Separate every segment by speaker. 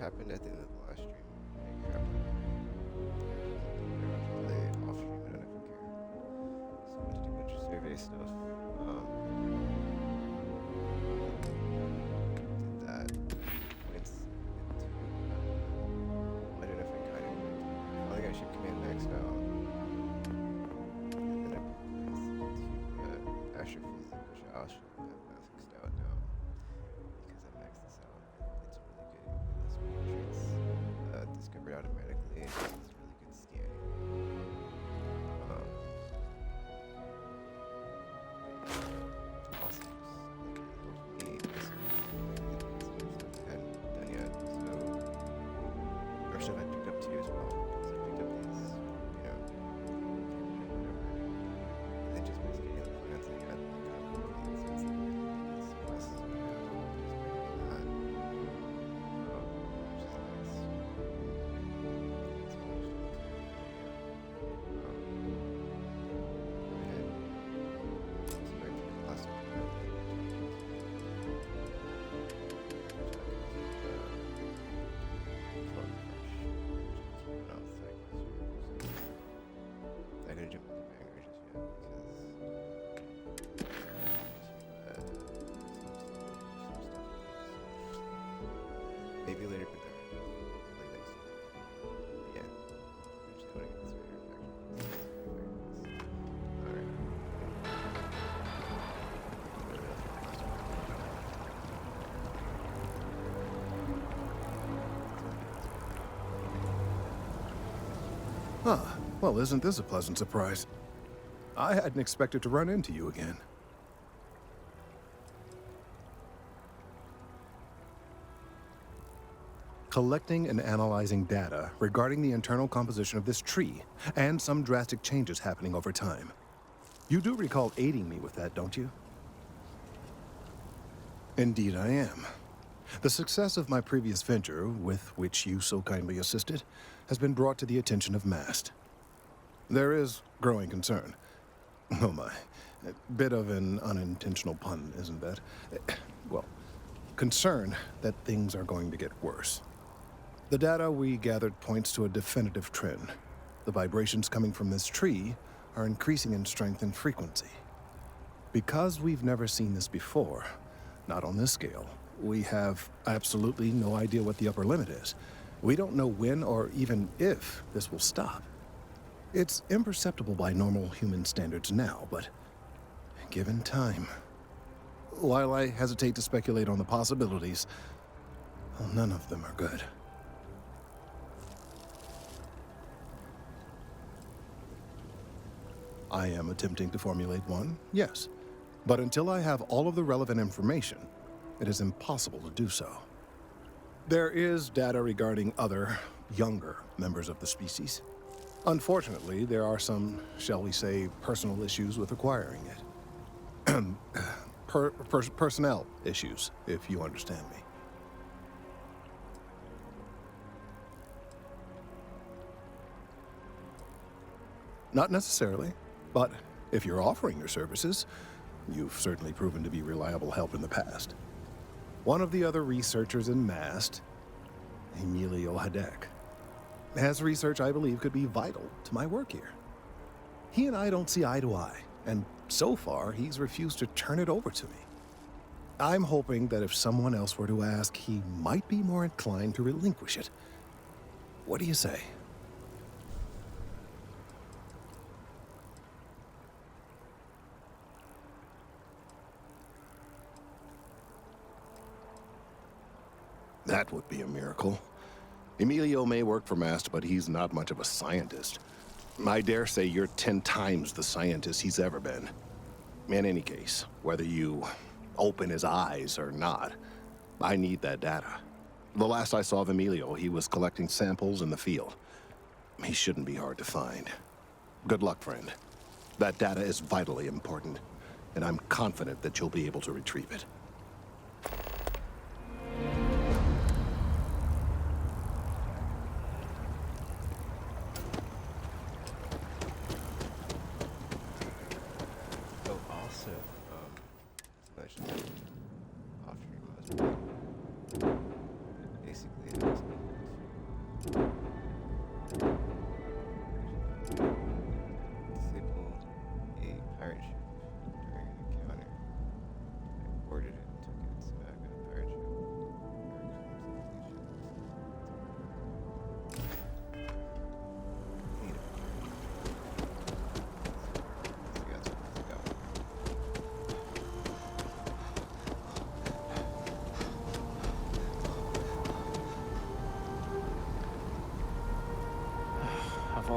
Speaker 1: happened at the end of the last stream. It happened. Play off stream. I don't know if you care. So I went to do a bunch of survey stuff. Did that. Points into. I don't know if I got it. I think I should command maxed out. And then I put points into astrophysics, which I also have maxed out now. Because I maxed this out. It's really good. It traits discovered automatically. It's really good scanning. Awesome. Hopefully, this I hadn't done yet. So, or stuff I picked up too as well. Because I picked up these, and then just basically getting the plans I had. Since these classes are now, just working on that. Which is nice. I gotta jump into banger just yet because maybe later, but then like next year. Yeah. I just want to get this video Alright.
Speaker 2: Ah, well, isn't this a pleasant surprise? I hadn't expected to run into you again. Collecting and analyzing data regarding the internal composition of this tree and some drastic changes happening over time. You do recall aiding me with that, don't you? Indeed I am. The success of my previous venture, with which you so kindly assisted, has been brought to the attention of MAST. There is growing concern. Oh my, a bit of an unintentional pun, isn't that? Well, concern that things are going to get worse. The data we gathered points to a definitive trend. The vibrations coming from this tree are increasing in strength and frequency. Because we've never seen this before, not on this scale, we have absolutely no idea what the upper limit is. We don't know when or even if this will stop. It's imperceptible by normal human standards now, but given time. While I hesitate to speculate on the possibilities, well, none of them are good. I am attempting to formulate one, yes. But until I have all of the relevant information, it is impossible to do so. There is data regarding other, younger members of the species. Unfortunately, there are some, shall we say, personal issues with acquiring it. Personnel issues, if you understand me. Not necessarily, but if you're offering your services, you've certainly proven to be reliable help in the past. One of the other researchers in MAST, Emilio Hadek, has research I believe could be vital to my work here. He and I don't see eye to eye, and so far he's refused to turn it over to me. I'm hoping that if someone else were to ask, he might be more inclined to relinquish it. What do you say? That would be a miracle. Emilio may work for MAST, but he's not much of a scientist. I dare say you're 10 times the scientist he's ever been. In any case, whether you open his eyes or not, I need that data. The last I saw of Emilio, he was collecting samples in the field. He shouldn't be hard to find. Good luck, friend. That data is vitally important, and I'm confident that you'll be able to retrieve it.
Speaker 1: Basically, it was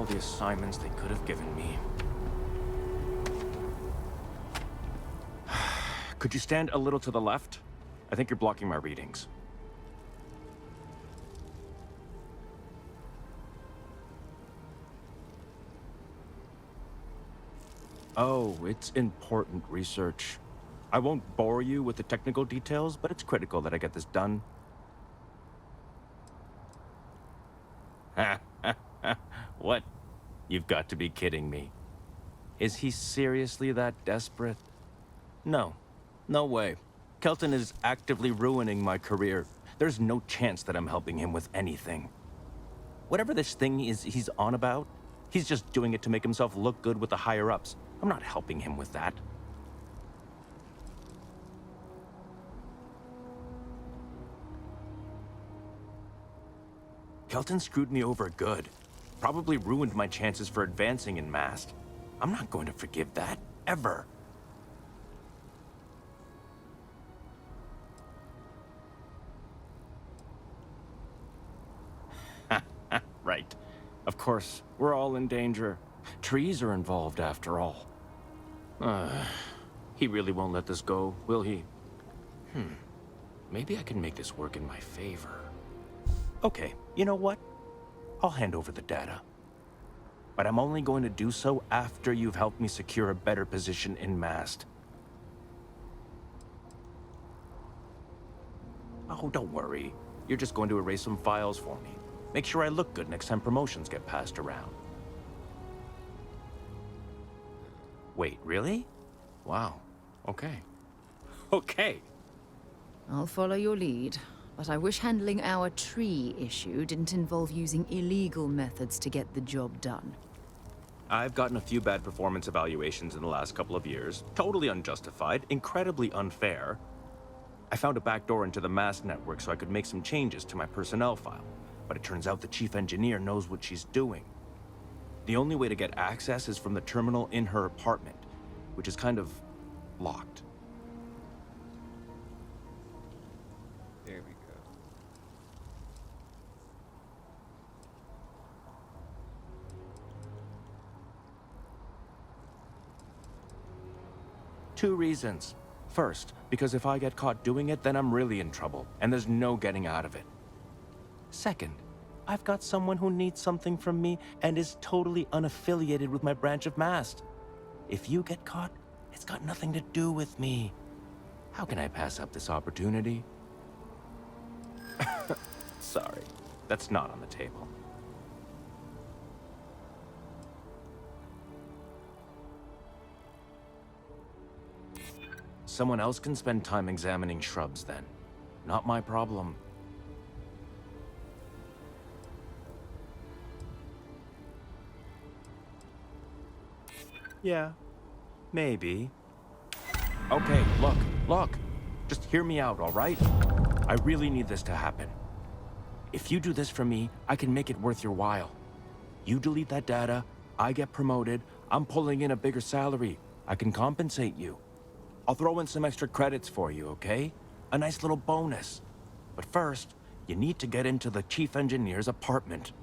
Speaker 3: all the assignments they could have given me. Could you stand a little to the left? I think you're blocking my readings. Oh, it's important research. I won't bore you with the technical details, but it's critical that I get this done. What? You've got to be kidding me. Is he seriously that desperate? No. No way. Kelton is actively ruining my career. There's no chance that I'm helping him with anything. Whatever this thing is he's on about, he's just doing it to make himself look good with the higher-ups. I'm not helping him with that. Kelton screwed me over good. Probably ruined my chances for advancing in Mast. I'm not going to forgive that, ever. Right. Of course, we're all in danger. Trees are involved after all. He really won't let this go, will he? Maybe I can make this work in my favor. Okay, you know what? I'll hand over the data. But I'm only going to do so after you've helped me secure a better position in Mast. Oh, don't worry. You're just going to erase some files for me. Make sure I look good next time promotions get passed around. Wait, really? Wow. Okay. Okay.
Speaker 4: I'll follow your lead, but I wish handling our tree issue didn't involve using illegal methods to get the job done.
Speaker 3: I've gotten a few bad performance evaluations in the last couple of years. Totally unjustified, incredibly unfair. I found a backdoor into the Mast network so I could make some changes to my personnel file. But it turns out the chief engineer knows what she's doing. The only way to get access is from the terminal in her apartment, which is kind of locked.
Speaker 1: There we go.
Speaker 3: Two reasons. First, because if I get caught doing it, then I'm really in trouble, and there's no getting out of it. Second, I've got someone who needs something from me and is totally unaffiliated with my branch of Mast. If you get caught, it's got nothing to do with me. How can I pass up this opportunity? Sorry, that's not on the table. Someone else can spend time examining shrubs then. Not my problem. Yeah, maybe. Okay, look. Just hear me out, all right? I really need this to happen. If you do this for me, I can make it worth your while. You delete that data, I get promoted, I'm pulling in a bigger salary. I can compensate you. I'll throw in some extra credits for you, okay? A nice little bonus. But first, you need to get into the chief engineer's apartment.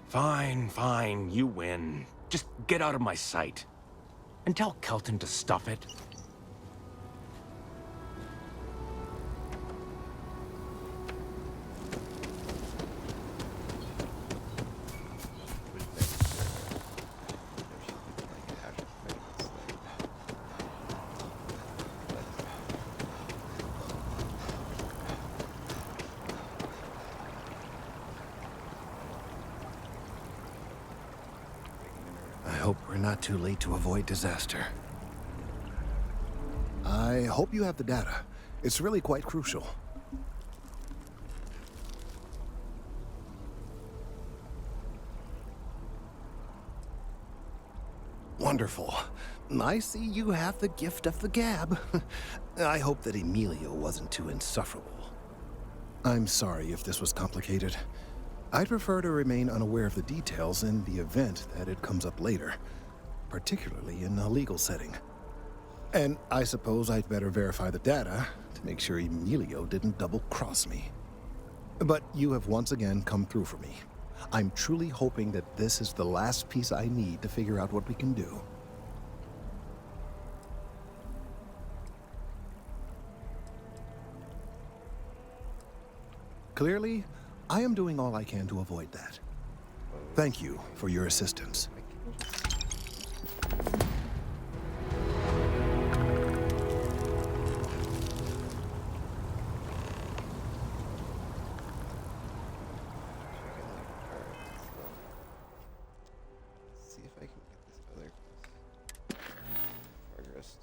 Speaker 3: Fine, you win. Just get out of my sight. And tell Kelton to stuff it.
Speaker 2: I hope we're not too late to avoid disaster. I hope you have the data. It's really quite crucial. Wonderful. I see you have the gift of the gab. I hope that Emilio wasn't too insufferable. I'm sorry if this was complicated. I'd prefer to remain unaware of the details in the event that it comes up later, particularly in a legal setting. And I suppose I'd better verify the data to make sure Emilio didn't double-cross me. But you have once again come through for me. I'm truly hoping that this is the last piece I need to figure out what we can do. Clearly, I am doing all I can to avoid that. Thank you for your assistance.
Speaker 1: See if I can get this other progress.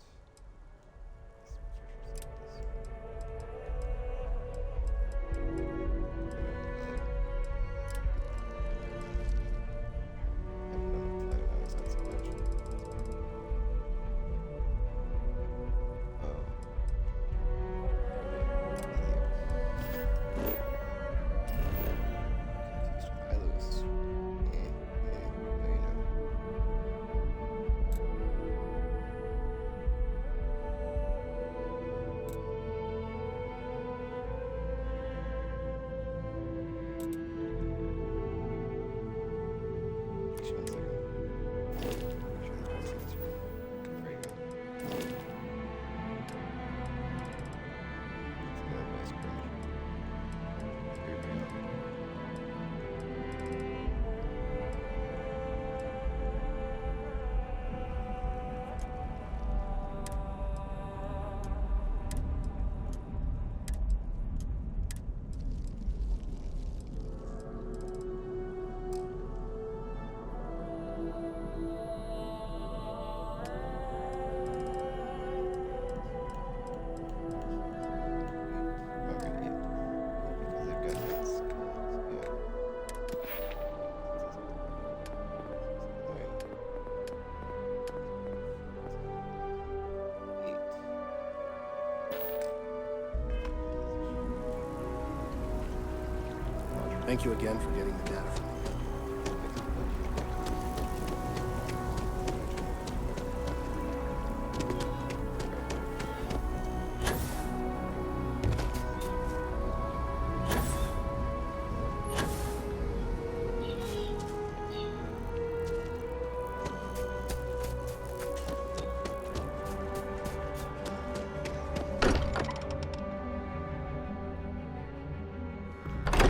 Speaker 2: Thank you again for getting the data from me.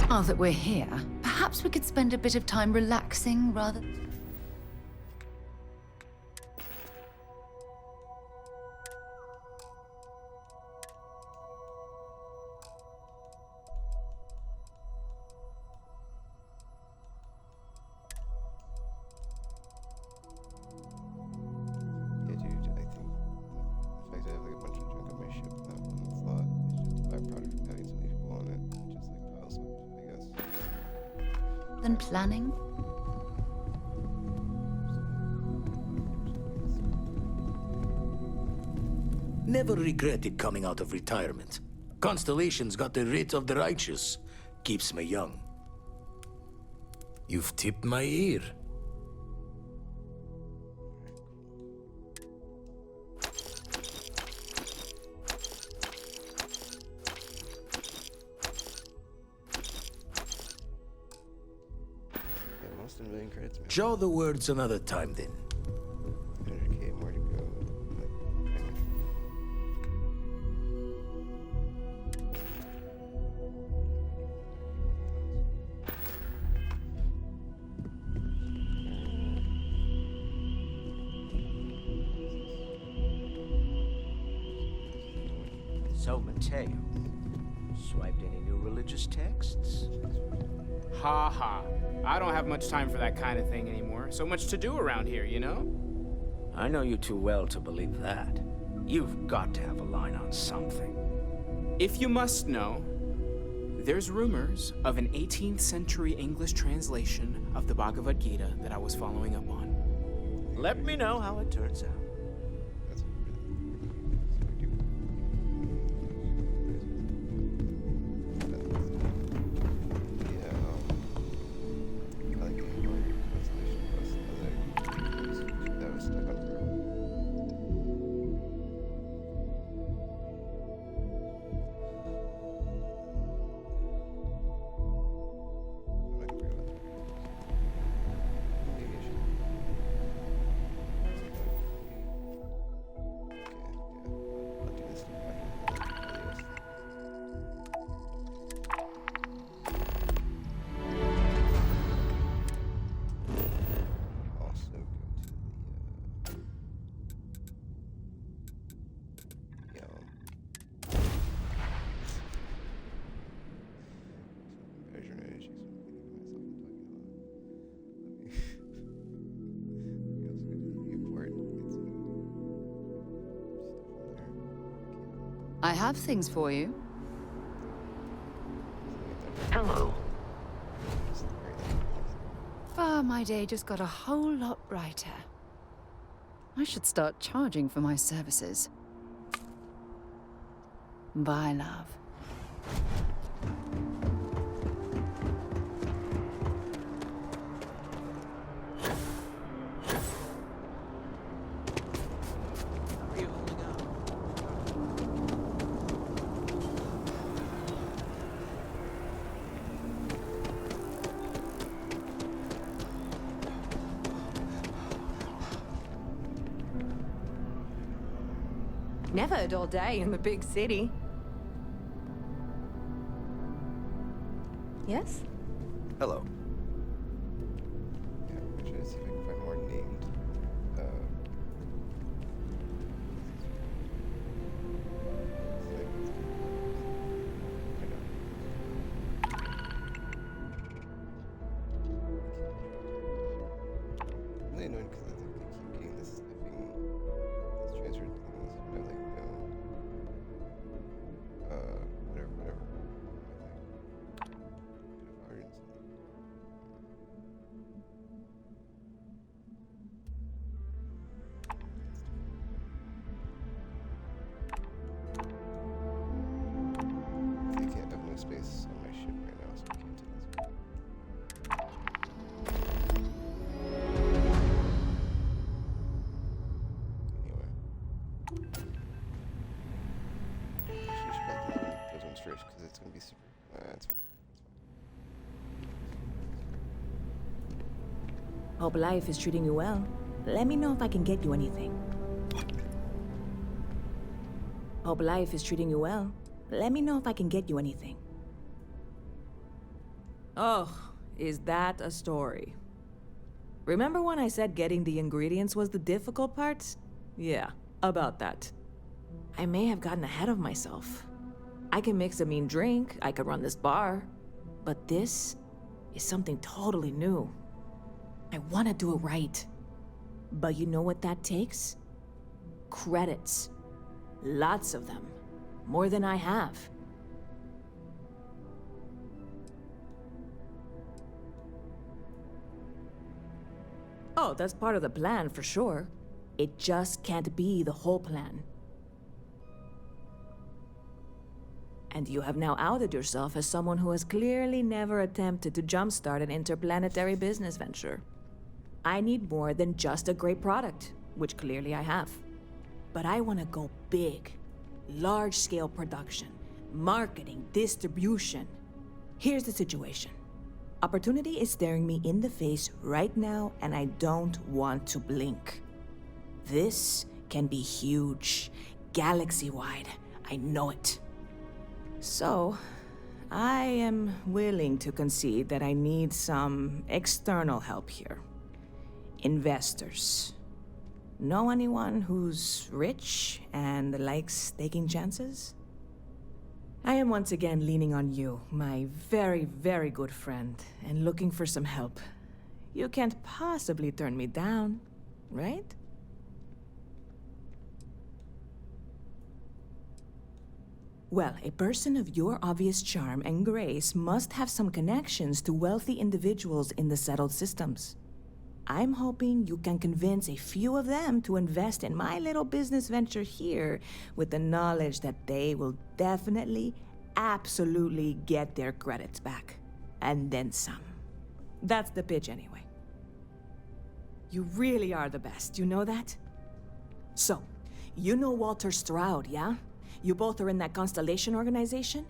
Speaker 4: Now that we're here, perhaps we could spend a bit of time relaxing rather...
Speaker 1: Yeah, dude, I think the fact that I have like a bunch of junk on my ship in that one slot is just a byproduct of having so many people on it. It just like piles up, I guess.
Speaker 4: than planning?
Speaker 5: Never regretted coming out of retirement. Constellation's got the writ of the righteous. Keeps me young. You've tipped my ear.
Speaker 1: Yeah, almost a million credits, man.
Speaker 5: Show the words another time then.
Speaker 1: 100K more to go. But anyway.
Speaker 6: So, Mateo, swiped any new religious texts?
Speaker 7: Ha ha. I don't have much time for that kind of thing anymore. So much to do around here, you know?
Speaker 6: I know you too well to believe that. You've got to have a line on something.
Speaker 7: If you must know, there's rumors of an 18th century English translation of the Bhagavad Gita that I was following up on.
Speaker 6: Let me know how it turns out.
Speaker 1: That's really yeah, I like the more constellation plus that was stuck on forever.
Speaker 4: I have things for you.
Speaker 8: Hello.
Speaker 4: Ah, my day just got a whole lot brighter. I should start charging for my services. Bye, love.
Speaker 9: Never a dull day in the big city. Yes?
Speaker 1: Hello. Yeah, I'm trying to see if I can find more named. Really annoying because I think they keep getting this sniffing, these transfer things. I like no. Whatever. I can't have no space on my ship right now, so I can't take this. Anyway. Actually, I should probably do those ones first, because it's going to be super... That's fine.
Speaker 10: Hope life is treating you well. Let me know if I can get you anything. Hope life is treating you well. Let me know if I can get you anything. Oh, is that a story? Remember when I said getting the ingredients was the difficult part? Yeah, about that. I may have gotten ahead of myself. I can mix a mean drink, I could run this bar. But this is something totally new. I want to do it right. But you know what that takes? Credits. Lots of them. More than I have. Oh, that's part of the plan for sure. It just can't be the whole plan. And you have now outed yourself as someone who has clearly never attempted to jumpstart an interplanetary business venture. I need more than just a great product, which clearly I have. But I want to go big. Large-scale production, marketing, distribution. Here's the situation. Opportunity is staring me in the face right now, and I don't want to blink. This can be huge, galaxy-wide. I know it. So, I am willing to concede that I need some external help here. Investors. Know anyone who's rich and likes taking chances? I am once again leaning on you, my very, very good friend, and looking for some help. You can't possibly turn me down, right? Well, a person of your obvious charm and grace must have some connections to wealthy individuals in the settled systems. I'm hoping you can convince a few of them to invest in my little business venture here with the knowledge that they will definitely, absolutely get their credits back. And then some. That's the pitch anyway. You really are the best, you know that? So, you know Walter Stroud, yeah? You both are in that Constellation organization?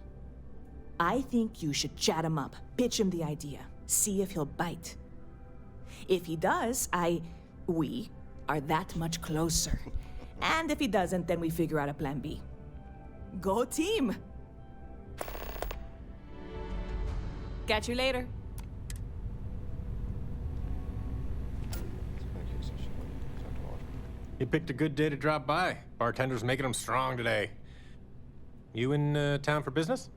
Speaker 10: I think you should chat him up, pitch him the idea, see if he'll bite. If he does, we are that much closer. And if he doesn't, then we figure out a plan B. Go team! Catch you later.
Speaker 11: You picked a good day to drop by. Bartender's making them strong today. You in town for business?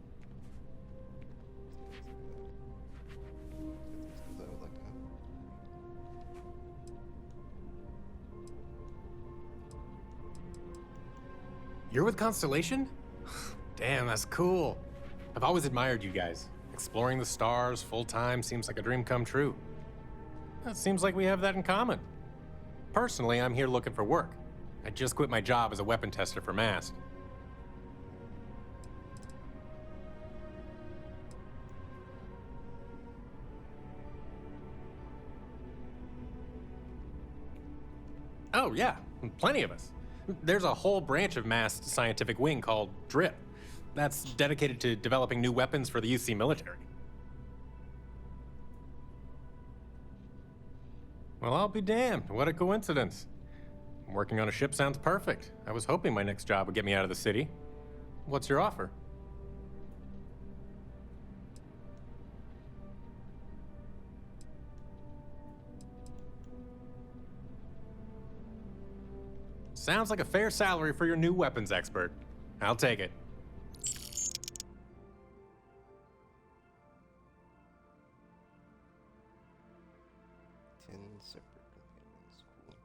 Speaker 11: You're with Constellation? Damn, that's cool. I've always admired you guys. Exploring the stars full-time seems like a dream come true. It seems like we have that in common. Personally, I'm here looking for work. I just quit my job as a weapon tester for MAST. Oh, yeah, plenty of us. There's a whole branch of MAST scientific wing called DRIP. That's dedicated to developing new weapons for the UC military. Well, I'll be damned. What a coincidence. Working on a ship sounds perfect. I was hoping my next job would get me out of the city. What's your offer? Sounds like a fair salary for your new weapons expert. I'll take it.
Speaker 1: 10 separate companions. Cool.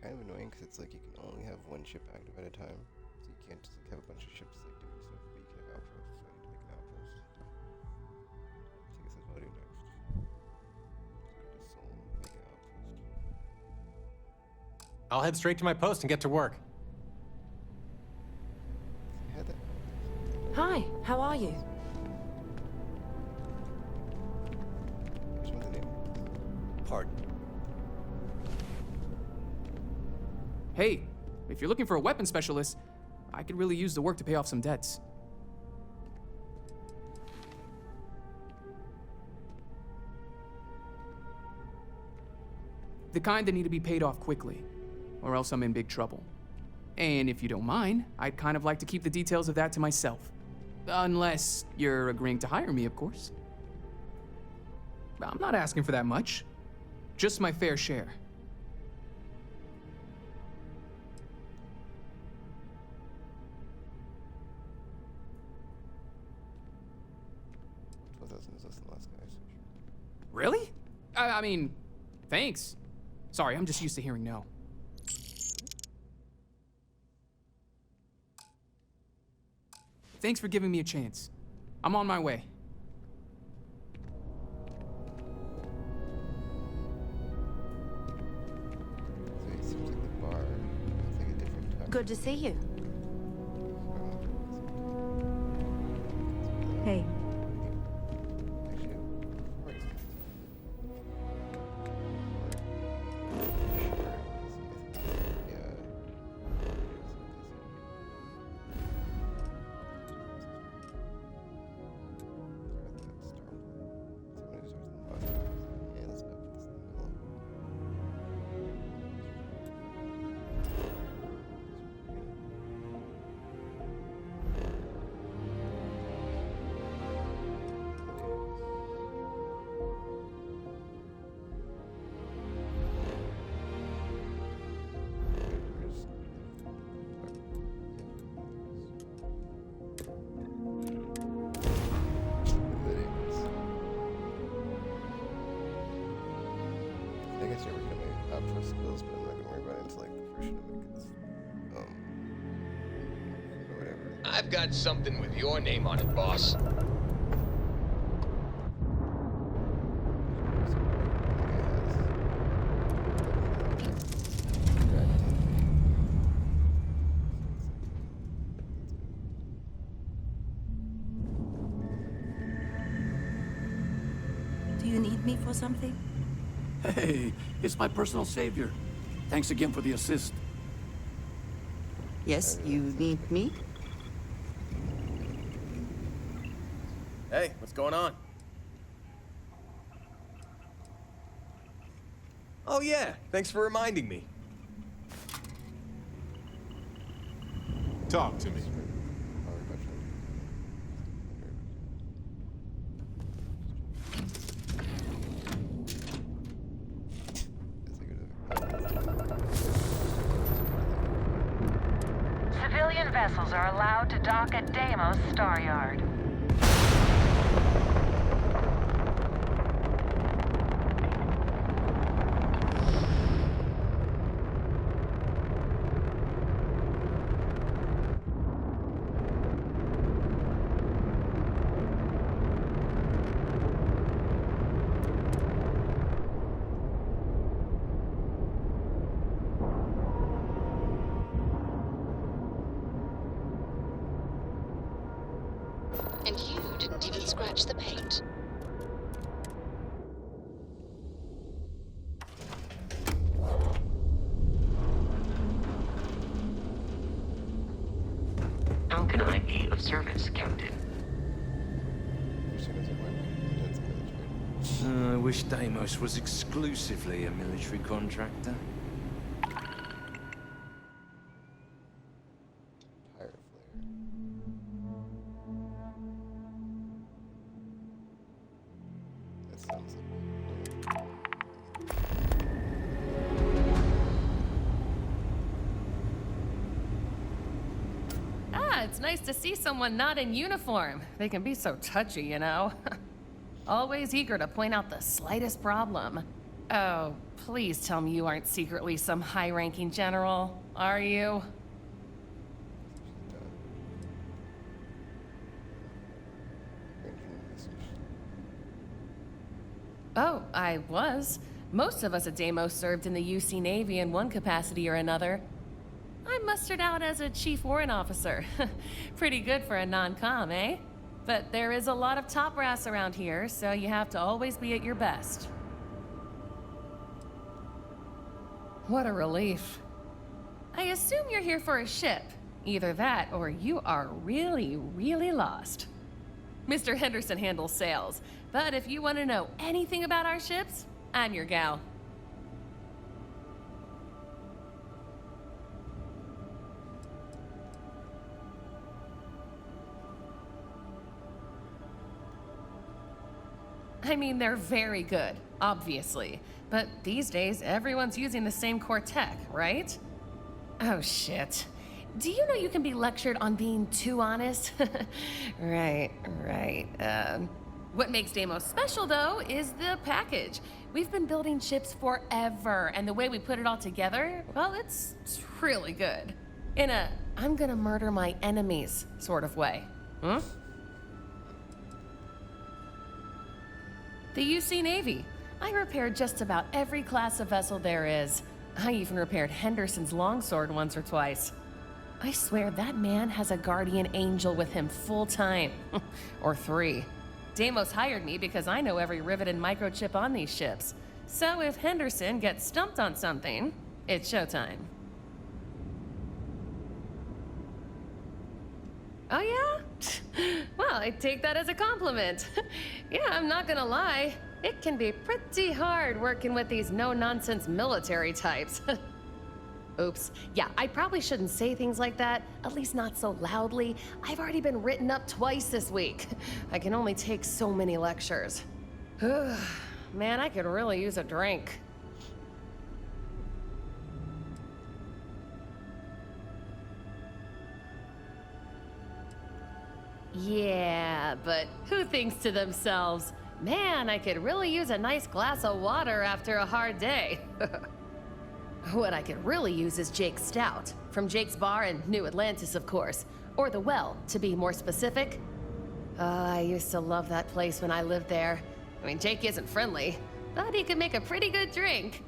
Speaker 1: Kind of annoying because it's like you can only have one ship active at a time. So you can't just like have a bunch of ships like doing stuff, but you can have outposts. So I need to make an outpost. So I guess that's what I'll do next. Just go to Seoul, make an outpost.
Speaker 11: I'll head straight to my post and get to work.
Speaker 1: I had that.
Speaker 9: Hi, how are you?
Speaker 1: Which one's the name?
Speaker 5: Pardon.
Speaker 7: Hey, if you're looking for a weapon specialist, I could really use the work to pay off some debts. The kind that need to be paid off quickly, or else I'm in big trouble. And if you don't mind, I'd kind of like to keep the details of that to myself. Unless you're agreeing to hire me, of course. I'm not asking for that much. Just my fair share.
Speaker 1: $12,000 is less than the last guy, so sure.
Speaker 7: Really? I mean, thanks. Sorry, I'm just used to hearing no. Thanks for giving me a chance. I'm on my way.
Speaker 1: So it seems like the bar has like a different time.
Speaker 9: Good to see you.
Speaker 1: Actually,
Speaker 9: Hey.
Speaker 1: before I I guess you're working on my outpost skills, but I'm not gonna worry about it until like the first shipment because, or whatever.
Speaker 8: I've got something with your name on it, boss.
Speaker 9: Do you need me for something?
Speaker 5: Hey, it's my personal savior. Thanks again for the assist.
Speaker 9: Yes, you need me?
Speaker 8: Hey, what's going on? Oh yeah, thanks for reminding me.
Speaker 11: Talk to me.
Speaker 1: Power question.
Speaker 12: Civilian vessels are allowed to dock at Deimos Star Yard. match the paint.
Speaker 13: How can I be of service, Captain?
Speaker 6: I wish Deimos was exclusively a military contractor.
Speaker 1: Tire flare. That sounds like
Speaker 14: Ah, it's nice to see someone not in uniform. They can be so touchy, you know? Always eager to point out the slightest problem. Oh, please tell me you aren't secretly some high-ranking general, are you? Oh, I was. Most of us at Deimos served in the UC Navy in one capacity or another. I'm mustered out as a chief warrant officer. Pretty good for a non-com, eh? But there is a lot of top brass around here, so you have to always be at your best. What a relief. I assume you're here for a ship. Either that, or you are really, really lost. Mr. Henderson handles sales, but if you want to know anything about our ships, I'm your gal. I mean, they're very good, obviously. But these days, everyone's using the same core tech, right? Oh, shit. Do you know you can be lectured on being too honest? Right. What makes Deimos special, though, is the package. We've been building ships forever, and the way we put it all together, well, it's really good. In a, I'm gonna murder my enemies sort of way. Hmm? The UC Navy. I repaired just about every class of vessel there is. I even repaired Henderson's longsword once or twice. I swear that man has a guardian angel with him full time. Or 3. Deimos hired me because I know every rivet and microchip on these ships. So if Henderson gets stumped on something, it's showtime. Oh yeah? Well, I take that as a compliment. Yeah, I'm not gonna lie. It can be pretty hard working with these no-nonsense military types. Oops. Yeah, I probably shouldn't say things like that, at least not so loudly. I've already been written up twice this week. I can only take so many lectures. Man, I could really use a drink. Yeah, but who thinks to themselves, man, I could really use a nice glass of water after a hard day. What I could really use is Jake's Stout, from Jake's Bar in New Atlantis, of course. Or the Well, to be more specific. I used to love that place when I lived there. I mean, Jake isn't friendly, but he could make a pretty good drink.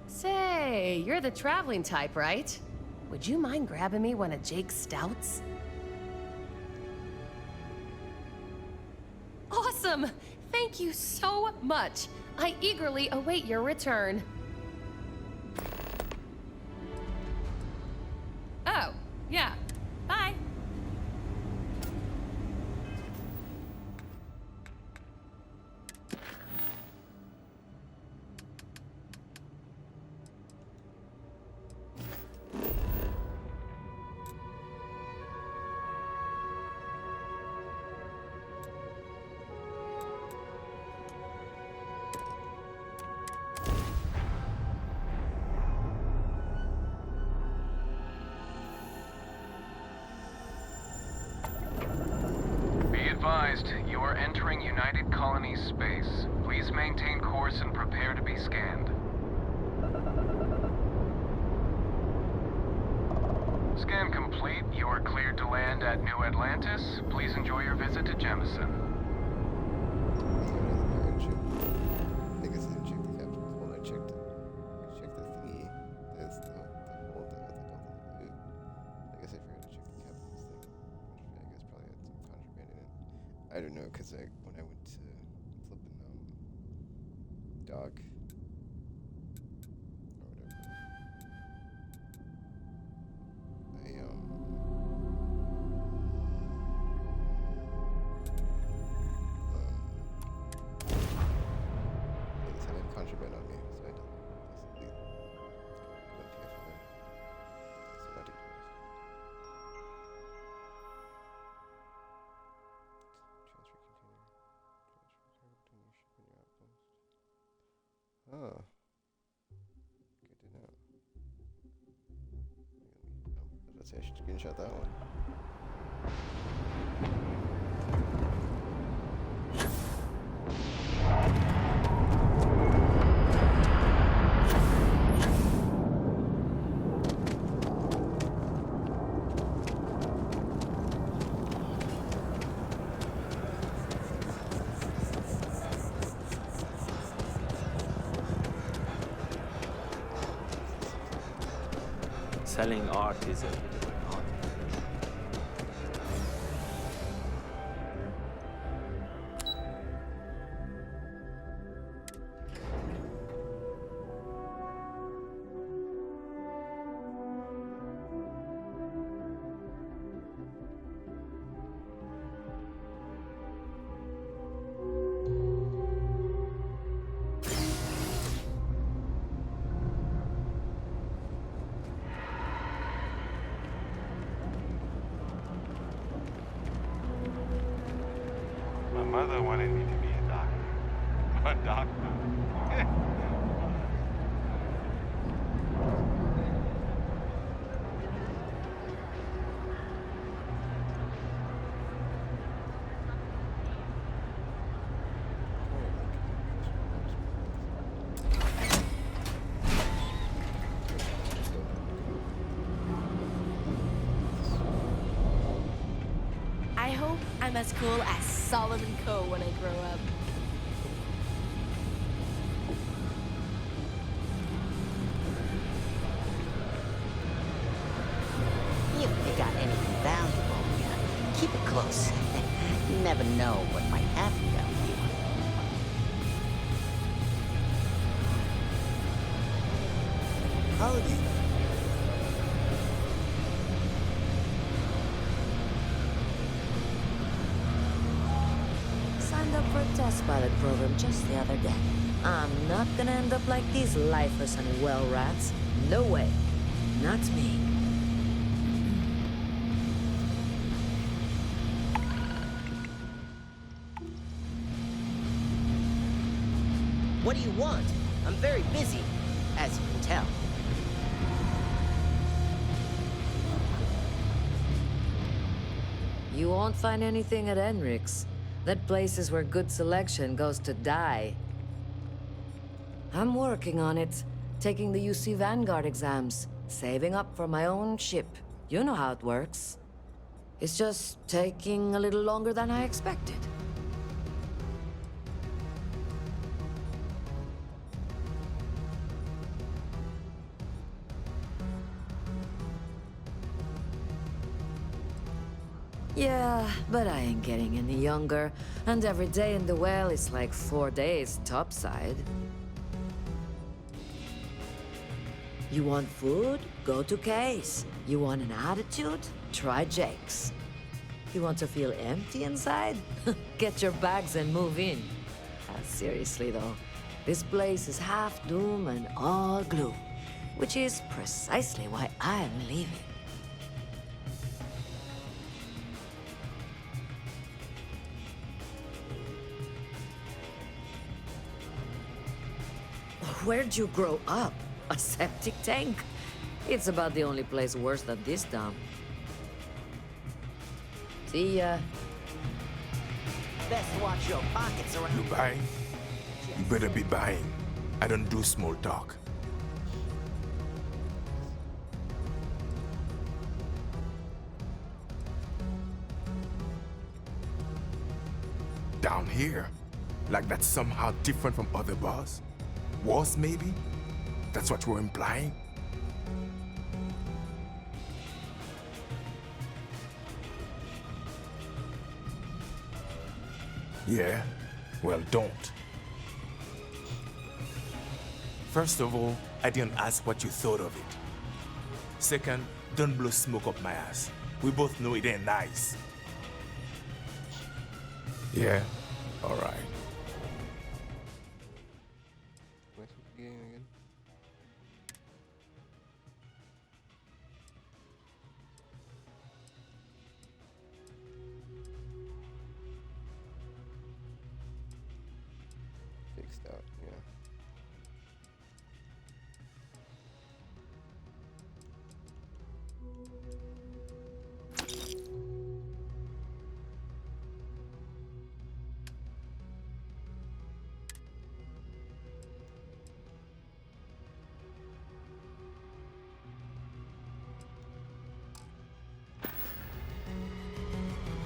Speaker 14: Say, you're the traveling type, right? Would you mind grabbing me one of Jake's Stouts? Awesome! Thank you so much. I eagerly await your return. Oh, yeah. Bye.
Speaker 15: Advised, you are entering United Colonies space. Please maintain course and prepare to be scanned. Scan complete. You are cleared to land at New Atlantis. Please enjoy your visit to Jemison.
Speaker 1: I think it's didn't check the captain's hold. I checked it. I checked the thingy. There's the hold that has all the loot. I guess I forgot to check the captain's thing. I guess probably had some contraband in it. I don't know, cause when I went to flipping dock or whatever, I they had contraband on me, so I had to basically go empty after that. So I did. Transfer container. Transfer cargo between your ship and your outpost. Oh. Good to know. Let's say I should screenshot that one.
Speaker 6: Selling art is a bit of an art.
Speaker 12: My mother wanted me to be a doctor. A doctor.
Speaker 16: I hope I'm as cool as Solomon Coe when I grow up.
Speaker 17: If you got anything valuable, keep it close. You never know what might happen down here. Howdy.
Speaker 18: Signed up for a test pilot program just the other day. I'm not gonna end up like these lifers and well rats. No way. Not me.
Speaker 17: What do you want? I'm very busy, as you can tell.
Speaker 18: You won't find anything at Enric's. That place is where good selection goes to die. I'm working on it, taking the UC Vanguard exams, saving up for my own ship. You know how it works. It's just taking a little longer than I expected. Yeah, but I ain't getting any younger, and every day in the well is like 4 days topside. You want food? Go to Case. You want an attitude? Try Jake's. You want to feel empty inside? Get your bags and move in. Seriously though, this place is half doom and all gloom, which is precisely why I'm leaving. Where'd you grow up? A septic tank? It's about the only place worse than this dump. See ya.
Speaker 17: Best watch your pockets around.
Speaker 19: You buying? You better be buying. I don't do small talk. Down here? Like that's somehow different from other bars? Worse, maybe? That's what you're implying? Yeah? Well, don't. First of all, I didn't ask what you thought of it. Second, don't blow smoke up my ass. We both know it ain't nice. Yeah? Alright.
Speaker 1: What's the game again? Fixed out, yeah.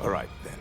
Speaker 19: Alright then.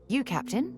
Speaker 4: You, Captain?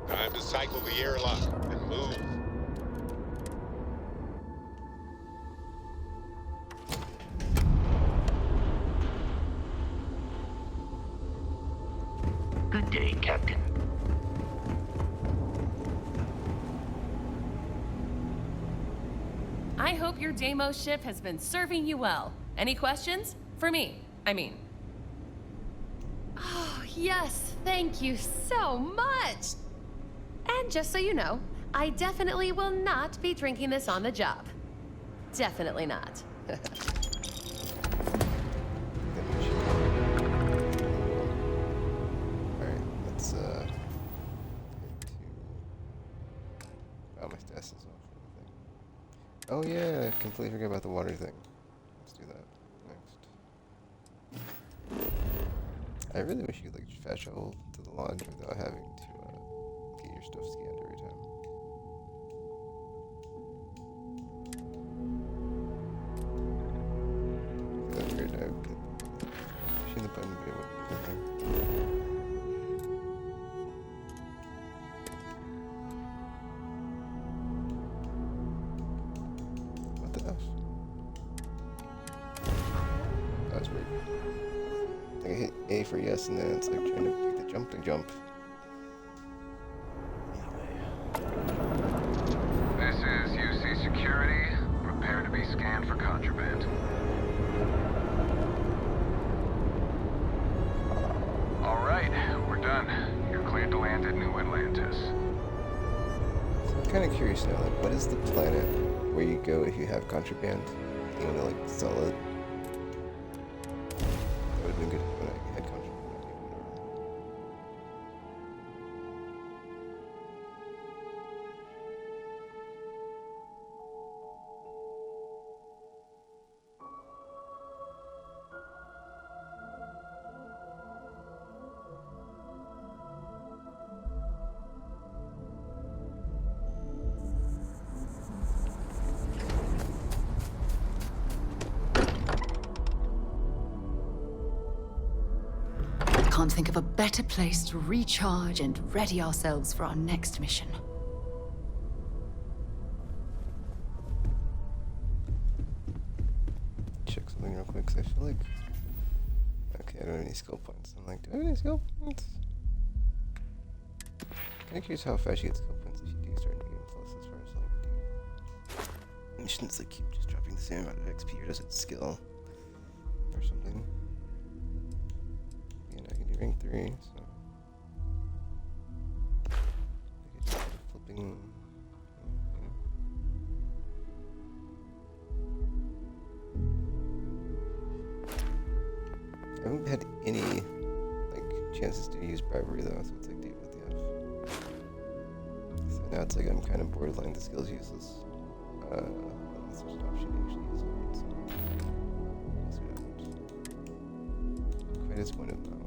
Speaker 20: Time to cycle the airlock and move.
Speaker 13: Good day, Captain.
Speaker 14: I hope your Deimos ship has been serving you well. Any questions? For me, I mean. Oh, yes, thank you so much. And just so you know, I definitely will not be drinking this on the job. Definitely not.
Speaker 1: Alright, let's get to... Oh, my status is off. Oh yeah, I completely forgot about the water thing. Let's do that next. I really wish you could like fast travel to the launch without having to get your stuff scanned every time. That's weird. I would get pushing the button, but it wouldn't get there. What the F? That was weird. I hit A for yes, and then it's like trying to pick the jump to jump.
Speaker 15: This is UC Security. Prepare to be scanned for contraband. All right, we're done. You're cleared to land at New Atlantis.
Speaker 1: So I'm kind of curious now, like, what is the planet where you go if you have contraband? You want to like sell it? That would have been good when I had contraband.
Speaker 4: Can't think of a better place to recharge and ready ourselves for our next mission.
Speaker 1: Check something real quick, 'cause I feel like... Okay, I don't have any skill points. I'm like, do I have any skill points? kind of curious how fast you get skill points if you do start new game plus as far as like do missions like keep just dropping the same amount of XP or does it skill or something? Yeah, I can do rank 3, so I could just keep flipping. I haven't had any like chances to use bribery though, so it's like, dude, what the F? So now it's like I'm kind of borderline. The skill's useless. Unless there's an option to actually use it. So we'll see what happens. Quite disappointed in that one.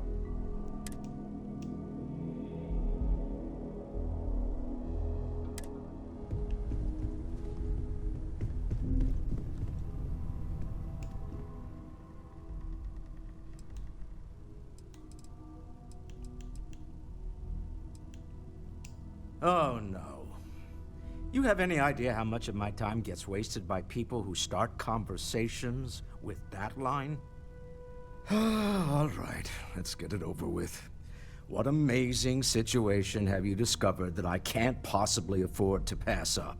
Speaker 6: Oh, no. You have any idea how much of my time gets wasted by people who start conversations with that line? All right, let's get it over with. What amazing situation have you discovered that I can't possibly afford to pass up?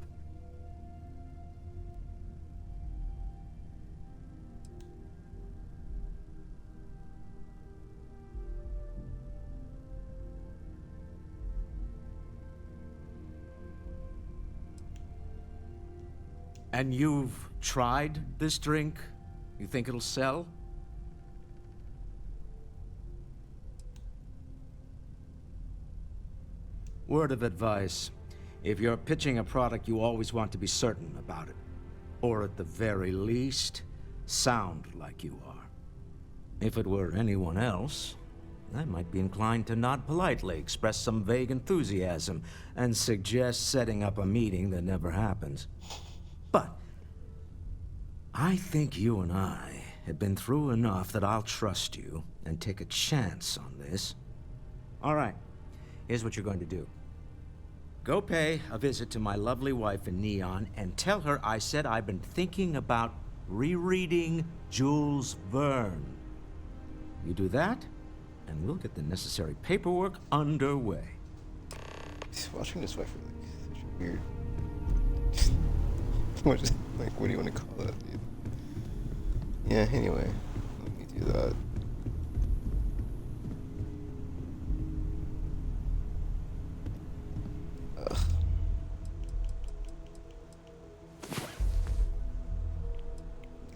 Speaker 6: And you've tried this drink? You think it'll sell? Word of advice. If you're pitching a product, you always want to be certain about it. Or at the very least, sound like you are. If it were anyone else, I might be inclined to nod politely, express some vague enthusiasm, and suggest setting up a meeting that never happens. But I think you and I have been through enough that I'll trust you and take a chance on this. All right, here's what you're going to do. Go pay a visit to my lovely wife in Neon and tell her I said I've been thinking about rereading Jules Verne. You do that, and we'll get the necessary paperwork underway.
Speaker 1: Watching this wife for like such a weird. What do you want to call that, dude? Yeah, anyway, let me do that. Ugh.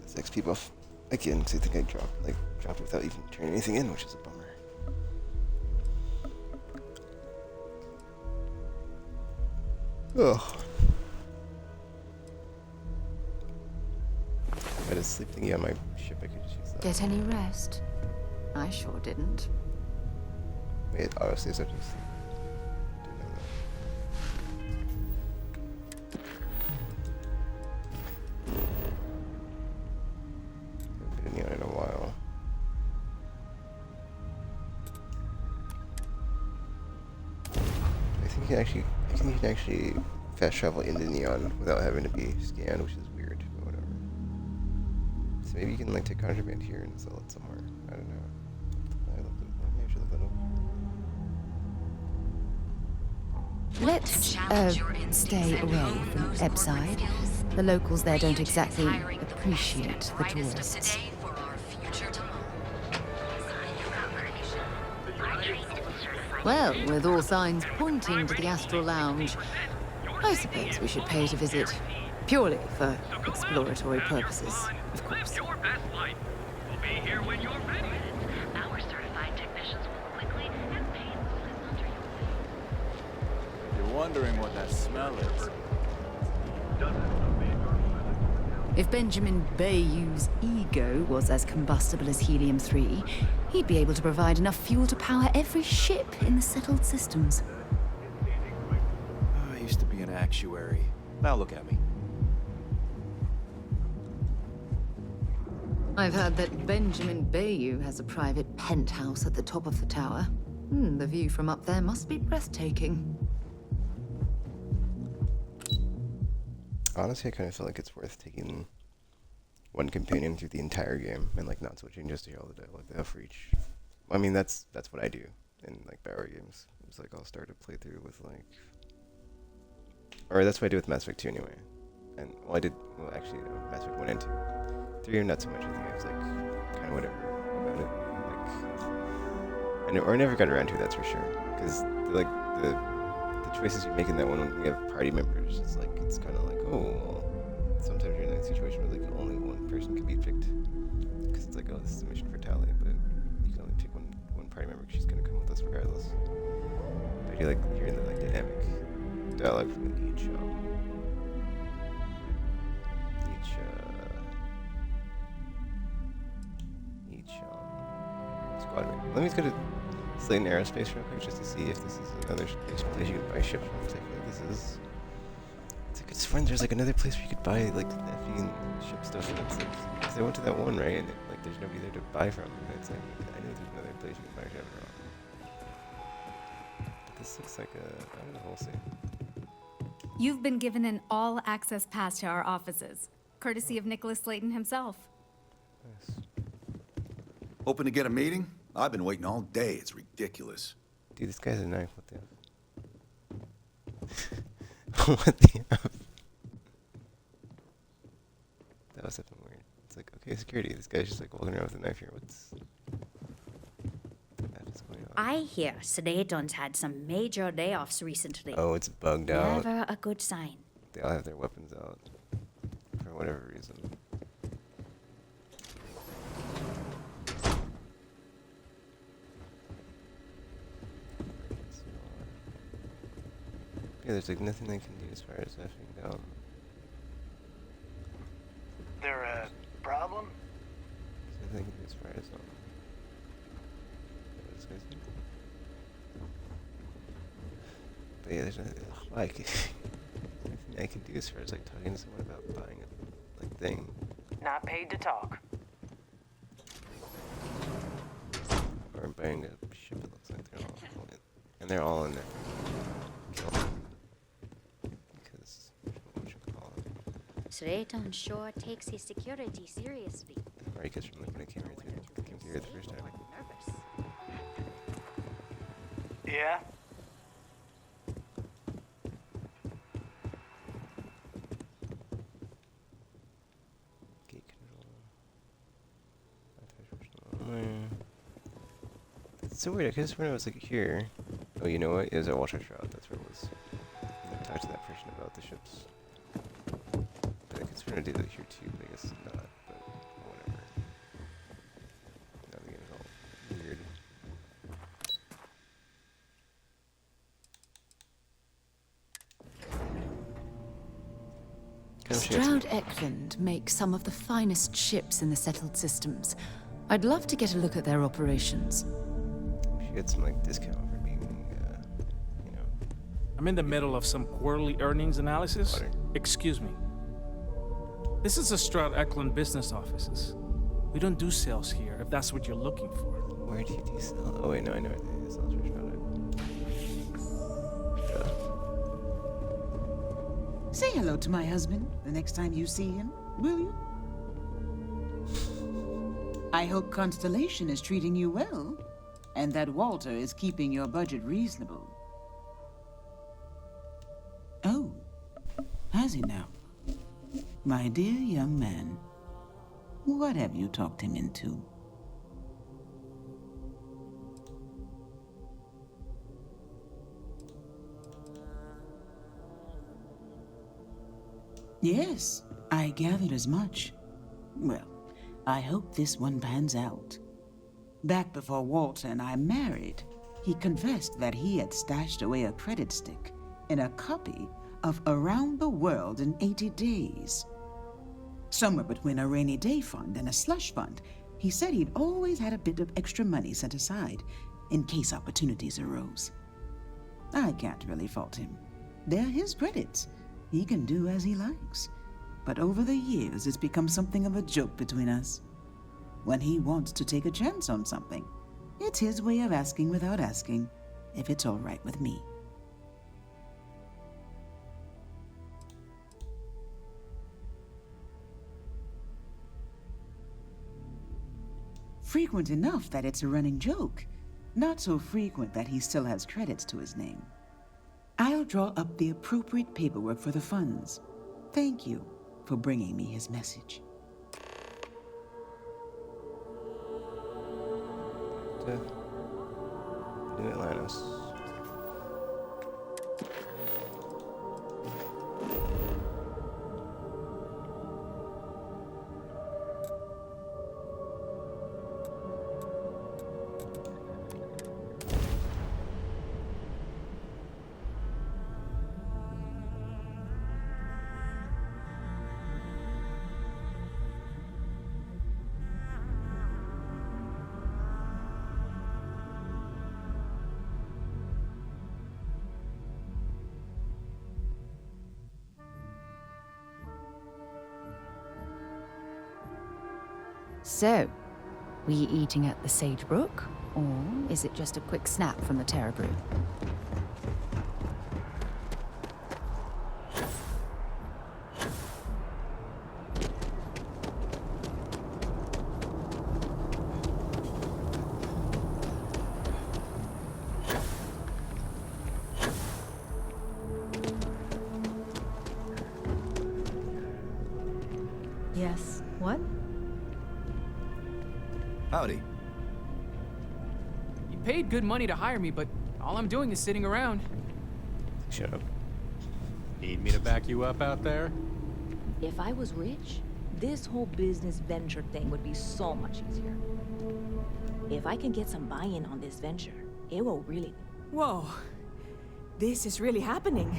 Speaker 1: This XP buff again, because I think I dropped it without even turning anything in, which is a bummer. Ugh. If I had a sleep thingy on my ship, I could just use that.
Speaker 4: Get any rest? I sure didn't.
Speaker 1: Wait, honestly, so just didn't know that. Haven't been in a while. I think you can actually fast travel into Neon without having to be scanned, which is weird, but whatever. So maybe you can like take contraband here and sell it somewhere. I don't know. Maybe I should look that up.
Speaker 4: Let's stay away from Ebside. The locals there don't exactly appreciate the tourists. Well, with all signs pointing to the Astral Lounge, I suppose we should pay it a visit. Purely for exploratory purposes, of course.
Speaker 15: Live your best life. We'll be here when you're ready. Our certified technicians will quickly and painlessly under your
Speaker 21: You're wondering what that smell is.
Speaker 4: If Benjamin Bayou's ego was as combustible as helium-3, he'd be able to provide enough fuel to power every ship in the settled systems.
Speaker 21: I used to be an actuary. Now look at me.
Speaker 4: I've heard that Benjamin Bayou has a private penthouse at the top of the tower. The view from up there must be breathtaking.
Speaker 1: Honestly, I kind of feel like it's worth taking one companion through the entire game and like not switching just to hear all the dialogue they have for each. I mean, that's what I do in like Barrow games. sometimes like I'll start a playthrough with like, or that's what I did with Mass Effect 2 anyway. And well, actually, Mass Effect 1 and 2. 3 not so much. I think I was like kind of whatever about it. Like, I never got around to it, that's for sure. Because like the choices you make in that one when you have party members, it's kind of like, oh, well, sometimes you're in that situation where like only one person can be picked. Because it's like, oh, this is a mission for Tali, but you can only pick one party member because she's gonna come with us regardless. But you like hearing the like dynamic dialogue from each squad mate. Let me just go to Slayton Aerospace real quick just to see if this is another place you can buy ships from. I feel like this is. It's like it's fun. There's like another place where you could buy like effing ship stuff, and it's like because I went to that one right, and like there's nobody there to buy from. And it's like I know there's another place you can buy ship from. But this looks like a I don't know. We'll see.
Speaker 3: You've been given an all-access pass to our offices, courtesy of Nicholas Slayton himself.
Speaker 1: Nice.
Speaker 22: Hoping to get a meeting? I've been waiting all day. It's ridiculous.
Speaker 1: Dude, this guy's a knife. What the F? What the F? That was something weird. It's like, okay, security. This guy's just like walking around with a knife here. What's going on?
Speaker 23: I hear Sedaton's had some major layoffs recently.
Speaker 1: Oh, it's bugged out.
Speaker 23: Never a good sign.
Speaker 1: They all have their weapons out for whatever reason. Yeah, there's like nothing they can do as far as effing down.
Speaker 24: There a problem?
Speaker 1: There's nothing they can do as far as what this guy's doing. But yeah, there's nothing like nothing I can do as far as like talking to someone about buying a like thing.
Speaker 24: Not paid to talk.
Speaker 1: Or buying a ship. It looks like they're all in, and they're all in there.
Speaker 23: Sedaton sure takes his security seriously.
Speaker 1: Right, because from like when I came here the first time.
Speaker 23: Nervous.
Speaker 24: Yeah?
Speaker 1: Gate control. It's so weird, I guess when I was like here. Oh, you know what? It was at Walter Shroud, that's where it was. I talked to that person about the ships. I guess we're gonna do that here too, but I guess not, but whatever. Now the game's all weird.
Speaker 4: Stroud Eklund makes some of the finest ships in the settled systems. I'd love to get a look at their operations.
Speaker 1: We should get some like discount for being, you know.
Speaker 25: I'm in the middle of some quarterly earnings analysis. Excuse me. This is a Stroud Eklund business offices. We don't do sales here, if that's what you're looking for.
Speaker 1: Where do you do sales? Oh wait, no, I know what it is. Sales for Stroud.
Speaker 26: Say hello to my husband the next time you see him, will you? I hope Constellation is treating you well, and that Walter is keeping your budget reasonable. Oh, has he now? My dear young man, what have you talked him into? Yes, I gathered as much. Well, I hope this one pans out. Back before Walter and I married, he confessed that he had stashed away a credit stick in a copy of Around the World in 80 Days. Somewhere between a rainy day fund and a slush fund, he said he'd always had a bit of extra money set aside in case opportunities arose. I can't really fault him. They're his credits. He can do as he likes. But over the years, it's become something of a joke between us. When he wants to take a chance on something, it's his way of asking without asking if it's all right with me. Frequent enough that it's a running joke. Not so frequent that he still has credits to his name. I'll draw up the appropriate paperwork for the funds. Thank you for bringing me his message.
Speaker 1: New Atlantis.
Speaker 2: So, were you eating at the Sagebrook, or is it just a quick snap from the Terra Brew?
Speaker 5: Yes. What?
Speaker 22: Howdy.
Speaker 7: You paid good money to hire me, but all I'm doing is sitting around.
Speaker 1: Shut up.
Speaker 11: Need me to back you up out there?
Speaker 8: If I was rich, this whole business venture thing would be so much easier. If I can get some buy-in on this venture, it will really...
Speaker 9: Whoa. This is really happening.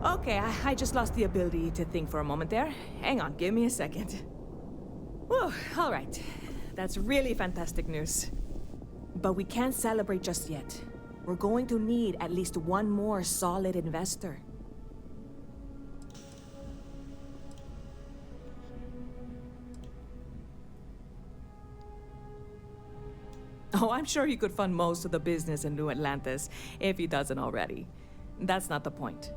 Speaker 9: Okay, I just lost the ability to think for a moment there. Hang on, give me a second. Whew, all right. That's really fantastic news. But we can't celebrate just yet. We're going to need at least one more solid investor. Oh, I'm sure he could fund most of the business in New Atlantis, if he doesn't already. That's not the point.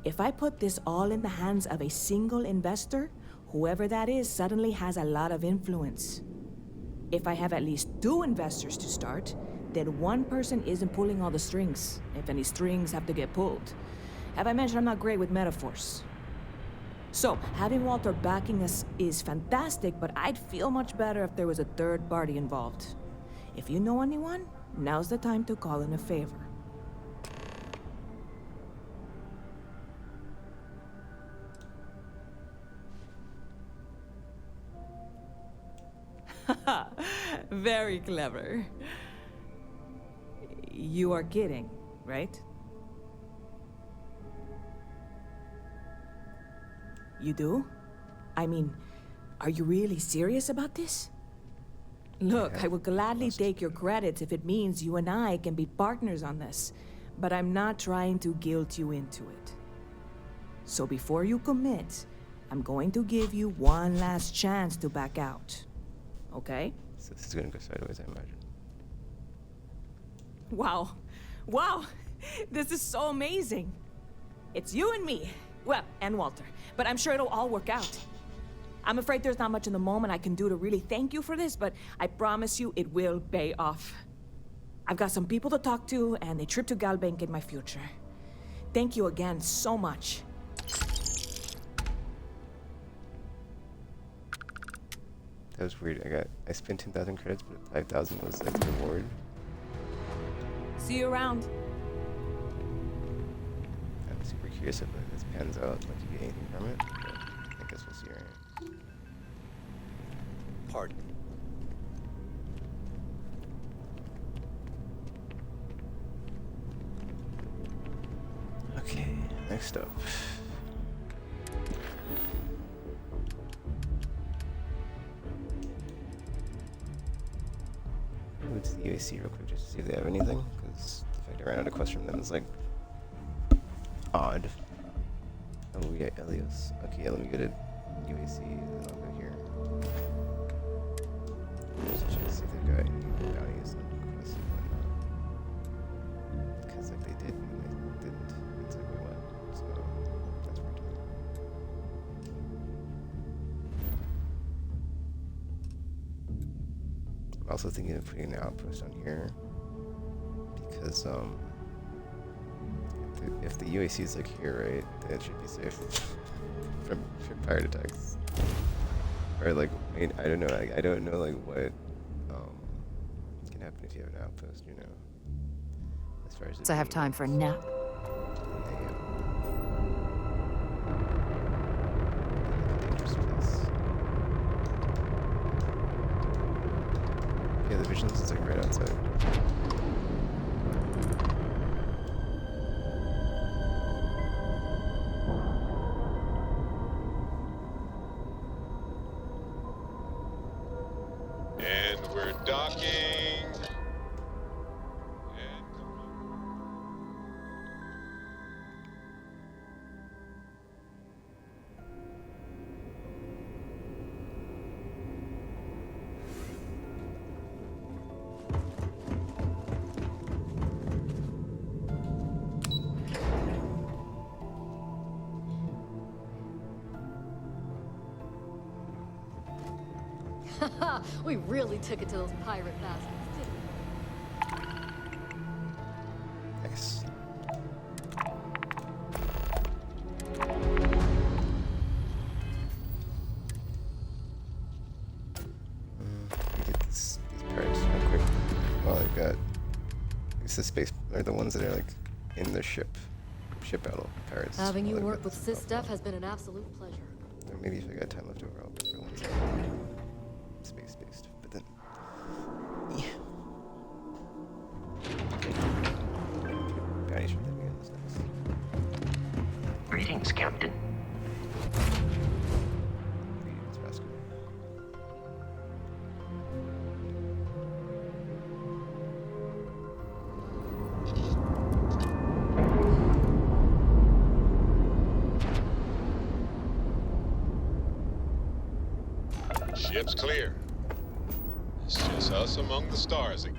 Speaker 9: If I put this all in the hands of a single investor, whoever that is suddenly has a lot of influence. If I have at least 2 investors to start, then one person isn't pulling all the strings, if any strings have to get pulled. Have I mentioned I'm not great with metaphors? So, having Walter backing us is fantastic, but I'd feel much better if there was a third party involved. If you know anyone, now's the time to call in a favor. Very clever. You are kidding, right? You do? I mean, are you really serious about this? Look, I would gladly take your credits if it means you and I can be partners on this, but I'm not trying to guilt you into it. So before you commit, I'm going to give you one last chance to back out. Okay?
Speaker 1: So this is gonna go sideways, I imagine.
Speaker 9: Wow. Wow! This is so amazing! It's you and me. Well, and Walter. But I'm sure it'll all work out. I'm afraid there's not much in the moment I can do to really thank you for this, but I promise you it will pay off. I've got some people to talk to, and a trip to Galbank in my future. Thank you again so much.
Speaker 1: That was weird. I spent 10,000 credits, but 5,000 was like the reward.
Speaker 9: See you around.
Speaker 1: I'm super curious if this pans out, like you get anything from it. But I guess we'll see, right?
Speaker 22: Pardon.
Speaker 1: Okay, next up. Go to the UAC real quick just to see if they have anything, because the fact I ran out of quests from them is like odd. Oh yeah, Elios. Okay, yeah, let me go to UAC and then I'll go here. Just check to see if they've got any bounties and quests and whatnot. Because like they did and they didn't. It's like wait, what? So that's weird to me. also thinking of putting an outpost on here because if the UAC is like here, right, then it should be safe from pirate attacks. Or like, I don't know. I don't know like what can happen if you have an outpost. You know, as far as.
Speaker 2: So I have time for a nap.
Speaker 1: Yeah, the vigilance is like right outside.
Speaker 20: And we're docking.
Speaker 14: We really took it to those pirate bastards, didn't we?
Speaker 1: Nice. We did these pirates real quick. Well, I've got. It's the space, or the ones that are like in the ship battle pirates.
Speaker 14: Having you
Speaker 1: Well,
Speaker 14: work with Sis Steph has been an absolute pleasure.
Speaker 1: Or maybe if I got time left over, I'll go for ones that are space-based. But then, yeah. Bounties from them again is nice.
Speaker 13: Greetings, Captain.
Speaker 1: Greetings, Vasco.
Speaker 20: Ship's clear. It's just us among the stars again.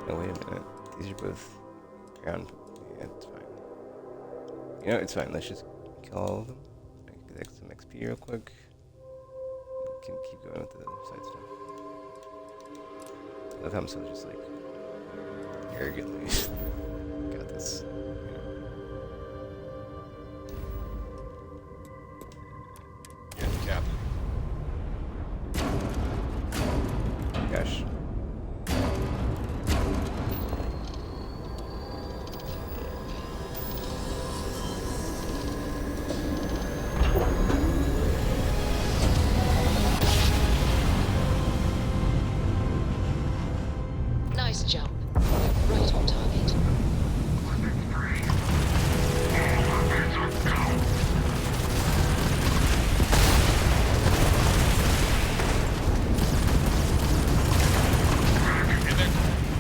Speaker 1: Oh, wait a minute. These are both ground. Yeah, it's fine. You know, it's fine. Let's just kill all of them. I can get some XP real quick. We can keep going with the side stuff. I love how I'm so just like arrogantly got this.
Speaker 20: Yeah, Captain.
Speaker 1: Gosh.
Speaker 4: Nice jump. Right on target.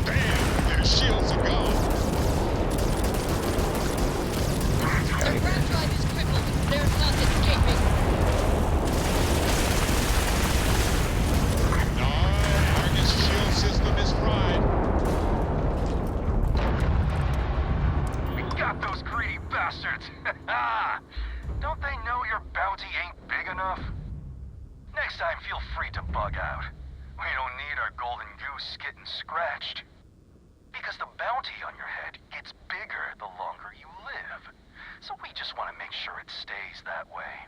Speaker 20: Damn, their shields are gone.
Speaker 4: The ground drive is crippled. There's not escaping.
Speaker 20: Argus shield system is fried.
Speaker 5: We got those greedy bastards. Don't they know your bounty ain't big enough? Next time, feel free to bug out. We don't need our golden goose getting scratched. Because the bounty on your head gets bigger the longer you live. So we just want to make sure it stays that way.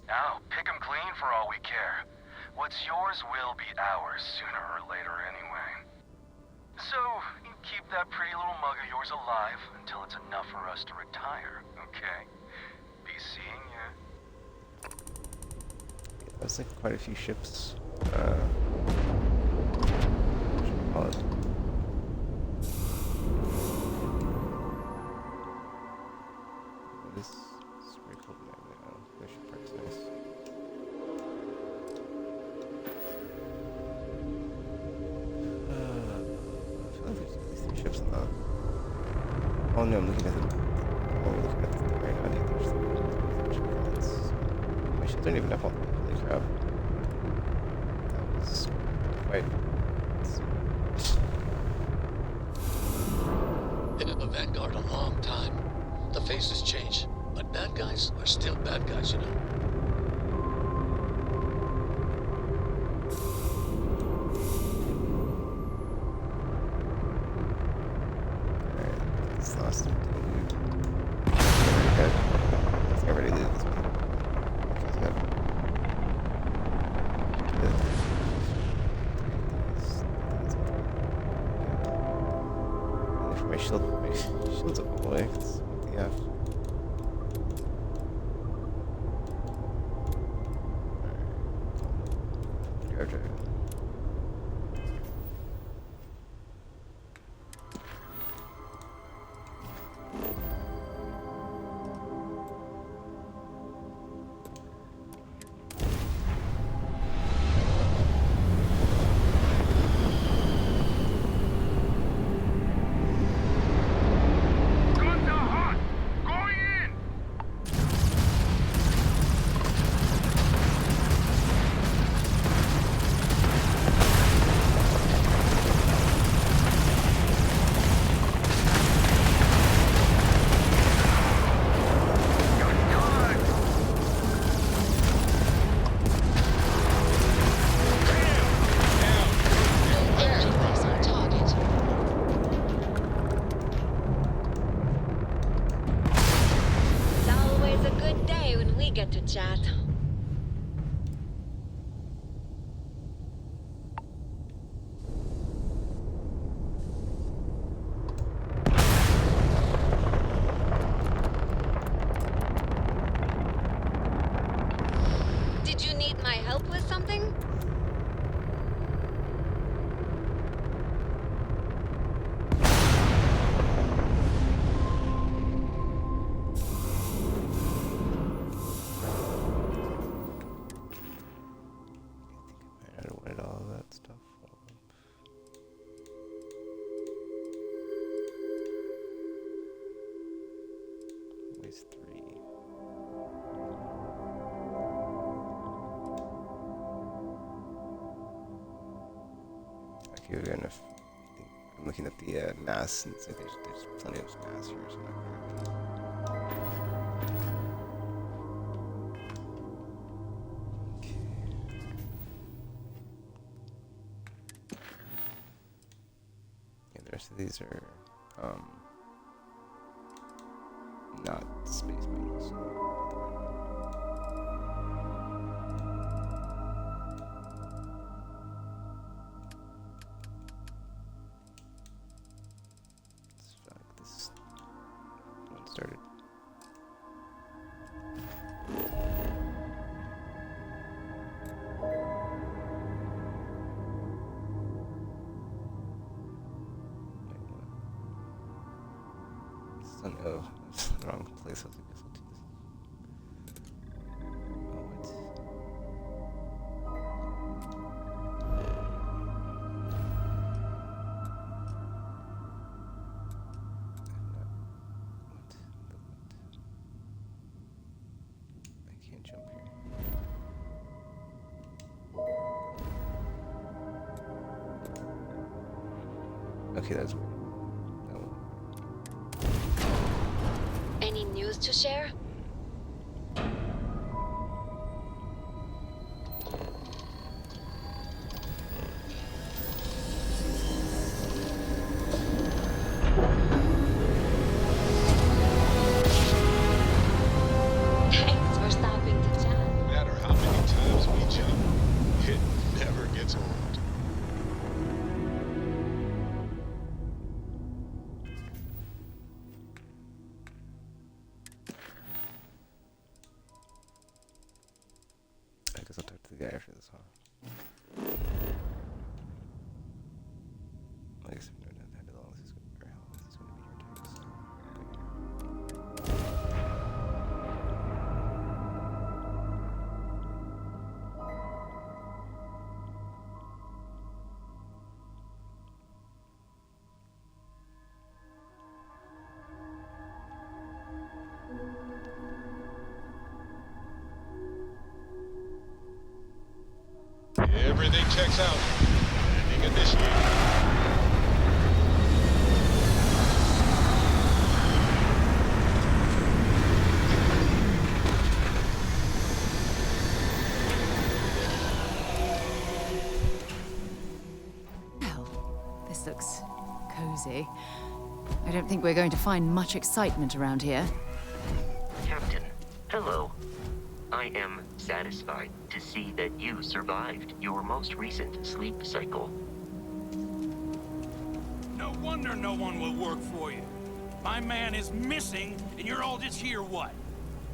Speaker 5: Now, pick 'em clean for all we care. What's yours will be ours sooner or later anyway. So, you keep that pretty little mug of yours alive until it's enough for us to retire, okay? Be seeing ya.
Speaker 1: Yeah, that's like quite a few ships. What should we call it? This is pretty cool. The ship part's nice. I feel like there's at least 3 ships in the. Oh no, I'm looking at the. Oh, we're looking at the thing right now. Dude. There's my ships aren't even up on. Holy crap. That was quite.
Speaker 10: Vanguard a long time. The faces change, but bad guys are still bad guys, you know.
Speaker 1: Alright, this last one. Okay. Let's get ready to leave this one. My shield's up all the way. What the F? Alright. Drive.
Speaker 12: Get to chat. Did you need my help with something?
Speaker 1: Again, if I'm looking at the mass, and like there's plenty of mass here, so okay. Yeah, the rest of these are not space battles. Started. Oh no, that's the wrong place. I was like, this will do this. Okay, that's weird. No.
Speaker 12: Any news to share? Thanks for stopping to chat.
Speaker 20: No matter how many times we jump, it never gets old.
Speaker 1: I guess I'll talk to the guy after this, huh? I guess I've known how long this is going to be, or how long this is going to be here too, so.
Speaker 20: Everything checks out. Landing initiated.
Speaker 2: see. I don't think we're going to find much excitement around here.
Speaker 13: Captain, hello. I am satisfied to see that you survived your most recent sleep cycle.
Speaker 6: No wonder no one will work for you. My man is missing, and you're all just here, what?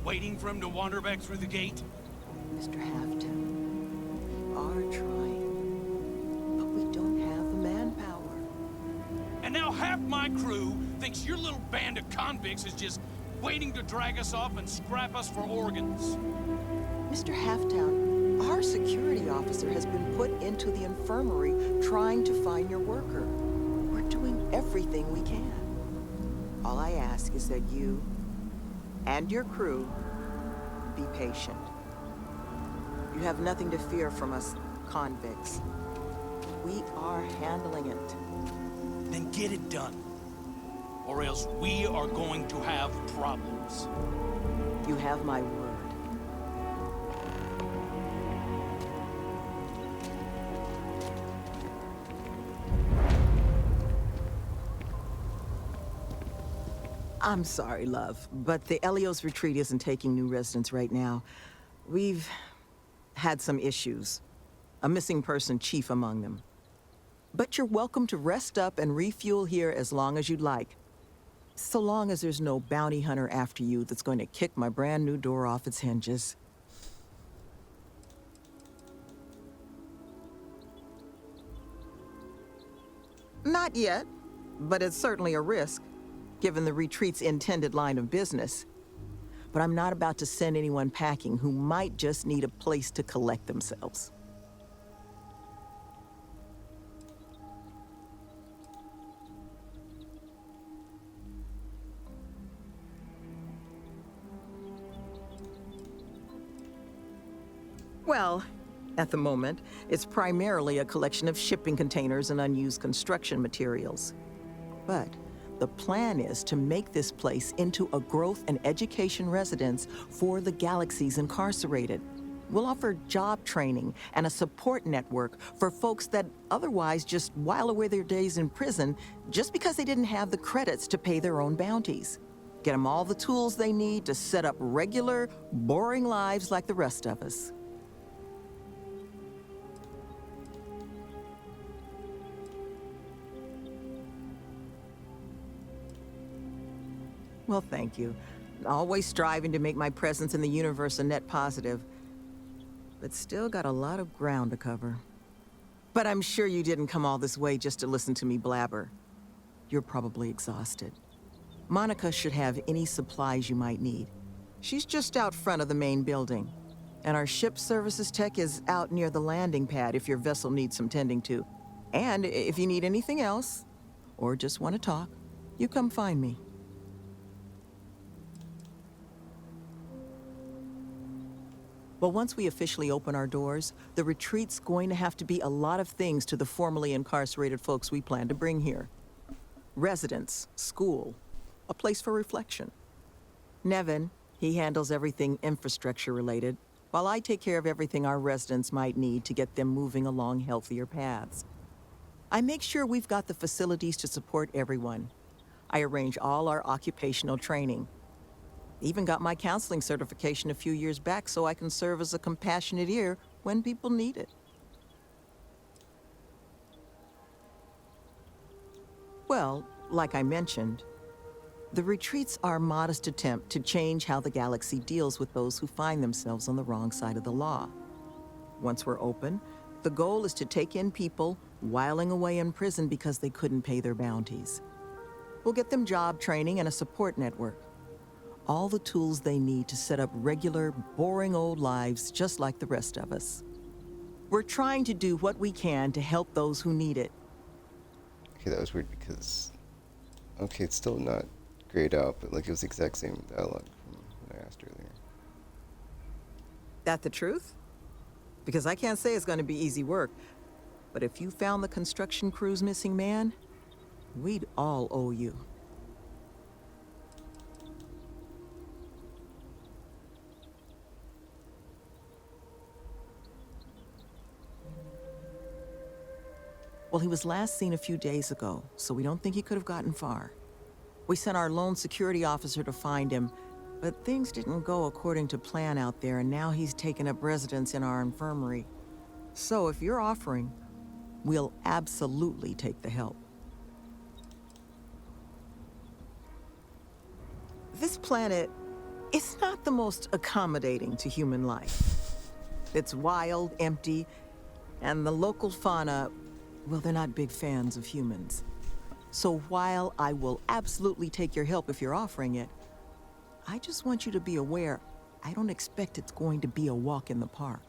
Speaker 6: Waiting for him to wander back through the gate?
Speaker 15: Mr. Halfton, we are trying, but we don't have the manpower.
Speaker 6: And now half my crew thinks your little band of convicts is just waiting to drag us off and scrap us for organs.
Speaker 15: Mr. Halftown, our security officer has been put into the infirmary trying to find your worker. We're doing everything we can. All I ask is that you and your crew be patient. You have nothing to fear from us convicts. We are handling it.
Speaker 6: Then get it done. Or else we are going to have problems.
Speaker 15: You have my word. I'm sorry, love, but the Elios retreat isn't taking new residents right now. We've had some issues. A missing person chief among them. But you're welcome to rest up and refuel here as long as you'd like. So long as there's no bounty hunter after you that's going to kick my brand new door off its hinges. Not yet, but it's certainly a risk, given the retreat's intended line of business. But I'm not about to send anyone packing who might just need a place to collect themselves. Well, at the moment, it's primarily a collection of shipping containers and unused construction materials. But the plan is to make this place into a growth and education residence for the galaxy's incarcerated. We'll offer job training and a support network for folks that otherwise just while away their days in prison just because they didn't have the credits to pay their own bounties. Get them all the tools they need to set up regular, boring lives like the rest of us. Well, thank you. Always striving to make my presence in the universe a net positive. But still got a lot of ground to cover. But I'm sure you didn't come all this way just to listen to me blabber. You're probably exhausted. Monica should have any supplies you might need. She's just out front of the main building. And our ship services tech is out near the landing pad if your vessel needs some tending to. And if you need anything else, or just want to talk, you come find me. But once we officially open our doors, the retreat's going to have to be a lot of things to the formerly incarcerated folks we plan to bring here. Residence, school, a place for reflection. Nevin, he handles everything infrastructure related, while I take care of everything our residents might need to get them moving along healthier paths. I make sure we've got the facilities to support everyone. I arrange all our occupational training. Even got my counseling certification a few years back so I can serve as a compassionate ear when people need it. Well, like I mentioned, the retreat's our modest attempt to change how the galaxy deals with those who find themselves on the wrong side of the law. Once we're open, the goal is to take in people whiling away in prison because they couldn't pay their bounties. We'll get them job training and a support network. All the tools they need to set up regular, boring old lives just like the rest of us. We're trying to do what we can to help those who need it.
Speaker 1: Okay, that was weird because... Okay, it's still not grayed out, but like it was the exact same dialogue from what I asked earlier.
Speaker 15: That the truth? Because I can't say it's going to be easy work, but if you found the construction crew's missing man, we'd all owe you. Well, he was last seen a few days ago, so we don't think he could have gotten far. We sent our lone security officer to find him, but things didn't go according to plan out there, and now he's taken up residence in our infirmary. So if you're offering, we'll absolutely take the help. This planet is not the most accommodating to human life. It's wild, empty, and the local fauna, well, they're not big fans of humans. So while I will absolutely take your help if you're offering it, I just want you to be aware, I don't expect it's going to be a walk in the park.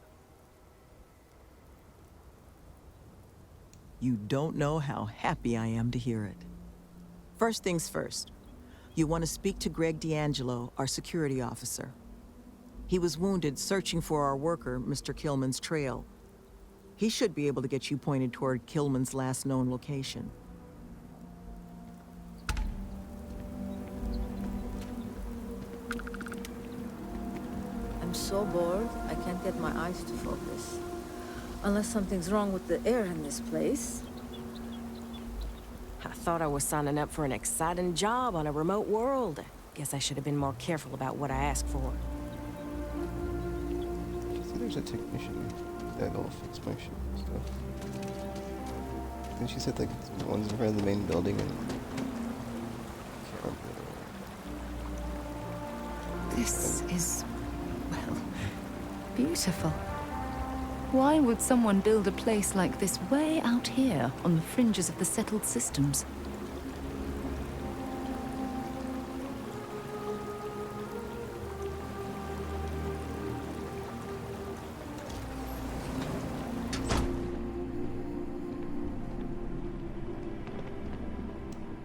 Speaker 15: You don't know how happy I am to hear it. First things first, you want to speak to Greg D'Angelo, our security officer. He was wounded searching for our worker, Mr. Killman's trail. He should be able to get you pointed toward Killman's last known location.
Speaker 8: I'm so bored, I can't get my eyes to focus. Unless something's wrong with the air in this place.
Speaker 3: I thought I was signing up for an exciting job on a remote world. Guess I should have been more careful about what I asked for.
Speaker 1: See, there's a technician that'll fix my shit and stuff. And she said, like, the ones in front of the main building and... I can't remember.
Speaker 2: This is, well, beautiful. Why would someone build a place like this way out here on the fringes of the settled systems?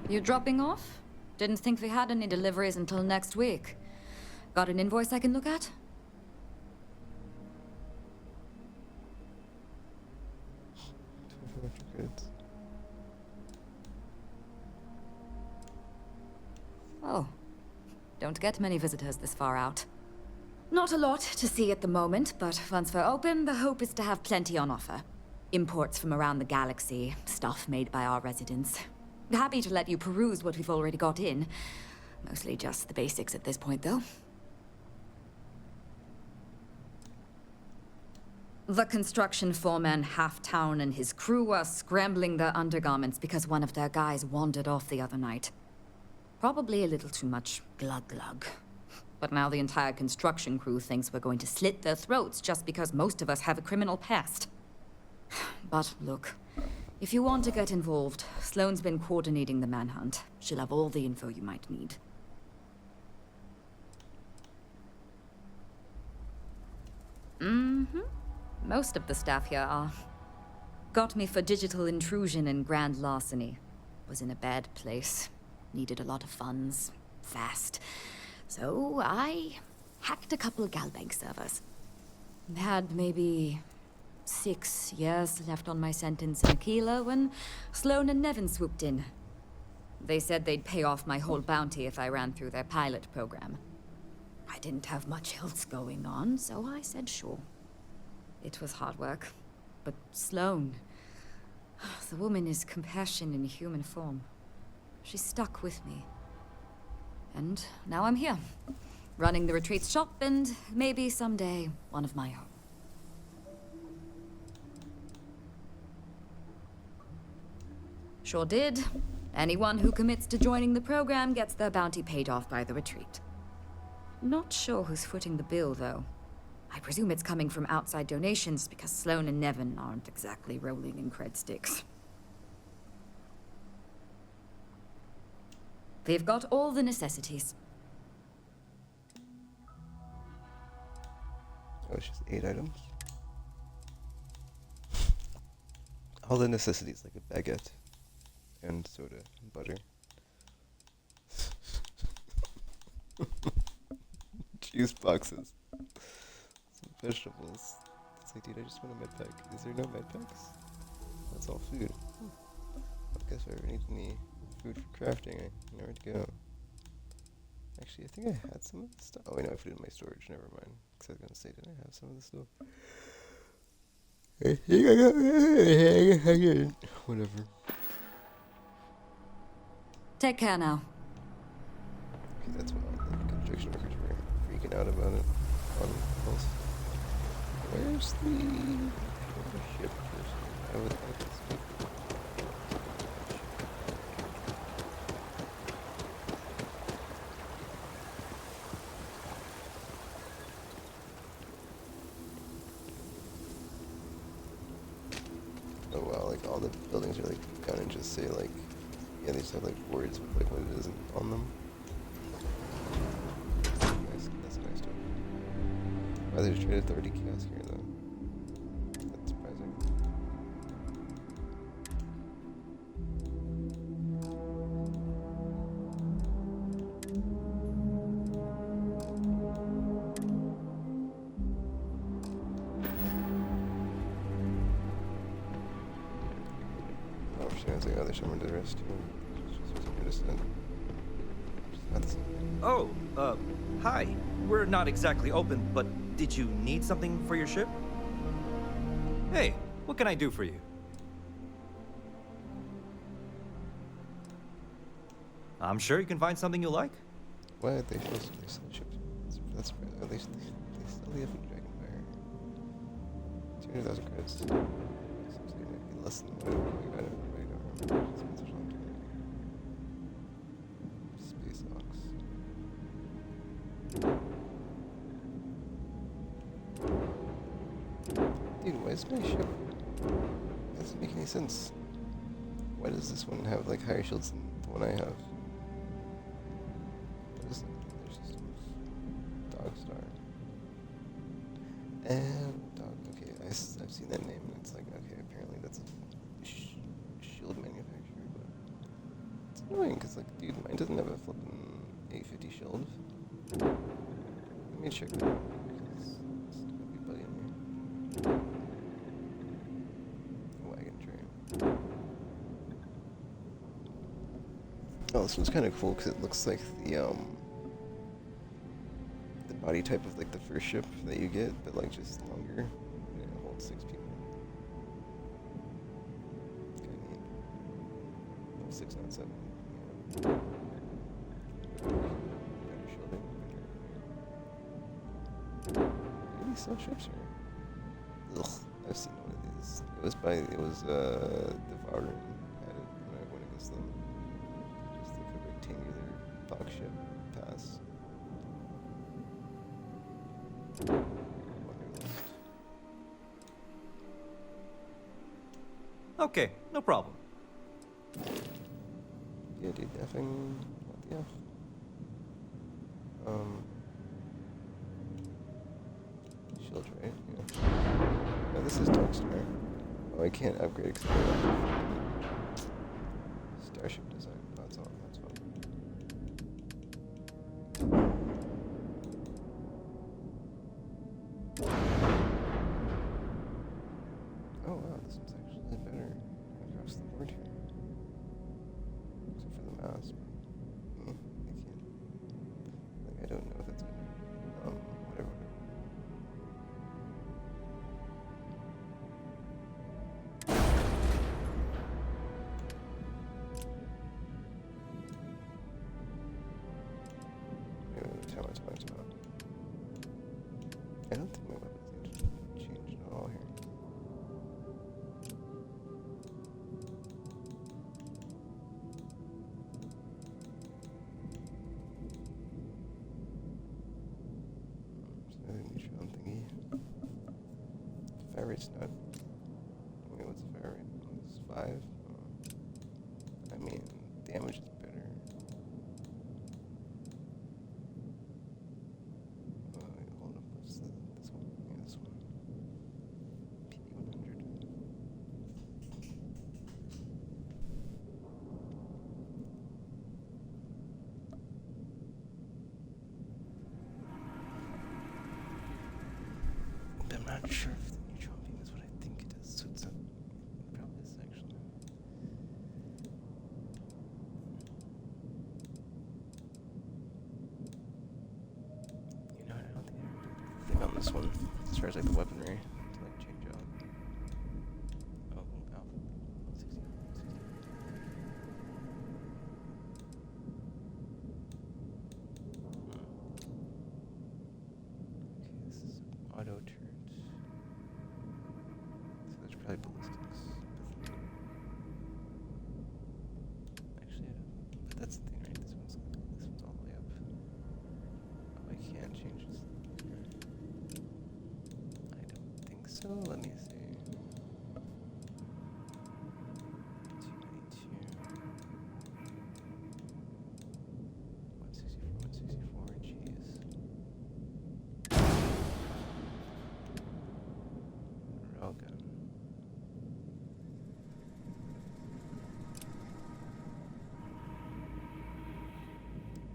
Speaker 16: You dropping off? Didn't think we had any deliveries until next week. Got an invoice I can look at? Oh. Don't get many visitors this far out. Not a lot to see at the moment, but once we're open, the hope is to have plenty on offer. Imports from around the galaxy, stuff made by our residents. Happy to let you peruse what we've already got in. Mostly just the basics at this point, though. The construction foreman, Halftown, and his crew are scrambling their undergarments because one of their guys wandered off the other night. Probably a little too much glug-glug. But now the entire construction crew thinks we're going to slit their throats just because most of us have a criminal past. But look, if you want to get involved, Sloane's been coordinating the manhunt. She'll have all the info you might need. Mm-hmm. Most of the staff here are. Got me for digital intrusion and grand larceny. Was in a bad place. Needed a lot of funds. Fast. So I hacked a couple of Galbank servers. Had maybe 6 years left on my sentence in Aquila when Sloane and Nevin swooped in. They said they'd pay off my whole bounty if I ran through their pilot program. I didn't have much else going on, so I said sure. It was hard work, but Sloane, the woman is compassion in human form. She stuck with me. And now I'm here, running the retreat shop and maybe someday one of my own. Sure did. Anyone who commits to joining the program gets their bounty paid off by the retreat. Not sure who's footing the bill, though. I presume it's coming from outside donations because Sloane and Nevin aren't exactly rolling in cred sticks. They've got all the necessities.
Speaker 1: Oh, it's just 8 items. All the necessities, like a baguette and soda and butter. Juice boxes. Some vegetables. It's like, dude, I just want a med pack. Is there no med packs? That's all food. I guess if I ever need any food for crafting, I know where to go. Actually, I think I had some of the stuff. Oh, wait, no, I put it in my storage. Never mind. Because I was going to say, did I have some of the stuff? Whatever.
Speaker 16: Take care now.
Speaker 1: Okay, that's what all the construction workers were freaking out about it. Where's the ship person? I would like to speak. Oh wow, like all the buildings are like gonna just say like, yeah, they just have like words with like what it is on them. Nice, that's nice too. Why they just traded 30 chaos here though? That's surprising. Oh, she was like, oh, there's someone to the rest too.
Speaker 17: Oh, hi. We're not exactly open, but did you need something for your ship? Hey, what can I do for you? I'm sure you can find something you like.
Speaker 1: What? They sell ships. That's surprising. At least they sell the effing Dragonfire. 200,000 credits. Seems like it might be less than what I don't remember. Space Ox. Dude, why is my ship? That doesn't make any sense. Why does this one have like higher shields than the one I have? What is that? There's systems. Dog Star. And dog. Okay, I've seen that name, and it's like, okay, apparently that's a shield manufacturer, but it's annoying because like, dude, mine doesn't have a flippin' 850 shield. Let me check that out because it's gonna be bugging me. Wagon train. Oh, this one's kind of cool because it looks like the body type of like the first ship that you get, but like just longer. Yeah, it holds 6 people. Kind of neat. Oh, 6, not 7. Yeah. Better shielding. Maybe these sell ships or? Ugh, I've seen one of these. It was Devourin had it when I went against them. Just like a rectangular dock ship pass.
Speaker 17: Okay, no problem.
Speaker 1: Yeah, dude, effing what the F? Shield, right? Yeah. No, this is Darkstar. Oh, I can't upgrade because Starship design. Oh, that's all. That's fine. Oh wow, this one's actually better across the board here. Except for the mouse. I can't. Like, I don't know if that's gonna. Whatever. Time out. I don't think my weapons need to change at all here. Another neutron thingy. Fire rate's not. Wait, what's the fire rate? It's 5. I mean, damage is better. Wait, hold up. What's this one? Yeah, this one. PP100. I'm not sure if the neutron beam is what I think it is, so it's probably is actually. You know what, I don't think I did anything on this one, as far as like the weaponry, to like change out. So let me see. 164, jeez. Railgun.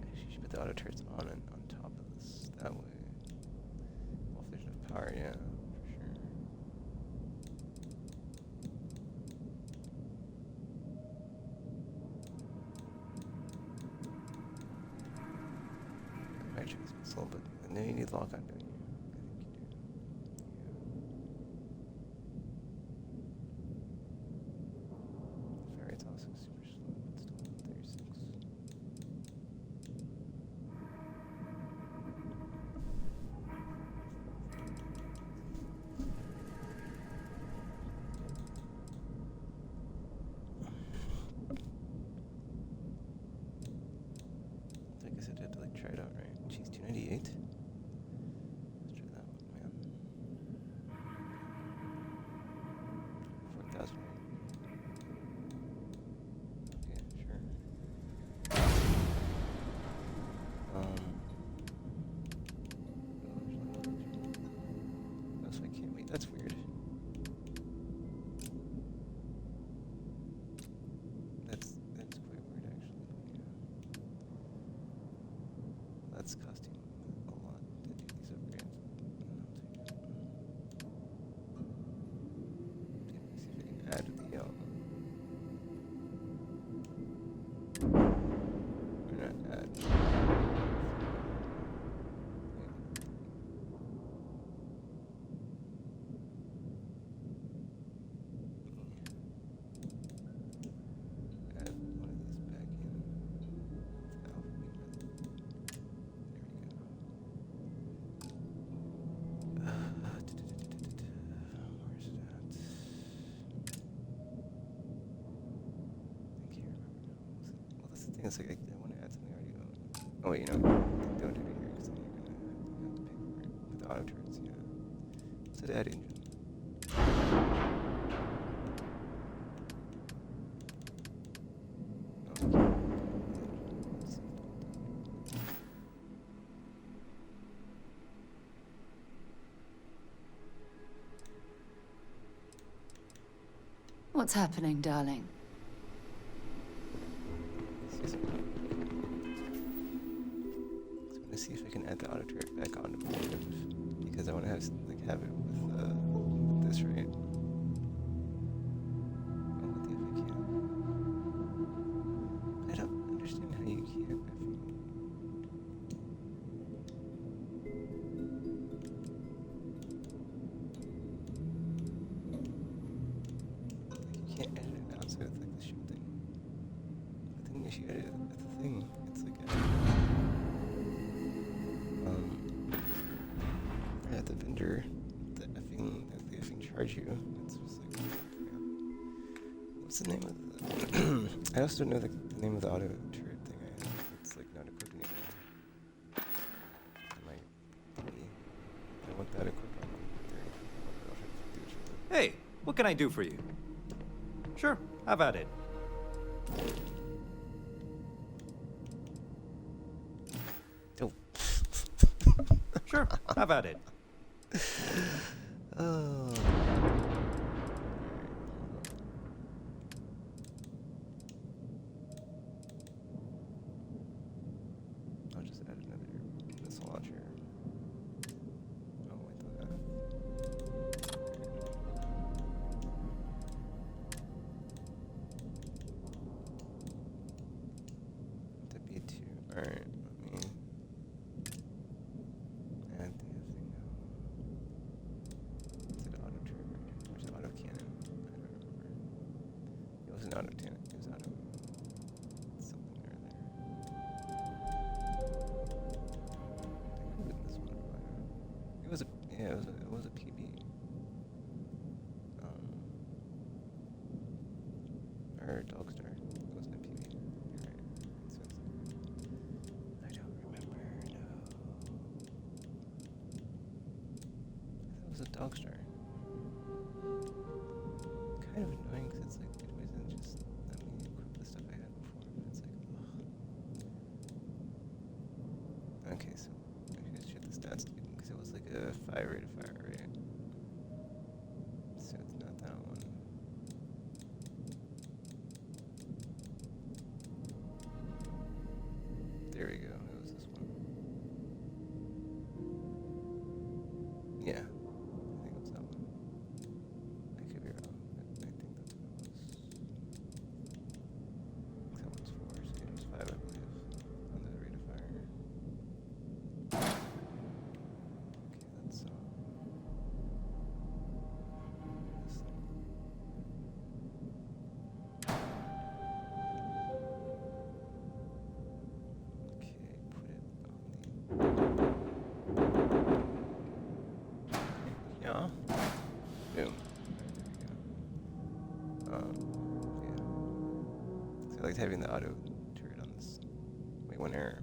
Speaker 1: Actually, you should put the auto turrets on and on top of this. That way. Well, if there's enough power, yeah, for sure. Actually, it's slow, but I know you need lock on, don't you? Ferret's also super slow, but still 36. I guess I had to like try it out, right? Jeez, 298? Let's try that one, man. 4,000. Yeah, sure. Oh, so I can't wait. That's weird. That's quite weird, actually. Yeah. That's costing a lot to do these upgrades. Let me see if I can add the or not add. Add one of these back in. It's alpha beam. There we go. Where's that? I can't remember now. Well, that's the thing. It's like I want to add something I already own. Oh wait, you know, don't do it here because then you're gonna have to pay for it with the auto turrets. Yeah. So add engine.
Speaker 2: What's happening, darling?
Speaker 1: So I'm gonna see if I can add the auto turret back onto my ship because I want to have it with this, right? Oh, what the if I can? I don't understand how you can't. You can't edit it outside of like the ship thing. But then if you edit it at the thing, it's like at the vendor, the effing charge you. It's just like, yeah. What's the name of the? I also don't know the name of the auto turret thing I have. It's like not equipped anymore. I want that equipped on there.
Speaker 17: Hey, what can I do for you? Sure, have at it.
Speaker 1: Oh.
Speaker 17: Sure, have at it.
Speaker 1: Oh. I'll just add another missile launcher. Oh, wait, that. The B2. Alright, let me add the thing now. Is it auto turret or is it auto cannon? I don't remember. It was an auto cannon. It was auto something or other. I think this one. It was a it was a PB. Or Dogstar. It wasn't a PB. You're right. It says I don't remember. No. I thought it was a Dogstar. Okay, so I should check the stats because it was like a 5 rate of fire, right? So it's not that one. There we go. It was this one. Yeah, I think it was that one. I could be wrong, but I think that's what it was. That one's 4, so it was 5, I believe, on the rate of fire. Okay, that's this thing. Okay, put it on the. Yeah. Boom. There we go. Yeah. So I liked having the auto turret on this. Wait, one error.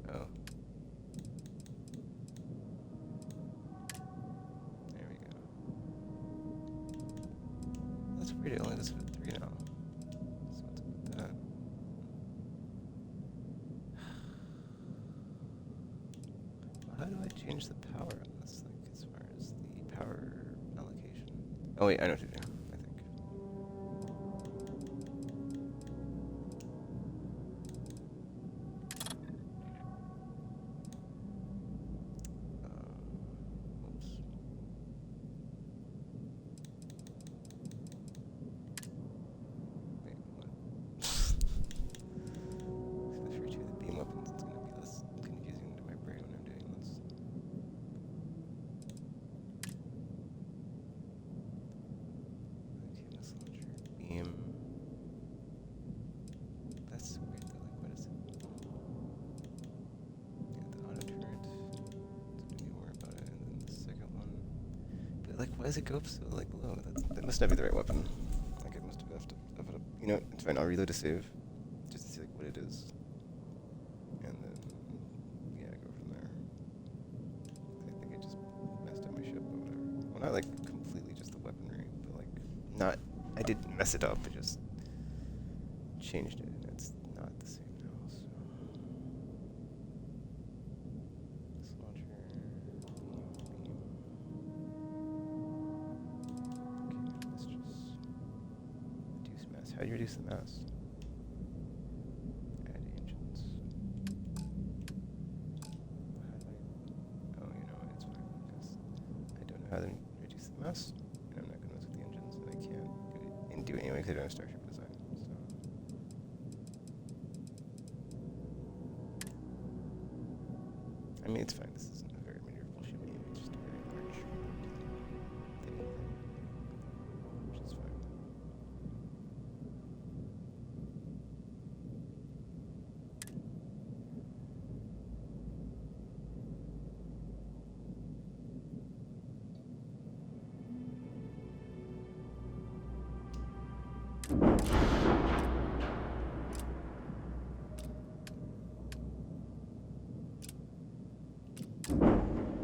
Speaker 1: What? Oh. There we go. That's weird. It only does fit 3 now. So what's up with that? Well, how do I change the power on this? Like, as far as the power allocation. Oh wait, I know what to do. I think. Oops. Wait, what? So if you're choosing the beam weapons, it's gonna be less confusing to my brain when I'm doing this. Okay, missile launcher, beam. That's weird though, like what is it? Yeah, the auto turret. Don't need to worry about it. And then the second one. But like, why does it go up so like low? That must not be the right weapon. Like it must have left up it up. You know, it's fine. I'll reload to save, just to see like what it is, and then yeah, go from there. I think I just messed up my ship, but whatever. Well, not like completely just the weaponry, but like not. I didn't mess it up. I just changed it, and it's not the same now. So this launcher, beam. Okay, let's just reduce mass. How do you reduce the mass? Add engines. How do I? Oh, you know what? It's fine because I don't know how to reduce the mass, and I'm not gonna mess with the engines, and I can't do it anyway because I don't have Starship design. So. I mean, it's fine. This isn't a very maneuverable ship anyway. It's just a very large thing, which is fine.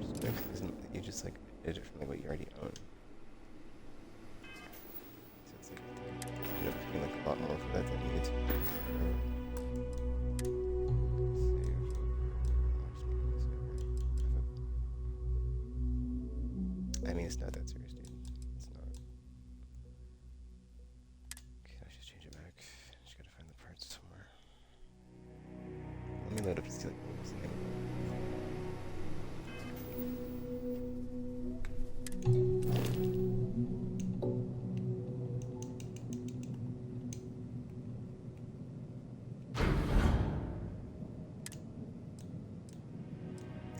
Speaker 1: Just notice isn't you just like edit it from like what you already own. So it's like you end up paying like a lot more for that than you need to. I mean, it's not that serious, dude. It's not. Okay, I should change it back. Just gotta find the parts somewhere. Let me load up to see like what's the name of it.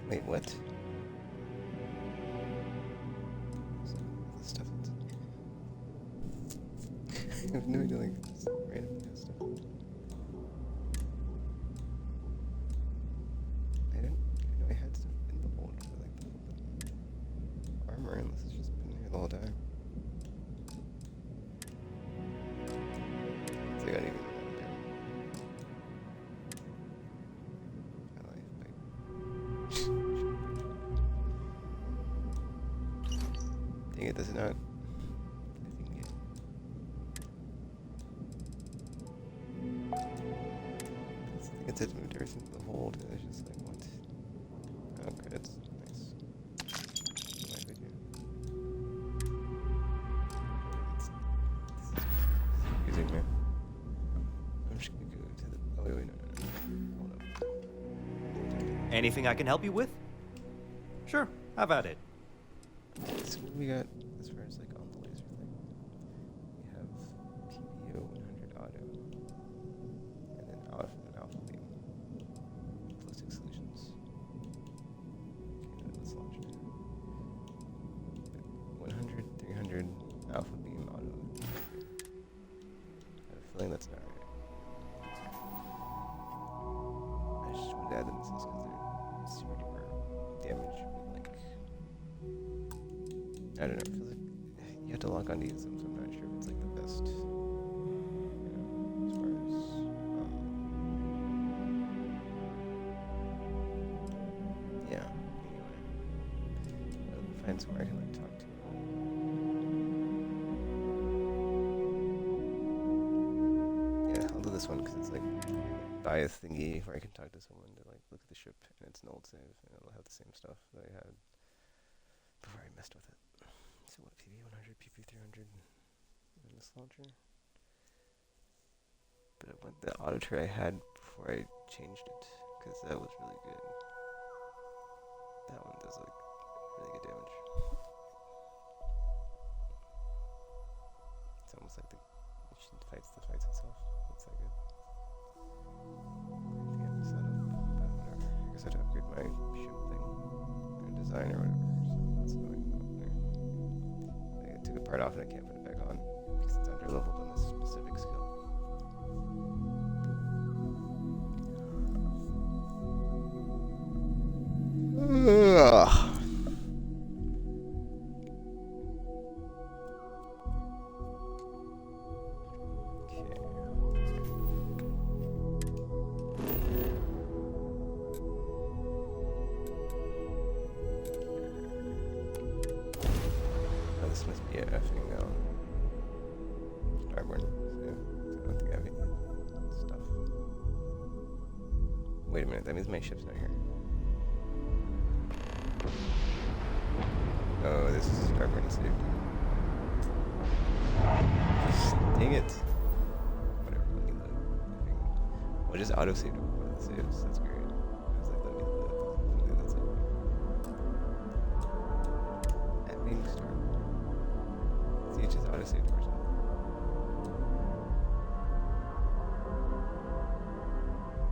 Speaker 1: Wait, what? This stuff. I have no idea, like, random stuff. I didn't know I had stuff in the hold for, like, the armor, unless it's just been here the whole time. It's like I don't even know what to do. My life, like... Dang it, does it not? I think it. once it moved everything to the hold, it was just like, what? Oh, credits. Nice. My video. It's confusing me. I'm just gonna go to the. Oh, wait, no. Hold up.
Speaker 17: Anything I can help you with? Sure, have at it.
Speaker 1: So what do we got as far as like on the laser thing? We have PBO 100 auto, and then alpha beam, flow stick solutions. Okay, let's launch it. 100, 300, alpha beam auto. I have a feeling that's not right. I just wanted to add them missiles because they're super duper damage. Like, I don't know. It feels like you have to lock on to use them, so I'm not sure if it's like the best. You know, as far as yeah. Anyway, I'll find somewhere I can like talk to. Yeah, I'll do this one because it's like bias thingy where I can talk to someone to like look at the ship and it's an old save and it'll have the same stuff that I had before I messed with it. So what, PB100, PP300, and this launcher? But I want the auto tray I had before I changed it, because that was really good. That one does like really good damage. It's almost like the machine fights itself. It's that good. I think I have to set up, but whatever. I guess I have to upgrade my ship thing, or design or whatever, so that's annoying. I took a part off and I can't put it back on because it's under leveled on this specific skill. Ugh. This must be a effing Starborn. So I don't think I have any stuff. Wait a minute, that means my ship's not here. Oh, this is Starborn saved. Dang it. Whatever, let me load. Well, it just auto-saved one of the saves. That's great. I was like, let me load something that's like effing Starborn. See, it just auto-saved or something.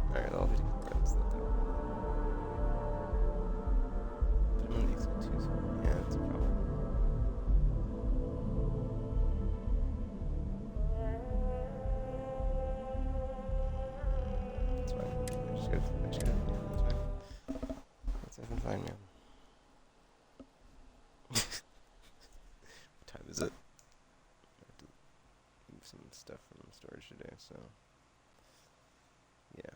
Speaker 1: Alright, level 54, let's let that one. But I'm on the XO2, so yeah, that's a problem. That's fine. I just gotta, that's fine. That's effing fine, man. What time is it? Some stuff from storage today, so yeah.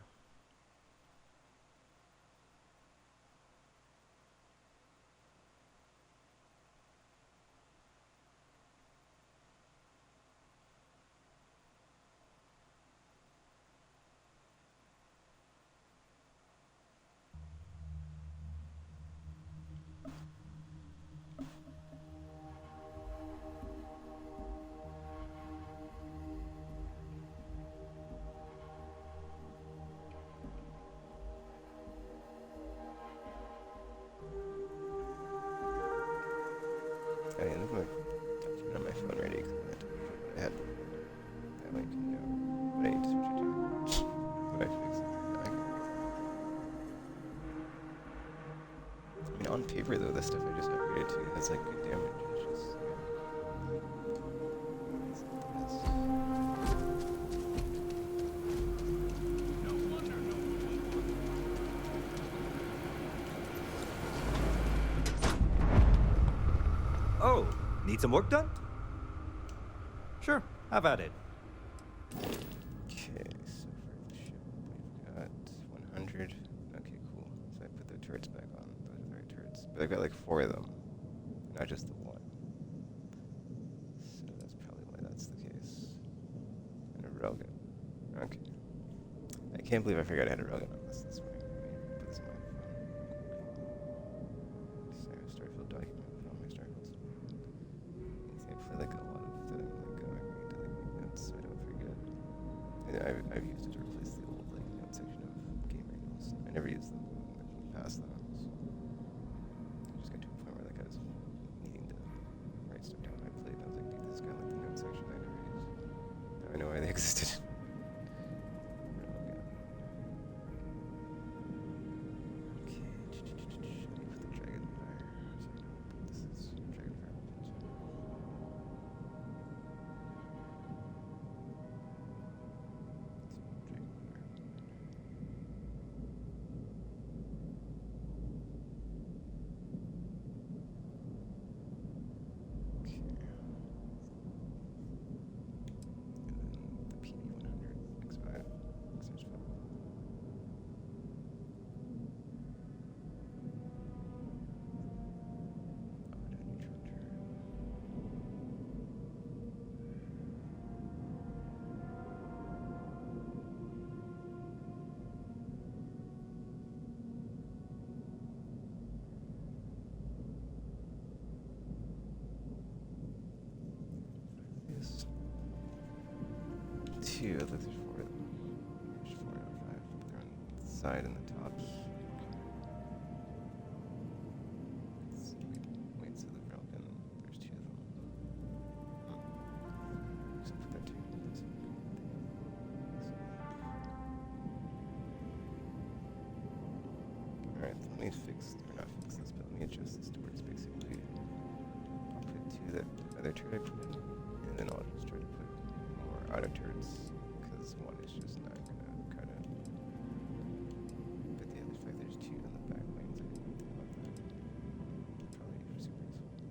Speaker 1: I mean, look at my document on my phone ready because I had to put what I had. That way I can know what I need to switch it to. What I fix it. I mean, on paper though, the stuff I just upgraded to has like good damage. It's just, it's not the best.
Speaker 17: Oh, need some work done? Sure, have at it.
Speaker 1: Okay, so for the ship, we've got 100. Okay, cool. So I put the turrets back on. Those are the right turrets. But I've got like 4 of them, not just the one. So that's probably why that's the case. And a railgun. Okay. I I can't believe I forgot I had a railgun on this morning. Let me put this in my phone. Starfield document with all my Starfields. Thankfully, like a lot of them, like going into like notes, so I don't forget. And I've used it to replace the old like note section of game manuals. I never used them in the past though. So I just got to a point where like I was needing to write stuff down on my plate. And I was like, dude, this is kind of like the note section I never used. Now I know why they existed. Two, I think there's four. There's 4 out of 5. They're on the side and the tops. Let's see. Wait, so the railgun, there's 2 of them. So put that 2. Alright, let me fix, or not fix this, but let me adjust this to where it's basically, I'll put 2 that other turret I put in, and then I'll just try to put more auto turrets. One is just not gonna cut it. But the other fact there's 2 in the back lanes, I didn't think about that. Probably super useful.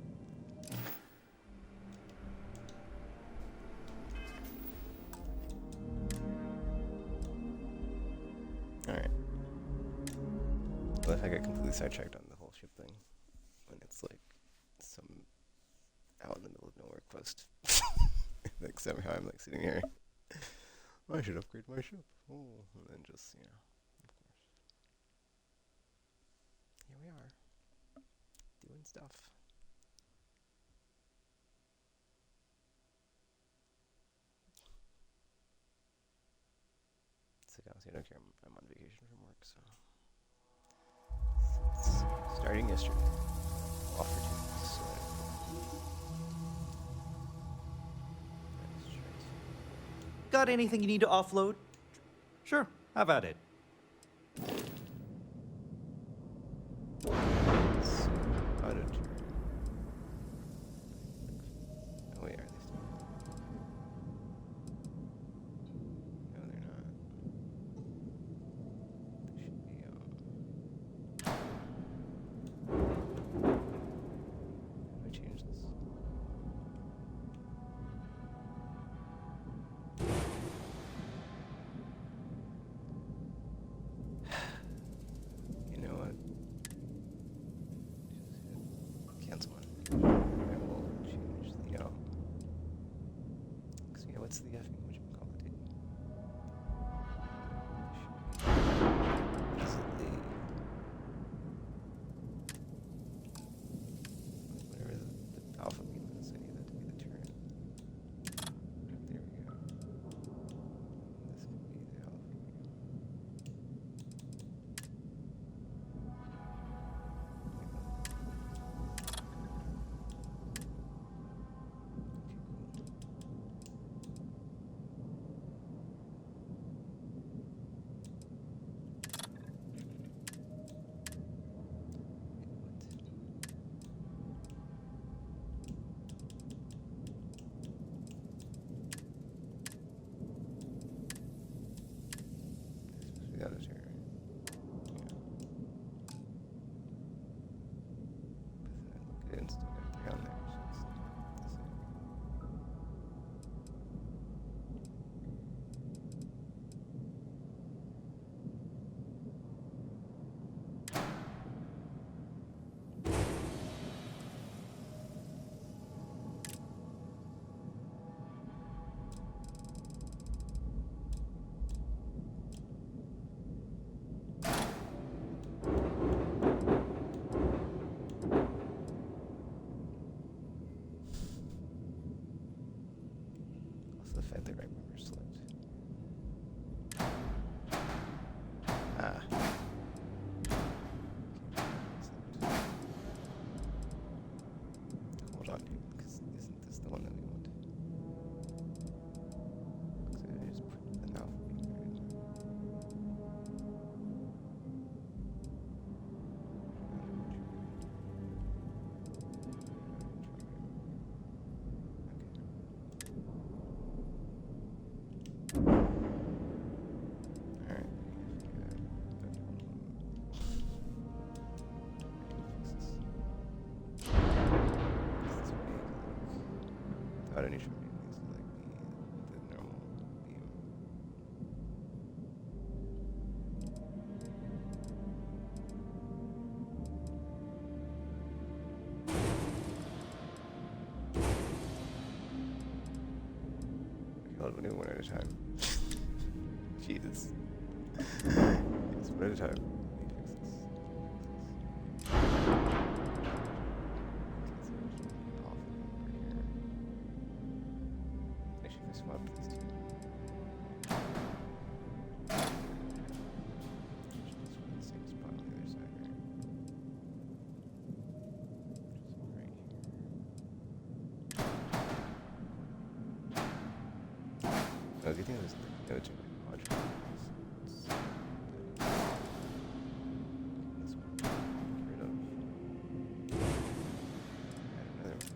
Speaker 1: Alright. Well, if I get completely sidetracked on the whole ship thing, when it's like some out in the middle of nowhere quest. Like somehow I'm like sitting here. I should upgrade my ship. Oh, and then just, you know, of course. Here we are. Doing stuff. So honestly, I don't care. I'm on vacation from work, so. Since starting yesterday. Off for 2 weeks, so.
Speaker 17: Got anything you need to offload? Sure, have at it.
Speaker 1: Oh wait, are they still? No, they're not. They should be, how do I change this? You know what? Just hit cancel one. I will change the so yeah, what's the effing whatchamacallit? Easily whatever the alpha beam is, I need that to be the turret. There we go. This could be the alpha beam. The others here, right? Yeah. But then I look at it and still got 3 on there, so it's not the same. at a time. Jesus. Yes, one at a time. Actually, if I swap these two. Same spot on the other side, right? Right here. Oh, good thing there's no two quadrants. This one, get rid of. Add another one.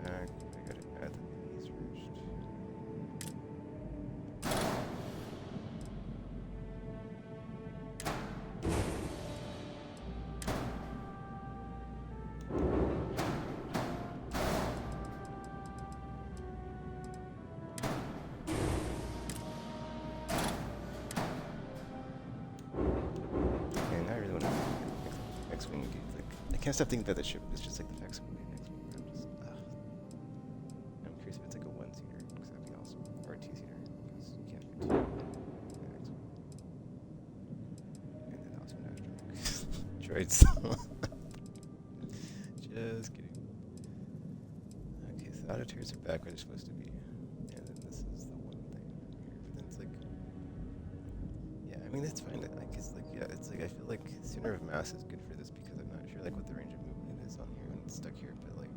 Speaker 1: Back. I gotta add the minis first. And I really want to X-Wing again. Like, I can't stop thinking that the ship is just like the X-Wing. I'm just, I'm curious if it's like a one-seater, because that'd be awesome. Or a two-seater, because you can't fit two. And then awesome astromech. Droids. Just kidding. Okay, so the auto turrets are back where they're supposed to be. And then this is the one thing from here. But then it's like, yeah, I mean, it's fine. Like, it's like, yeah, it's like, I feel like center of mass is good for this because I'm not sure like what the range of movement is on here when it's stuck here, but like,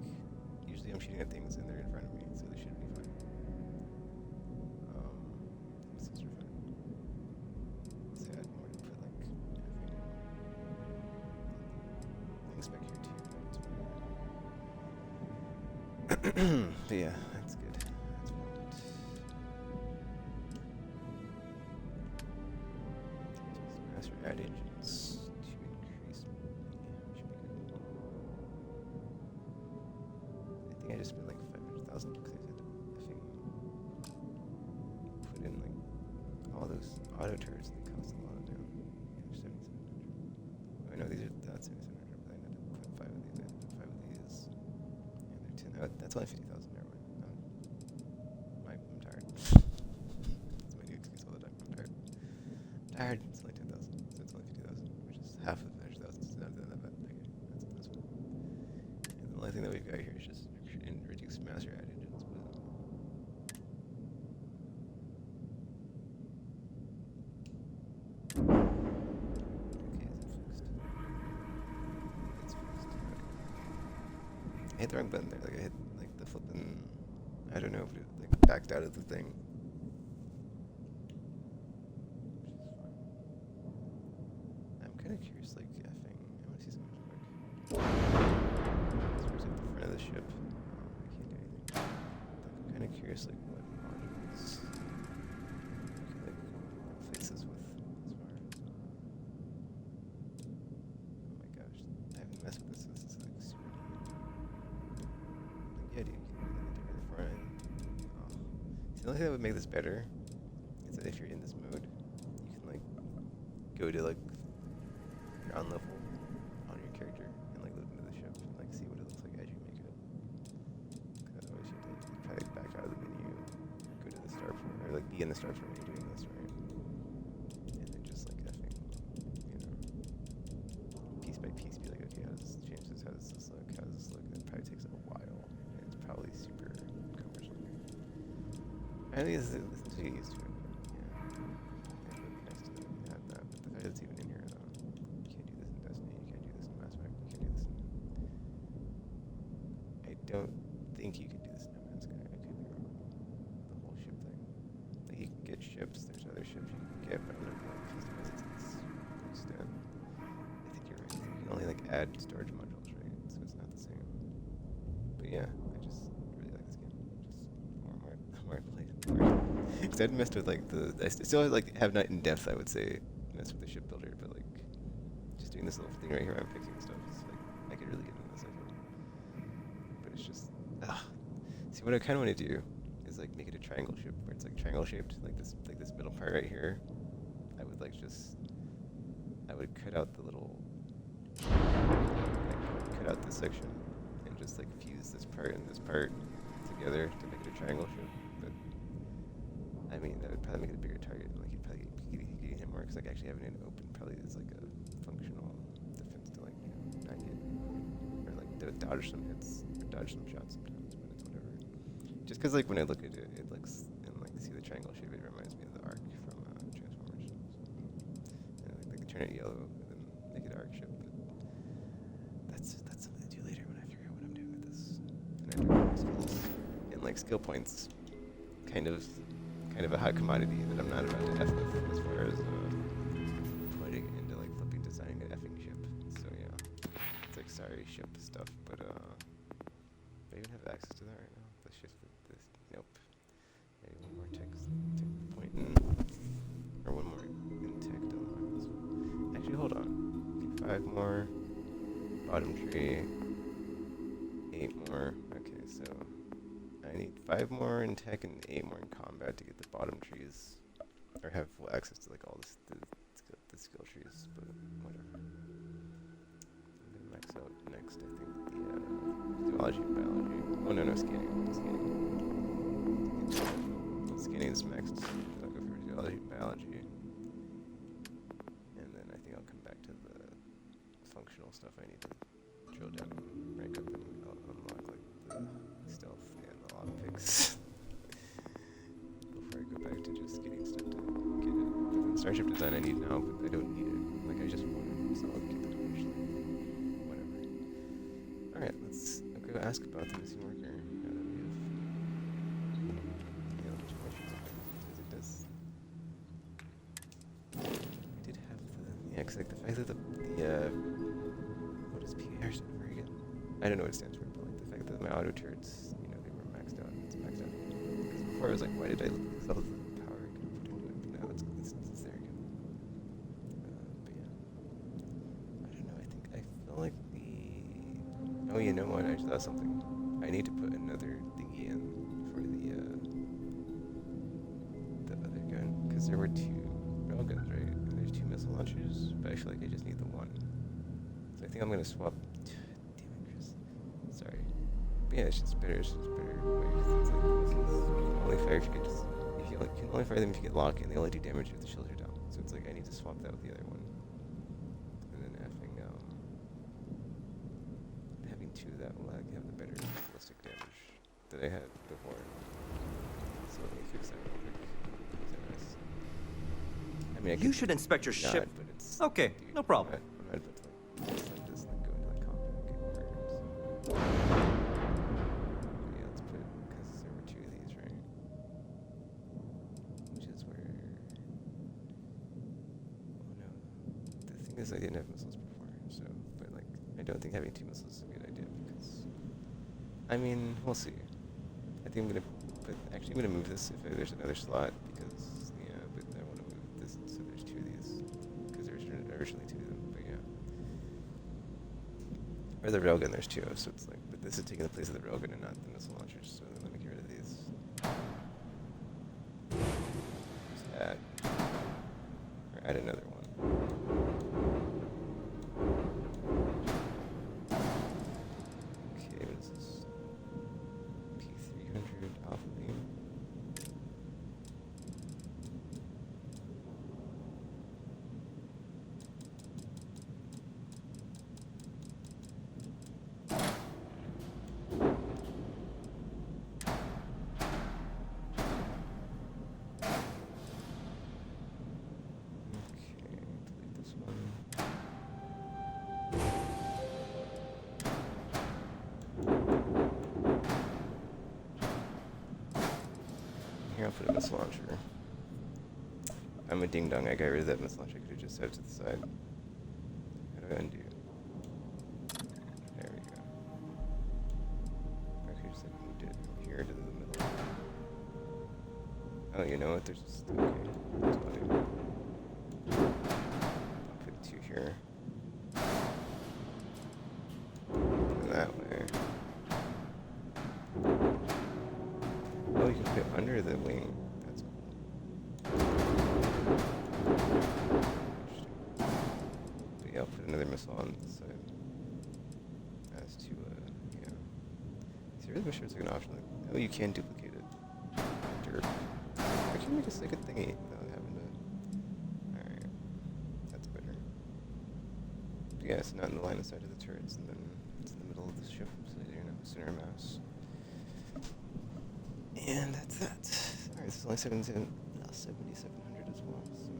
Speaker 1: usually I'm shooting at things and they're in front of me, so they should be fine. Missiles are fine. Let's add more to put like, things back here too. That's fine. But yeah, that's good. That's perfect. Master add engines to increase. Should be good. I think I just spent like 500,000 because I had to put in like all those auto turrets. They cost a lot now. Yeah, 7,700. Oh no, these are that's 7,700. But I had to put 5 of these. I had to put 5 of these. And they're 10. Oh, that's only 50,000. Never mind. I'm tired. That's my new excuse all the time. I'm tired. Tired. It's only 10,000. So it's only 50,000, which is half of 100,000. It's not that bad. Okay, that's one. And the only thing that we've got here is just reduce master add engines. Okay, is it fixed? It's fixed. Okay. I hit the wrong button there. Like I hit like the flipping. I don't know if it like backed out of the thing. I'm kind of curious, like, effing. I want to see something quick. So it's at the front of the ship. I can't do anything. Like, I'm kind of curious, like, what modules could, like, replace this with as far as. Oh my gosh. I haven't messed with this. This is, like, super neat. Like, yeah, dude, you can get to the front. Oh. See, the only thing that would make this better is that if you're in this mode, you can, like, go to, like, ground level on your character and like look into the ship and like see what it looks like as you make it. Because otherwise you have to like, try to back out of the menu, go to the Starfield, or like be in the Starfield when you're doing this, right? And then just like effing, you know, piece by piece be like, okay, how does this change this? How does this look? How does this look? And it probably takes a while. And it's probably super cumbersome. I think this is until you get used to it. Yeah. It would be nice to have that, but the fact that it's even in here though. I don't think you can do this in No Man's Sky. I could be wrong. The whole ship thing. Like you can get ships. There's other ships you can get, but I don't know if you customize it to this extent. I think you're right. You can only like add storage modules, right? So it's not the same. But yeah, I just really like this game. Just more I play it. Because I hadn't messed with like the. I still like have not in depth. I would say mess with the ship builder, but like just doing this little thing right here. I'm fixing stuff. It's like I could really get into this. I feel. But it's just, see what I kind of want to do is like make it a triangle ship where it's like triangle shaped, like this middle part right here, I would like just, I would cut out the little, cut out this section and just like fuse this part and this part together to make it a triangle ship. But I mean, that would probably make it a bigger target. Like he'd probably get hit more because like actually having it open probably is like a functional defense to like not get or like dodge some hits or dodge some shots sometimes, but it's whatever. Just because like when I look at it, it looks and like see the triangle shape, it reminds me of the arc from Transformers. And like turn it yellow and then make it an arc ship. But that's something to do later when I figure out what I'm doing with this. And I have skills and like skill points, kind of a hot commodity that I'm not about to F with as far as putting it into like flipping designing an effing ship. So yeah, it's like sorry ship stuff, but do I even have access to that right now? Let's shift this. Nope. Maybe one more text point in, or one more in tech. Actually, hold on. Okay, 5 more. Bottom tree. 8 more. Okay, so I need 5 more in tech and 8 more in combat to get the bottom trees, or have full access to like all the skill trees, but whatever. I'm gonna max out next, I think, the zoology and biology. Oh no, scanning. Scanning is maxed, so I'll go for zoology and biology. And then I think I'll come back to the functional stuff I need to drill down and rank up and unlock like the stealth and the lockpicks before I go back to just getting stuff to get it. The starship design I need now, but I don't need it. Like I just want it, so I'll get it eventually. Whatever. Alright, let's go ask about the missing worker. Now that we have a bunch of questions open, because it does. I did have the because like the fact that the what is PAR stand for again? I don't know what it stands for, but like the fact that my auto turrets, you know, they were maxed out. It's maxed out. Because before I was like, why did I sell the power I could put into it? But now it's there again. But yeah, I don't know. I feel like oh, you know what? I just thought something. I need to put another thingy in for the other gun, because there were 2 railguns, right? And there's 2 missile launchers, but I feel like I just need the 1. So I think I'm gonna swap. Damn it, Chris. Sorry. But yeah, it's just better. It's like missiles only fire if you get you can only fire them if you get lock, and they only do damage if the shields are down. So it's like I need to swap that with the other one. And then having 2 that will have the better ballistic damage that I had before. So let me fix that real quick. Is that nice? I mean,
Speaker 17: You should inspect your ship.
Speaker 1: But it's
Speaker 17: okay, no problem.
Speaker 1: I'm not about to like this, like go into like combat and get burned. So. Yeah, let's put because there were 2 of these, right? Which is where. Oh no, the thing is I didn't have missiles before, so but like I don't think having 2 missiles is a good idea because. I mean, we'll see. I think I'm gonna move this if there's another slot because but I want to move this so there's 2 of these because there's originally 2 of them, but yeah. Or the railgun, there's 2 of, so it's like, but this is taking the place of the railgun and not the missile launchers. So then let me get rid of these. Just add another one. Okay, what is this? P300 Alpha Beam. Here, I'll put a missile launcher. I'm a ding dong. I got rid of that missile launcher. I could have just set it to the side. How do I undo? There we go. I could have just moved it from here to the middle. Oh, you know what? There's just. Okay. That's what I'll do. I'll put 2 here. And that way. Oh, you can put it under the wing. That's cool. yeah, I'll put another missile on the side. As to, yeah. See, I really wish there was like an option like, oh, you can duplicate it. Dirt. I can make a second thingy without having to. Alright. That's better. But yeah, it's not in the line of sight of the turrets, and then it's in the middle of the ship, so you know, center mass. And that's that. Alright, this is only 7,700 as well, so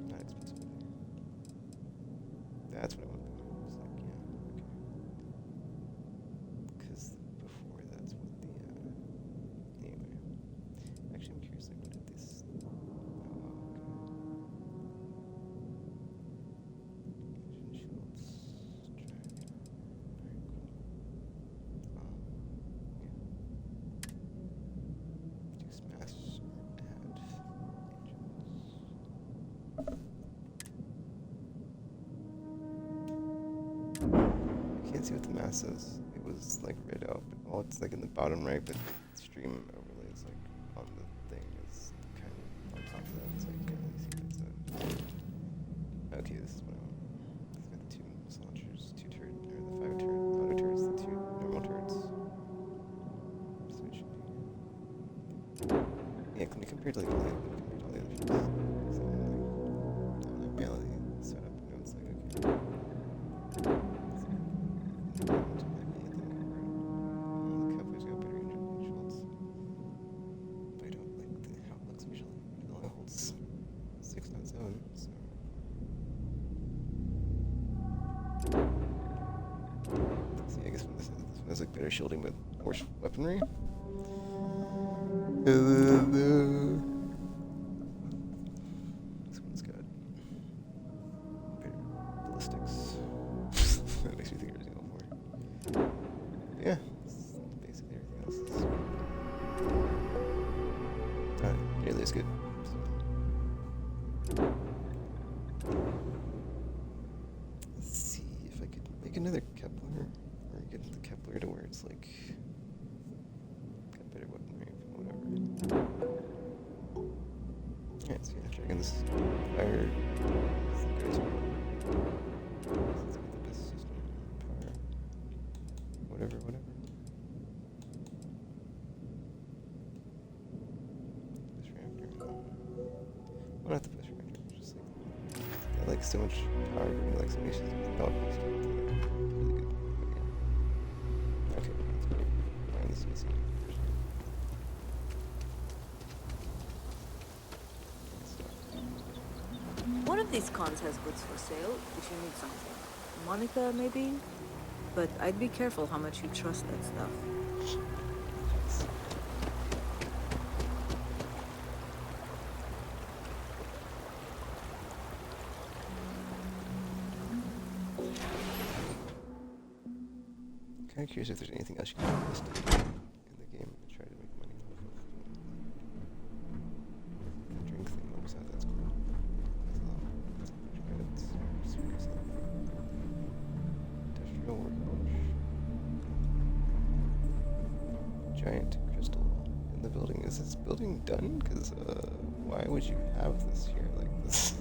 Speaker 1: not expensive either. That's what I want to do. It's like, yeah, okay. Because before that's what the, anyway. Actually, I'm curious, like, what did this, oh, okay. Engine shields, drive, alright, cool. Yeah. Reduce mass or add engines. I can't see what the mass is. It was like red out, but well, it's like in the bottom right, but the stream overlay is like on the thing is kind of on top of that, so you can't really see what it's at. Okay, this is what I want. It's got the two missile launchers, two turret, or the 5 turret auto turrets, the 2 normal turrets. So it should be. Yeah, can we compare to like all the other ships? So like, melee setup, you know, it's like okay. There's like better shielding but worse weaponry. This one's got better ballistics. That makes me think there's more. Yeah, basically everything else is not nearly as good. So. Let's see if I could make another Kepler. Or get the Kepler to where it's like got better weaponry or whatever. Alright, so yeah, checking this fire. This is the greatest one. Let's get the best system. Power. Whatever. Best reactor. Well, not the best reactor, just like it's got like so much power, like so many systems. Really good. Okay, let's go find this missing first.
Speaker 8: One of these cons has goods for sale if you need something. Monica, maybe? But I'd be careful how much you trust that stuff.
Speaker 1: Kind of curious if there's anything else you can invest in the game to try to make money off of. The drink thing, what was that? That's cool. That's a lot. Credits. Serious life. Industrial workbench. Giant crystal in the building. Is this building done? Because, why would you have this here like this?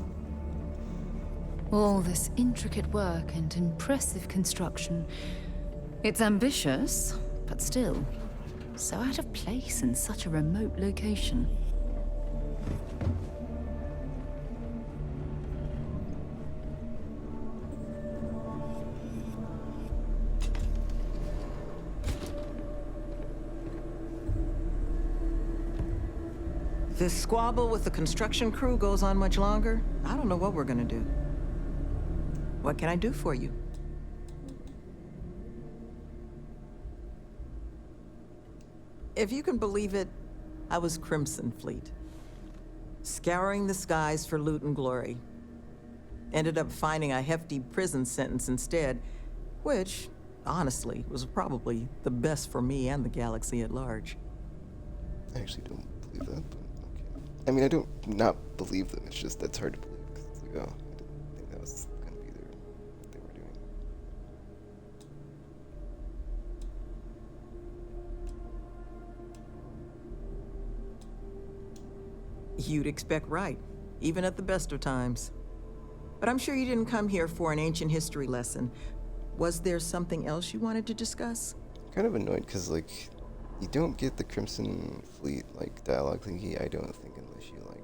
Speaker 2: All this intricate work and impressive construction. It's ambitious, but still, so out of place in such a remote location.
Speaker 15: If this squabble with the construction crew goes on much longer, I don't know what we're gonna do. What can I do for you? If you can believe it, I was Crimson Fleet. Scouring the skies for loot and glory. Ended up finding a hefty prison sentence instead, which, honestly, was probably the best for me and the galaxy at large.
Speaker 1: I actually don't believe that, but okay. I mean, I don't not believe them, it's just that's hard to believe, because it's like, oh, I didn't think that was going to be what they were doing.
Speaker 15: You'd expect right, even at the best of times. But I'm sure you didn't come here for an ancient history lesson. Was there something else you wanted to discuss?
Speaker 1: Kind of annoyed because, like, you don't get the Crimson Fleet, like, dialogue thingy, I don't think, unless you, like,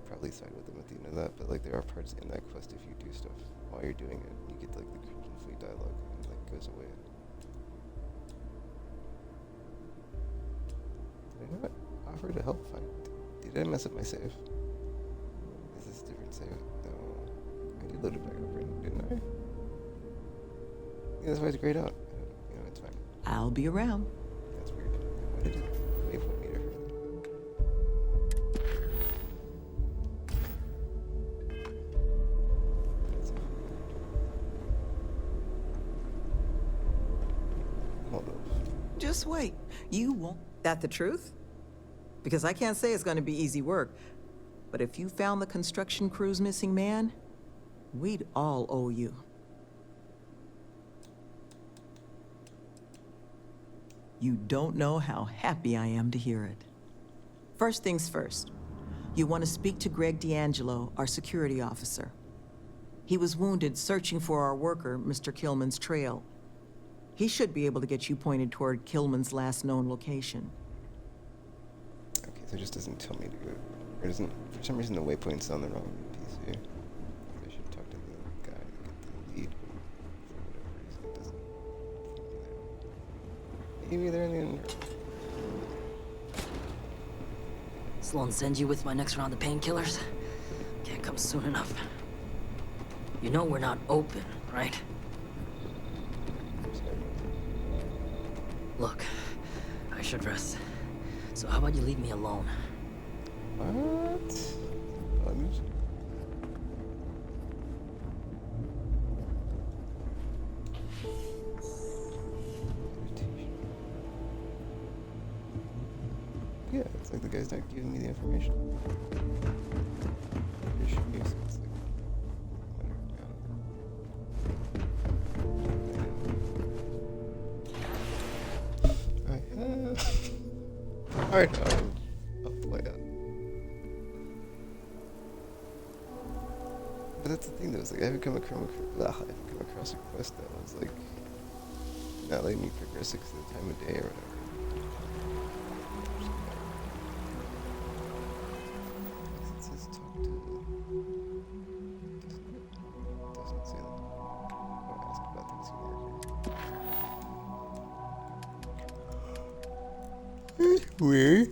Speaker 1: probably side with them at the end of that. But, like, there are parts in that quest if you do stuff while you're doing it, you get, like, the Crimson Fleet dialogue and, like, goes away. Did I not offer to help find? Did I mess up my save? Is this a different save? No. I did load it back up, right? Didn't I? Yeah, that's why it's grayed out. You know, it's fine.
Speaker 15: I'll be around.
Speaker 1: That's weird. Why did it waypoint meter further? Hold on.
Speaker 15: Just wait. You won't. That the truth? Because I can't say it's going to be easy work. But if you found the construction crew's missing man, we'd all owe you. You don't know how happy I am to hear it. First things first, you want to speak to Greg D'Angelo, our security officer. He was wounded searching for our worker, Mr. Killman's trail. He should be able to get you pointed toward Killman's last known location.
Speaker 1: Okay, so it just doesn't tell me to go. Or doesn't, for some reason, the waypoint's on the wrong PC. I should talk to the guy to get the lead. For whatever reason, it doesn't. Maybe they're in the end.
Speaker 18: Sloan send you with my next round of painkillers? Can't come soon enough. You know we're not open, right? Look, I should rest. So how about you leave me alone?
Speaker 1: What? Yeah, it's like the guy's not giving me the information. It should be it's like, Alright, I'll play it. But that's the thing though, it's like I haven't come across a quest that was like not letting me progress because of the time of day or whatever. It says talk to... doesn't say that. I'll ask about things in work here. Weird.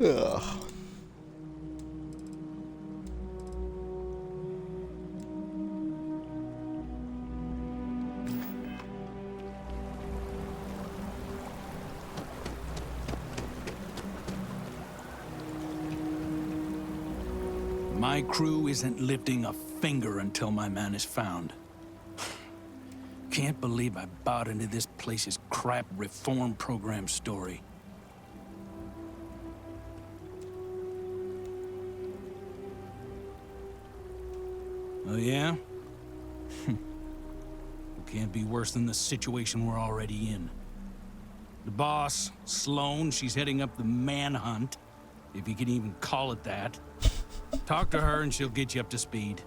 Speaker 1: Ugh.
Speaker 6: My crew isn't lifting a finger until my man is found. Can't believe I bought into this place's crap reform program story. Oh yeah? It can't be worse than the situation we're already in. The boss, Sloan, she's heading up the manhunt, if you can even call it that. Talk to her and she'll get you up to speed.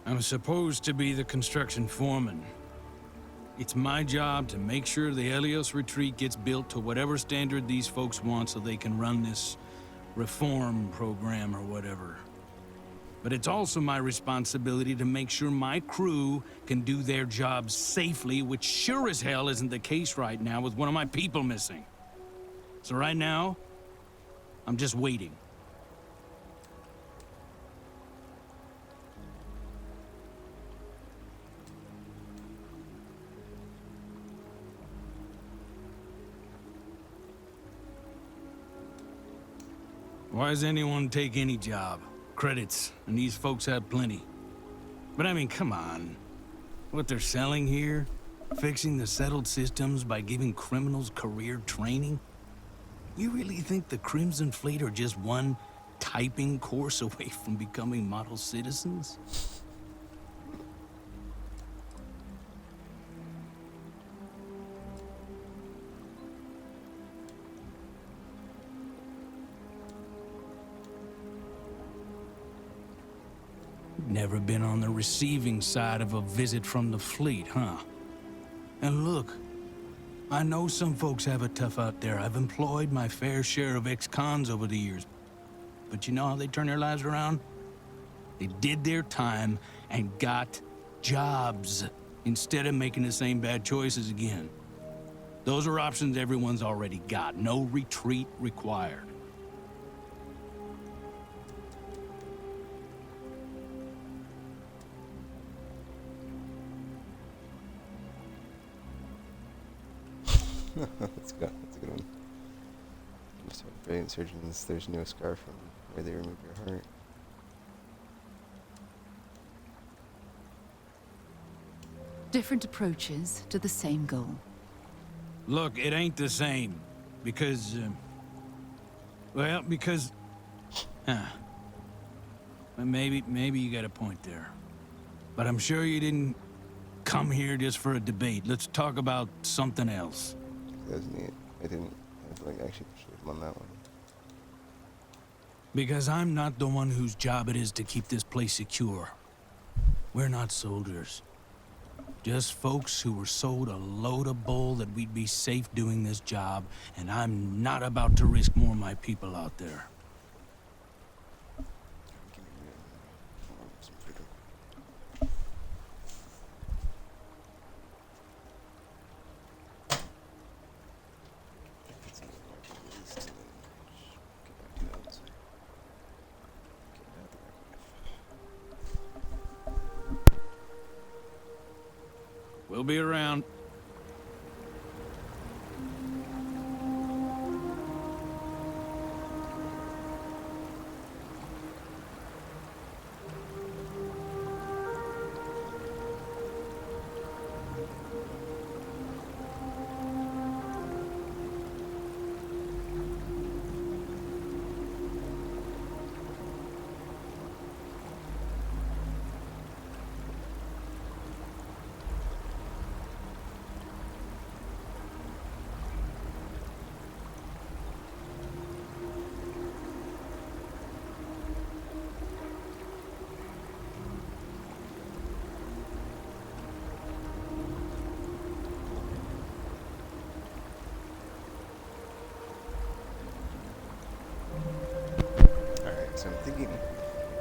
Speaker 6: I'm supposed to be the construction foreman. It's my job to make sure the Helios retreat gets built to whatever standard these folks want so they can run this reform program or whatever. But it's also my responsibility to make sure my crew can do their jobs safely, which sure as hell isn't the case right now with one of my people missing. So right now, I'm just waiting. Why does anyone take any job? Credits, and these folks have plenty. But I mean, come on. What they're selling here? Fixing the settled systems by giving criminals career training? You really think the Crimson Fleet are just one typing course away from becoming model citizens? Never been on the receiving side of a visit from the fleet, huh? And look, I know some folks have it tough out there. I've employed my fair share of ex-cons over the years. But you know how they turn their lives around? They did their time and got jobs instead of making the same bad choices again. Those are options everyone's already got. No retreat required.
Speaker 1: That's good. That's a good one. Just have brilliant surgeons. There's no scar from where they remove your heart.
Speaker 2: Different approaches to the same goal.
Speaker 6: Look, it ain't the same. Because, well, because... Well, maybe you got a point there. But I'm sure you didn't come here just for a debate. Let's talk about something else.
Speaker 1: That was neat. I didn't have to, like, actually persuade him on that one.
Speaker 6: Because I'm not the one whose job it is to keep this place secure. We're not soldiers. Just folks who were sold a load of bull that we'd be safe doing this job, and I'm not about to risk more of my people out there. We'll be around.
Speaker 1: So I'm thinking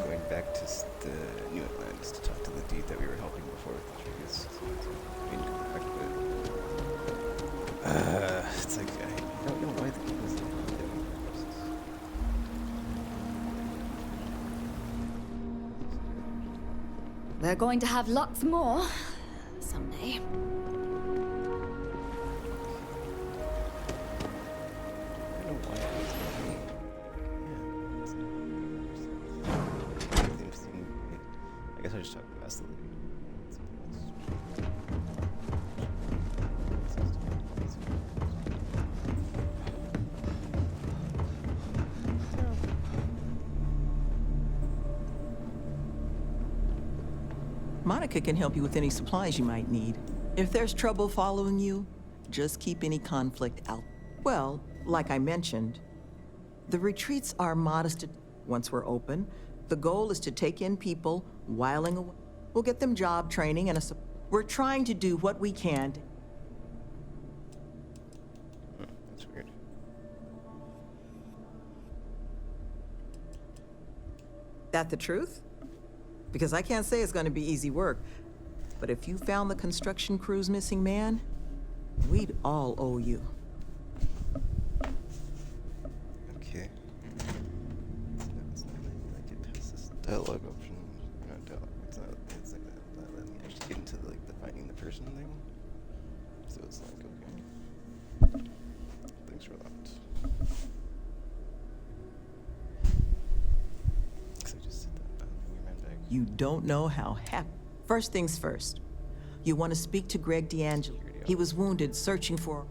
Speaker 1: going back to the New Atlantis to talk to the dude that we were helping before with the trees. I mean, come back, but it's like I don't know why the game is
Speaker 16: We're going to have lots more someday.
Speaker 1: I guess I just talked to the lady.
Speaker 15: Monica can help you with any supplies you might need. If there's trouble following you, just keep any conflict out. Well, like I mentioned, the retreats are modest. Once we're open, the goal is to take in people whiling away. We'll get them job training and we're trying to do what we can.
Speaker 1: That's weird.
Speaker 15: That the truth? Because I can't say it's going to be easy work. But if you found the construction crew's missing man, we'd all owe you.
Speaker 1: Okay. It's not like it has this dialogue option. Or not dialogue. It's not. It's like not letting me actually get into the finding the person thing. So it's like okay. Thanks for that.
Speaker 15: You don't know how happy. First things first. You want to speak to Greg D'Angelo. He was wounded searching for...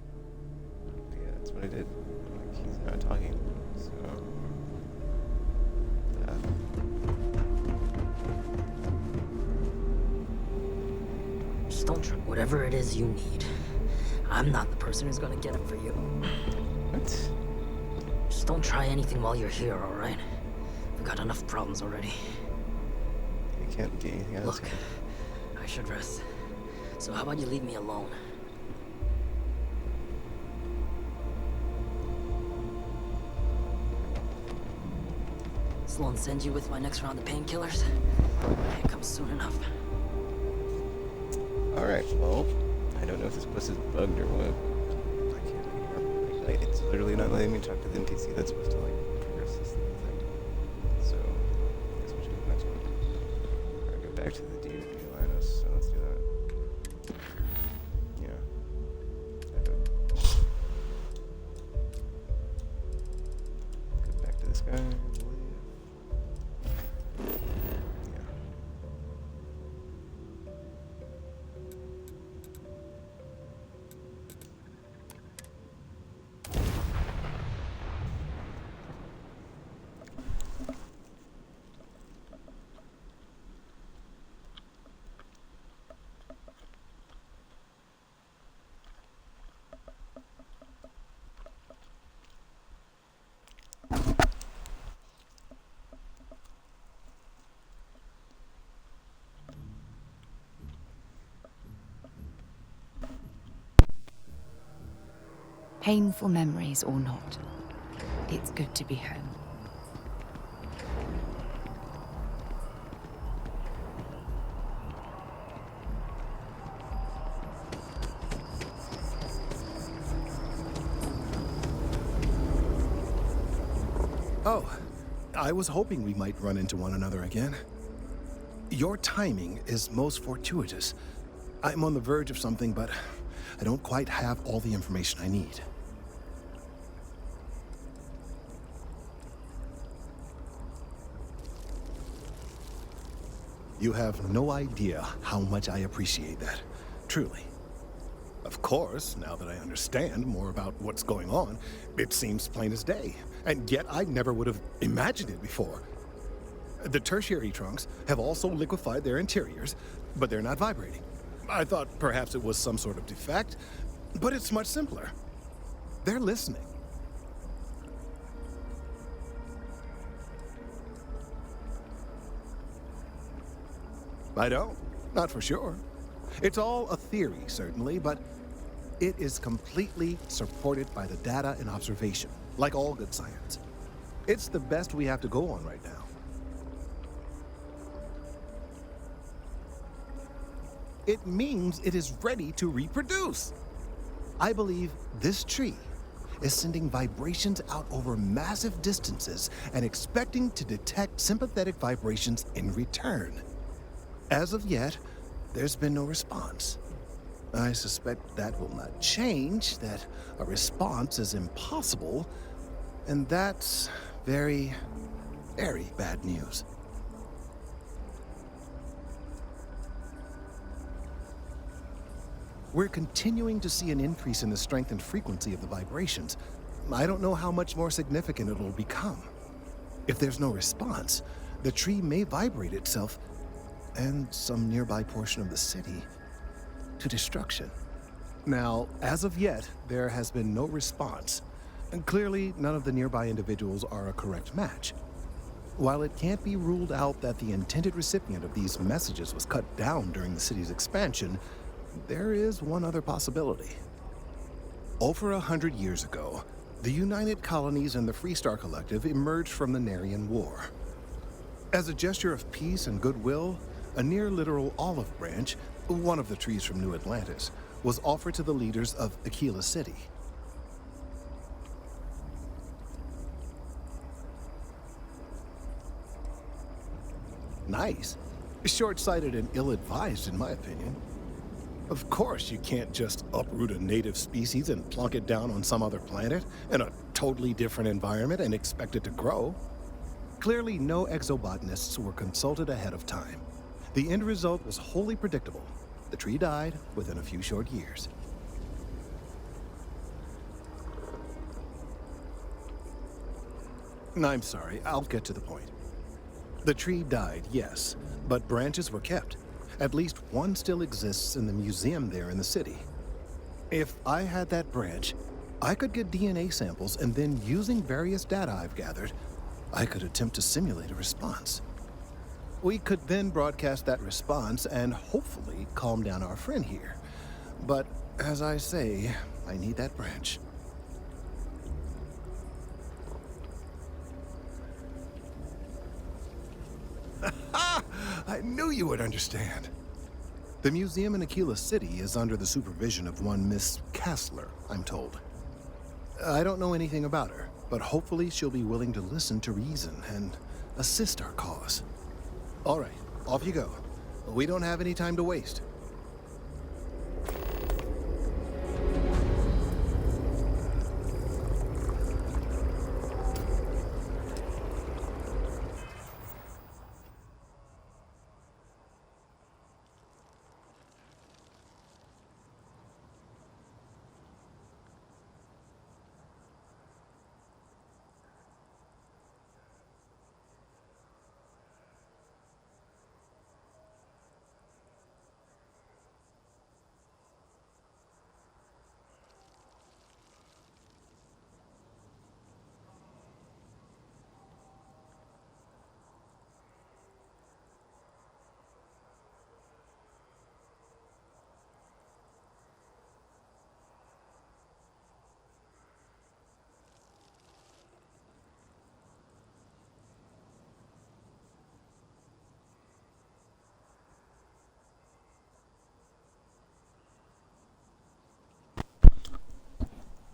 Speaker 1: Yeah, that's what I did. Like, he's not talking, so...
Speaker 18: Just don't try whatever it is you need. I'm not the person who's gonna get it for you.
Speaker 1: What?
Speaker 18: Just don't try anything while you're here, alright? We've got enough problems already.
Speaker 1: can't do anything else.
Speaker 18: Look, I should rest. So how about you leave me alone? Sloan send you with my next round of painkillers? Can't come soon enough.
Speaker 1: Alright, well, I don't know if this place is bugged or what. I can't remember. It's literally not letting me talk to the NPC that's supposed to, like, progress this thing. So, I guess we should do the next one. Alright, go back to the dude who lied us, so let's do that. Yeah. Go back to this guy, I believe.
Speaker 2: Painful memories or not, it's good to be home.
Speaker 19: Oh, I was hoping we might run into one another again. Your timing is most fortuitous. I'm on the verge of something, but I don't quite have all the information I need. You have no idea how much I appreciate that. Truly. Of course, now that I understand more about what's going on, it seems plain as day. And yet I never would have imagined it before. The tertiary trunks have also liquefied their interiors, but they're not vibrating. I thought perhaps it was some sort of defect, but it's much simpler. They're listening. I don't. Not for sure. It's all a theory, certainly, but it is completely supported by the data and observation, like all good science. It's the best we have to go on right now. It means it is ready to reproduce. I believe this tree is sending vibrations out over massive distances and expecting to detect sympathetic vibrations in return. As of yet, there's been no response. I suspect that will not change, that a response is impossible, and that's very, very bad news. We're continuing to see an increase in the strength and frequency of the vibrations. I don't know how much more significant it will become. If there's no response, the tree may vibrate itself and some nearby portion of the city to destruction. Now, as of yet, there has been no response, and clearly none of the nearby individuals are a correct match. While it can't be ruled out that the intended recipient of these messages was cut down during the city's expansion, there is one other possibility. Over 100 years ago, the United Colonies and the Freestar Collective emerged from the Narian War. As a gesture of peace and goodwill, a near-literal olive branch, one of the trees from New Atlantis, was offered to the leaders of Aquila City. Nice. Short-sighted and ill-advised, in my opinion. Of course, you can't just uproot a native species and plunk it down on some other planet in a totally different environment and expect it to grow. Clearly, no exobotanists were consulted ahead of time. The end result was wholly predictable. The tree died within a few short years. I'm sorry, I'll get to the point. The tree died, yes, but branches were kept. At least one still exists in the museum there in the city. If I had that branch, I could get DNA samples, and then using various data I've gathered, I could attempt to simulate a response. We could then broadcast that response and hopefully calm down our friend here. But as I say, I need that branch. I knew you would understand. The museum in Aquila City is under the supervision of one Miss Kassler, I'm told. I don't know anything about her, but hopefully she'll be willing to listen to reason and assist our cause. All right, off you go. We don't have any time to waste.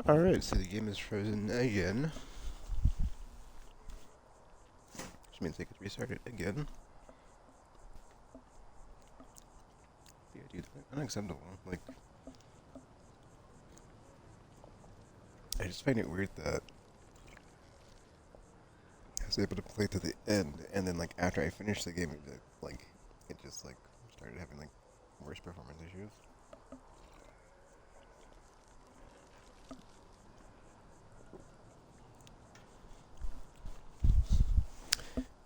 Speaker 1: Alright, so the game is frozen again. Which means I could restart it again. Yeah, dude, unacceptable. Like, I just find it weird that I was able to play to the end, and then, like, after I finished the game, it just, like, started having, like, worse performance issues.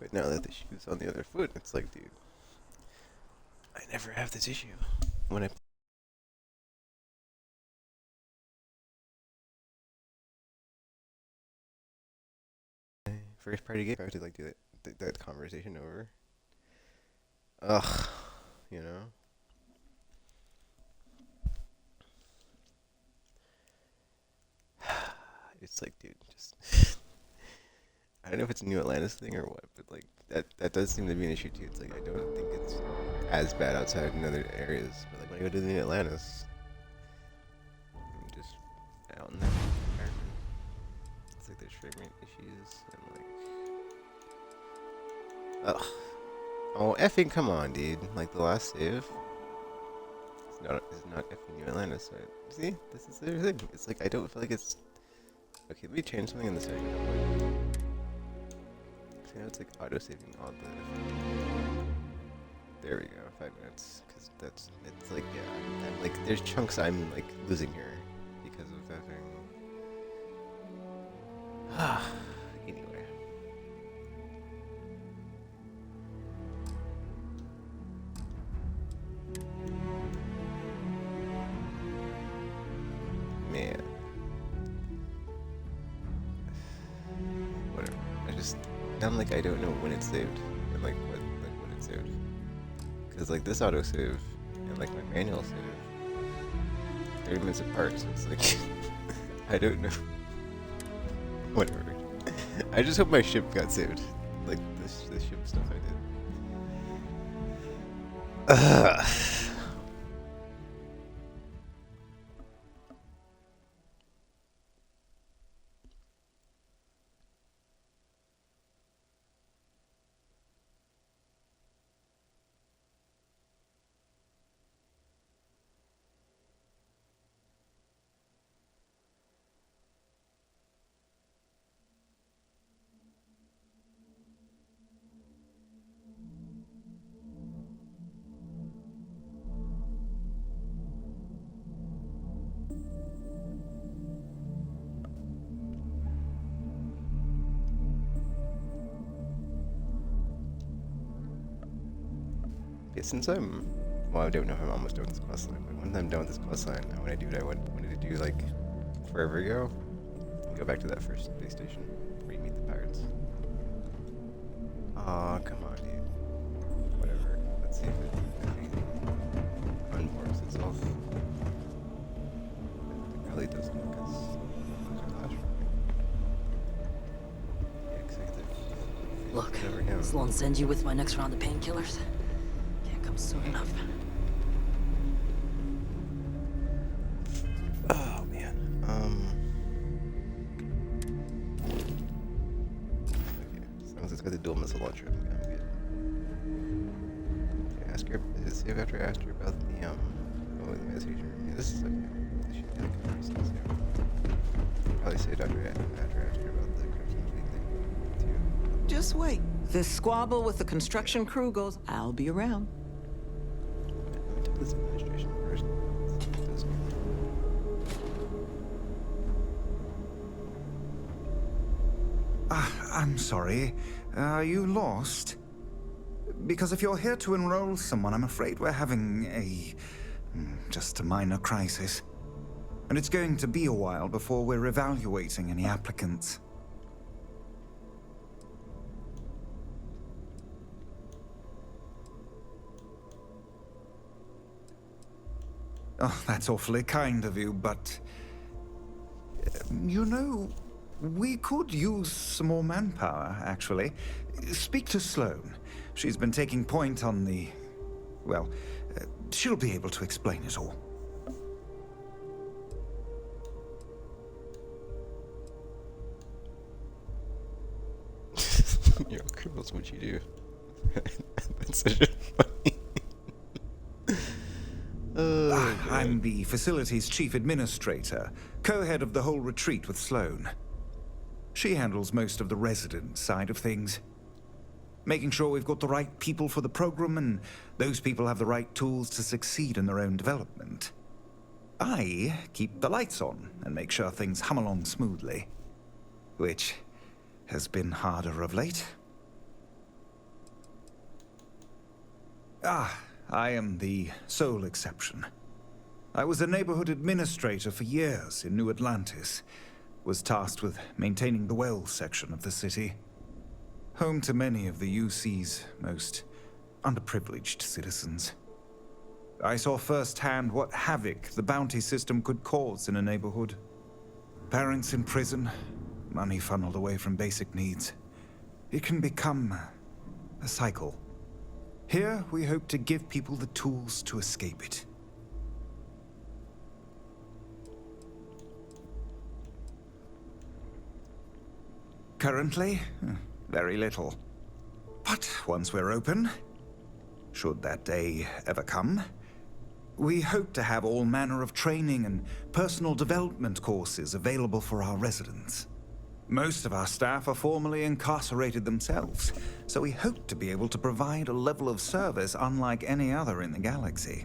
Speaker 1: But now that the shoe's on the other foot, it's like, dude, I never have this issue when I first party game. I have to like do that conversation over. Ugh, you know. It's like, dude, just I don't know if it's a New Atlantis thing or what, but like that does seem to be an issue too. It's like I don't think it's as bad outside in other areas, but like when I go to the New Atlantis, I'm just out in there. It's like there's frame rate issues and like, ugh. Oh, effing come on, dude! Like the last save, it's not effing New Atlantis, right? See, this is the thing. It's like I don't feel like it's. Okay, let me change something in the setting. So now it's like auto-saving all the... There we go, 5 minutes. Because it's like, yeah, I'm like, there's chunks I'm like losing here because of that thing. Anyway. Man. Whatever. I'm like, I don't know when it's saved and like what it's saved. Cause like this autosave and like my manual save 30 minutes apart, so it's like I don't know. Whatever. I just hope my ship got saved. Like this ship stuff I did. Ugh. Yeah, since well, I don't know if I'm almost done with this quest line, but once I'm done with this quest line, I want to do what I wanted to do like forever ago. And go back to that first space station where you meet the pirates. Aw, come on, dude.
Speaker 18: Sloan send you with my next round of painkillers? Can't come soon enough.
Speaker 1: Oh man. Okay. As long as it's got the dual missile launcher, I'm good. Okay, ask her. See if after I asked her about the the meditation room. Yeah, this is okay. This should be like a process here. Probably say after I asked her about the Crimson Fleet thing too.
Speaker 15: Just wait. This squabble with the construction crew goes, I'll be around.
Speaker 1: Let me tell this administration first. See if those
Speaker 7: I'm sorry. Are you lost? Because if you're here to enroll someone, I'm afraid we're having just a minor crisis. And it's going to be a while before we're evaluating any applicants. Oh, that's awfully kind of you, but... you know, we could use some more manpower, actually. Speak to Sloan. She's been taking point on the... well, she'll be able to explain it all.
Speaker 1: You're all criminals, what you do. That's such a funny...
Speaker 7: I'm the facility's chief administrator, co-head of the whole retreat with Sloan. She handles most of the resident side of things. Making sure we've got the right people for the program and those people have the right tools to succeed in their own development. I keep the lights on and make sure things hum along smoothly, which has been harder of late. I am the sole exception. I was a neighborhood administrator for years in New Atlantis, was tasked with maintaining the wells section of the city. Home to many of the UC's most underprivileged citizens. I saw firsthand what havoc the bounty system could cause in a neighborhood. Parents in prison, money funneled away from basic needs. It can become a cycle. Here, we hope to give people the tools to escape it. Currently, very little. But once we're open, should that day ever come, we hope to have all manner of training and personal development courses available for our residents. Most of our staff are formerly incarcerated themselves, so we hope to be able to provide a level of service unlike any other in the galaxy.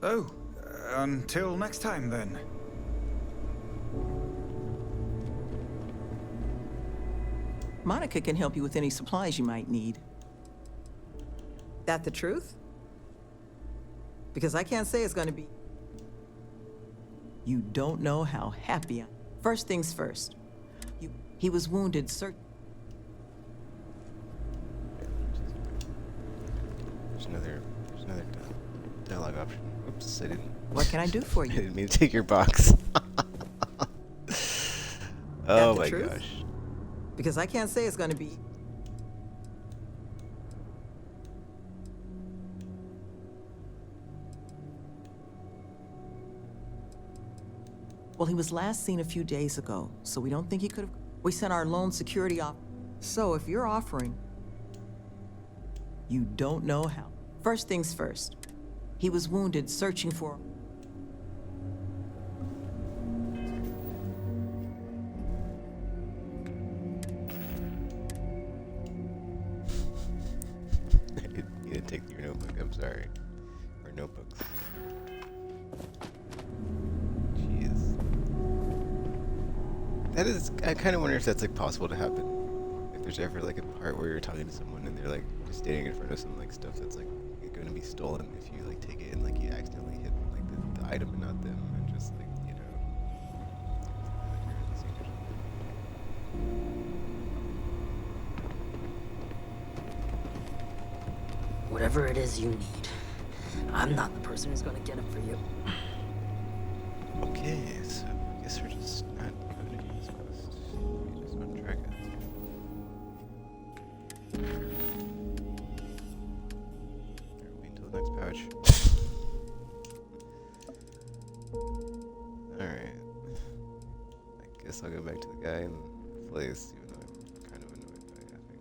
Speaker 7: Oh, until next time then.
Speaker 15: Monica can help you with any supplies you might need. That the truth? Because I can't say it's going to be... You don't know how happy I am. First things first. He was wounded, sir.
Speaker 1: There's another dialogue option. Oops, I didn't.
Speaker 15: What can I do for you?
Speaker 1: I didn't mean to take your box. Oh my
Speaker 15: truth?
Speaker 1: gosh.
Speaker 15: Because I can't say it's going to be... Well, he was last seen a few days ago, so we don't think he could have... We sent our lone security off. So if you're offering... You don't know how. First things first. He was wounded searching for...
Speaker 1: You didn't take your notebook, I'm sorry. Or notebooks. Jeez. That is, I kind of wonder if that's like possible to happen. If there's ever like a part where you're talking to someone and they're like just standing in front of some like stuff that's like going to be stolen if you like take it and like you accidentally hit like the item and not them and just like, you know.
Speaker 18: Whatever it is you need, I'm not the person who's gonna get it for you.
Speaker 1: Okay, so I guess we're just not going to use guess I'll go back to the guy in the place, even though I'm kind of annoyed by having.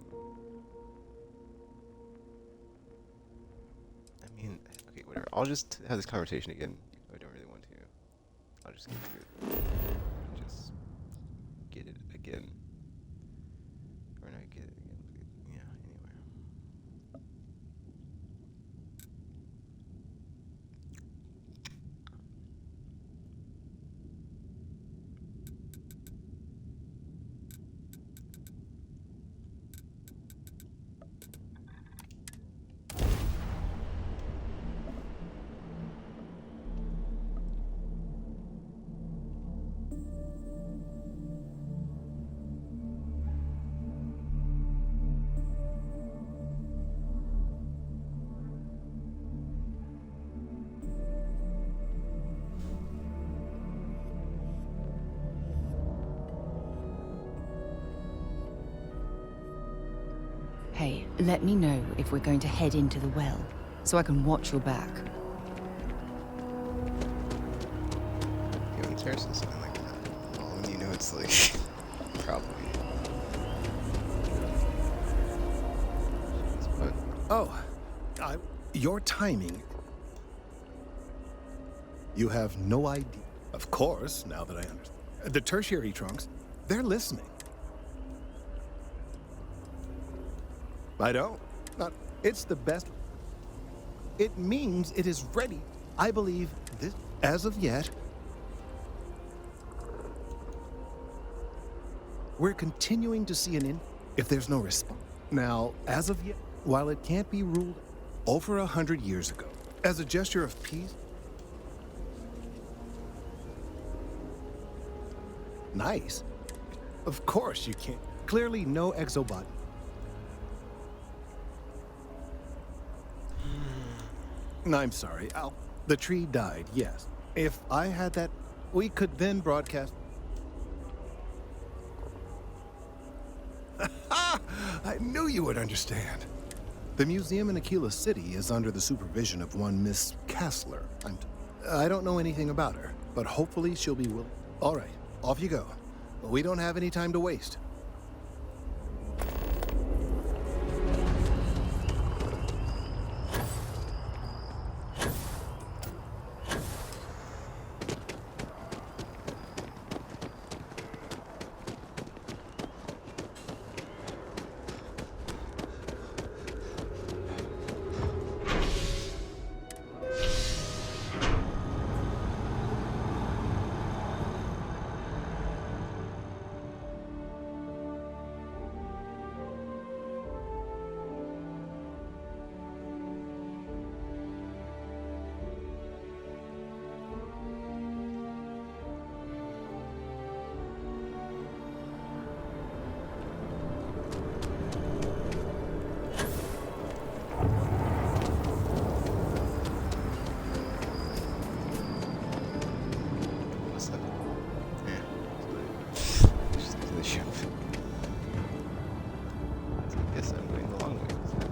Speaker 1: I mean, okay, whatever. I'll just have this conversation again. Even though I don't really want to. I'll just get through it and just get it again, or not get it again. But yeah. Anyway.
Speaker 2: Hey, let me know if we're going to head into the well, so I can watch your back.
Speaker 1: Yeah, when Terrace says something like that, well, when you know it's like probably. But
Speaker 19: Oh, your timing. You have no idea. Of course, now that I understand. The tertiary trunks, they're listening. I don't. Not. It's the best. It means it is ready. I believe this, as of yet, we're continuing to see if there's no response. Now, as of yet, while it can't be ruled over 100 years ago, as a gesture of peace, nice. Of course you can't. Clearly no exobot. I'm sorry. The tree died, yes. If I had that, we could then broadcast. I knew you would understand. The museum in Aquila City is under the supervision of one Miss Kassler. I don't know anything about her, but hopefully she'll be willing. All right, off you go. We don't have any time to waste.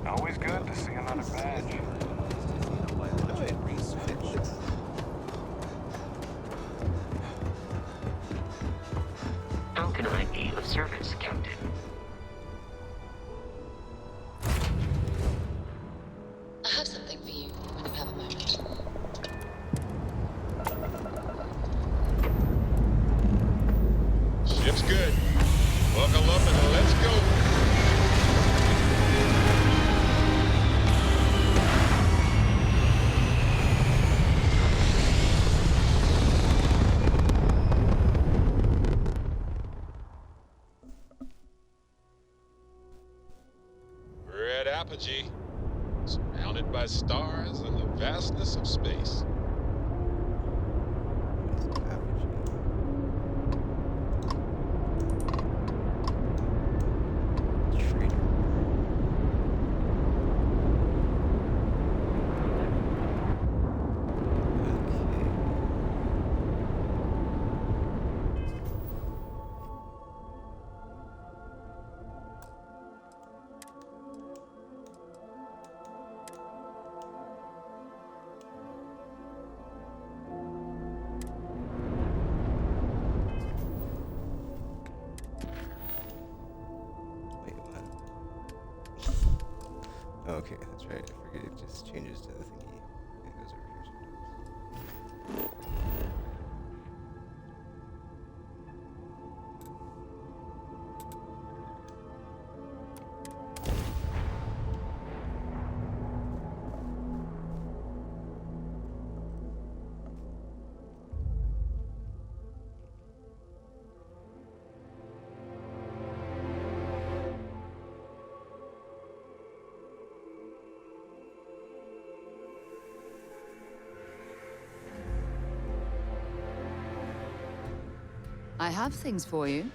Speaker 5: Always good to see another badge.
Speaker 13: How can I be of service, Captain?
Speaker 12: I have something for you when you have a moment.
Speaker 20: Ship's good. Buckle up and let's go. We're at Apogee, surrounded by stars and the vastness of space.
Speaker 1: Okay, that's right. I forget it just changes to the thingy. It goes over here sometimes.
Speaker 2: I have things for you.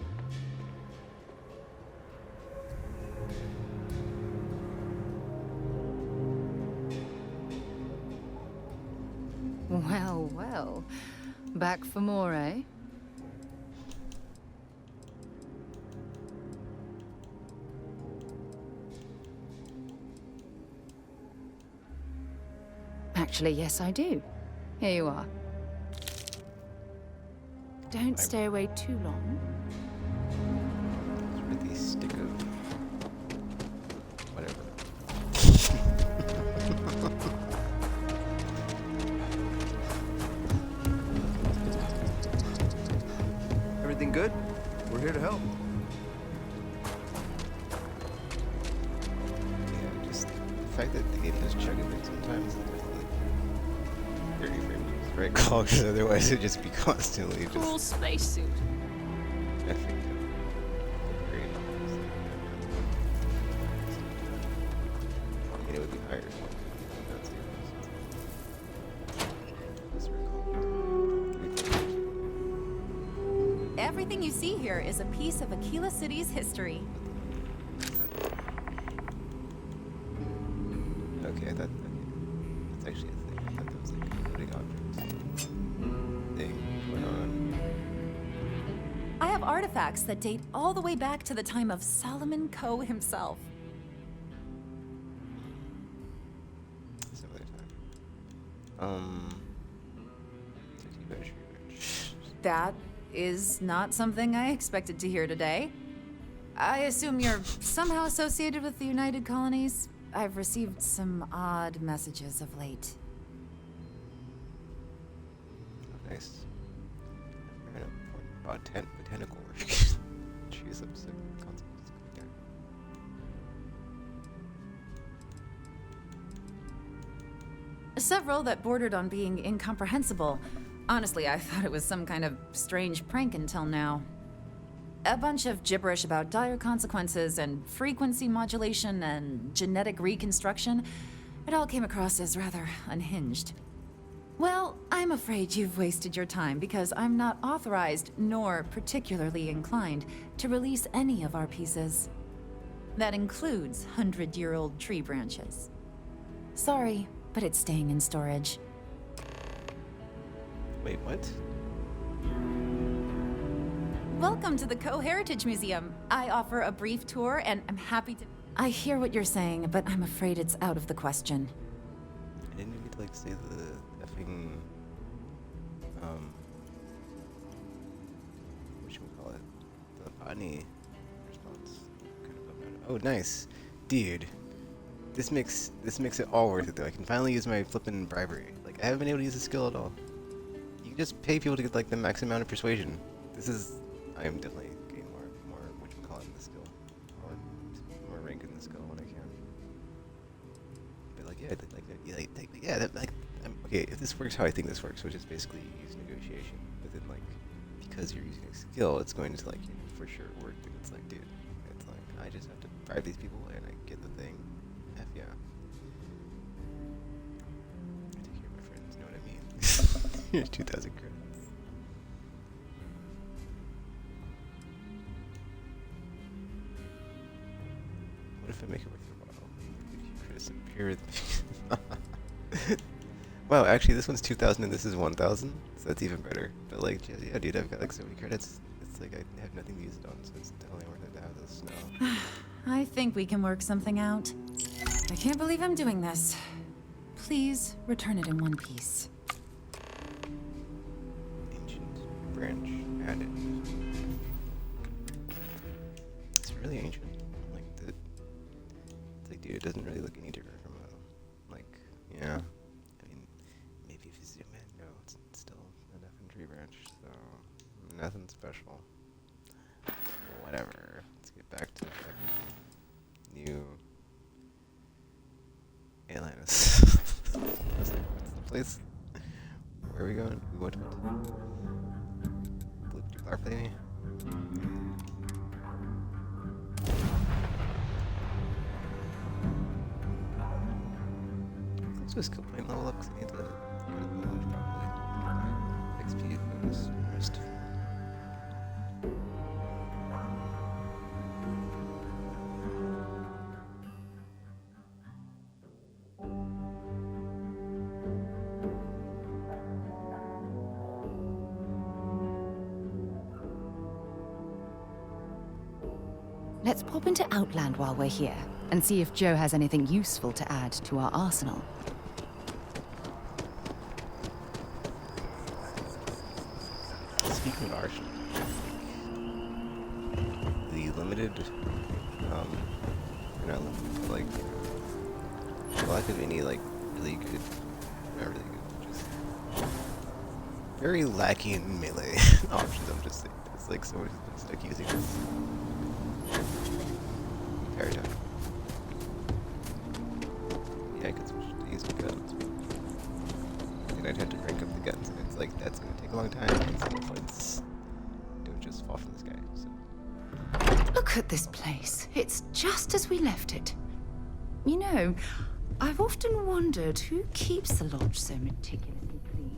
Speaker 2: Well, well. Back for more, eh? Actually, yes, I do. Here you are. Don't stay away too long.
Speaker 1: It's really stick of whatever.
Speaker 22: Everything good? We're here to help.
Speaker 1: Yeah, just the fact that the game does chug a bit sometimes is like 30 frames is right call, because otherwise it'd just be constantly just.
Speaker 2: Cool spacesuit.
Speaker 1: I think great. I mean, it would be higher. That's
Speaker 8: Everything you see here is a piece of Aquila City's history.
Speaker 1: Okay, I thought that's actually a thing. I thought that was like a floating object thing going on.
Speaker 8: I have artifacts that date all the way back to the time of Solomon Coe himself.
Speaker 1: Some other time.
Speaker 8: That is not something I expected to hear today. I assume you're somehow associated with the United Colonies? I've received some odd messages of late.
Speaker 1: Nice. Botanical work. Jeez, I'm sick.
Speaker 8: Several that bordered on being incomprehensible. Honestly, I thought it was some kind of strange prank until now. A bunch of gibberish about dire consequences and frequency modulation and genetic reconstruction. It all came across as rather unhinged. Well, I'm afraid you've wasted your time because I'm not authorized nor particularly inclined to release any of our pieces. That includes 100-year-old tree branches. Sorry, but it's staying in storage.
Speaker 1: Wait, what?
Speaker 8: Welcome to the Coe Heritage Museum. I offer a brief tour and I'm happy to... I hear what you're saying, but I'm afraid it's out of the question.
Speaker 1: I didn't need to like say the effing whatchamacallit, the botany response. Kind of oh, nice, dude. This makes it all worth it though. I can finally use my flippin' bribery. Like I haven't been able to use the skill at all. You can just pay people to get like the max amount of persuasion. I am definitely getting more whatchamacallit in the skill, or more rank in the skill when I can. But like okay, if this works how I think this works, which is basically you use negotiation, but then like because you're using a skill, it's going to like for sure work. And it's like, dude, it's like I just have to bribe these people and I get the thing. F yeah. I take care of my friends. Know what I mean? Here's 2,000 credits. What if I make it worth your while? You credits appear. Wow, actually, this one's 2,000 and this is 1,000, so that's even better. But like, yeah, dude, I've got like so many credits. It's like I have nothing to use it on, so it's definitely worth it to have this now.
Speaker 8: I think we can work something out. I can't believe I'm doing this. Please return it in one piece.
Speaker 1: Ancient branch added. It's really ancient. Like dude, it doesn't really look any different from like, yeah. I mean, maybe if you zoom in, no, it's still an effing tree branch, so nothing special. Whatever. Let's get back to New Atlantis. What's the place? Where are we going? We went to Blue Clark, baby. Let's just go play level up because I need to go to the village probably. XP bonus rest.
Speaker 2: Let's pop into Outland while we're here, and see if Joe has anything useful to add to our arsenal.
Speaker 1: Speaking of arsenal, the limited, not limited, like, lack of any, like, really good, not really good, just very lacking in melee options, I'm just saying. It's like somebody's been stuck using this. Very time. Yeah, I could switch to using guns. And I'd have to crank up the guns, and it's like, that's gonna take a long time, and some points don't just fall from the sky, so.
Speaker 2: Look at this place. It's just as we left it. You know, I've often wondered who keeps the lodge so meticulously clean.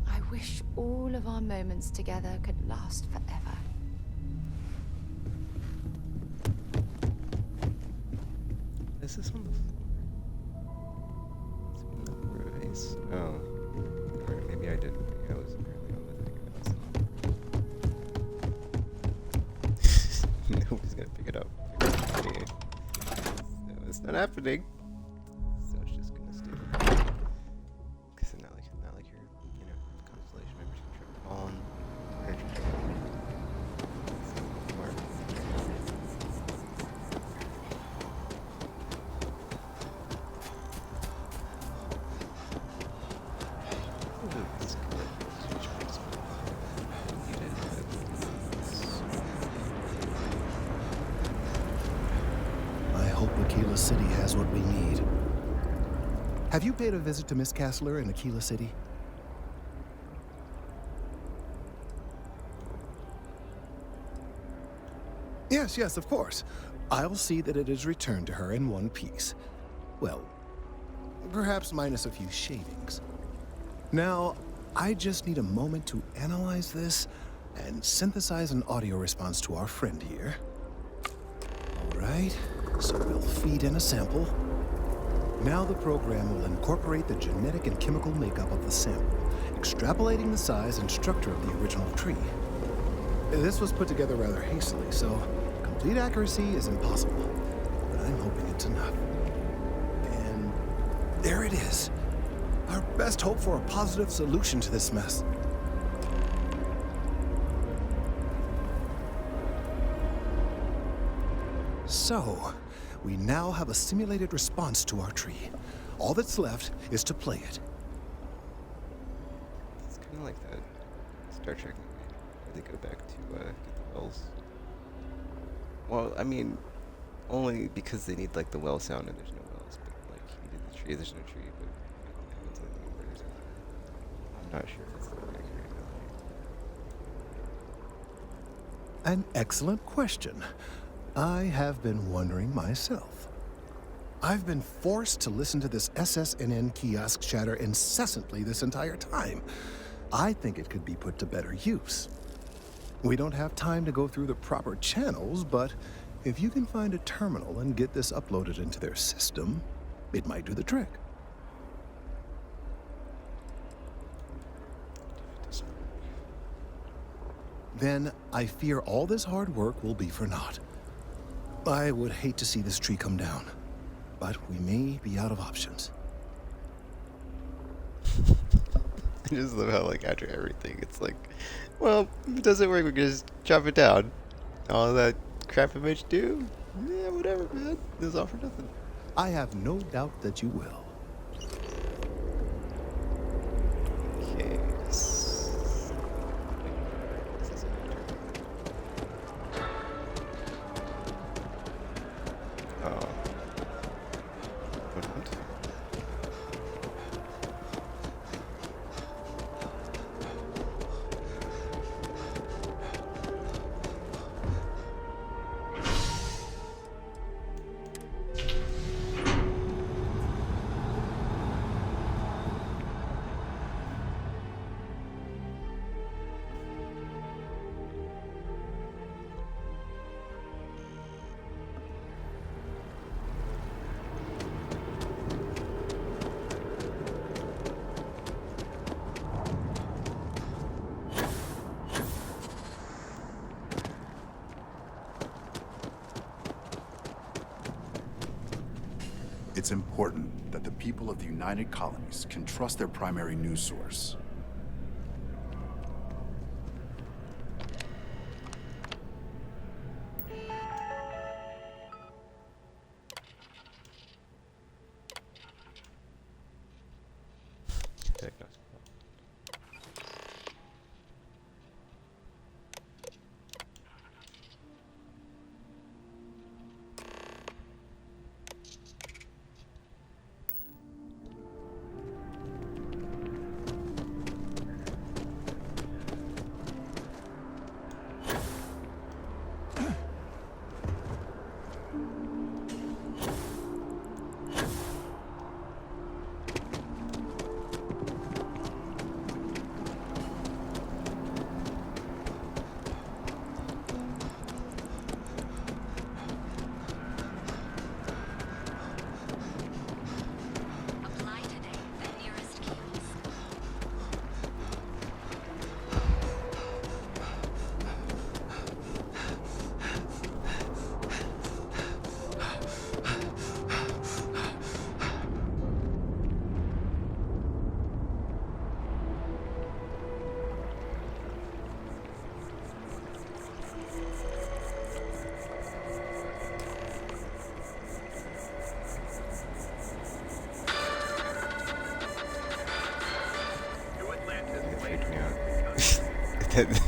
Speaker 2: I wish all of our moments together could last forever.
Speaker 1: Is this on the floor? It's in the base. Oh. Or maybe I didn't. Maybe I was apparently on the thing. Nobody's gonna pick it up. Okay. So it's not happening. So it's just gonna stay there. Because it's not like your, you know, constellation members can try to fall on energy.
Speaker 19: I hope Aquila City has what we need. Have you paid a visit to Miss Castler in Aquila City? Yes, of course. I'll see that it is returned to her in one piece. Well, perhaps minus a few shavings. Now, I just need a moment to analyze this and synthesize an audio response to our friend here. All right, so we'll feed in a sample. Now the program will incorporate the genetic and chemical makeup of the sample, extrapolating the size and structure of the original tree. This was put together rather hastily, so complete accuracy is impossible, but I'm hoping it's enough. And there it is. Our best hope for a positive solution to this mess. So, we now have a simulated response to our tree. All that's left is to play it.
Speaker 1: It's kind of like that Star Trek movie where they go back to get the wells. Well, I mean, only because they need like the well sound and there's no wells, but like you need the tree, there's no tree, but it's like where there's a, I'm not sure if it's the accurate analogy.
Speaker 19: An excellent question. I have been wondering myself. I've been forced to listen to this SSNN kiosk chatter incessantly this entire time. I think it could be put to better use. We don't have time to go through the proper channels, but If you can find a terminal and get this uploaded into their system, it might do the trick. Then I fear all this hard work will be for naught. I would hate to see this tree come down, but we may be out of options.
Speaker 1: I just love how, like, after everything, it's like, well, if it doesn't work, we can just chop it down. All that crap it made you do? Yeah, whatever, man. It was all for nothing.
Speaker 19: I have no doubt that you will.
Speaker 1: Okay. Oh. What?
Speaker 11: It's important that the people of the United Colonies can trust their primary news source.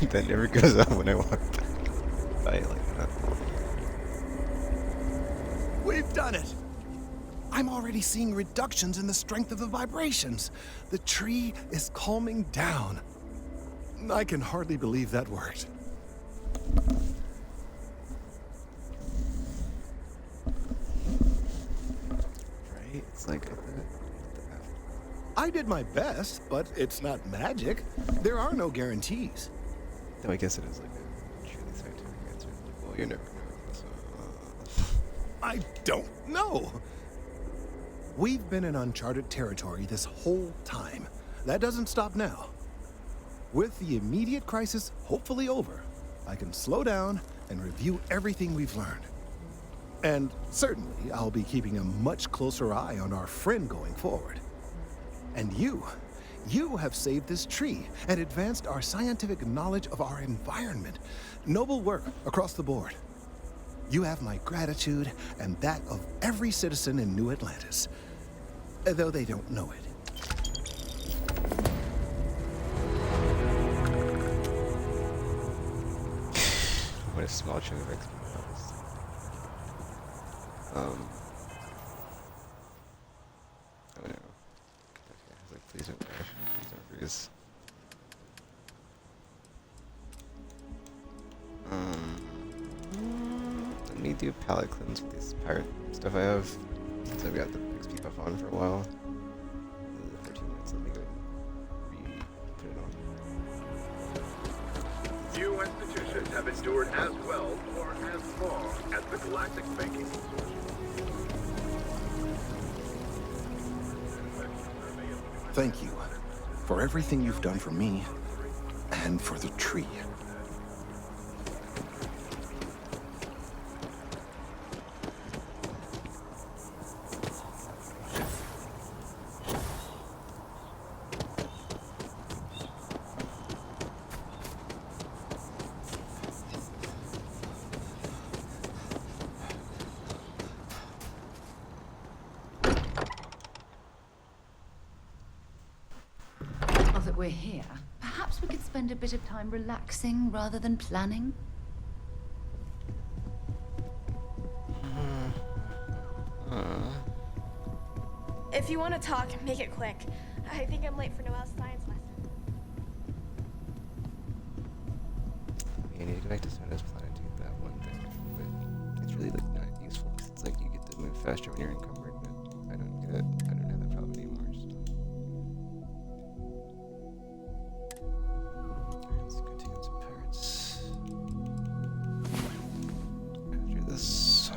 Speaker 1: That never goes up when I walk by it like that.
Speaker 19: We've done it! I'm already seeing reductions in the strength of the vibrations. The tree is calming down. I can hardly believe that worked.
Speaker 1: Right? It's like
Speaker 19: I did my best, but it's not magic. There are no guarantees.
Speaker 1: No, I guess it is like a truly scientific answer. Like, well, you never know. So,
Speaker 19: I don't know. We've been in uncharted territory this whole time. That doesn't stop now. With the immediate crisis hopefully over, I can slow down and review everything we've learned. And certainly, I'll be keeping a much closer eye on our friend going forward. And you have saved this tree and advanced our scientific knowledge of our environment. Noble work across the board. You have my gratitude and that of every citizen in New Atlantis, though they don't know it.
Speaker 1: what a small chunk of XP that was. Oh no. Okay, I was like, please don't crash. Please don't freeze. Let me do palette cleanse with this pirate stuff I have. Since I've got the XP buff on for a while. 13 minutes, let me go put it on.
Speaker 5: You and the institutions have endured as well or as long as the galactic banking.
Speaker 19: Thank you for everything you've done for me and for the tree.
Speaker 2: Now that we're here, perhaps we could spend a bit of time relaxing rather than planning?
Speaker 9: If you want to talk, make it quick. I think I'm late for Noelle's science lesson.
Speaker 1: I need to go back to Sona's planet to get that one thing, but it's really like not useful because it's like you get to move faster when you're encumbered, but I don't get it. I don't have that problem anymore. So. Alright, let's go take out some pirates. After this.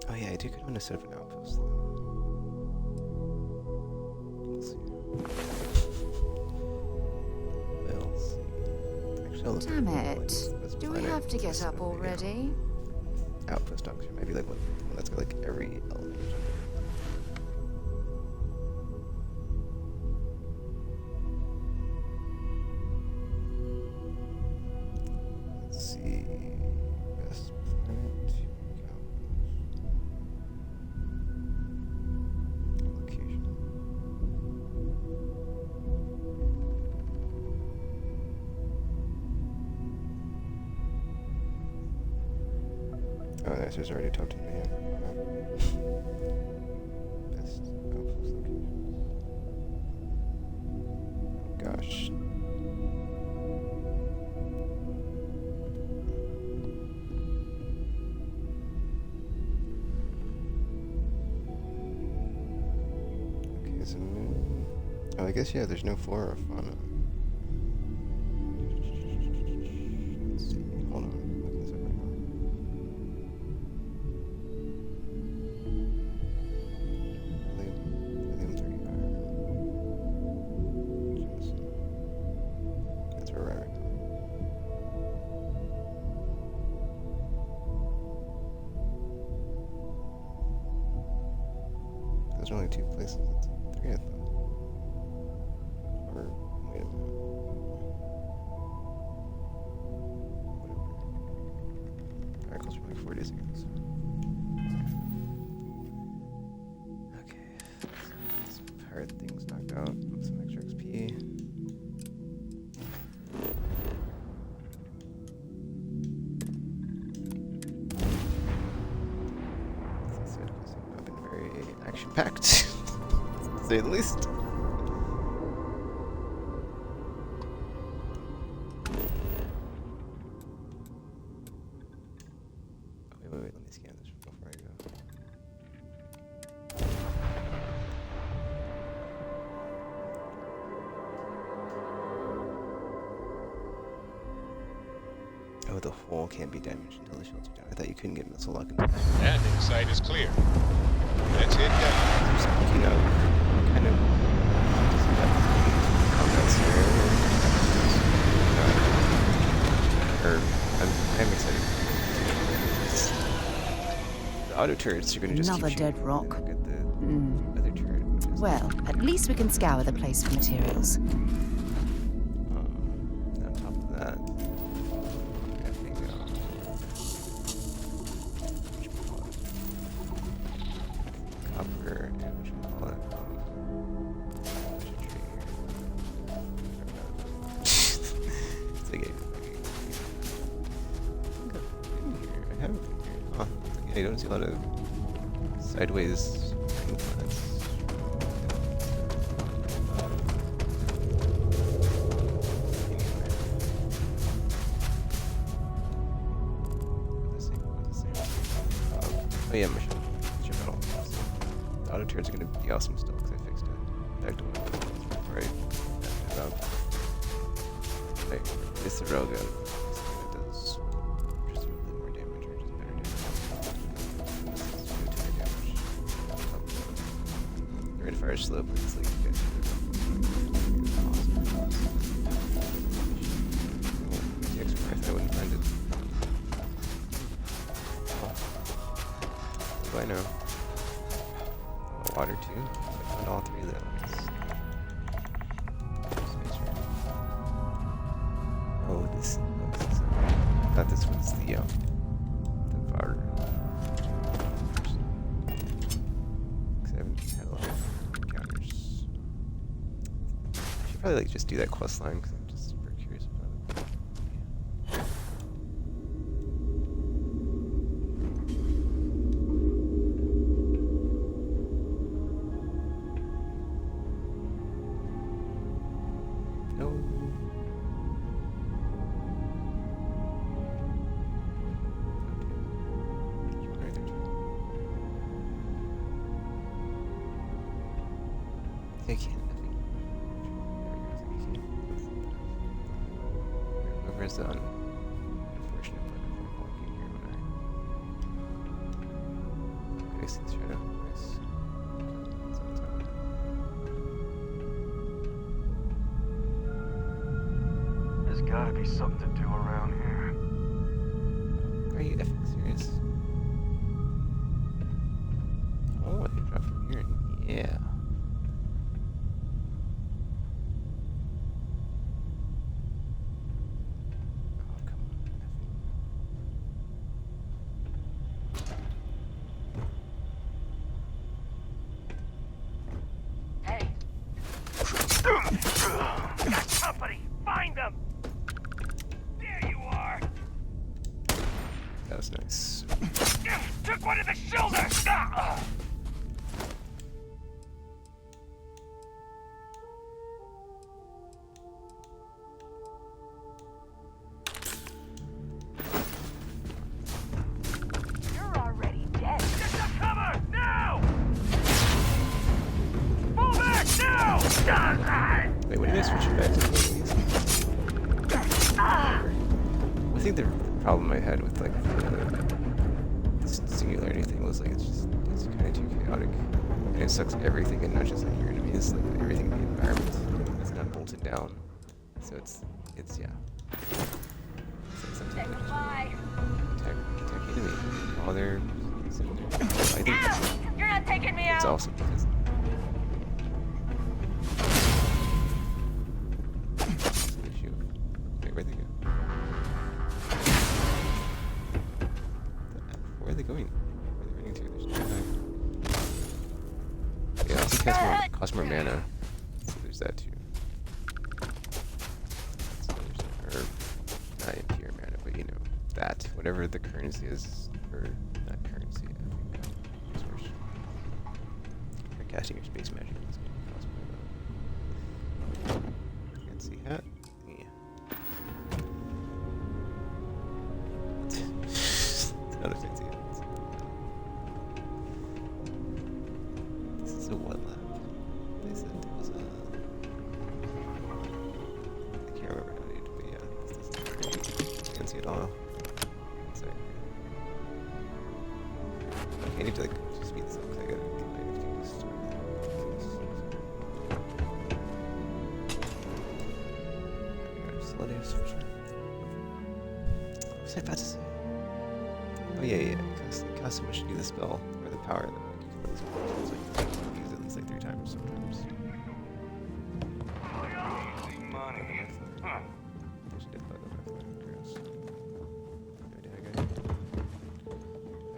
Speaker 1: Oh yeah, I do kind of want to set up an outpost though. We'll see. We'll see. Actually, I'll look
Speaker 2: Damn
Speaker 1: at
Speaker 2: it.
Speaker 1: this
Speaker 2: Do we
Speaker 1: planet.
Speaker 2: have to get
Speaker 1: This
Speaker 2: up
Speaker 1: one, maybe,
Speaker 2: already?
Speaker 1: Outpost docks, or maybe like one that's got like every element. Let's see. Best planet. Location. Oh, the answer's already talked to me. Best outpost location. Oh gosh. Okay, so moon. Oh, I guess yeah. There's no flora or fauna. Let's see. Hold on. I'm looking this up right now. Helium 35. That's where we're at right now. There's only 2 places. It's 3, I thought. Or, wait a minute. Whatever. Articles from like 4 days ago. So. Okay. Some pirate things knocked out. Some extra XP. As I said, it's not been very action-packed, to say the least. Wait, let me scan this before I go. Oh, the hull can't be damaged until the shields are down. I thought you couldn't get missile lock.
Speaker 20: Landing site is clear. Let's head down.
Speaker 1: You know, kind of combat scenario. I'm excited. The auto turrets are going to just
Speaker 2: Another
Speaker 1: keep
Speaker 2: dead
Speaker 1: shooting.
Speaker 2: rock.
Speaker 1: Look at the other turret. Which is
Speaker 2: Well, at least we can scour the place for materials.
Speaker 1: on top of that. I think, copper and whatchamacallit, it's like I haven't been here. Huh. Yeah, you don't see a lot of sideways planets. Oh yeah, mission metal. auto turns are gonna be awesome still because I fixed it. Back to what it was before I it up. Like, it's the railgun. It does presumably more damage or just better damage. And this is military damage. The rate of fire is slow, but it's like you get the extra breath, I wouldn't find it. What do I know? Water too. I found all three of those. Oh, this. I thought this was the fire. Because I haven't had a lot of encounters. I should probably like just do that quest line because I'm just super curious about it. I can't. Where's the unfortunate part of walking here when I see the shadow? Nice. It's on top.
Speaker 5: There's gotta be something to do around here.
Speaker 1: Are you effing serious? Oh, I can drop from here. Yeah.
Speaker 5: Got company! Find them! There you are!
Speaker 1: That was nice.
Speaker 5: Took one in the shoulder! Ah! You're already dead. Get the cover! Now! Move back now!
Speaker 1: Wait, when did I switch it back to the I think the problem I had with like the singularity thing was like it's kind of too chaotic, and it sucks everything and not just like your enemies, like everything in the environment is not bolted down, so it's yeah. It's like something attack enemy while they're I think
Speaker 9: You're not taking me
Speaker 1: it's
Speaker 9: out.
Speaker 1: also because where'd they go? Where are they going? Where are they running to? There's no time. Yeah, also costs more mana. So there's that too. So there's, or not impure mana, but you know, that. Whatever the currency is, or not currency, I think. Resource. Or casting your space magic is going to cost more. Fancy hat. Not a fancy hat. This is a what lab? They said it was a... I can't remember how to do it, but yeah, this doesn't look very fancy at all. Sorry. Okay, I need to like speed this up because I gotta get my NFT list. What was I about to say? Oh yeah, it costs so much to do the spell, or the power, that like, you can lose it. It's like, you can use it at least like 3 times sometimes.
Speaker 5: Money. Huh.
Speaker 1: There's a dead bug on my floor. Gross. No dagger.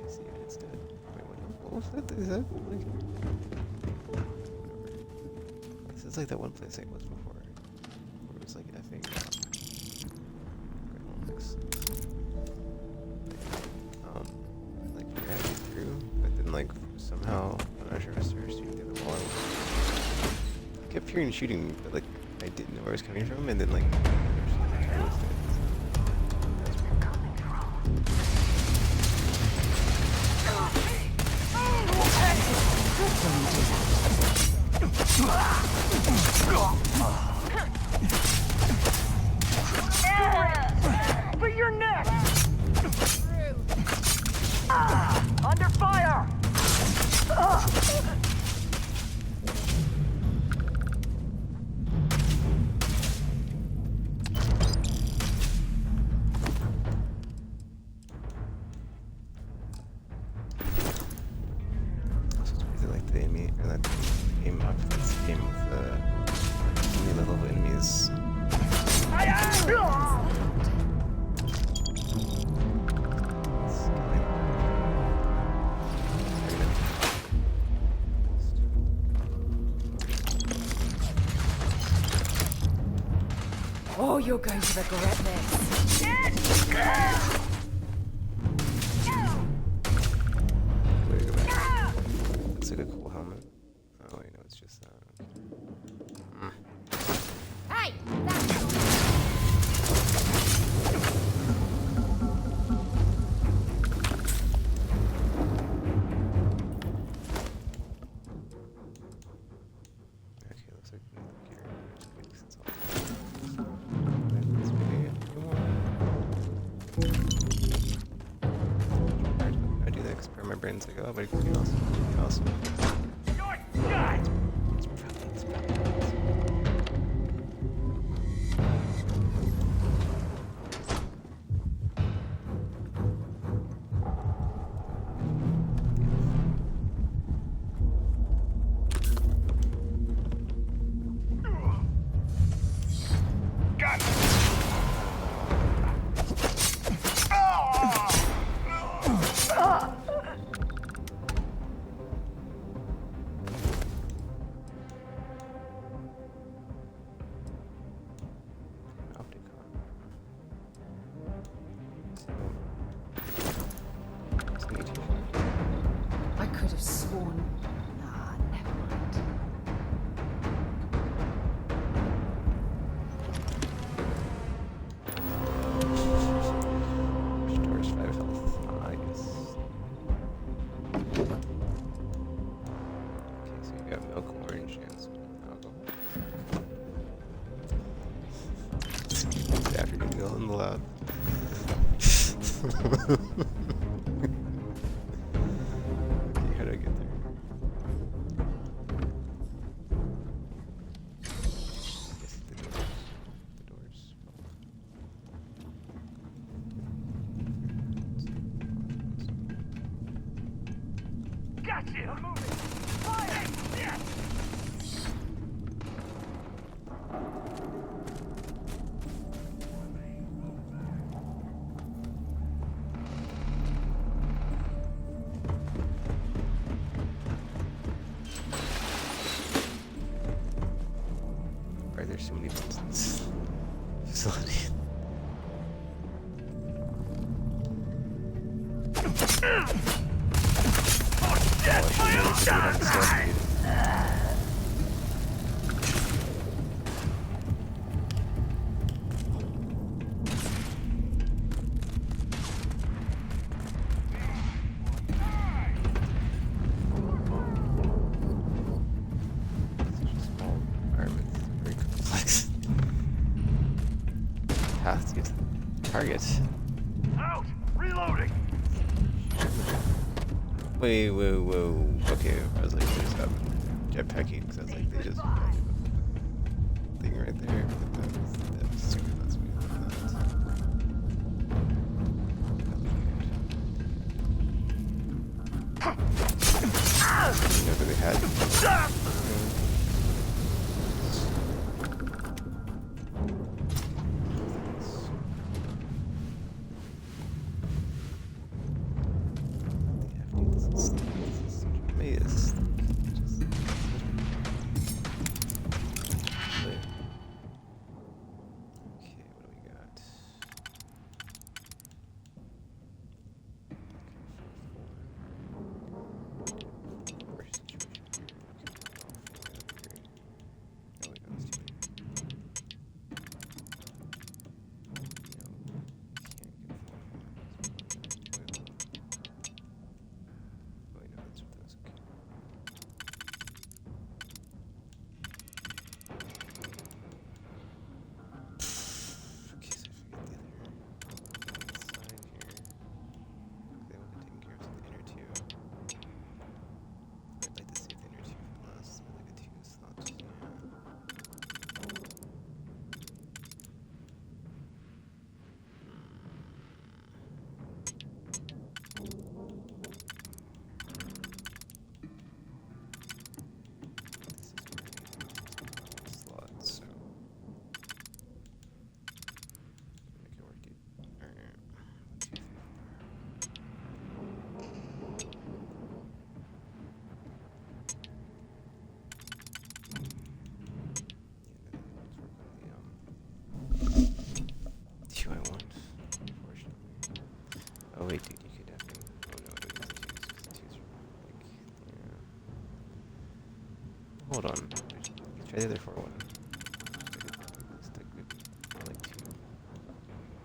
Speaker 1: I see it, it's dead. Wait, what was that? Is that like... Whatever. This is like that one place I was before. Where it was like, I think... like you're actually through, but then like somehow I'm not sure if I started shooting through the wall. I kept hearing shooting, but like I didn't know where it was coming from, and then like
Speaker 2: me do that.
Speaker 5: For your neck! Under fire!
Speaker 1: Is it like the enemy or that game of this game with the enemy level of enemies?
Speaker 2: Oh, you're going to regret this.
Speaker 1: Wait, go back. Looks like a cool helmet. Oh wait, no, it's just
Speaker 2: Hey!
Speaker 1: okay, looks like we have gear. Since all I do that experiment, my brain's like, oh, but it could be awesome. Awesome.
Speaker 2: I could have sworn. Ah, never mind.
Speaker 1: Restores 5 health. Nice. Okay, so you got milk, orange, and some alcohol. Afternoon meal in the lab. Okay, how do I get there? I guess the doors. The doors.
Speaker 5: Gotcha! I'm moving! Fire! Yeah!
Speaker 1: Why are there so many buttons in this facility? Small environments, very complex. Path to get to the target.
Speaker 5: Out! Reloading!
Speaker 1: Wait, whoa. Okay, I was like, there's jetpacking, because I was like, they just thing right there. But that was stupid. That's weird. You know that they had. hold on. Let's try the other 4 one. Stick maybe like 2.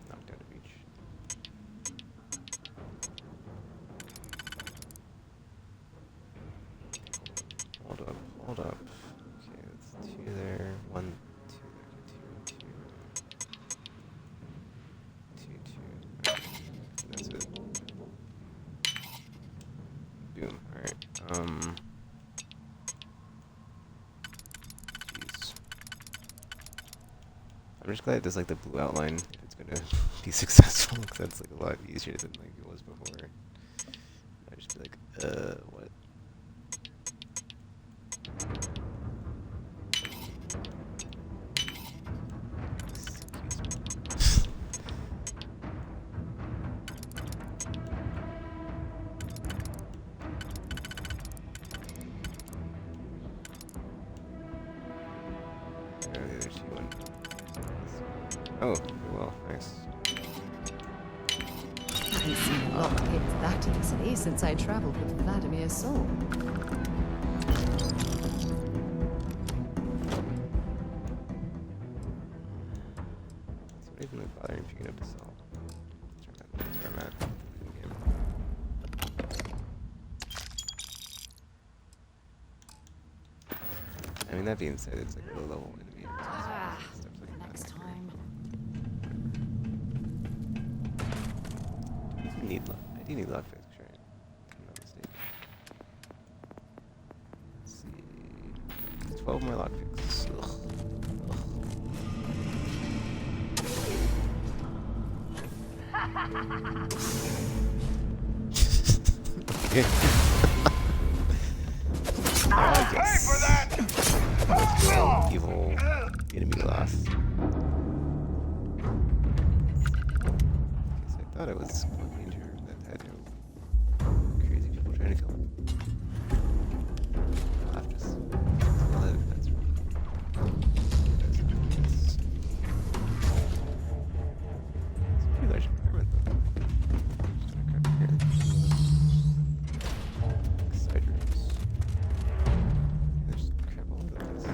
Speaker 1: Knock down to reach. Hold up, hold up. Okay, that's 2 there, 1, 2 there, 2, 2. 2, 2. And that's it. Boom. Alright. Jeez. I'm just glad there's like the blue outline if it's gonna be successful, because that's like a lot easier than like it was before. I'd just be like, what? Oh, well, nice.
Speaker 2: Haven't seen a lockpick that easily since I traveled with Vladimir's soul.
Speaker 1: It's not even like bothering picking up the cell. That's where I'm at. In-game. I mean, that being said, it's like low level enemy. Stuff like
Speaker 8: Next
Speaker 1: that.
Speaker 8: time.
Speaker 1: I do need lockpicks, right? If I'm not mistaken. Let's see. 12 more lockpicks. Ugh. Okay. Evil enemy loss. I thought it was one ranger that had crazy people trying to kill him. I'll have to live. That's a pretty large environment, though. Just gonna grab here. Side rooms. There's crap all over the place.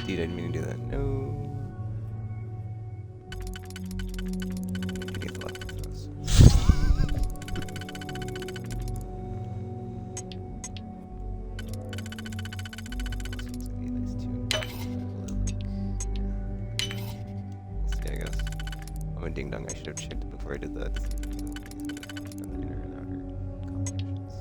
Speaker 1: Dude, I didn't mean to do that. No. I get a lot of those. This one's gonna be a nice tune. We'll see, I guess. I'm a ding dong. I should have checked it before I did that. And the inner and outer combinations.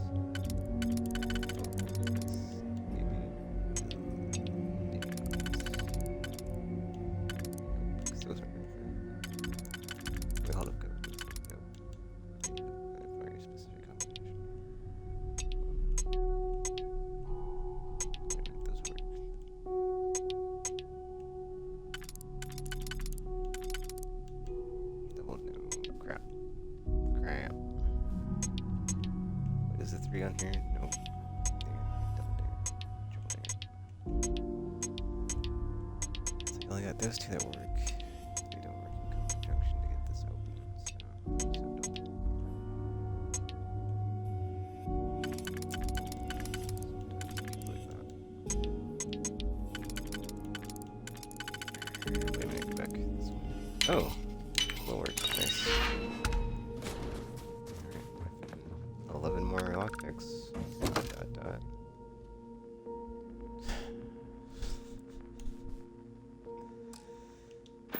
Speaker 1: Those are wait, hold up, go. Nope. A very specific combination. Those work. Double no. Crap. Crap. What is the 3 on here? Nope. Dang. Double dang. Triple dang. So I only got those 2 that work. They don't work in conjunction to get this open, so dumb. Wait a minute, go back this way. Oh, will work. Nice. Alright, 11 more lockpicks. Dot, dot, dot.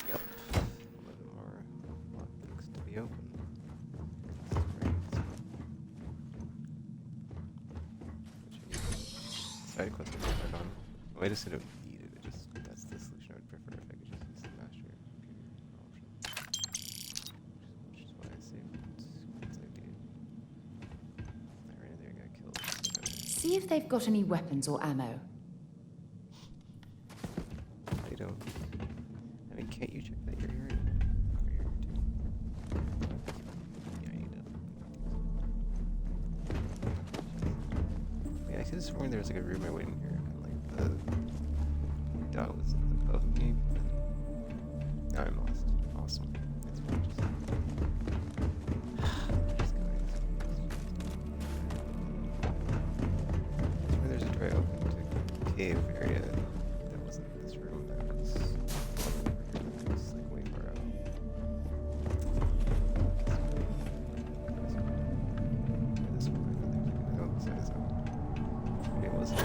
Speaker 1: Yep. 11 more lockpicks to be open. Side quest to put on. Oh, I just said it needed it. Just that's the solution I would prefer if I could just use the master computer option. Which is why I saved it once I did. I ran in there and got killed.
Speaker 2: See if they've got any weapons or ammo.
Speaker 1: They don't. I mean, can't you check that you're here? Yeah, I need to. Yeah, I could have sworn there was like a room I went in here, and like the dot was above me. But now I'm lost. Awesome. That's fine. There's a door open to cave area that wasn't in this room. That was like way far out. This one, I think there's like no size of. Maybe it wasn't.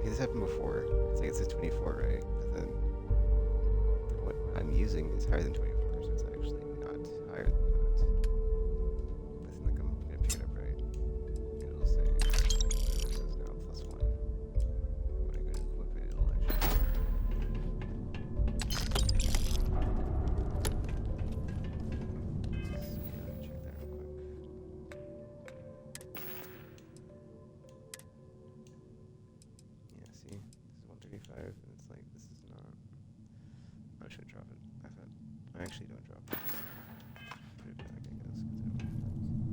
Speaker 1: This happened before. It's like it says 24, right? But then what I'm using is higher than 24, so it's actually not higher than that. But I think I'm gonna pick it up right. And it'll say like whatever it says now +1. When I go to equip it, it'll actually. Check that real quick. Yeah, see? This is 135, and it's like, this is not... I should drop it. I actually don't drop it. Put it back, I guess,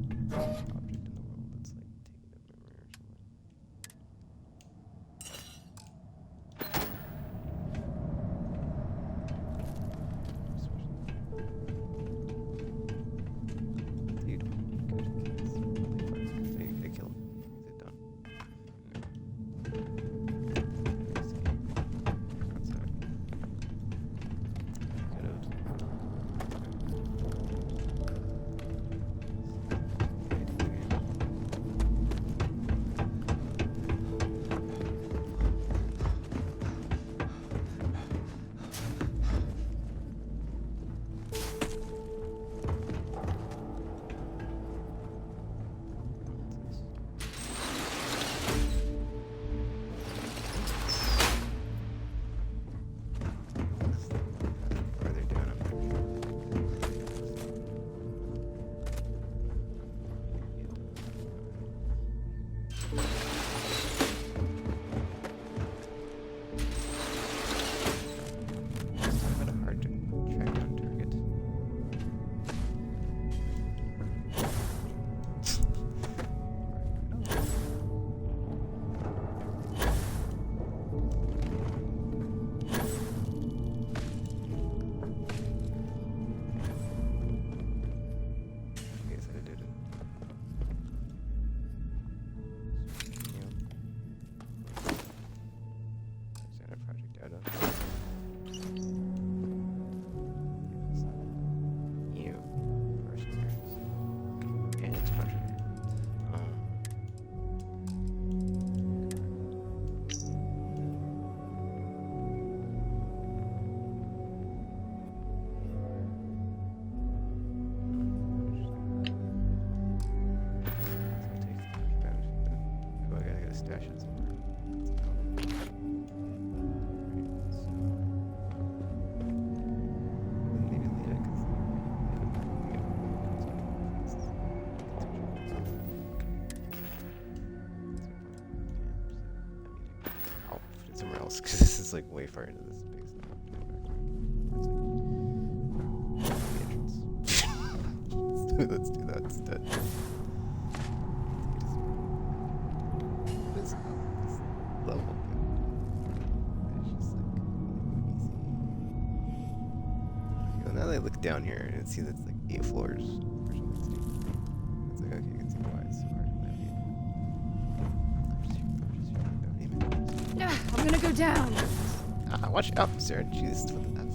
Speaker 1: because I don't have an object in the world that's, like, taking up memory or something. Dude, good kids. I kill him. Is it done? just like way far into this space now. Let's do that instead. What is up this level? It's just like easy. Okay, well, now that I look down here and see that's like 8 floors or something stupid. It's like, okay, I can see why it's so hard to navigate.
Speaker 2: I'm gonna go down.
Speaker 1: Watch out, Sarah. Jesus, what the F?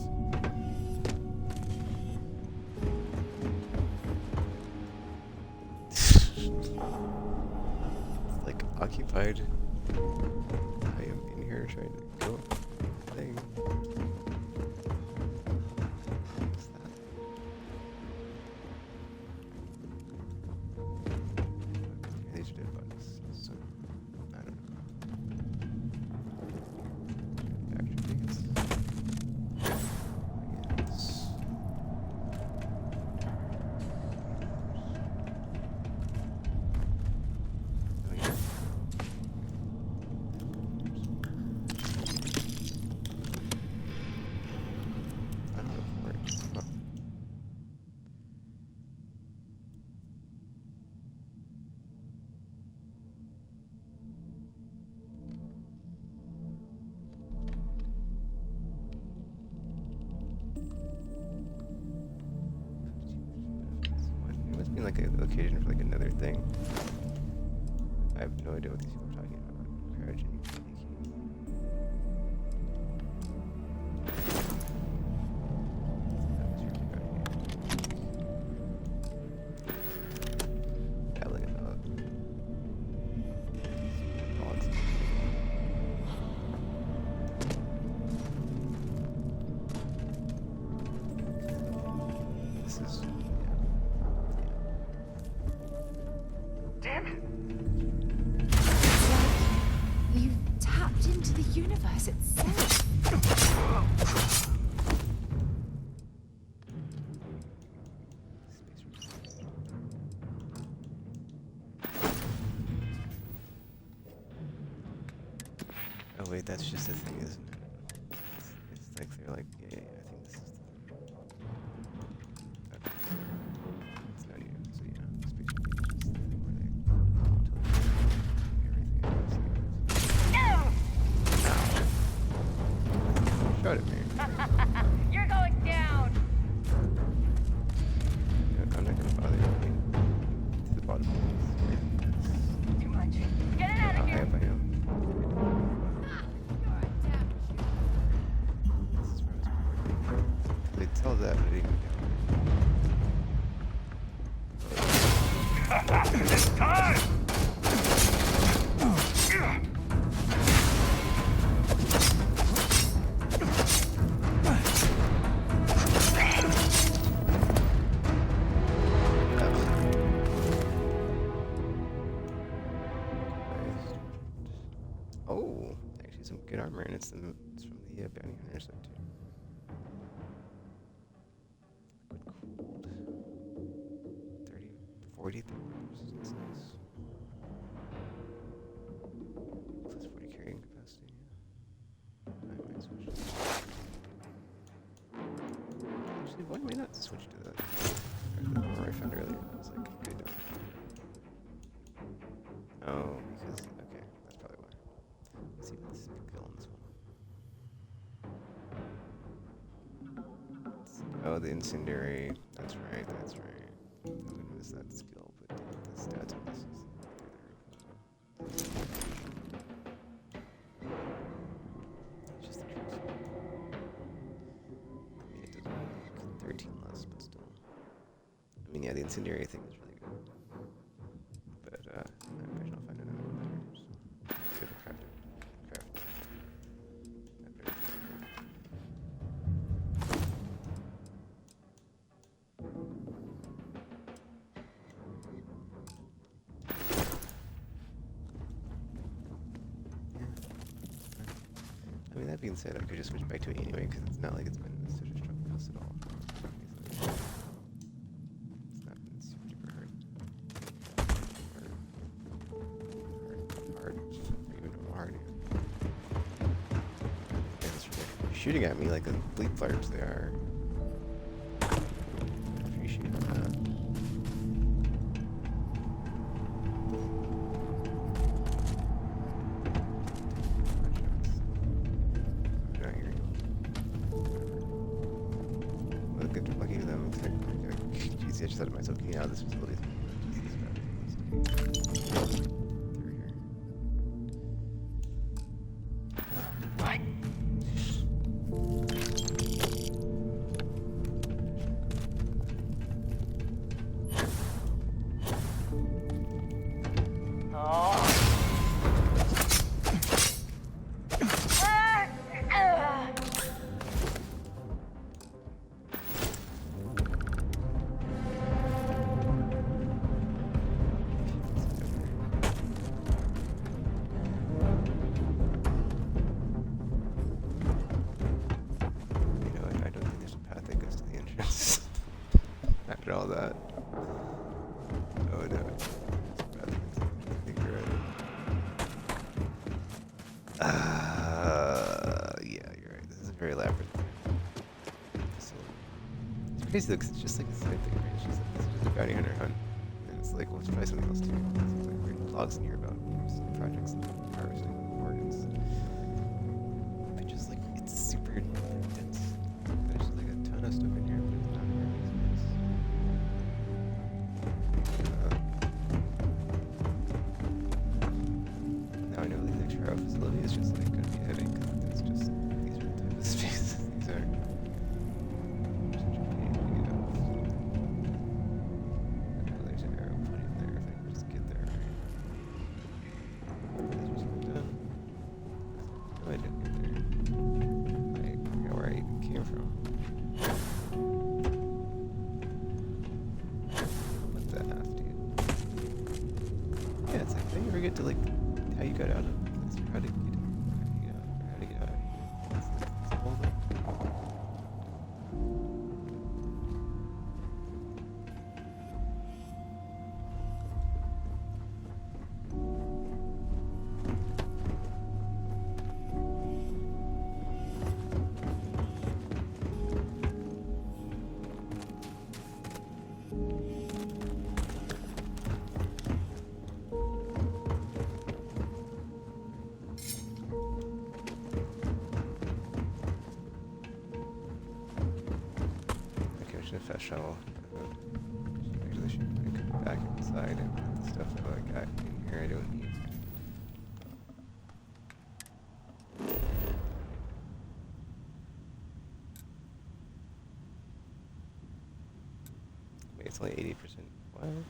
Speaker 1: It's like occupied. I am in here trying to go thing. What's that? These are dead bodies. So I don't know. Factory tickets. Yes. Oh, yeah. I don't know where it's from. It must be like a location for like another thing. I have no idea what these people are talking about. Crouching, battling it up. Dogs. This is.
Speaker 5: Damn it!
Speaker 2: You tapped into the universe itself.
Speaker 1: Oh wait, that's just a thing, isn't it? It's like they're like, yeah, I think this is the. Okay. It's not even, so yeah, space is just the thing where they everything. Shot at me.
Speaker 14: You're going down.
Speaker 1: Yeah, I'm not gonna bother you. To the bottom of this.
Speaker 14: Too much. Get it out of here.
Speaker 1: I am. This is where I was recording. They tell that, but it didn't go down.
Speaker 5: It's time!
Speaker 1: Oh, actually some good armor, and it's from the bounty hunter side too. Liquid cooled. 30, 40 that's nice. Plus 40 carrying capacity, yeah. I might switch. Actually, why did I not switch to that? The armor I found earlier, I was like, good. Oh, because, okay, that's probably why. Let's see what's skill on this one. Oh, the incendiary. That's right, that's right. I would miss that skill, but the stats on this is it's just the tricks. I mean, it does make 13 less, but still. I mean, yeah, the incendiary thing is really good. But, I imagine I'll find another one later. So, good to craft it. Craft. That better be I mean, that being said, I could just switch back to it anyway, because it's not like it's been such a struggle for us at all. It's not been super duper hard. Hard. Or even hard. Yeah. shooting at me like the bleep flares they are. I appreciate that. Lucky with them. Jeez, I just thought to myself, getting out of this facility. After all that. Oh no. I think you're right. Yeah, you're right. This is very elaborate. So, it's crazy though, 'cause it's just like the same thing, right? It's just like, this is just a bounty hunter hunt. And it's like, well, let's try something else too. It's like weird logs in here about some projects and harvesting organs. But just like, it's super intense. There's just like a ton of stuff in here, but it's not very nice. Now I know the extra facility is just like gonna be a headache because it's just these are the type of spaces these are. Such a pain to get out. I know there's an arrow pointing there if I can just get there. Let's just go down. No, I didn't get there. I forgot where I even came from. What the F, dude? Yeah, it's like, don't you ever get to like how you got out of this, or how to get out, or how to get out of here. It's the whole thing. A fast shovel. Actually, should come back inside and put the stuff that I got in here I don't need. Wait, it's only 80%. What? Whatever.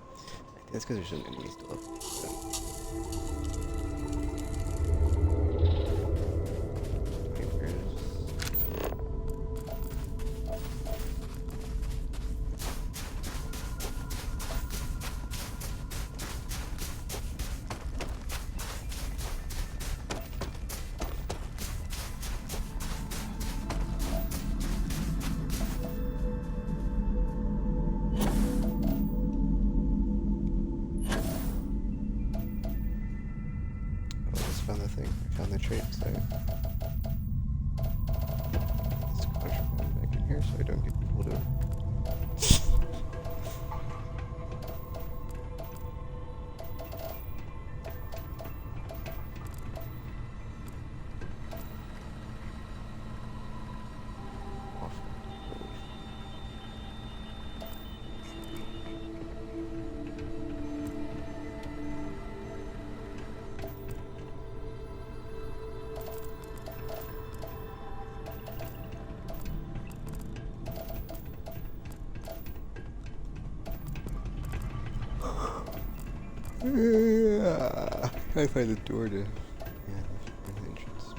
Speaker 1: I think that's because there's some enemies still up. So. Found the thing. I found the trade site. Let's contraband back in here so I don't get pulled over. I find the door to the entrance. So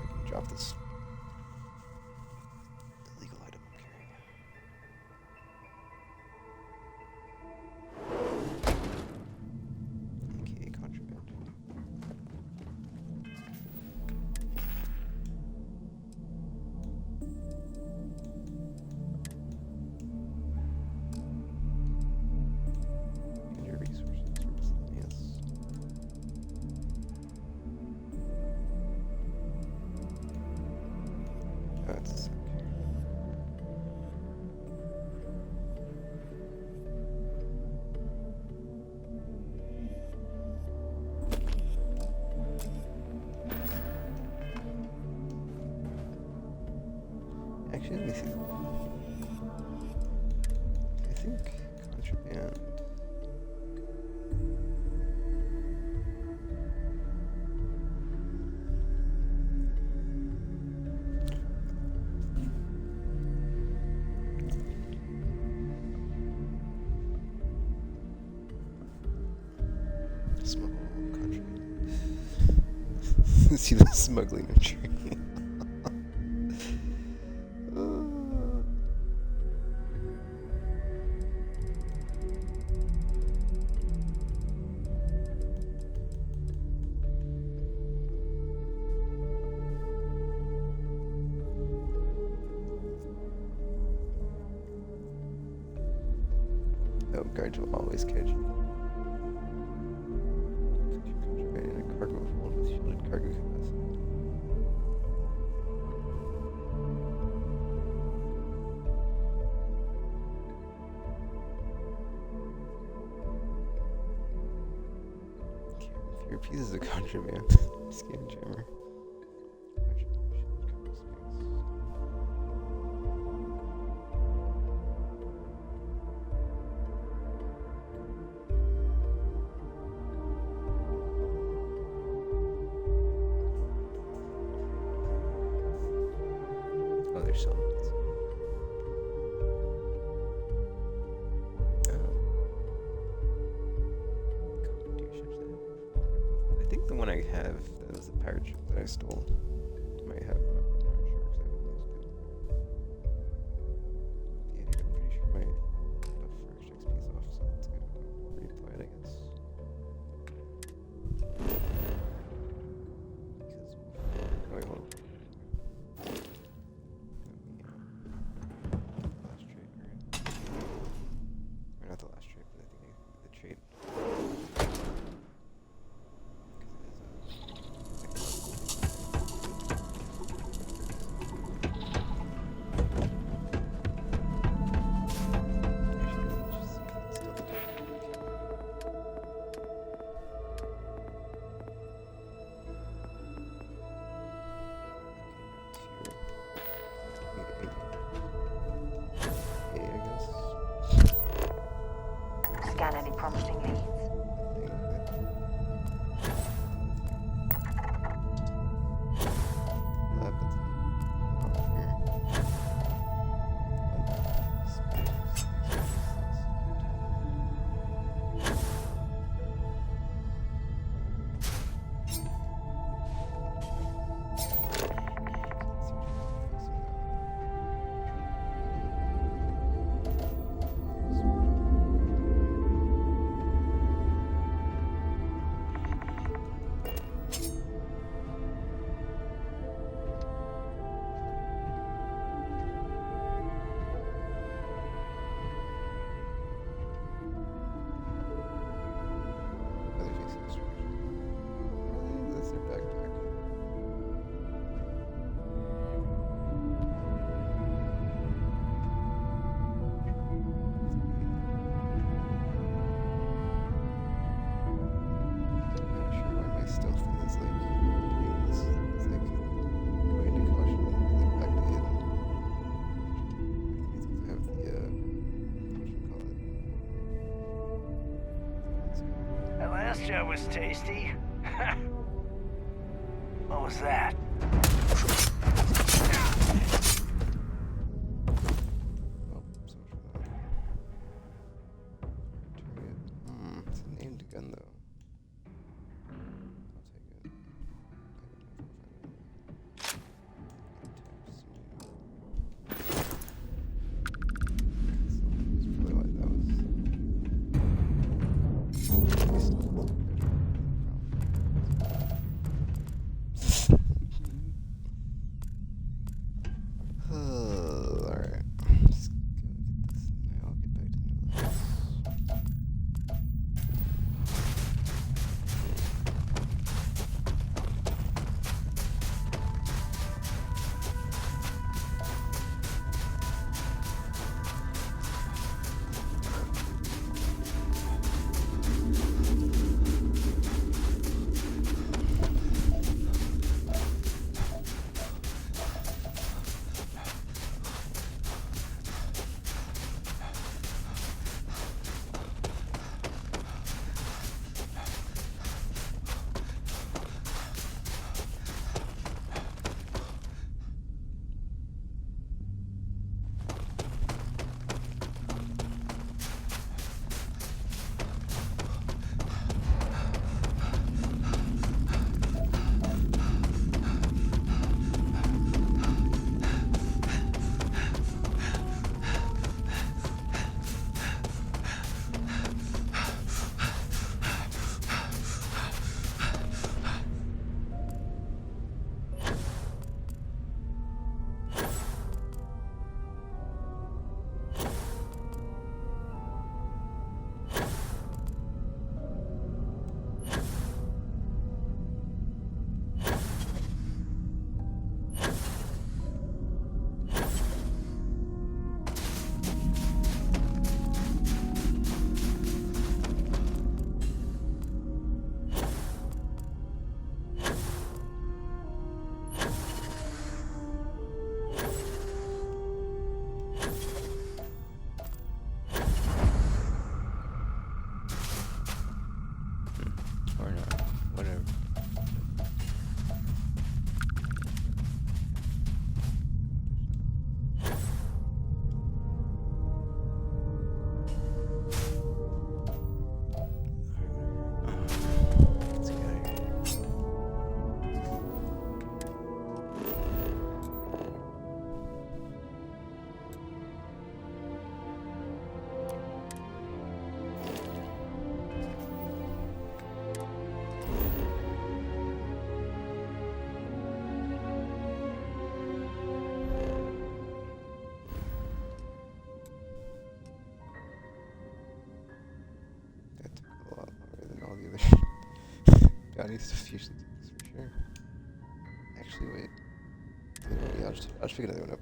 Speaker 1: I can drop this illegal item I'm carrying. AKA contraband. Actually, let me see. I think contraband. Smuggle contraband. See the smuggling of tree. Oh, guards will always catch you. Contraband in a cargo hold with shielded cargo capacity. Fewer pieces of contraband. Scan jammer. Oh, there's some. I think the one I have, that was the pirate ship that I stole. Might have, I'm not sure because I haven't used it. Yeah, dude, I'm pretty sure my buff for extra XP's off, so let's go reapply it, I guess. Because, oh wait, hold on. Last trade, right? Or not the last trade, but I think the trade.
Speaker 4: Scan any promising leads. That's their backpack. I'm not sure why my stealth thing is like doing this. It's like going to caution, like back to hidden. I think it's because I have the whatchamacallit.
Speaker 5: That last job was tasty. What was that?
Speaker 1: It's a named gun though.
Speaker 4: bounty stuff usually do this for sure. Actually, wait. You know what, yeah, I'll just pick another one up.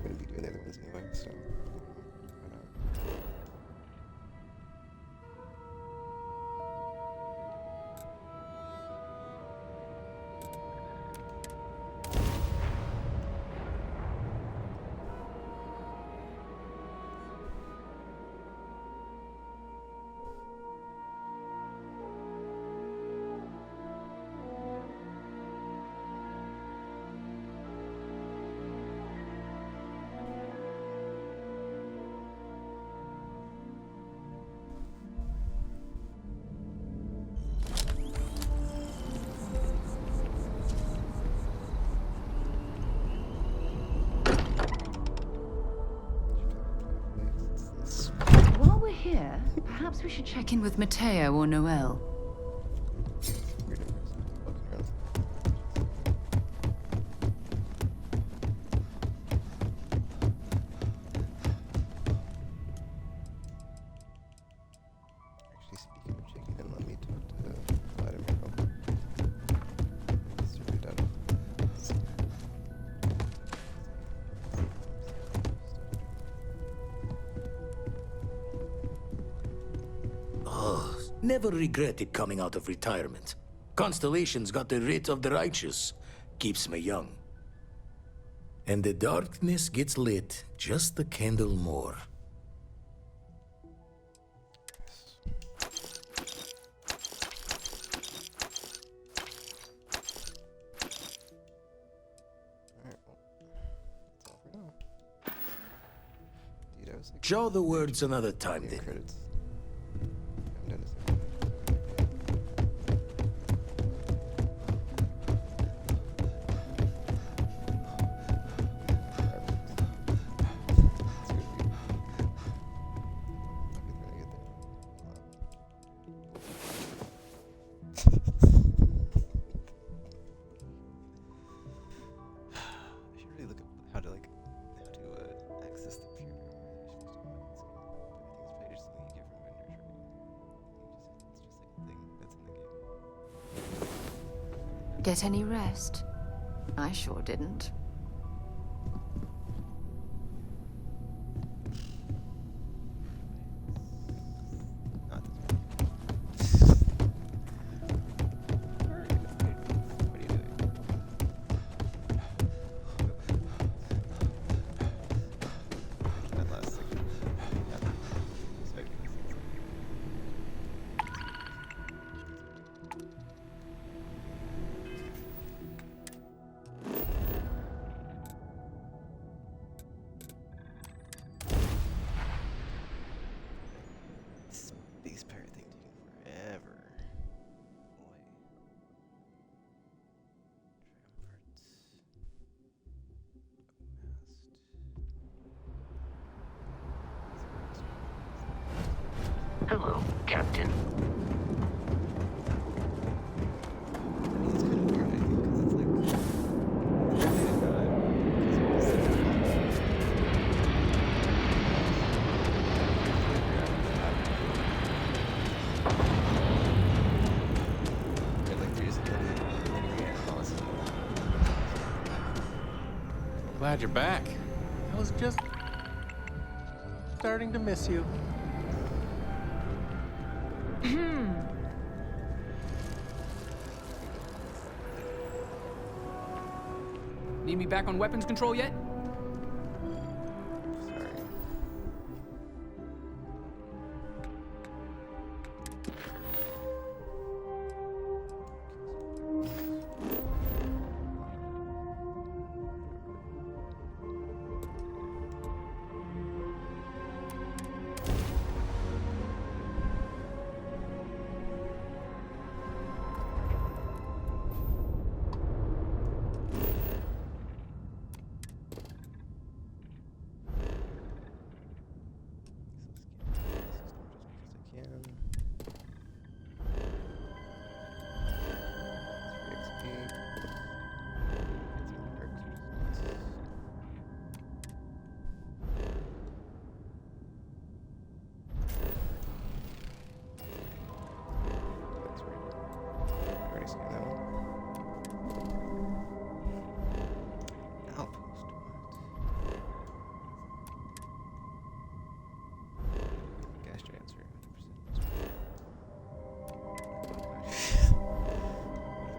Speaker 4: I'm gonna be doing the other ones anyway, so. Why not?
Speaker 2: While we're here, perhaps we should check in with Mateo or Noel.
Speaker 4: Actually, speaking of checking in, let me talk to Vladimir real quick. It's really done.
Speaker 10: Oh, never regretted coming out of retirement. Constellation's got the writ of the righteous. Keeps me young. And the darkness gets lit just a candle more. Show the words another time, then.
Speaker 4: Credits.
Speaker 2: Get any rest? I sure didn't. These pair of things taking forever. Boy.
Speaker 13: Hello, Captain.
Speaker 21: Glad you're back. I was just starting to miss you.
Speaker 23: Need me back on weapons control yet?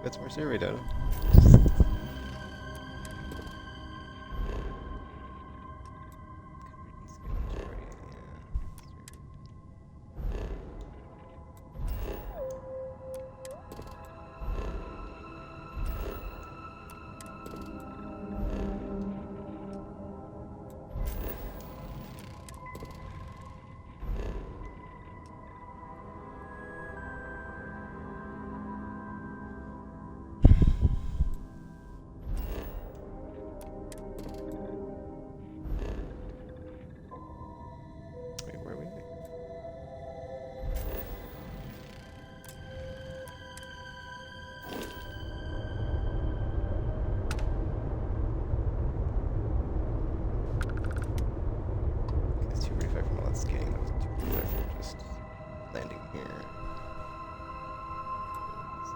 Speaker 4: Get some more survey data.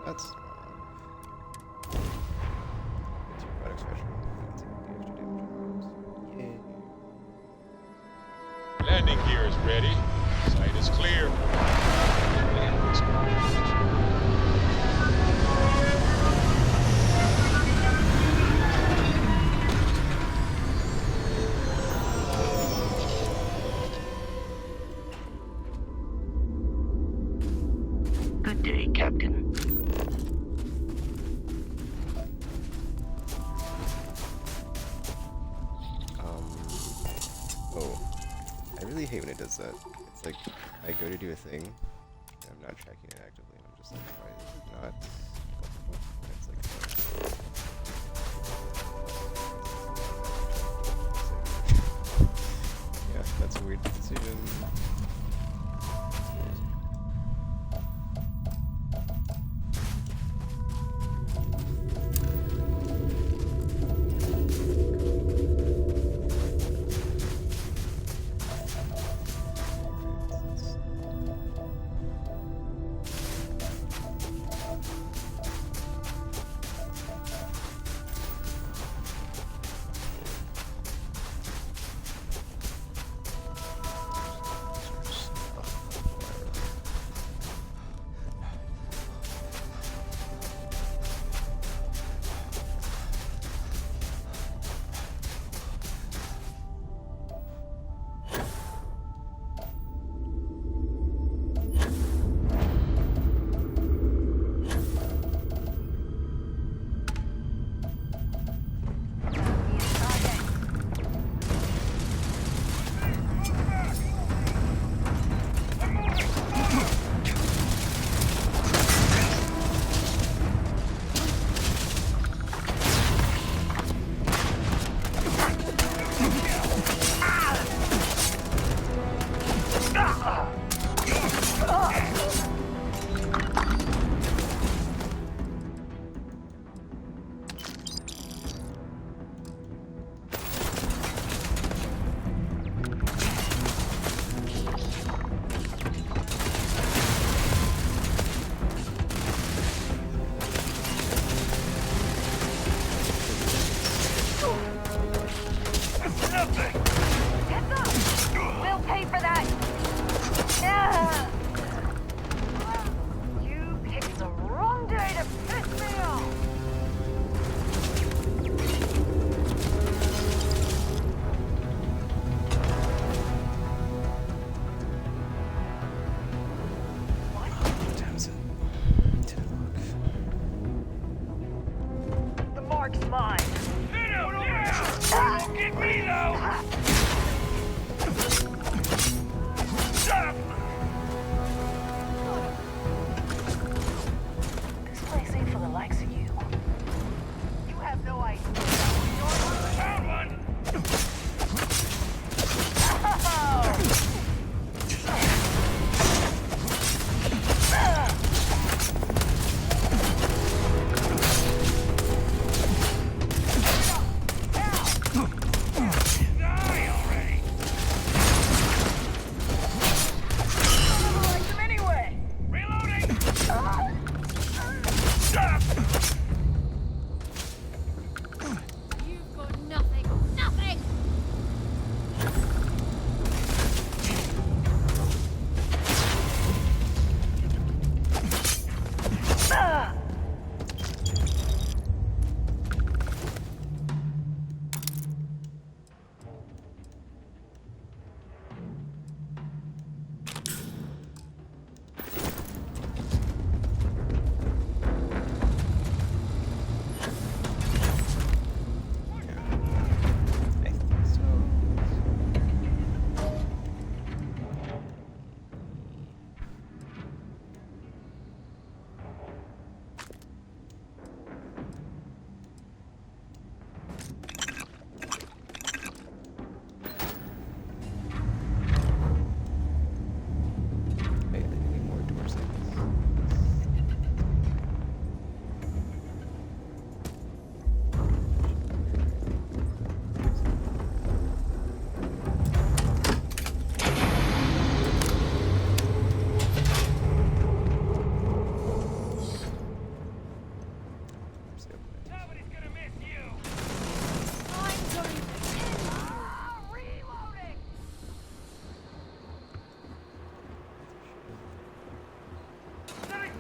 Speaker 4: That's
Speaker 20: Landing gear is ready. Site is clear.
Speaker 13: Good day, Captain.
Speaker 4: Oh, I really hate when it does that. It's like, I go to do a thing, and I'm not tracking it actively, and I'm just like, why is it not? And it's like, yeah, that's a weird decision.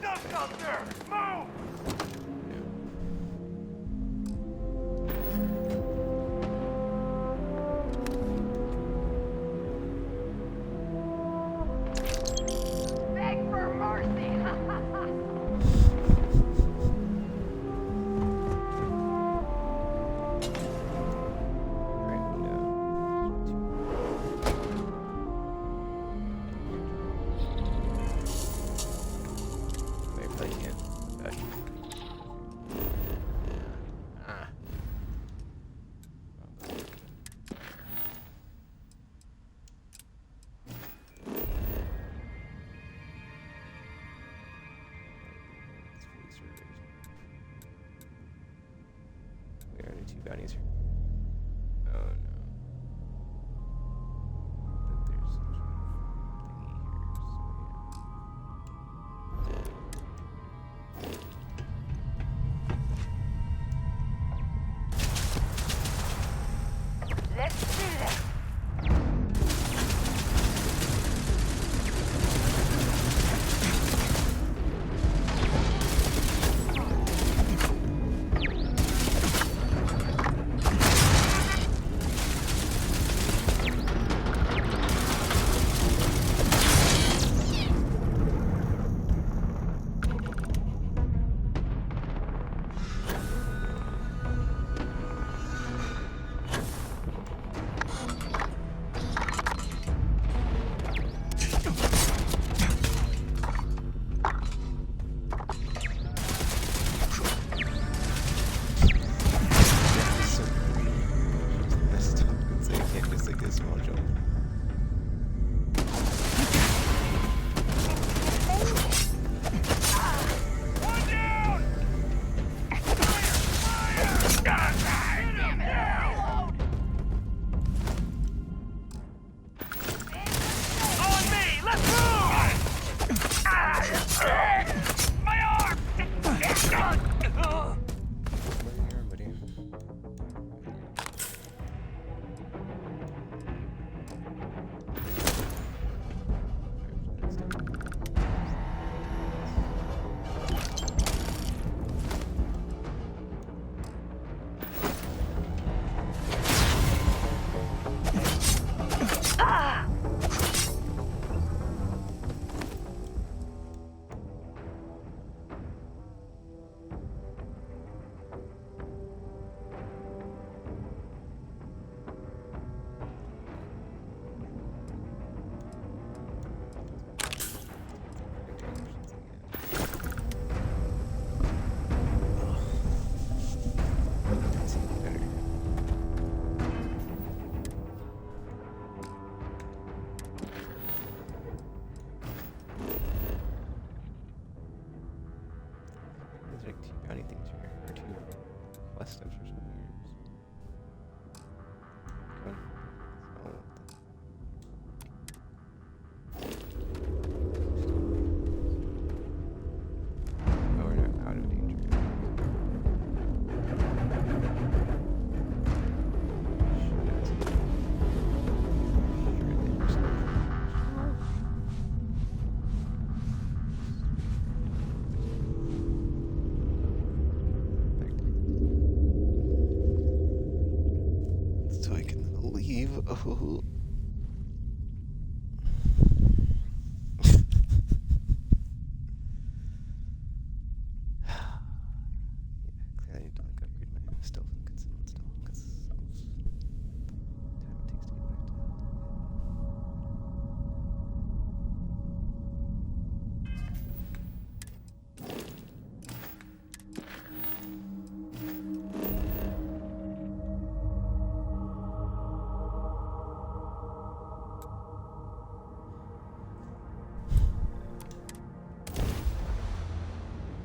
Speaker 5: dust out there! Move!
Speaker 14: Beg for mercy!
Speaker 1: There are only 2 bounties here. Oh no. But there's some sort of thingy here, so yeah.
Speaker 14: Let's do this!
Speaker 1: Oh. I need to like upgrade my stealth and concealment still, because time it takes to get back to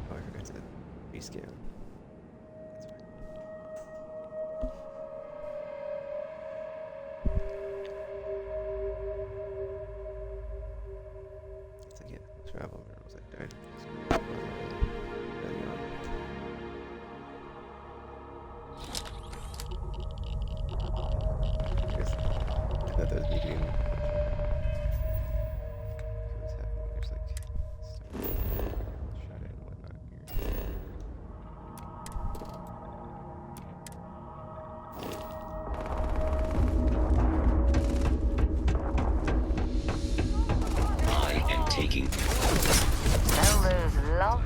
Speaker 1: oh, I forgot to rescan. It's like, yeah, travel minerals I died. I thought that was me doing what's happening. There's like stuff.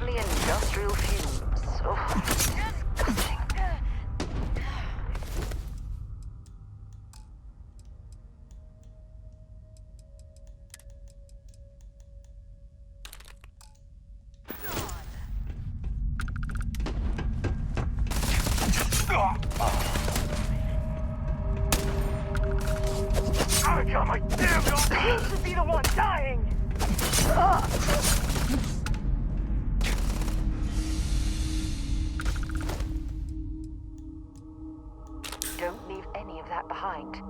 Speaker 14: lovely industrial fumes. Oh, disgusting.
Speaker 5: I got my damn dog!
Speaker 14: He should be the one dying! Don't leave any of that behind.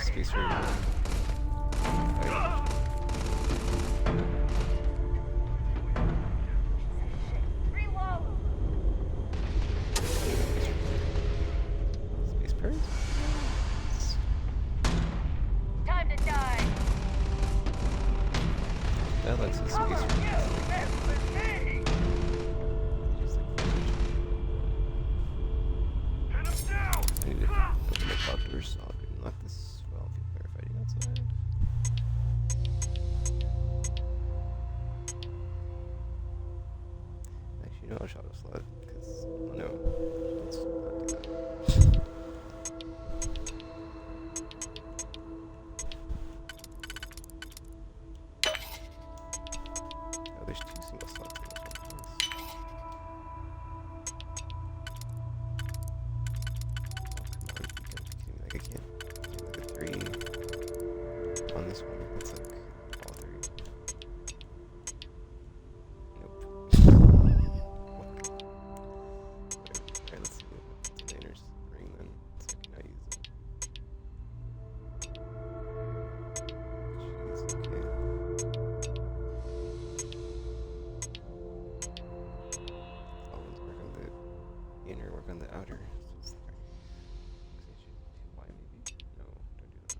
Speaker 4: Space for Space birds?
Speaker 14: Time to die!
Speaker 4: That looks like space birds. I need to open the cloud door so I can unlock this while people are fighting outside. Actually, no, I'll shadow slot because no, let's not do that. Oh, there's 2 single slots in this one. Nice. Like I can't like a 3 on this one. That's like all 3. Nope. Alright, let's see what's in the inner ring then, so I can now use it. Jeez, okay. Always work on the inner, work on the outer. So it's why maybe? No, don't do that.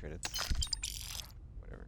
Speaker 1: credits. Whatever.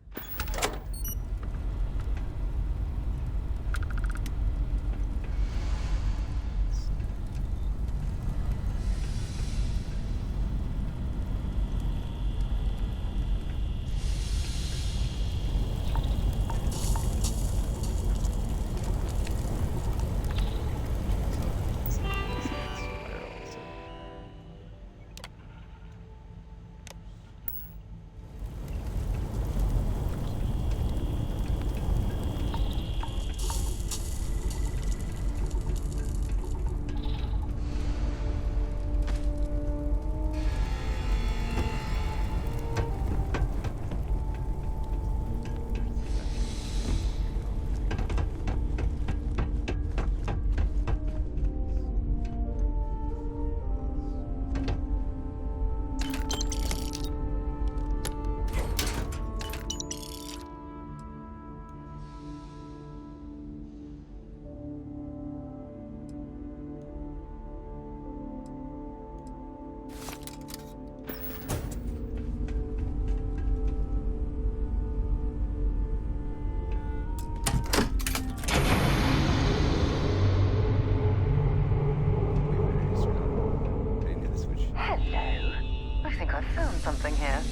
Speaker 14: I think I found something here.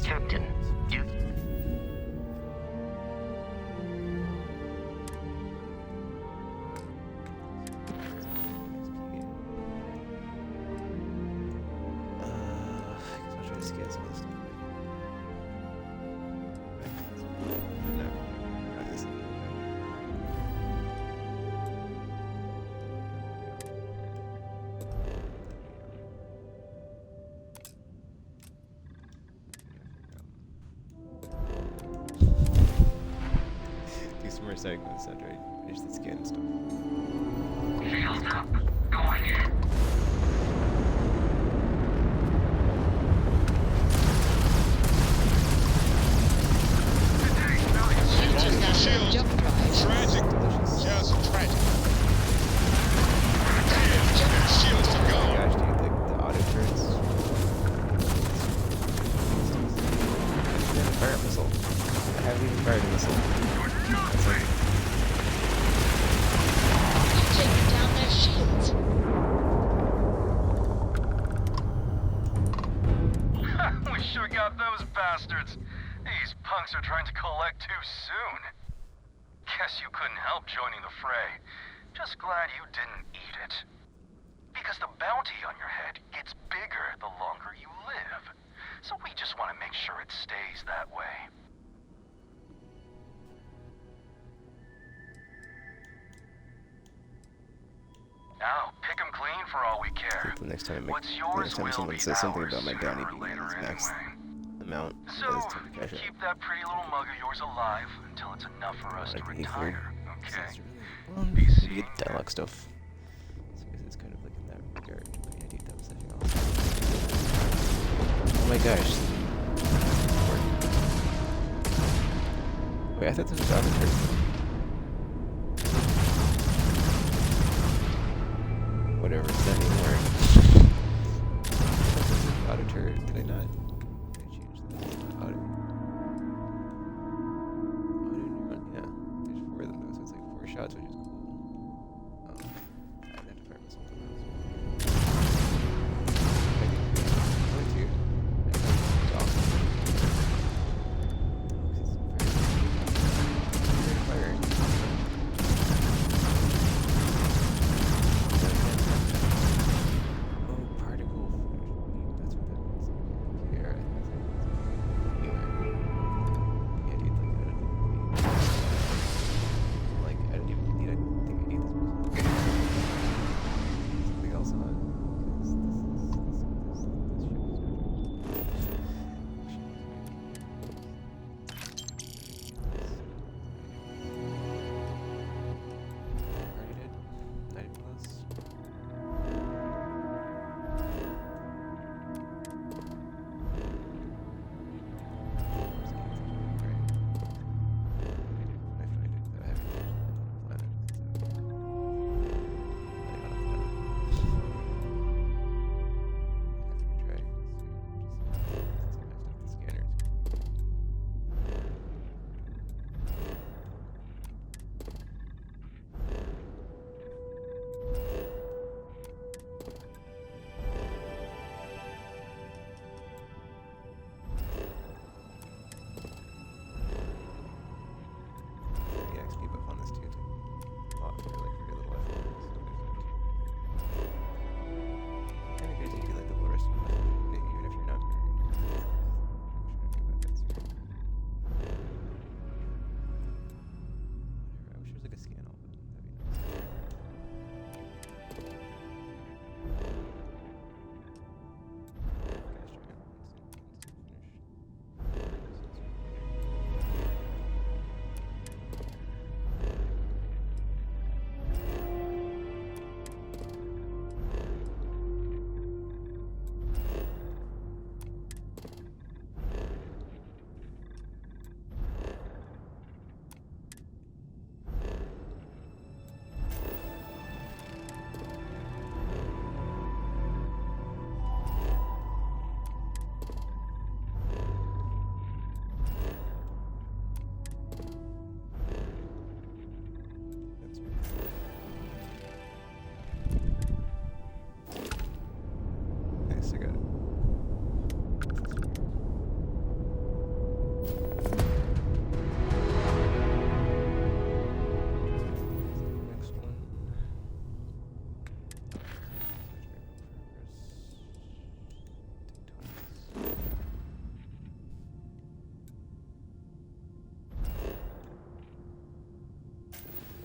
Speaker 13: Captain, do...
Speaker 1: I'll try to scan some of this stuff. No, not this. Do some more static with the sound, right? Finish the scan and stuff.
Speaker 5: Shields up. Going in.
Speaker 20: Shields. Tragic. Just tragic. Damn, shields are gone.
Speaker 1: Gosh, dude, like the auto turrets. Fire a missile. I haven't even fired a missile. That's like,
Speaker 12: Taking down their shields.
Speaker 5: We sure got those bastards. These punks are trying to collect too soon. Guess you couldn't help joining the fray. Just glad you didn't eat it. Because the bounty on your head gets bigger the longer you live. So we just want to make sure it stays that way. Now, pick 'em clean for all we care.
Speaker 1: the next time,
Speaker 5: What's
Speaker 1: next
Speaker 5: yours
Speaker 1: time
Speaker 5: will
Speaker 1: someone
Speaker 5: be
Speaker 1: says something
Speaker 5: ours
Speaker 1: about my bounty
Speaker 5: sooner or
Speaker 1: being
Speaker 5: later
Speaker 1: its max
Speaker 5: anyway.
Speaker 1: amount,
Speaker 5: So,
Speaker 1: that is time to cash out.
Speaker 5: keep that pretty little mug of yours alive until it's enough for us to retire, okay? Be
Speaker 1: You
Speaker 5: seeing
Speaker 1: get dialogue stuff. So I guess it's kind of like in that regard. But yeah, dude, that was something else. Oh my gosh. Wait, I thought this was arbitrary. Whatever, it's not anymore. Auto turret, did I not? Did I change that? Auto. Yeah. There's 4 of them though, so it's like 4 shots, which is cool. I'd have to fire missile. Fire.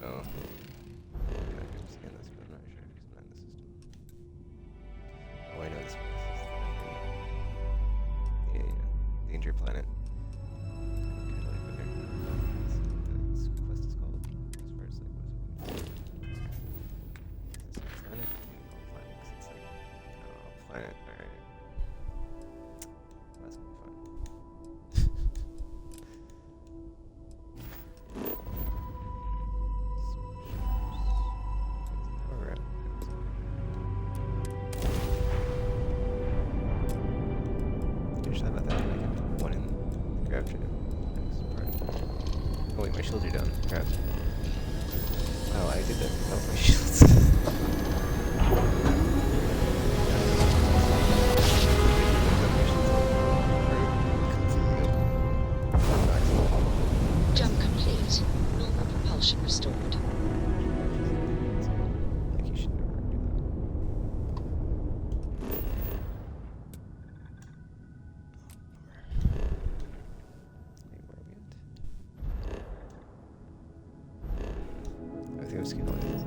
Speaker 1: so I could scan this, but I'm not sure if he's not in the system. Oh, I know this place. Yeah. Danger Planet. Kind of like what this quest is called. As far as like what is it? Is this a planet? Planet, 'cause it's like planet. All right. That's gonna be fun. Alright. Finish that about that. I have one in grab trade. Oh wait, my shields are down. Crap. Wow, I did that without my shields.
Speaker 12: Jump complete. Normal propulsion restored.
Speaker 1: Like you should never do that. I think I was getting all these.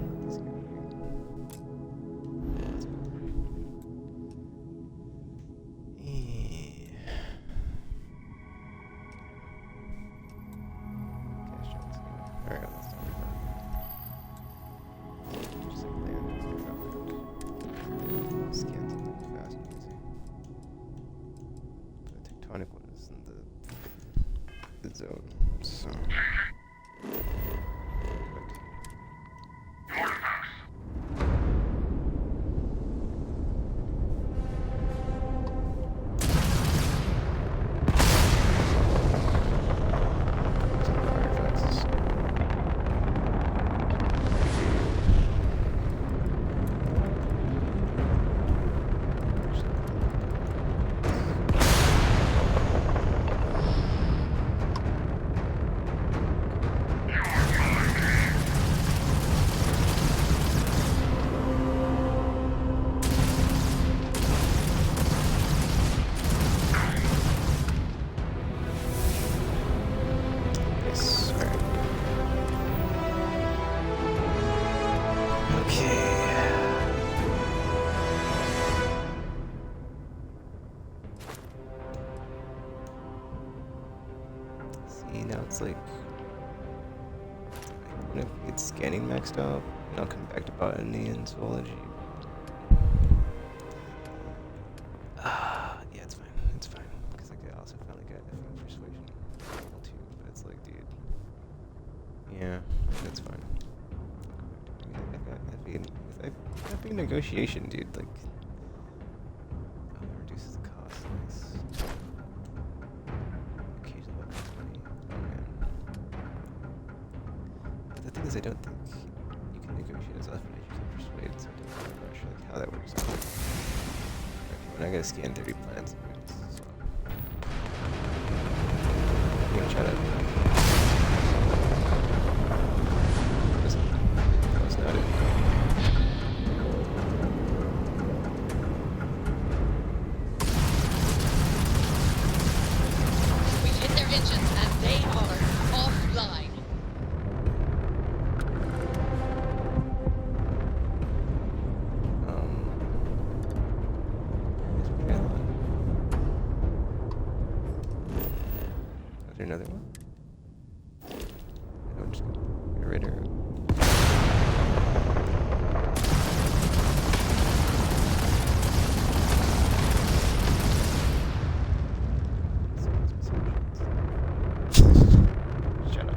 Speaker 1: Alright, let's talk about it. Just like land and drop it. Scan something fast and easy. The tectonic one is in the zone, so. Now it's like when it gets scanning maxed out, and I'll come back to botany and zoology. Yeah, it's fine. It's fine. Because like, I also finally got persuasion level 2, but it's like, dude. Yeah, that's fine. I've got FA negotiation, dude. Like, oh, it reduces the cost. Nice. The thing is, I don't think you can negotiate as often as you can persuade, so I'm not sure like, how that works out. Okay, and I gotta scan 30 plants, so I'm gonna try to. That was not it.
Speaker 12: We've hit their engines and they are offline.
Speaker 1: Is there another one? I'm just gonna get rid of her. Shut up.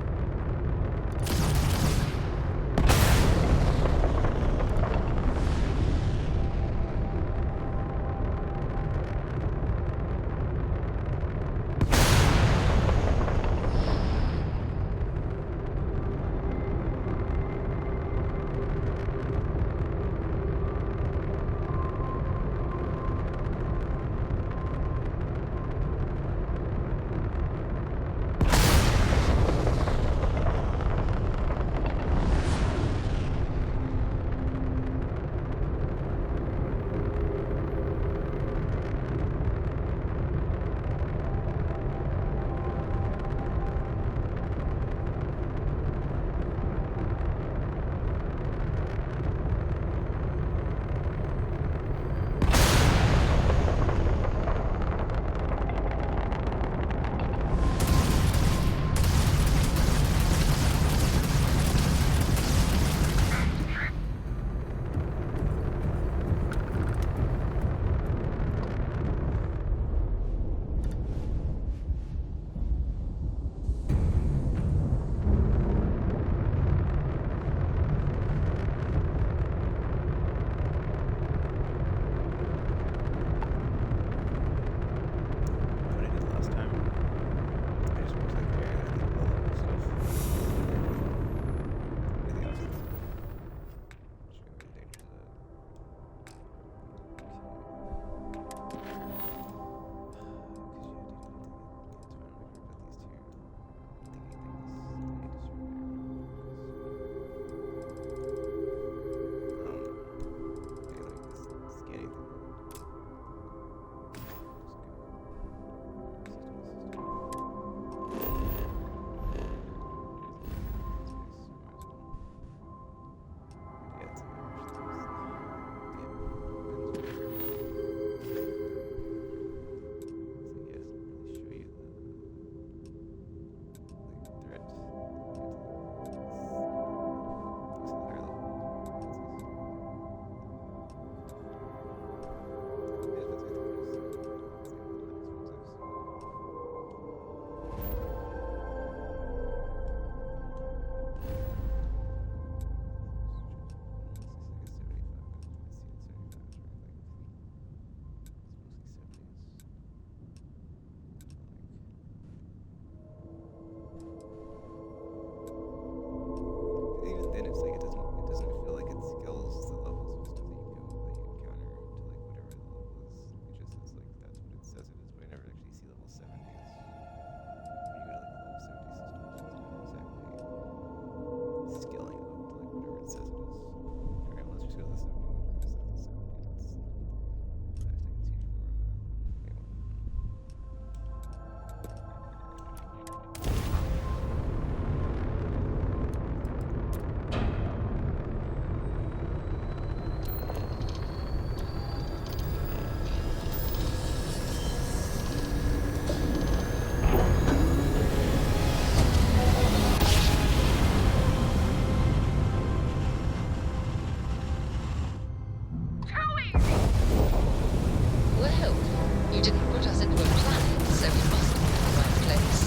Speaker 12: You didn't put us into a planet, so we must be in the right place.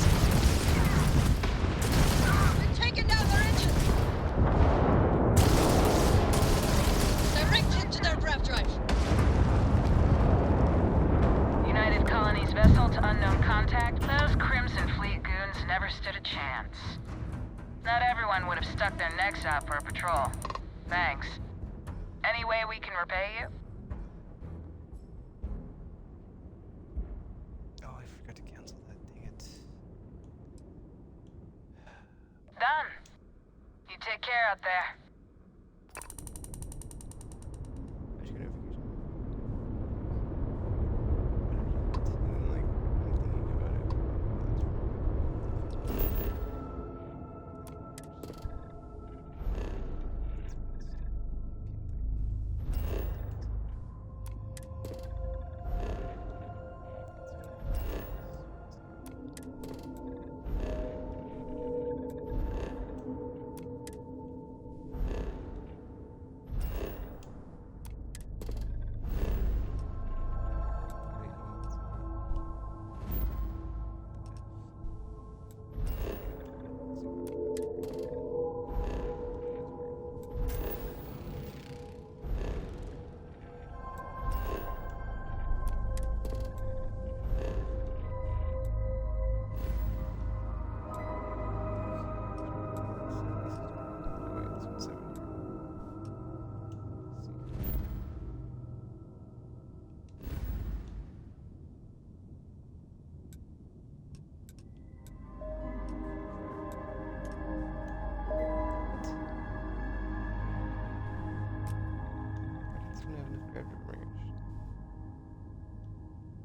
Speaker 12: We've taken down their engines! Direct hit to their grav drive.
Speaker 3: United Colonies vessel to unknown contact. Those Crimson Fleet goons never stood a chance. Not everyone would have stuck their necks out for a patrol. Thanks. Any way we can repay you?
Speaker 1: Oh, I forgot to cancel that. Dang it.
Speaker 3: Done. You take care out there.
Speaker 1: I should get a notification.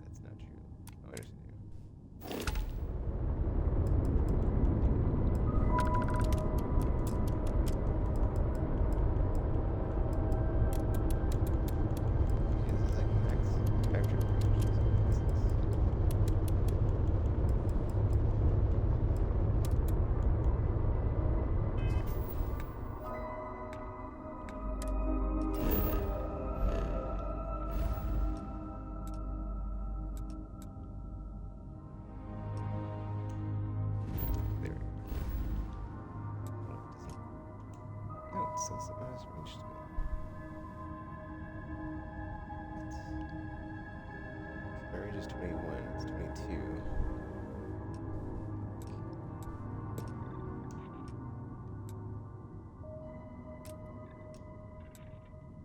Speaker 1: That's not true. Oh, I just do. This is like max factor range. There we go. No, it says that my range to me. My range is 21, it's 22.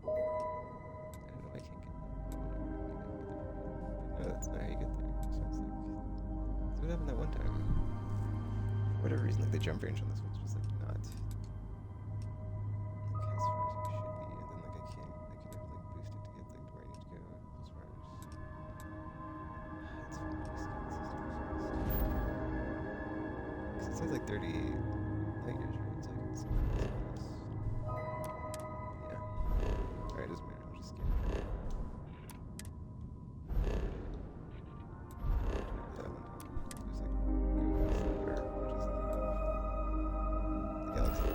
Speaker 1: I don't know, I can't get there. No, that's not how you get there. So it's like, that's what happened that one time. For whatever reason, like the jump range on this one's just like not like as far as it should be, and then like I could never like boost it to get like where I need to go as far as it's fine, just because it says like 30 light years, right? It's like it's yeah. Alright, it doesn't matter, I'll just skip it. That one time. Just like go past the which is the galaxy.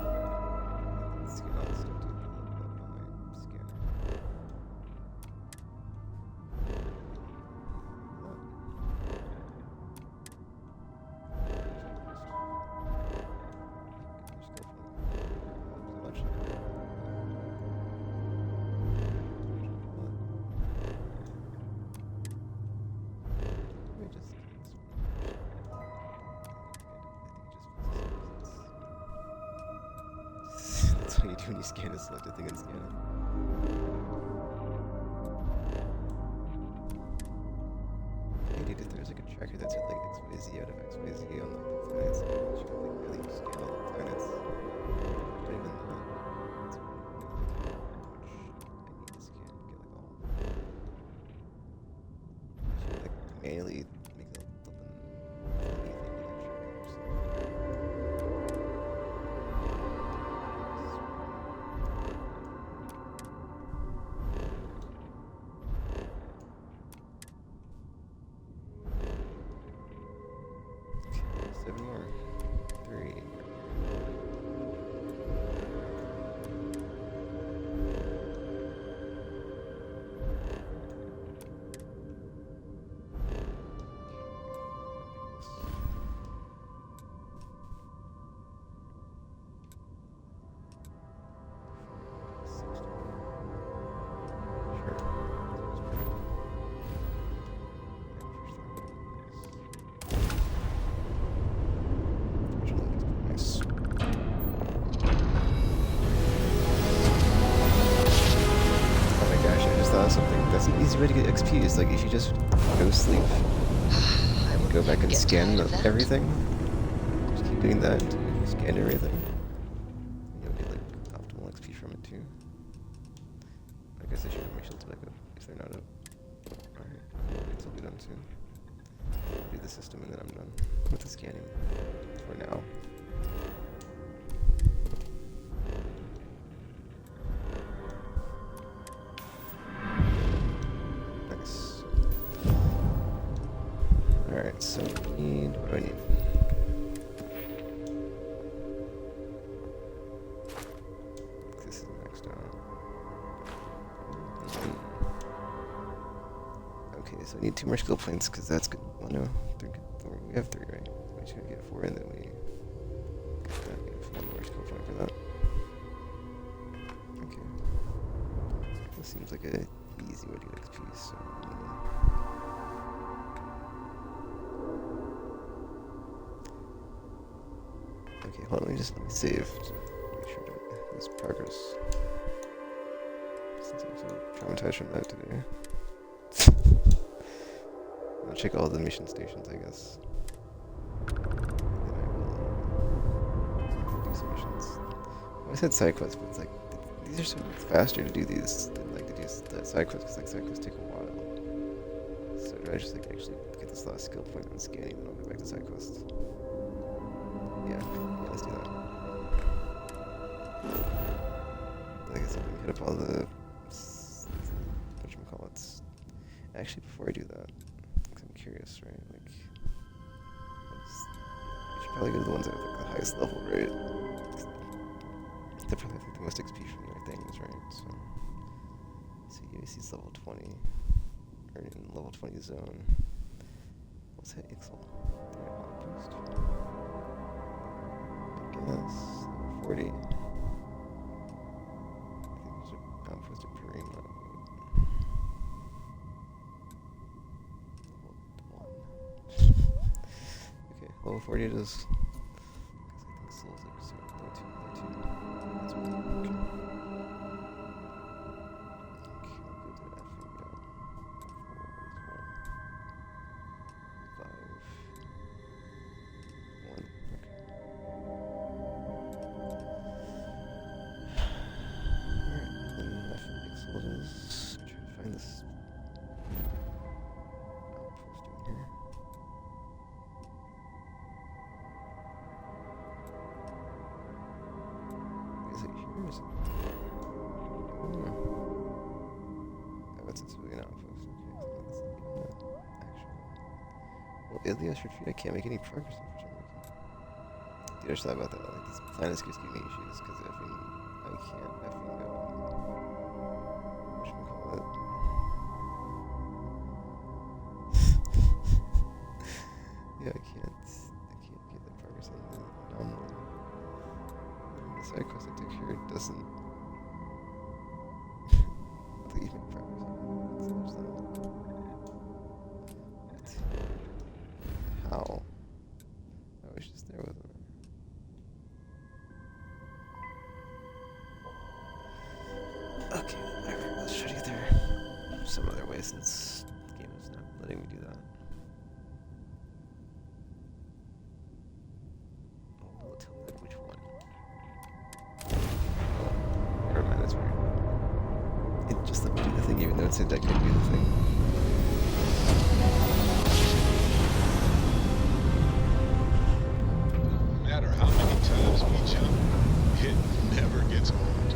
Speaker 1: Scan all this stuff to load it up on my scanner. That's what you do when you scan a selected thing and scan it. Hey dude, if there's like a tracker that said like XYZ out of XYZ on like the planets, you should like really scan all the planets. I don't even know. That's how much I need to scan to get like all of them. I should like manually make a flippin' funny thing with that tracker. Okay, 7 more. 3.
Speaker 4: easy way to get XP is like if you just go sleep, and go back and scan everything. Just keep doing that until you scan everything. And you'll get like optimal XP from it too. I guess I should make shields back up if they're not up. Alright, this will be done soon. I'll do the system and then I'm done with the scanning for now. Nice. Alright, so we need, what do I need? This is next down. Okay, so I need 2 more skill points because that's good. Well, no, 3, 4, we have 3, right? We should get 4 and then we get that. We have 1 more skill point for that. Okay. This seems like a easy way to get XP, so. Okay, hold on, let me save to make sure to lose progress. Since I'm so traumatized from that today. I'll check all the mission stations, I guess. And then I will do some missions. I said side quests, but it's like, these are so much faster to do these than like to do the side quests, because like side quests take a while. So do I just like actually get this last skill point on scanning, and then I'll go back to side quests? Yeah, let's do that. Like I said, we can hit up all the whatchamacallits. Actually, before I do that, because I'm curious, right? Like, I should probably go to the ones that have like the highest level, right? They probably have like, the most XP from their things, right? So UAC's level 20, or in level 20 zone. What's that Ixel? Outpost. Yes, level 40. I think there's an outpost at Perrin level 1. Okay, level 40 it is. Because I think Soul's like level 2. That's what okay. Okay, we'll go to that figure out. 4, 5, 1. Okay. Find this outpost in here. Is it here or is it? Oh, it's a civilian outpost. Okay, so that's not actual. Well, Ilias retreat, I can't make any progress for some reason. Dude, I just thought about that. Like, this planet is giving me issues because I can't effing go. Whatchamacallit? Yeah, I can't get that progress on the anomaly. The side quest I took here doesn't let you make progress on it. How? I was just there with it. Okay, alright, let's try to get there some other way since the game is not letting me do that. Oh, will it tell me like which one? Oh, never mind, that's weird. It just let me do the thing even though it said I couldn't do the thing.
Speaker 20: No matter how many times we jump, it never gets old.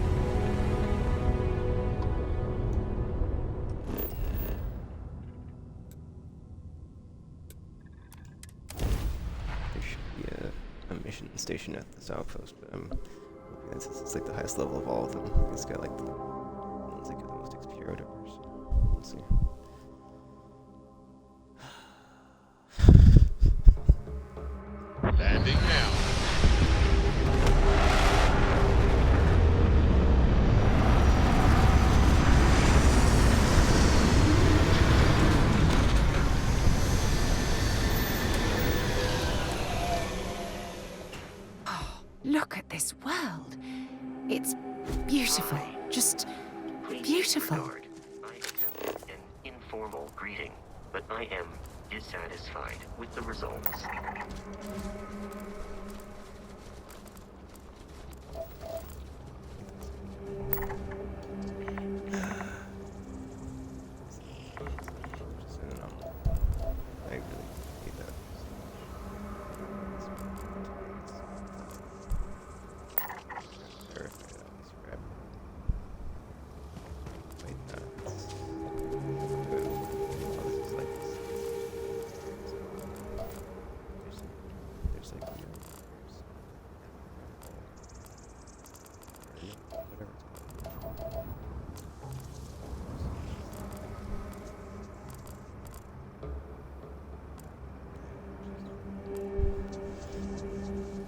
Speaker 4: There should be a mission station at this outpost, but I'm hoping that since it's like the highest level of all of them, it's got like the ones that give the most XP or whatever, so we'll see.
Speaker 20: Landing now.
Speaker 2: Look at this world. It's beautiful. Just beautiful.
Speaker 13: I attempted an greeting, but I am dissatisfied with the results.
Speaker 4: I really hate that. Verify that was crap. Wait, no. Oh, this is like there's like whatever it's called.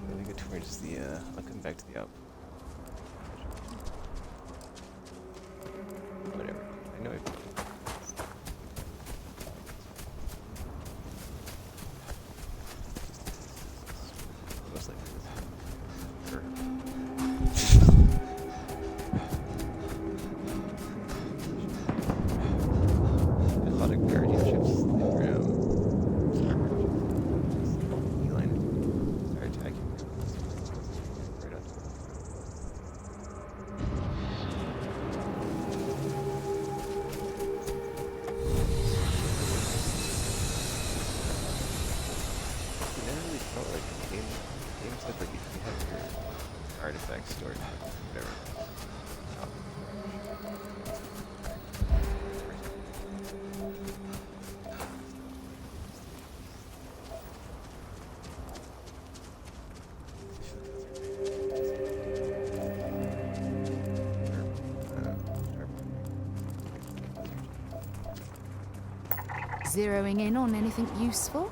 Speaker 4: Let me go towards the, I'll come back to the outpost. Whatever. I know it. Most likely this. Or a lot of guardian ships around. Beeline. Start attacking. Right on. You never really felt like games like if you have your artifacts stored, whatever.
Speaker 2: Zeroing in on anything useful?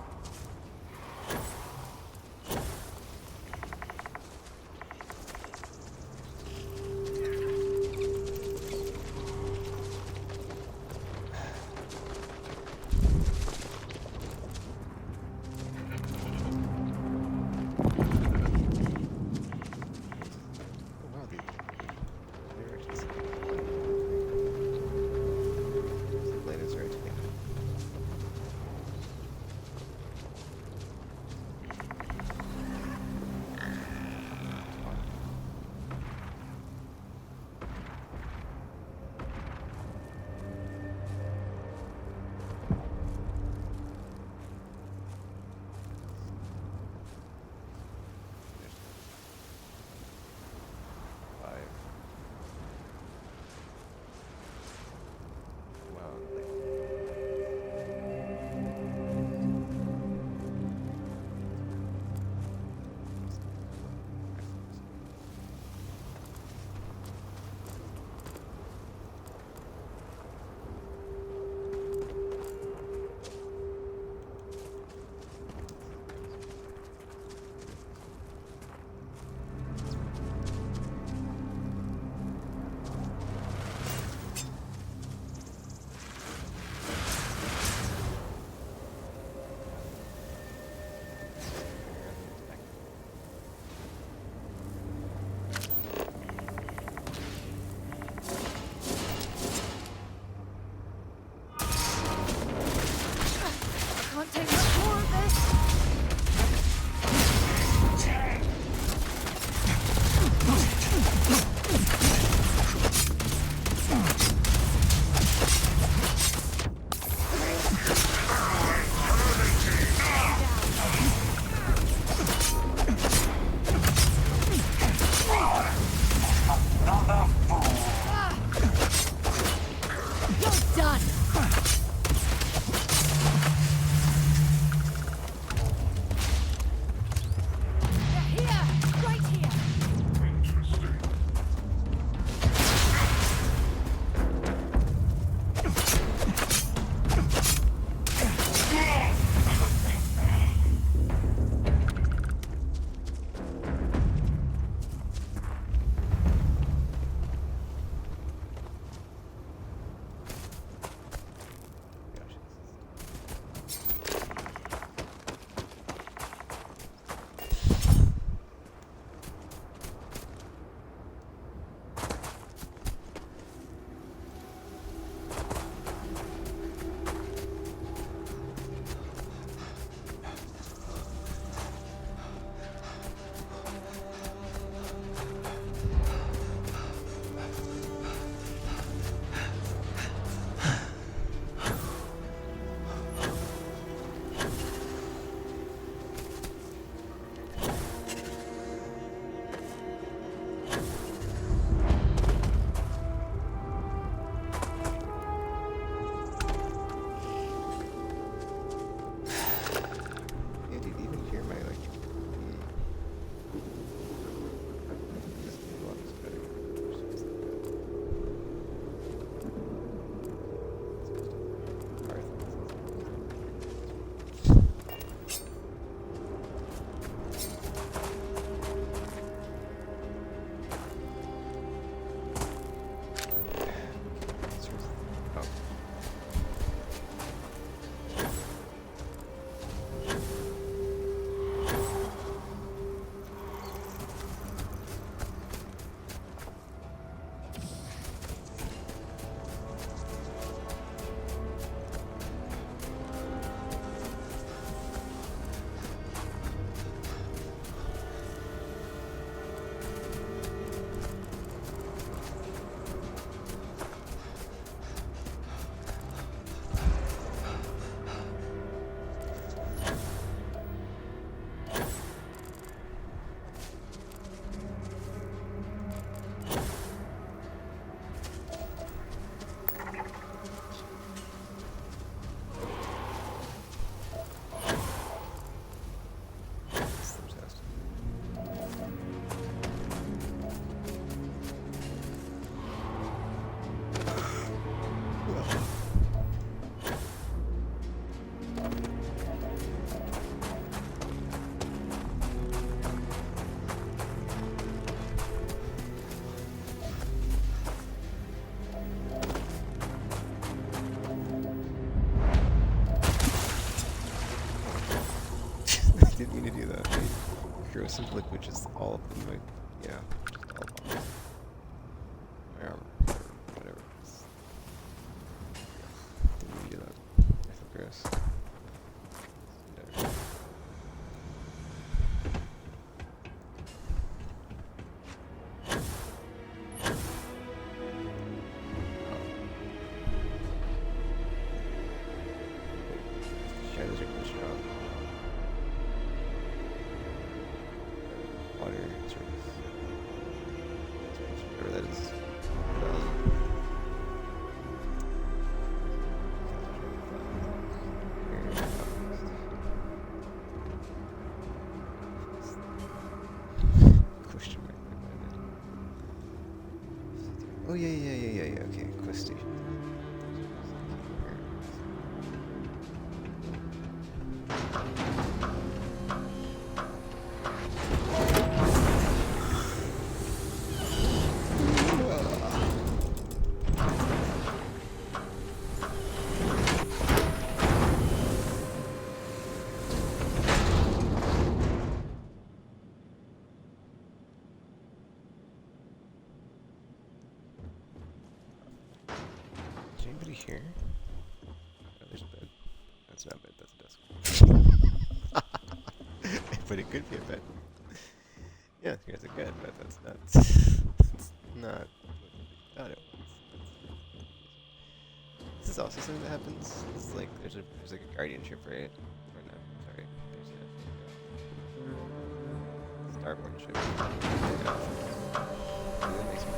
Speaker 4: corrosive liquid just all up in my, yeah, just all up on my armor, whatever. Just, didn't do that. I feel gross. Whatever. Shadows are pushing out. Water service. Whatever that is. Question mark. Oh yeah. Okay, quest station. Is anybody here? Oh, there's a bed. That's not a bed, that's a desk. But it could be a bed. Yeah, here's a bed, but that's not. That's not what I thought it was. This is also something that happens. It's like there's like a guardianship, right? Or no, sorry. There's a Starborn ship. That makes me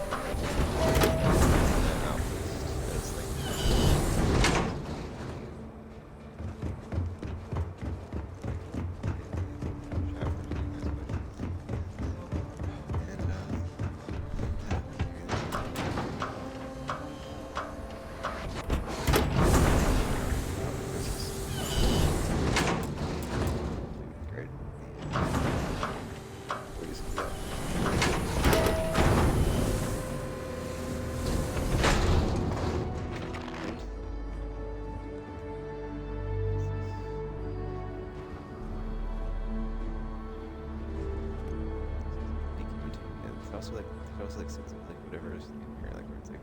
Speaker 4: that's like also like sense of like whatever is in here, like where it's like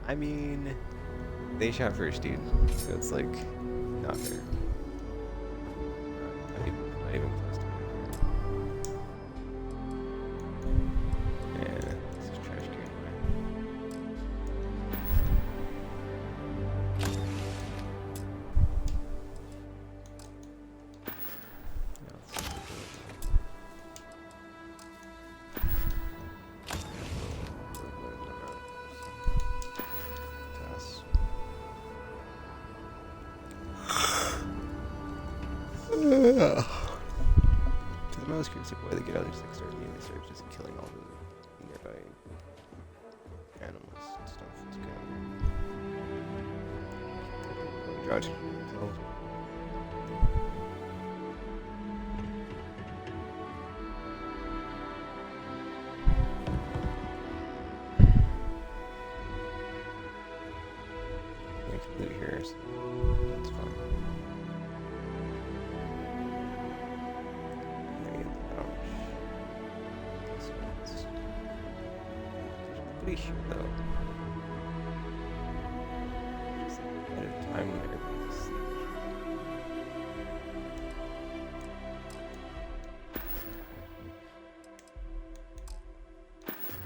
Speaker 4: I mean, they shot first, dude, so it's like not fair. Not even close to it. Yeah, this is trash gear To the most curious why they get out, they just like start immediately start just killing all the nearby animals and stuff. It's kind of drought themselves. We can loot here, so that's fine. Pretty sure though. Just like at a time when everybody's asleep.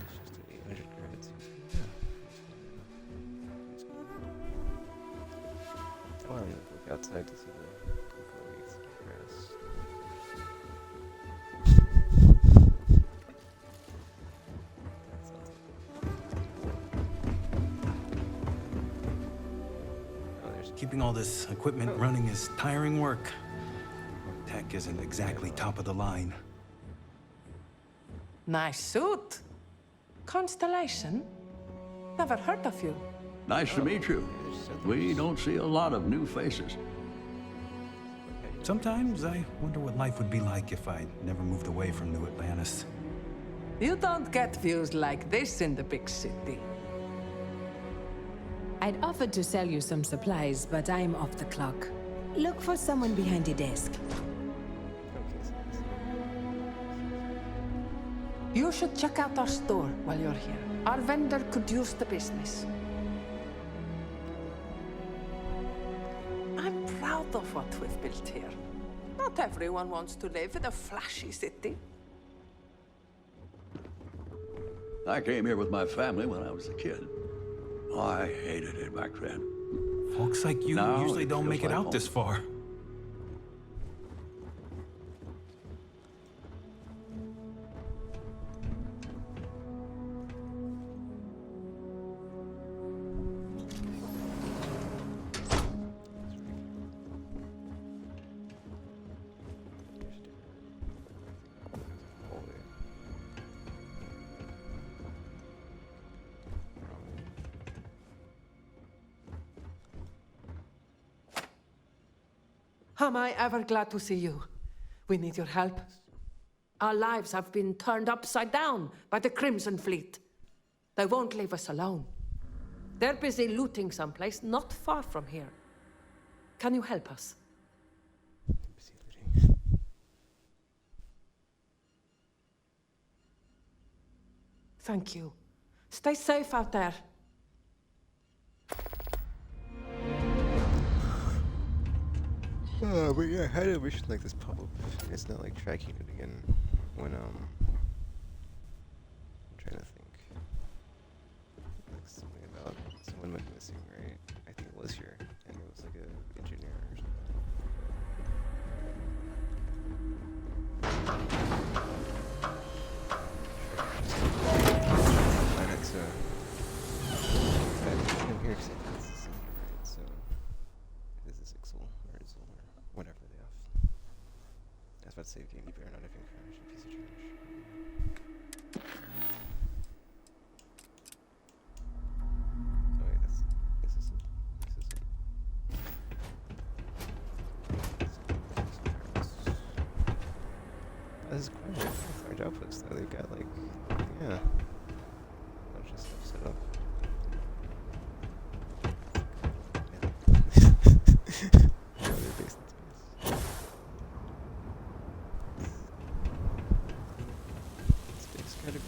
Speaker 4: It's just an 800 credits. Yeah. I want to look outside to see the employees grass.
Speaker 21: Keeping all this equipment running is tiring work. Tech isn't exactly top of the line.
Speaker 6: Nice suit. Constellation? Never heard of you.
Speaker 16: Nice to meet you. We don't see a lot of new faces.
Speaker 21: Sometimes I wonder what life would be like if I never moved away from New Atlantis.
Speaker 6: You don't get views like this in the big city.
Speaker 17: I'd offered to sell you some supplies, but I'm off the clock.
Speaker 7: Look for someone behind the desk.
Speaker 6: You should check out our store while you're here. Our vendor could use the business. I'm proud of what we've built here. Not everyone wants to live in a flashy city.
Speaker 16: I came here with my family when I was a kid. I hated it back then.
Speaker 21: Folks like you
Speaker 16: Now
Speaker 21: usually
Speaker 16: it
Speaker 21: don't
Speaker 16: feels
Speaker 21: make it
Speaker 16: like
Speaker 21: out
Speaker 16: home.
Speaker 21: this far.
Speaker 6: Am I ever glad to see you? We need your help. Our lives have been turned upside down by the Crimson Fleet. They won't leave us alone. They're busy looting someplace not far from here. Can you help us? Thank you. Stay safe out there.
Speaker 1: But yeah, how did a mission like this pop up? It's not like tracking it again when I'm trying to think. Like something about someone went missing, right? I think it was here, and it was like a engineer or something. Planets, I'm here because I think it's the same, right? So is this Ixel or Izzle or whatever they have? I was about to say game, you better not have been crashed, you piece of trash. Oh wait, is this it? This is quite large outputs though. They've got like, yeah, a bunch of stuff set up. Yeah, they're based in space. Space category.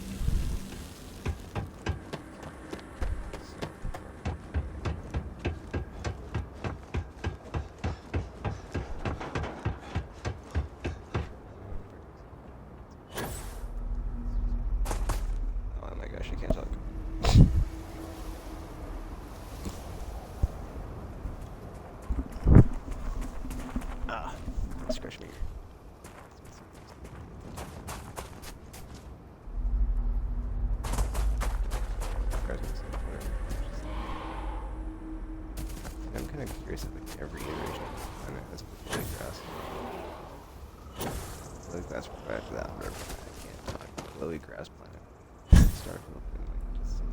Speaker 1: Oh my gosh, I can't talk. Scratch me. I'm kind of curious if like every iteration of this planet has blade grass. Like that's right after that. Whatever. I can't talk. Glowy grass planet. Starfield and like just some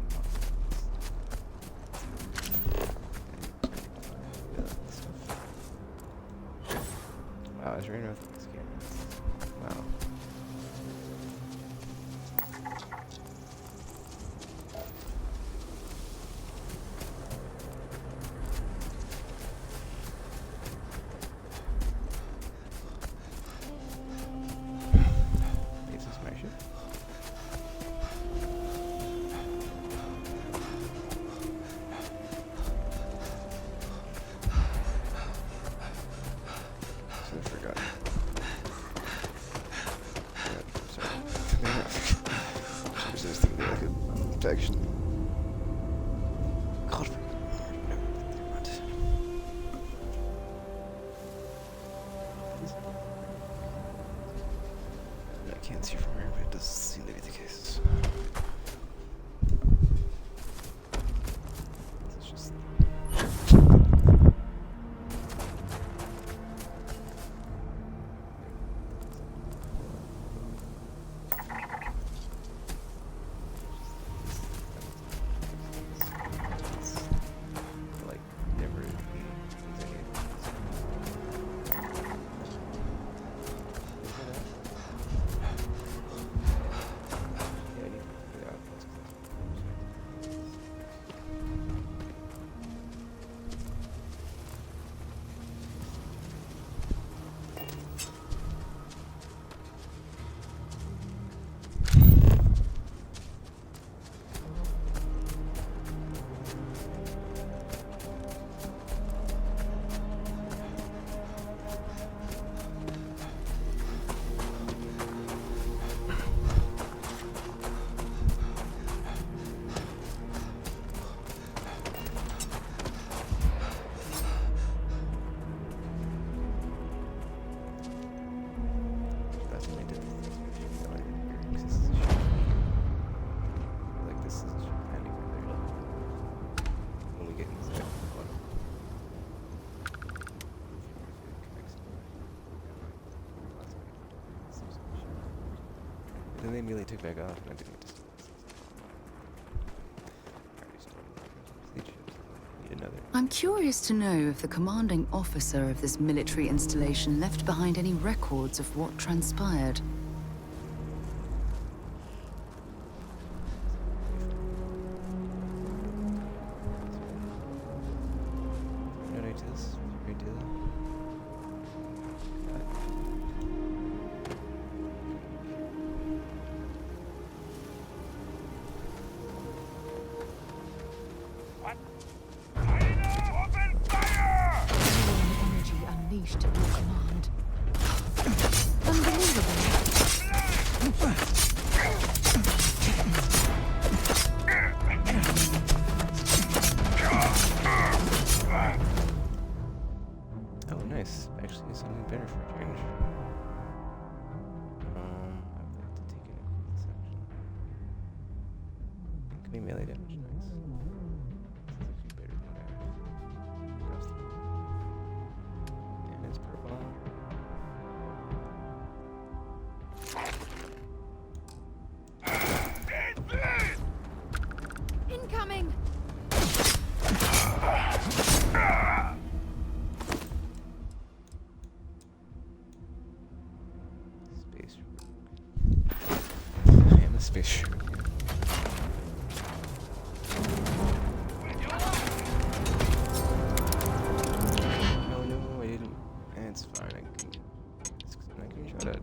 Speaker 1: Wow, I was reading about these cameras. Wow. Is this my ship? So I forgot. Sorry. There's this thing like a protection. God. I can't see from here, but it does seem to be the case. It's just. Like, never these any immediately took back off, and I didn't get to steal this. I already stole fleet ships. I need another.
Speaker 2: I'm curious to know if the commanding officer of this military installation left behind any records of what transpired.
Speaker 1: You know how to do this? Right, do that.
Speaker 2: Energy unleashed at your command. Unbelievable.
Speaker 1: Oh, nice. Actually, something better for a change. I would like to take an equipment section. Incoming melee damage, nice. This is actually better than that. Across the board. And it's purple.
Speaker 2: Incoming!
Speaker 1: Space shroom. I am a space shroom. No, I didn't. It's fine. I can shut it.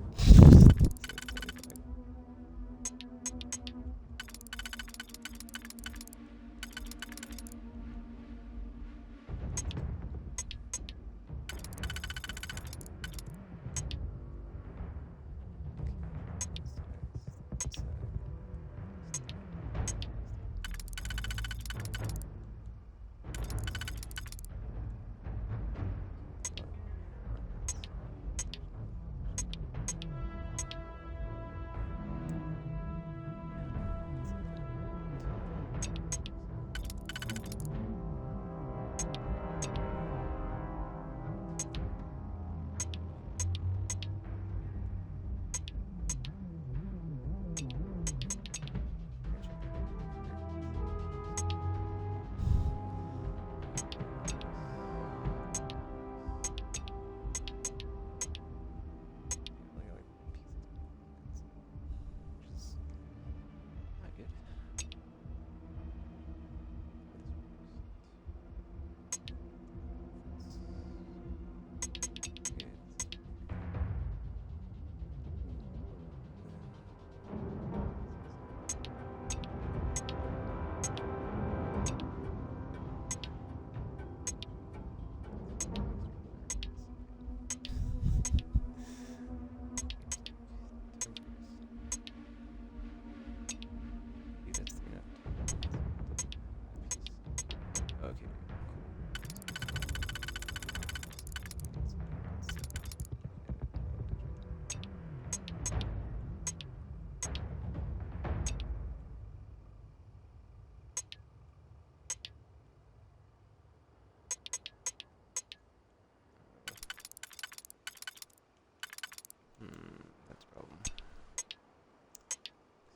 Speaker 1: That's a problem.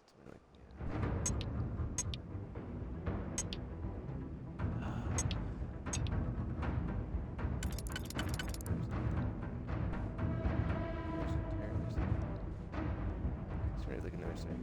Speaker 1: Something like, it's really like another side.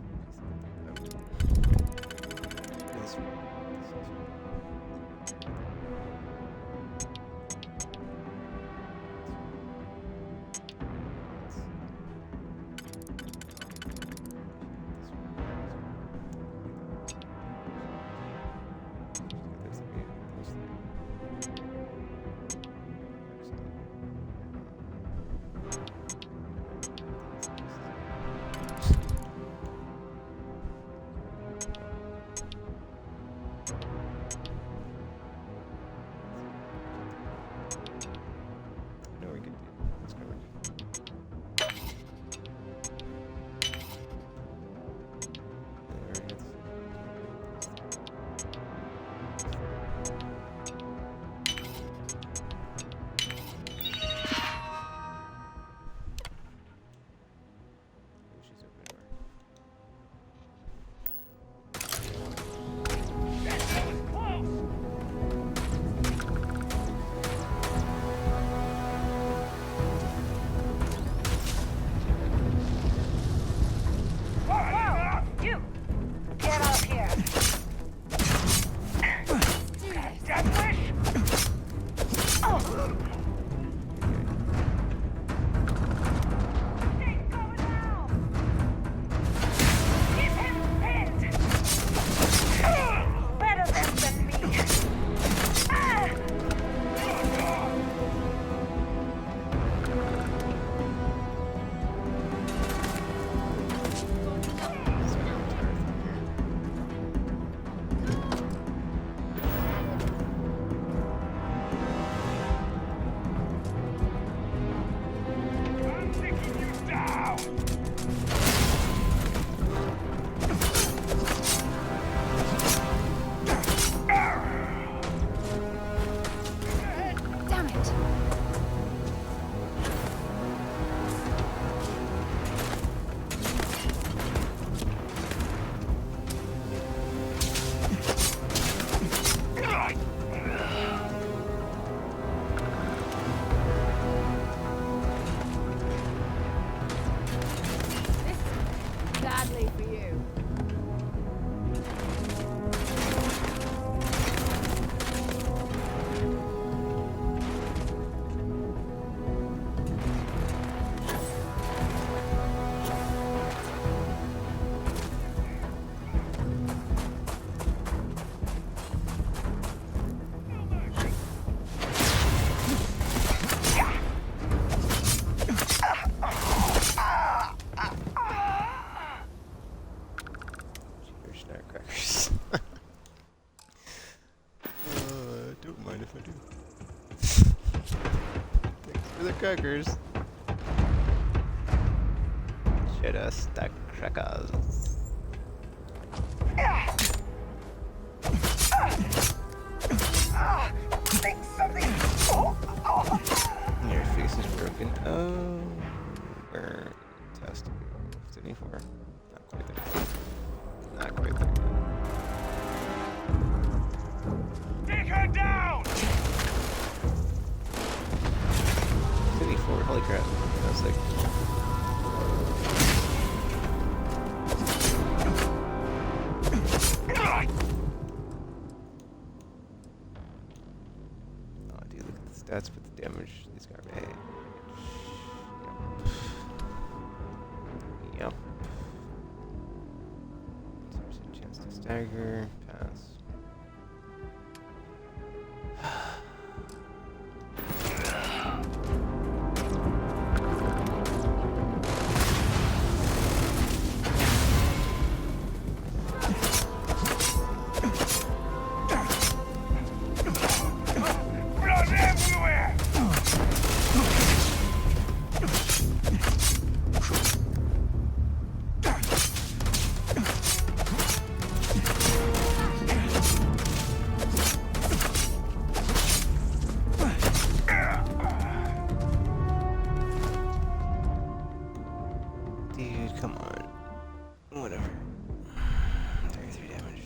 Speaker 14: Sadly for you.
Speaker 1: Cheers, Nutcrackers. Don't mind if I do. Thanks for the crackers. Cheddar stack crackers. Your face is broken. Oh, we're testing. 74. Not quite there. Not quite there.
Speaker 5: Take her down!
Speaker 1: 74. Holy crap. I was like. Oh, dude, look at the stats with the damage these guys made. Yep. 2% chance to stagger. Pass.
Speaker 5: Blood everywhere!
Speaker 1: Dude, come on. Whatever. 33 damage.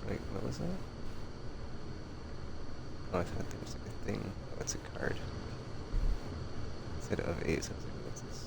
Speaker 1: Wait, what was that? Oh, I thought there was like a thing. Oh, it's a card. Instead of 8, so I was like, what's this?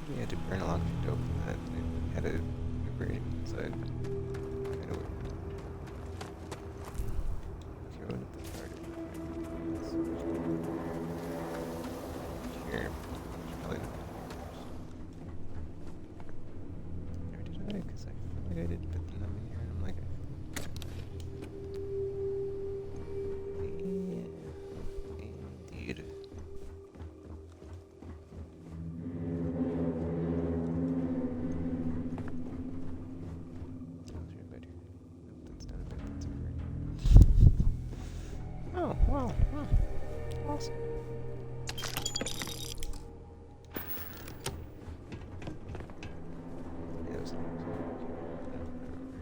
Speaker 1: We had to burn a lot of dope for that. It had a vibrating inside. Kind of weird. Okay, what did the card here? Probably not. Or did I? Because I feel like I did put them in here and I'm like, Awesome. Yeah, it was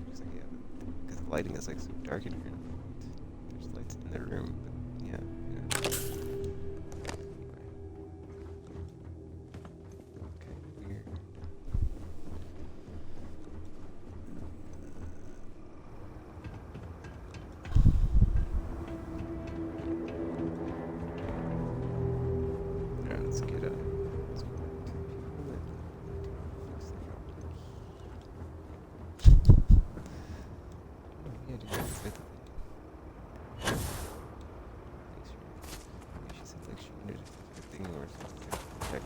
Speaker 1: just like, yeah, because the lighting is like so dark in here. There's lights in the room, but yeah. Anyway. Okay, weird. Alright, let's get let's go back to the people that fix the problems. Oh, yeah, dude, that's it. She said like she needed a thing or something. Check.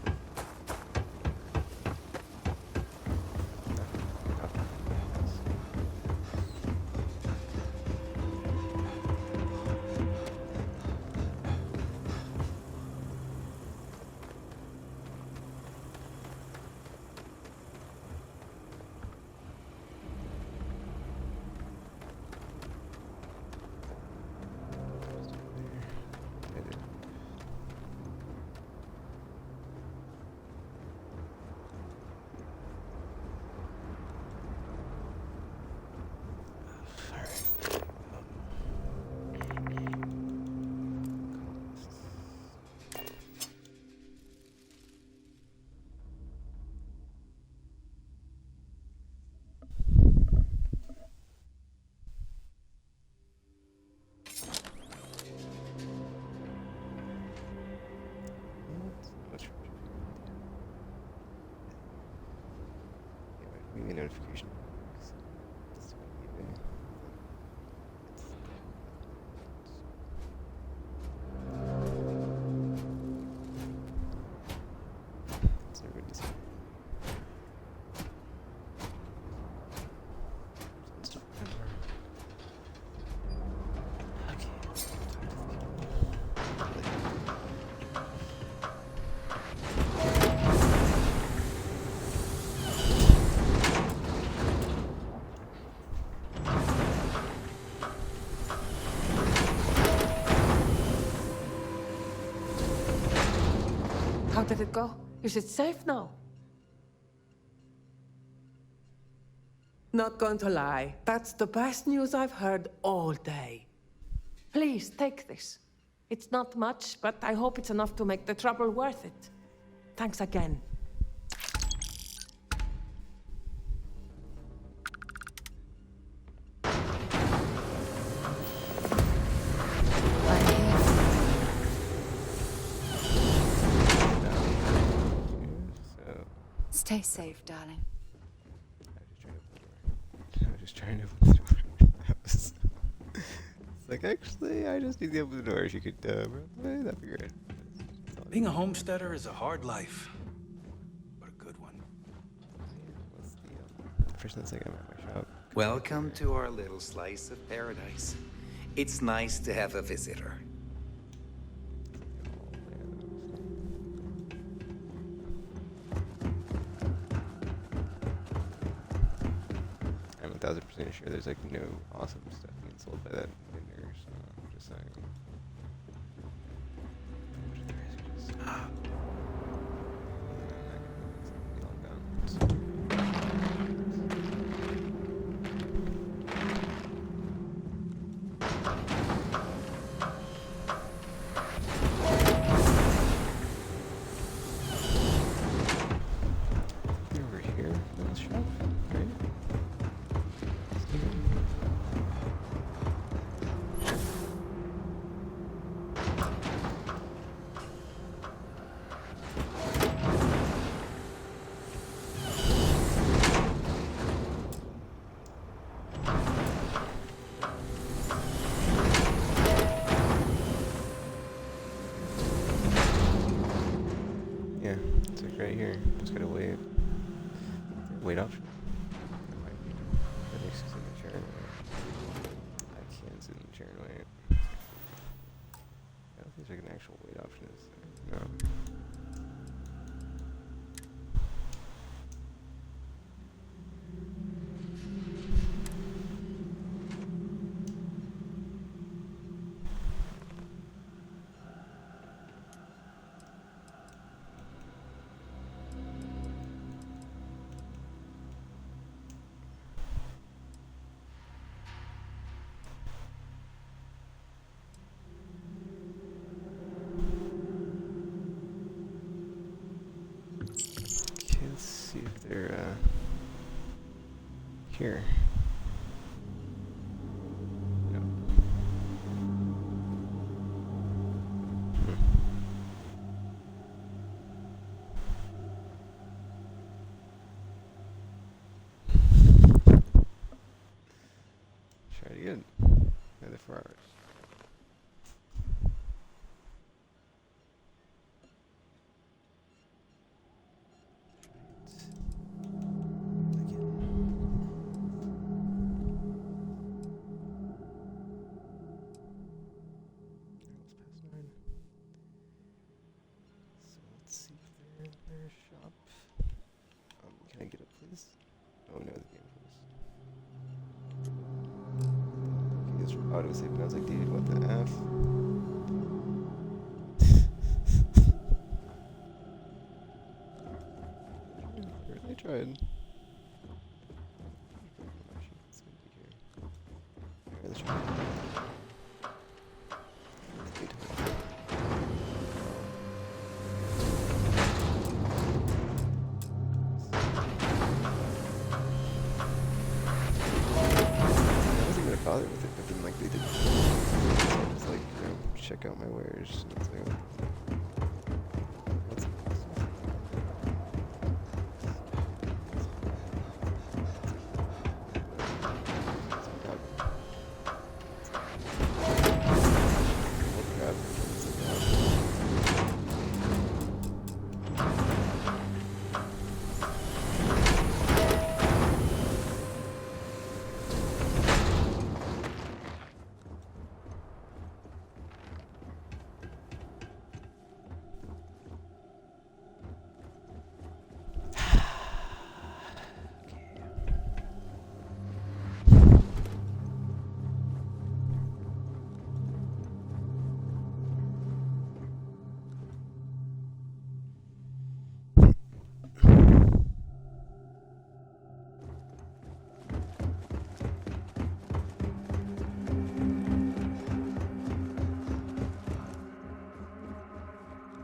Speaker 1: Maybe a notification. That's what we do. It's never good to see.
Speaker 6: How did it go? Is it safe now? Not going to lie, that's the best news I've heard all day. Please, take this. It's not much, but I hope it's enough to make the trouble worth it. Thanks again.
Speaker 2: Stay safe, darling.
Speaker 1: I was just trying to open the door. It's like, actually, I just need to open the door. She could, that'd be great.
Speaker 21: Being a homesteader is a hard life, but a good one.
Speaker 1: What's the first and second at my shop?
Speaker 15: Welcome to our little slice of paradise. It's nice to have a visitor.
Speaker 1: I'm 1000% sure there's like no awesome stuff being sold by that vendor, so I'm just saying. Over here, little shop, right? Yeah, it's like right here. Just gotta wait. Wait option. That might be. That makes sit in the chair and wait. I can't sit in the chair and wait. I don't think there's like an actual wait option. Is there? No.
Speaker 4: here? No. Try it again. Another 4 hours. Can I get it, please? Oh no, the game froze. Okay, it's from autosave, and I was like, dude, what the F? I really tried. Alright, let's try. Bother with it, but then like they did, so I was like, you know, check out my wares. And I was like, oh. What's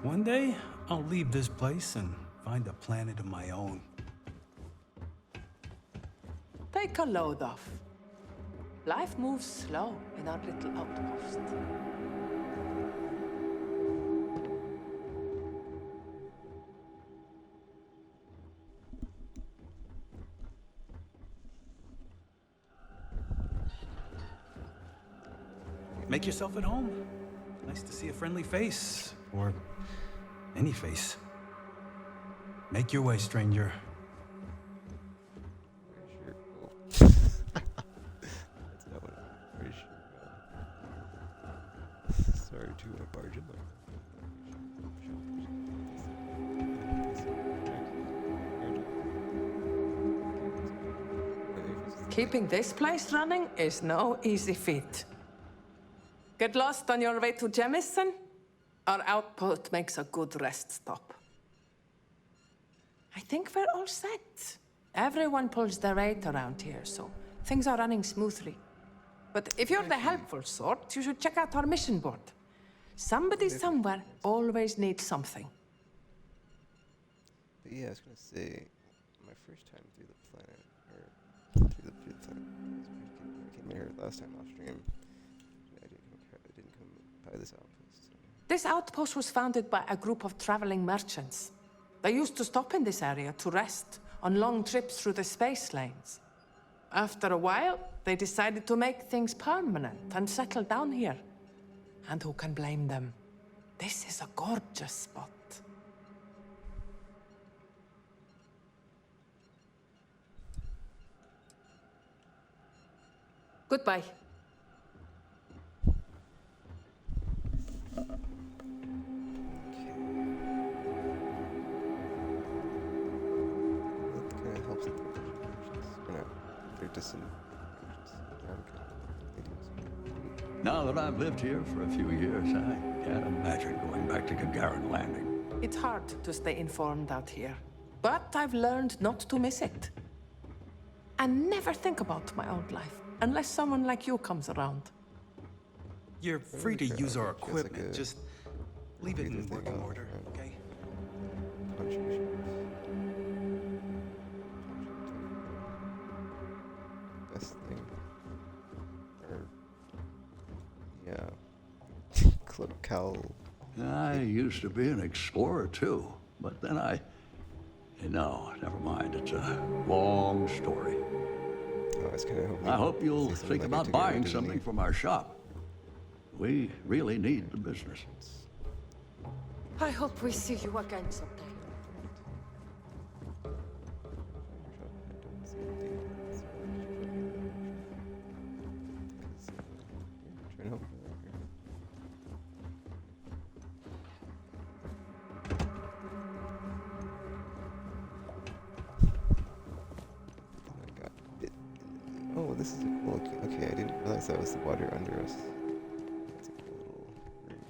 Speaker 21: One day, I'll leave this place and find a planet of my own.
Speaker 6: Take a load off. Life moves slow in our little outpost.
Speaker 21: Make yourself at home. Nice to see a friendly face, or any face. Make your way, stranger.
Speaker 4: That's not what I'm pretty sure. Sorry to barge in there.
Speaker 6: Keeping this place running is no easy feat. Get lost on your way to Jemison? Our outpost makes a good rest stop. I think we're all set. Everyone pulls their weight around here, so things are running smoothly. But if you're the helpful sort, you should check out our mission board. Somebody somewhere always needs something.
Speaker 1: But yeah, I was gonna say, my first time through the planet, or through the planet, I came here last time off stream. I didn't come by this outpost. So.
Speaker 6: This outpost was founded by a group of traveling merchants. They used to stop in this area to rest on long trips through the space lanes. After a while, they decided to make things permanent and settle down here. And who can blame them? This is a gorgeous spot. Goodbye.
Speaker 16: Now that I've lived here for a few years, I can't imagine going back to Gagarin Landing.
Speaker 6: It's hard to stay informed out here, but I've learned not to miss it. And never think about my old life, unless someone like you comes around.
Speaker 21: You're free to use our equipment, just leave it in working order, okay?
Speaker 4: Yeah. Club Cal.
Speaker 16: I used to be an explorer too, but then no, never mind. It's a long story.
Speaker 4: I was kind of hoping.
Speaker 16: I hope you'll
Speaker 4: see something
Speaker 16: think
Speaker 4: like
Speaker 16: about
Speaker 4: it together,
Speaker 16: buying
Speaker 4: didn't
Speaker 16: something
Speaker 4: you?
Speaker 16: from our shop. We really need the business.
Speaker 6: I hope we see you again someday.
Speaker 4: Trying to help. I got bit in the... Oh, this is a cool... Okay, I didn't realize that was the water under us. That's a cool little room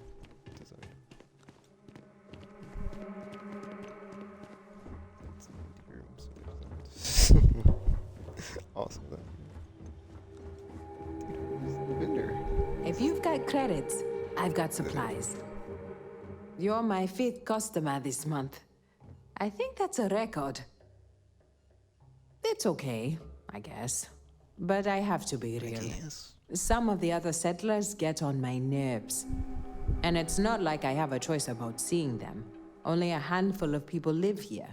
Speaker 4: design. That's an empty room, so there's that. Awesome, though. Dude, who's the vendor?
Speaker 7: If you've got credits, I've got supplies. You're my 5th customer this month. I think that's a record. It's okay, I guess. But I have to be real. Some of the other settlers get on my nerves. And it's not like I have a choice about seeing them. Only a handful of people live here.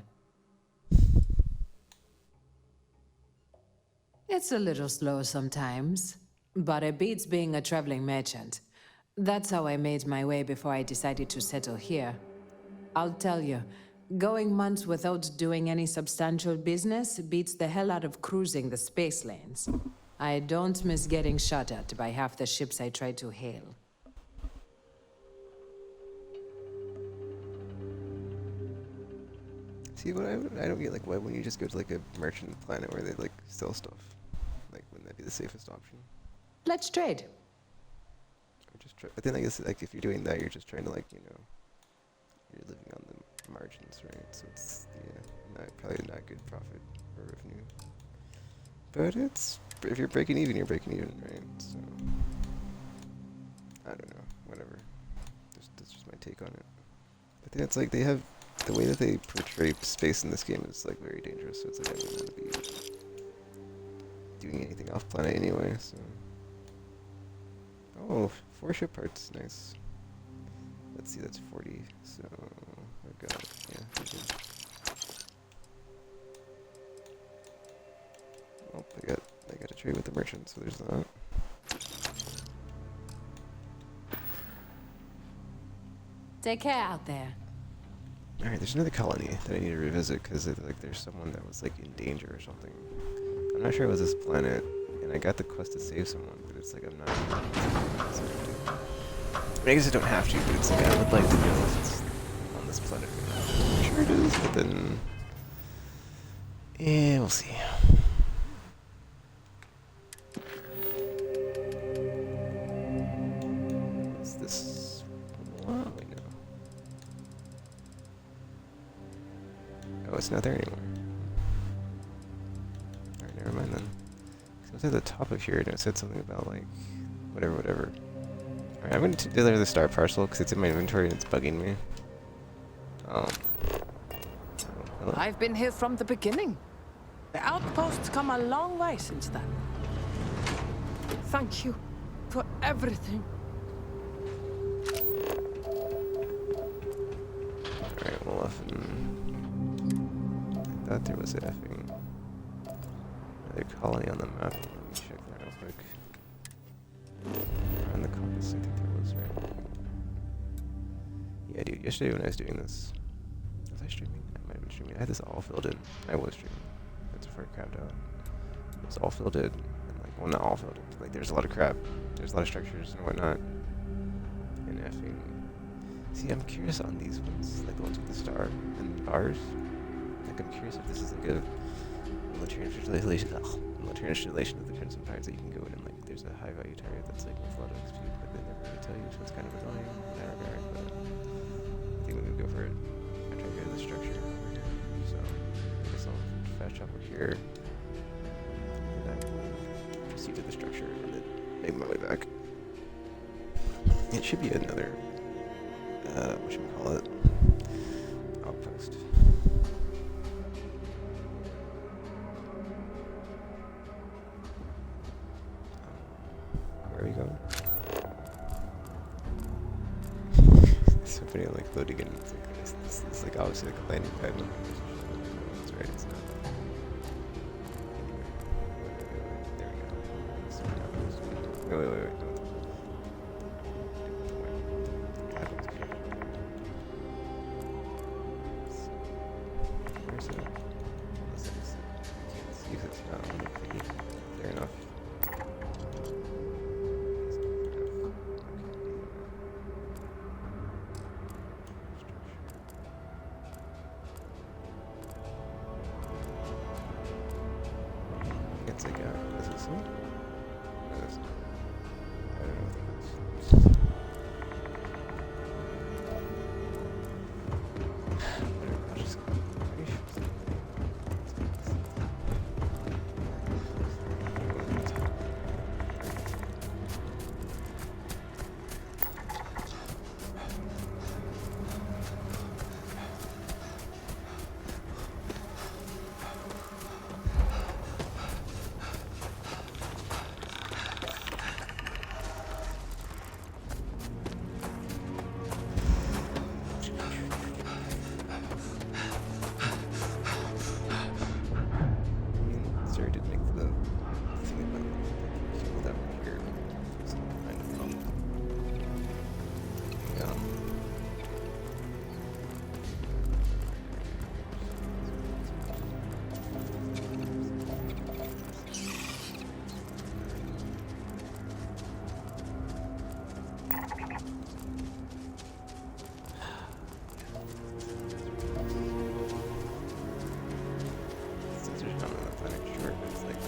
Speaker 7: It's a little slow sometimes, but it beats being a traveling merchant. That's how I made my way before I decided to settle here. I'll tell you, going months without doing any substantial business beats the hell out of cruising the space lanes. I don't miss getting shot at by half the ships I try to hail.
Speaker 4: See, what I don't get, like, why wouldn't you just go to, like, a merchant planet where they, like, sell stuff? Like, wouldn't that be the safest option?
Speaker 7: Let's trade.
Speaker 4: Or just try, but then I guess, like, if you're doing that, you're just trying to, like, you know, you're living on the margins, right? So it's, yeah, probably not good profit or revenue. But it's, if you're breaking even, you're breaking even, right? So, I don't know, whatever. That's just my take on it. But then it's like, they have, the way that they portray space in this game is, like, very dangerous, so it's like, I don't want to be doing anything off planet anyway, so. Oh, 4 ship parts, nice. Let's see, that's 40, so I've got, yeah, we're good. Oh, I got to trade with the merchant, so there's that.
Speaker 7: Take care out there.
Speaker 4: Alright, there's another colony that I need to revisit, because like there's someone that was like in danger or something. I'm not sure it was this planet, and I got the quest to save someone, but it's like I'm not sure. I guess I don't have to, but it's like I would like to know if it's on this planet or not. I'm sure it is, but then... yeah, we'll see. What's this? Oh, wait, no. Oh, it's not there anymore. Alright, never mind then. Because it was at the top of here and it said something about, like, whatever. Alright, I'm going to deliver the star parcel because it's in my inventory and it's bugging me. Hello.
Speaker 6: I've been here from the beginning. The outpost's come a long way since then. Thank you for everything.
Speaker 4: Alright, well, I thought there was another colony on the map. Let me check that real quick. On the compass, I think there was, right? Yeah, dude, yesterday when I was doing this... was I streaming? I might have been streaming. I had this all filled in. I was streaming. That's before I crapped out. It was all filled in. And like, well, not all filled in. Like, there's a lot of crap. There's a lot of structures and whatnot. And effing... See, I'm curious on these ones. Like the ones with the star and the bars. Like, I'm curious if this is like a military installation of the Crimson Pirates that you can go in and like, there's a high value target that's like with a lot of XP, but they never really tell you, so it's kind of annoying in that regard, but I think we're gonna go for it. I'm trying to go to the structure over here, so I guess I'll fast travel here, and then I will proceed to the structure and then make my way back. It should be another, whatchamacallit, outpost. Where are we going? video like loading and it's like this is like obviously like a landing pad. That's right. It's not. There we go. Wait. Where's it? Use it now. Fair enough. It's like, is this one? No, that's not. I don't know what that is. I'll just go. Sorry, didn't make the thing about people that were here. It's kind of wrong. Yeah. Since there's not enough on it short, it's like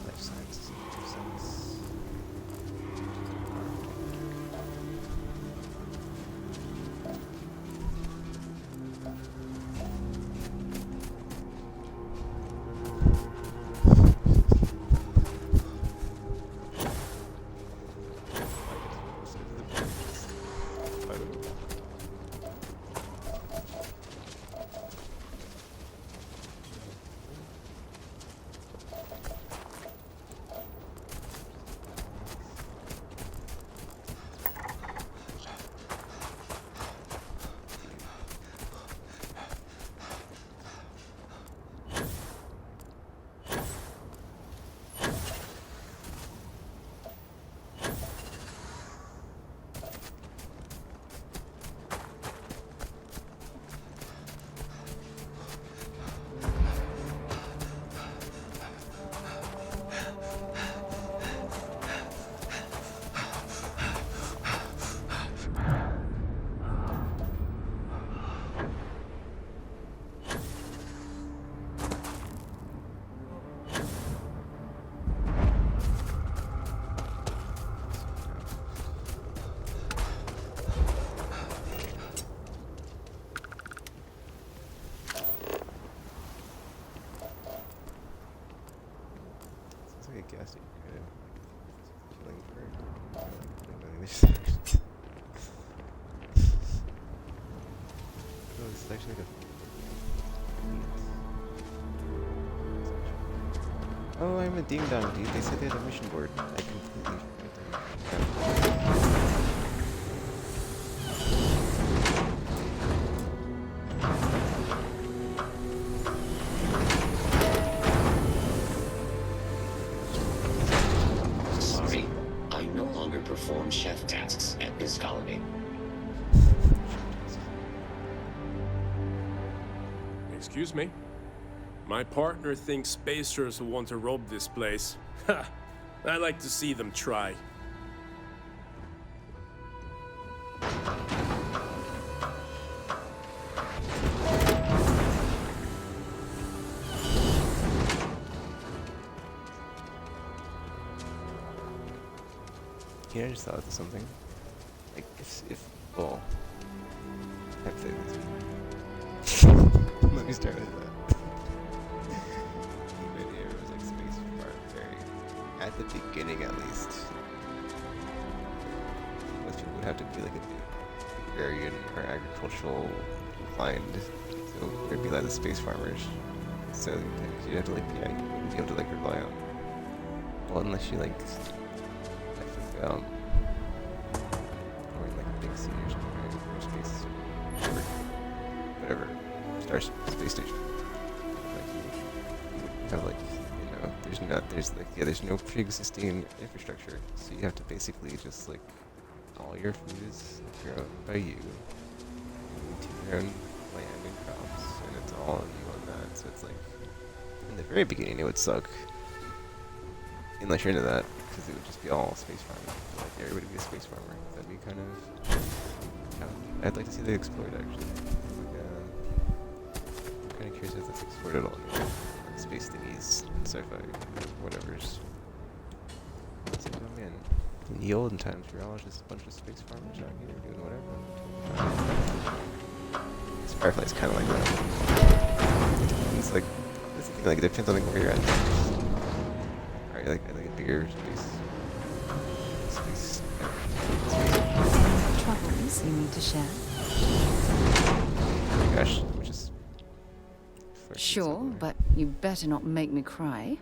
Speaker 4: life sciences and defense. Sounds like a gas station kind of killing bird. Oh, this is actually like a. Oh, I'm a ding dong, dude. They said they had a mission board. I completely forgot.
Speaker 13: Sorry, I no longer perform chef tasks at this colony.
Speaker 17: Excuse me? My partner thinks spacers will want to rob this place. Ha! I like to see them try.
Speaker 4: you know, I just thought of something. Like, if well, I'd say this. Let me start with that. The idea was like space very, at the beginning at least. Most people would have to be like a agrarian or agricultural inclined, so it'd be like the space farmers. So you'd have to like, yeah, you wouldn't be able to like rely on. Well, unless you like, I think, or in like a big city or something, right? Or space, whatever, space station. Like you have like, you know, there's no pre-existing infrastructure, so you have to basically just like, all your food is grown by you, to your own land and crops, and it's all on you on that. So it's like, in the very beginning, it would suck. Unless you're into that, because it would just be all space farming. Like everybody would be a space farmer. That'd be kind of I'd like to see that explored actually. I'm kind of curious if that's explored at all. Like space thingies, sci-fi, whatever's. It's like, oh man, in the olden times, we were all just a bunch of space farmers out here doing whatever. Starflight's kind of like that. It's like, that's the thing, like it depends on like where you're at. I like a bigger space.
Speaker 2: Troubles you need to share?
Speaker 4: Oh my gosh, which is
Speaker 2: sure, but you better not make me cry.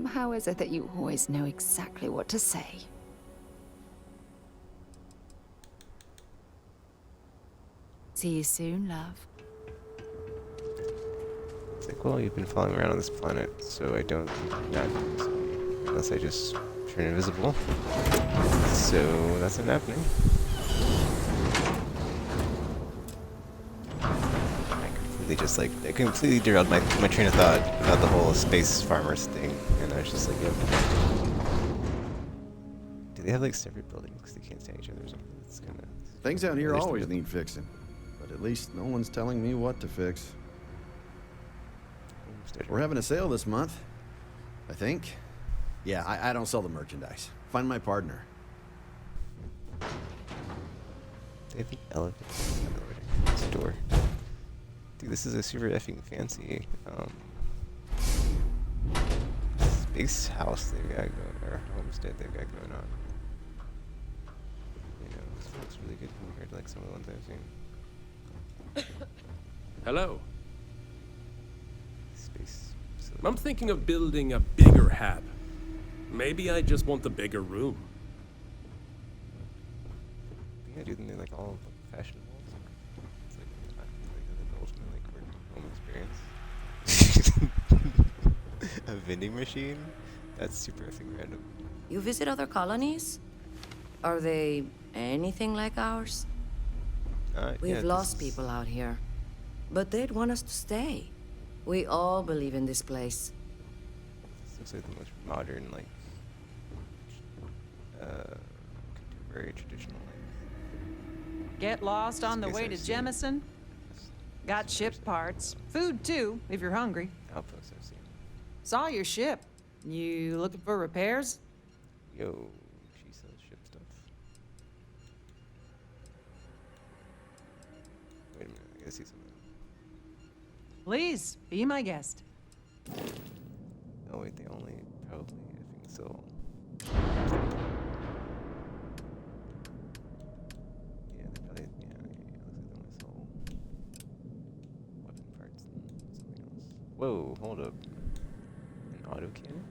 Speaker 2: How is it that you always know exactly what to say? See you soon, love.
Speaker 4: It's like, well, you've been following around on this planet, so I don't not unless I just turn invisible. So that's not happening. I completely derailed my train of thought about the whole space farmers thing, and I was just like, yep. Do they have like separate buildings because they can't stand each other or something? It's kind of
Speaker 11: things out here always need fixing, but at least no one's telling me what to fix. We're having a sale this month, I think. Yeah, I don't sell the merchandise. Find my partner.
Speaker 4: They have an elevator store. Dude, this is a super effing fancy space house they've got going, or homestead they've got going on. You know, this looks really good compared to like some of the ones I've seen.
Speaker 17: Hello.
Speaker 4: Space facility.
Speaker 17: I'm thinking of building a bigger hab. Maybe I just want a bigger room.
Speaker 4: Yeah, dude, and they're like all fashionable. It's like the ultimate like work home experience. A vending machine? That's super effing random.
Speaker 18: You visit other colonies? Are they anything like ours? We've lost people out here, but they'd want us to stay. We all believe in this place.
Speaker 4: This looks like the most modern, like, contemporary, traditional, like...
Speaker 22: Get lost on the way to Jemison? Got ship parts. Food, too, if you're hungry.
Speaker 4: Outposts I've seen.
Speaker 22: Saw your ship. You looking for repairs?
Speaker 4: Yo, she sells ship stuff. Wait a minute, I gotta see something.
Speaker 22: Please, be my guest.
Speaker 4: Oh wait, they only probably, I think so. Yeah, they probably, yeah, it looks like they only sell weapon parts and something else. Whoa, hold up. An autocannon?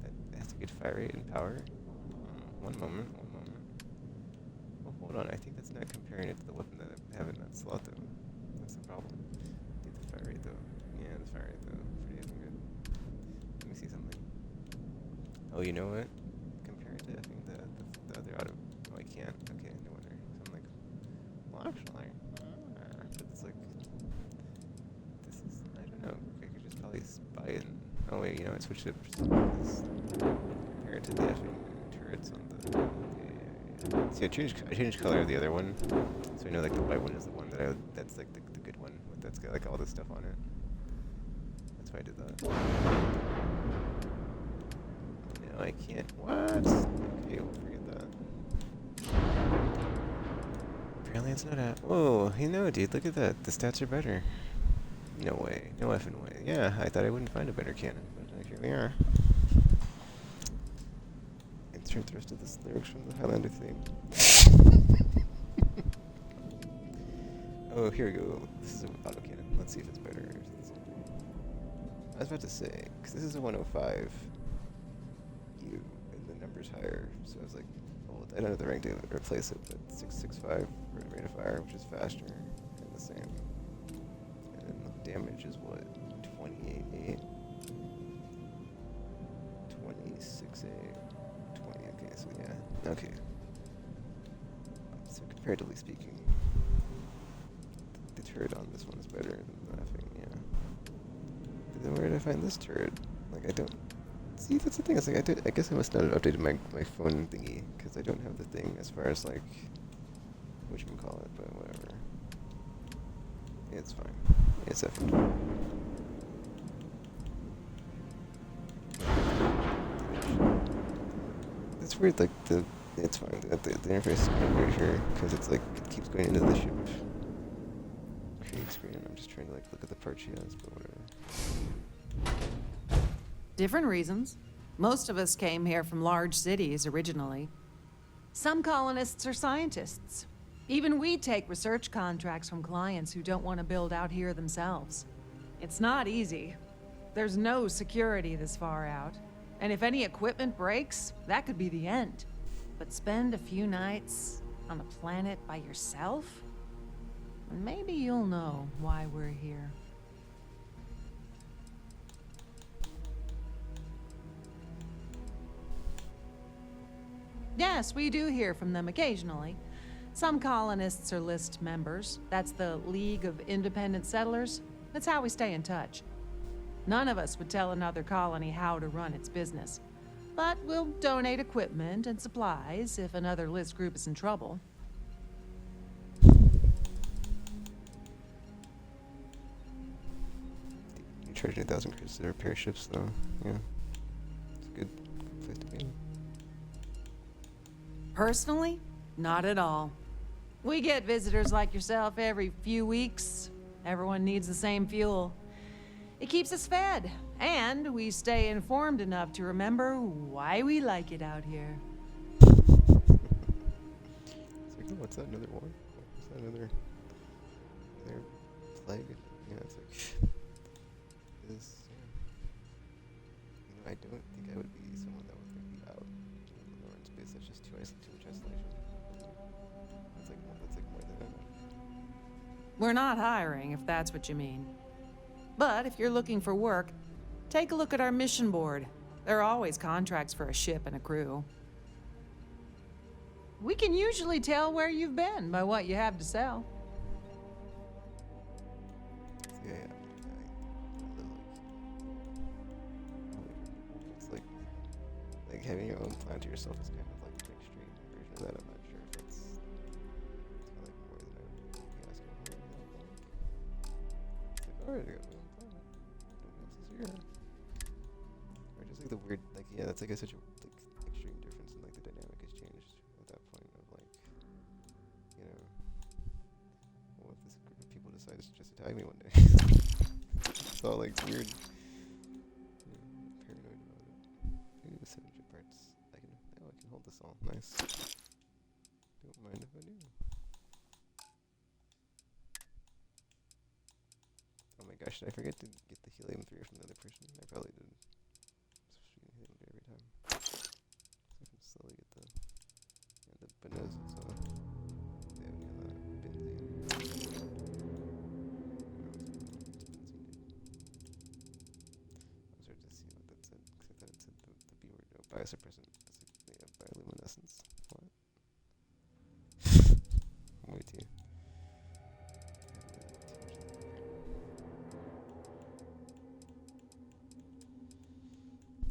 Speaker 4: That has a good fire rate and power? One moment. Well, hold on, I think that's not comparing it to the weapon that I have in that slot though. That's the problem. Dude, the fire rate though. Yeah, the fire rate though. Pretty effing good. Let me see something. Oh, you know what? Compared to, I think, the other auto. Oh, I can't. Okay, no wonder. So I'm like, well, actually, it's like, this is, I don't know. I could just probably buy it. Oh, wait, you know, I switched it. Compare it to the effing turrets on the. Yeah.
Speaker 1: See, I changed color of the other one, so I know like the white one is the one that's like the good one, that's got like all this stuff on it. That's why I did that. No, I can't. What? Okay, we'll forget that. Apparently it's not at. Whoa, you know, dude, look at that. The stats are better. No way. No effing way. Yeah, I thought I wouldn't find a better cannon, but here we are. Insert the rest of the lyrics from the Highlander theme. Oh, here we go. This is an autocannon. Let's see if it's better. I was about to say, because this is a 105 U, and the number's higher, so I was like, well, I don't have the rank to replace it, but 665 rate of fire, which is faster, and the same. And then the damage is what? 28.8? 26.8? 20, okay, so yeah, okay. So comparatively speaking, the turret on this one is better than the thing, yeah. But then where did I find this turret? Like, I don't... See, that's the thing, it's like, I guess I must not have updated my phone thingy, because I don't have the thing as far as, like, whatchamacallit, but whatever. It's fine. It's effing fine. It's weird, like, it's fine. The interface is kind of weird here, because it's like, it keeps going into the ship create screen, and I'm just trying to, like, look at the part she has, but whatever.
Speaker 22: Different reasons. Most of us came here from large cities originally. Some colonists are scientists. Even we take research contracts from clients who don't want to build out here themselves. It's not easy. There's no security this far out. And if any equipment breaks, that could be the end. But spend a few nights on a planet by yourself? And maybe you'll know why we're here. Yes, we do hear from them occasionally. Some colonists are list members. That's the League of Independent Settlers. That's how we stay in touch. None of us would tell another colony how to run its business. But we'll donate equipment and supplies if another list group is in trouble.
Speaker 1: You charge 1,000 credits to repair ships, though. Yeah. It's a good place to be.
Speaker 22: Personally, not at all. We get visitors like yourself every few weeks. Everyone needs the same fuel. It keeps us fed, and we stay informed enough to remember why we like it out here.
Speaker 1: It's like, oh, what's that? Another war? What's that? Another plague? Yeah, it's like this. Yeah. I don't think I would be someone that would be out in space. That's just too much isolation. That's like more than enough.
Speaker 22: We're not hiring, if that's what you mean. But if you're looking for work, take a look at our mission board. There are always contracts for a ship and a crew. We can usually tell where you've been by what you have to sell.
Speaker 1: Yeah. It's like having your own plan to yourself is kind of like an extreme version of that. I'm not sure if it's kind of like more than I would be asking for. It's like, alright, I got my own plan. Nobody else is here. Or just like the weird, like, yeah, that's like such a like extreme difference in like the dynamic has changed at that point of like, you know, what if this group of people decides to just attack me one day? It's all like weird. Paranoid about it. Maybe the 7 parts. I can hold this all. Nice. Don't mind if I do. Oh my gosh, did I forget to get the helium-3 from the other person? I probably did. Just shooting helium-3 every time. So I can slowly get the bonus also. Yeah, we got the benzene. I was to see what that said, because I thought it said the B word. Oh, biosuppressant. Yeah, bioluminescence. What? Way too.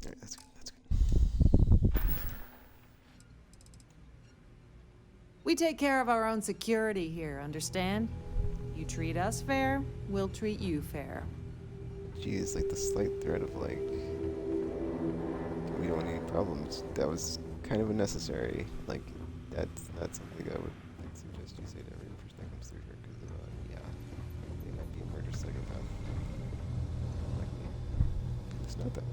Speaker 1: Alright, that's good, that's good.
Speaker 22: We take care of our own security here, understand? You treat us fair, we'll treat you fair.
Speaker 1: Geez, like the slight threat of like we don't want any problems. That was kind of unnecessary. Like that's not something I would like suggest you say to every person that comes through here, because yeah, they might be a murder psychopath. Like me. It's not that.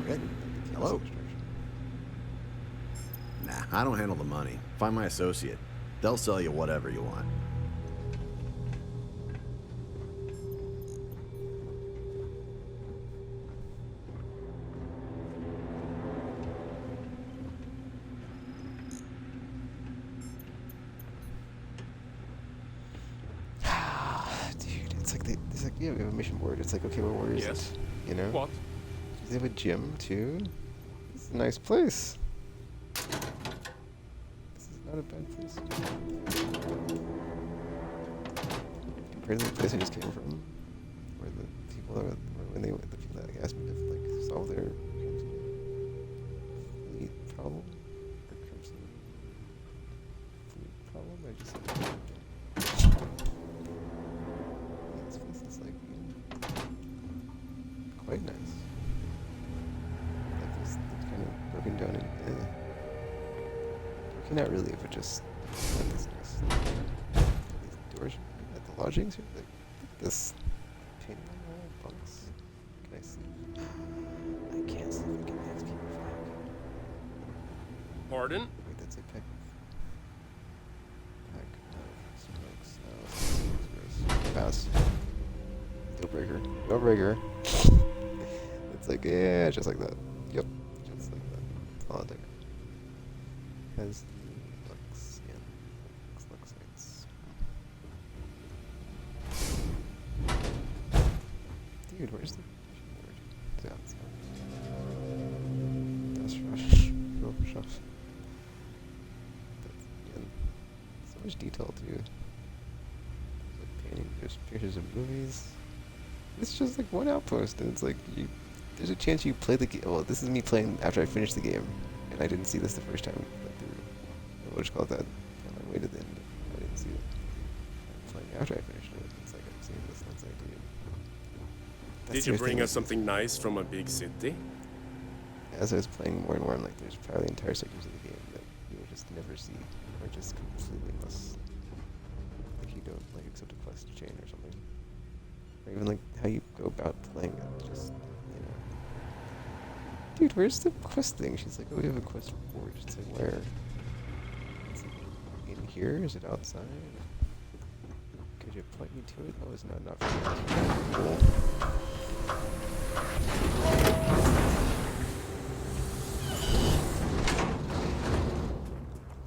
Speaker 11: Good. Hello. Nah, I don't handle the money. Find my associate. They'll sell you whatever you want.
Speaker 1: Dude, it's like it's like yeah, we have a mission board. It's like, okay, well, where is it? You know?
Speaker 17: What?
Speaker 1: They have a gym too. This is a nice place. This is not a bad place. Compared to the place I just came from, where the people that the people that asked me to like solve their fleet problem or crimson fleet problem, I just this place is like quite nice. Like this kind of broken down and okay, not really, but just like this nice these doors at the lodgings here, like this painting on the wall, bunks. Can I sleep? I can't sleep. I get the XP flag.
Speaker 17: Pardon?
Speaker 1: Wait, that's a pack of smokes. Pass. Deal breaker. Deal breaker. It's like, yeah, just like that. Yep, just like that. That's all it took. Has looks, yeah. Looks like it's. Dude, where's the board? It's outside. That's rush. Real rush. That's, yeah, so much detail too. There's like painting, there's pictures of movies. It's just like one outpost, and it's like there's a chance you play the game. Well, this is me playing after I finished the game, and I didn't see this the first time. Like what you call that? And I waited the end. I didn't see it. I'm playing after I finished it. It's like I'm seeing this, and it's like, dude.
Speaker 17: Did you bring us something nice from a big city?
Speaker 1: As I was playing more and more, I'm like, there's probably entire sectors of the game that you will just never see, or just completely miss. Like you don't like accept a quest chain or something, or even like how you go about playing it. Just you know, dude, where's the quest thing? She's like, oh, we have a quest board. It's like where? It's like in here? Is it outside? Could you point me to it? Oh, it's not for me. Cool.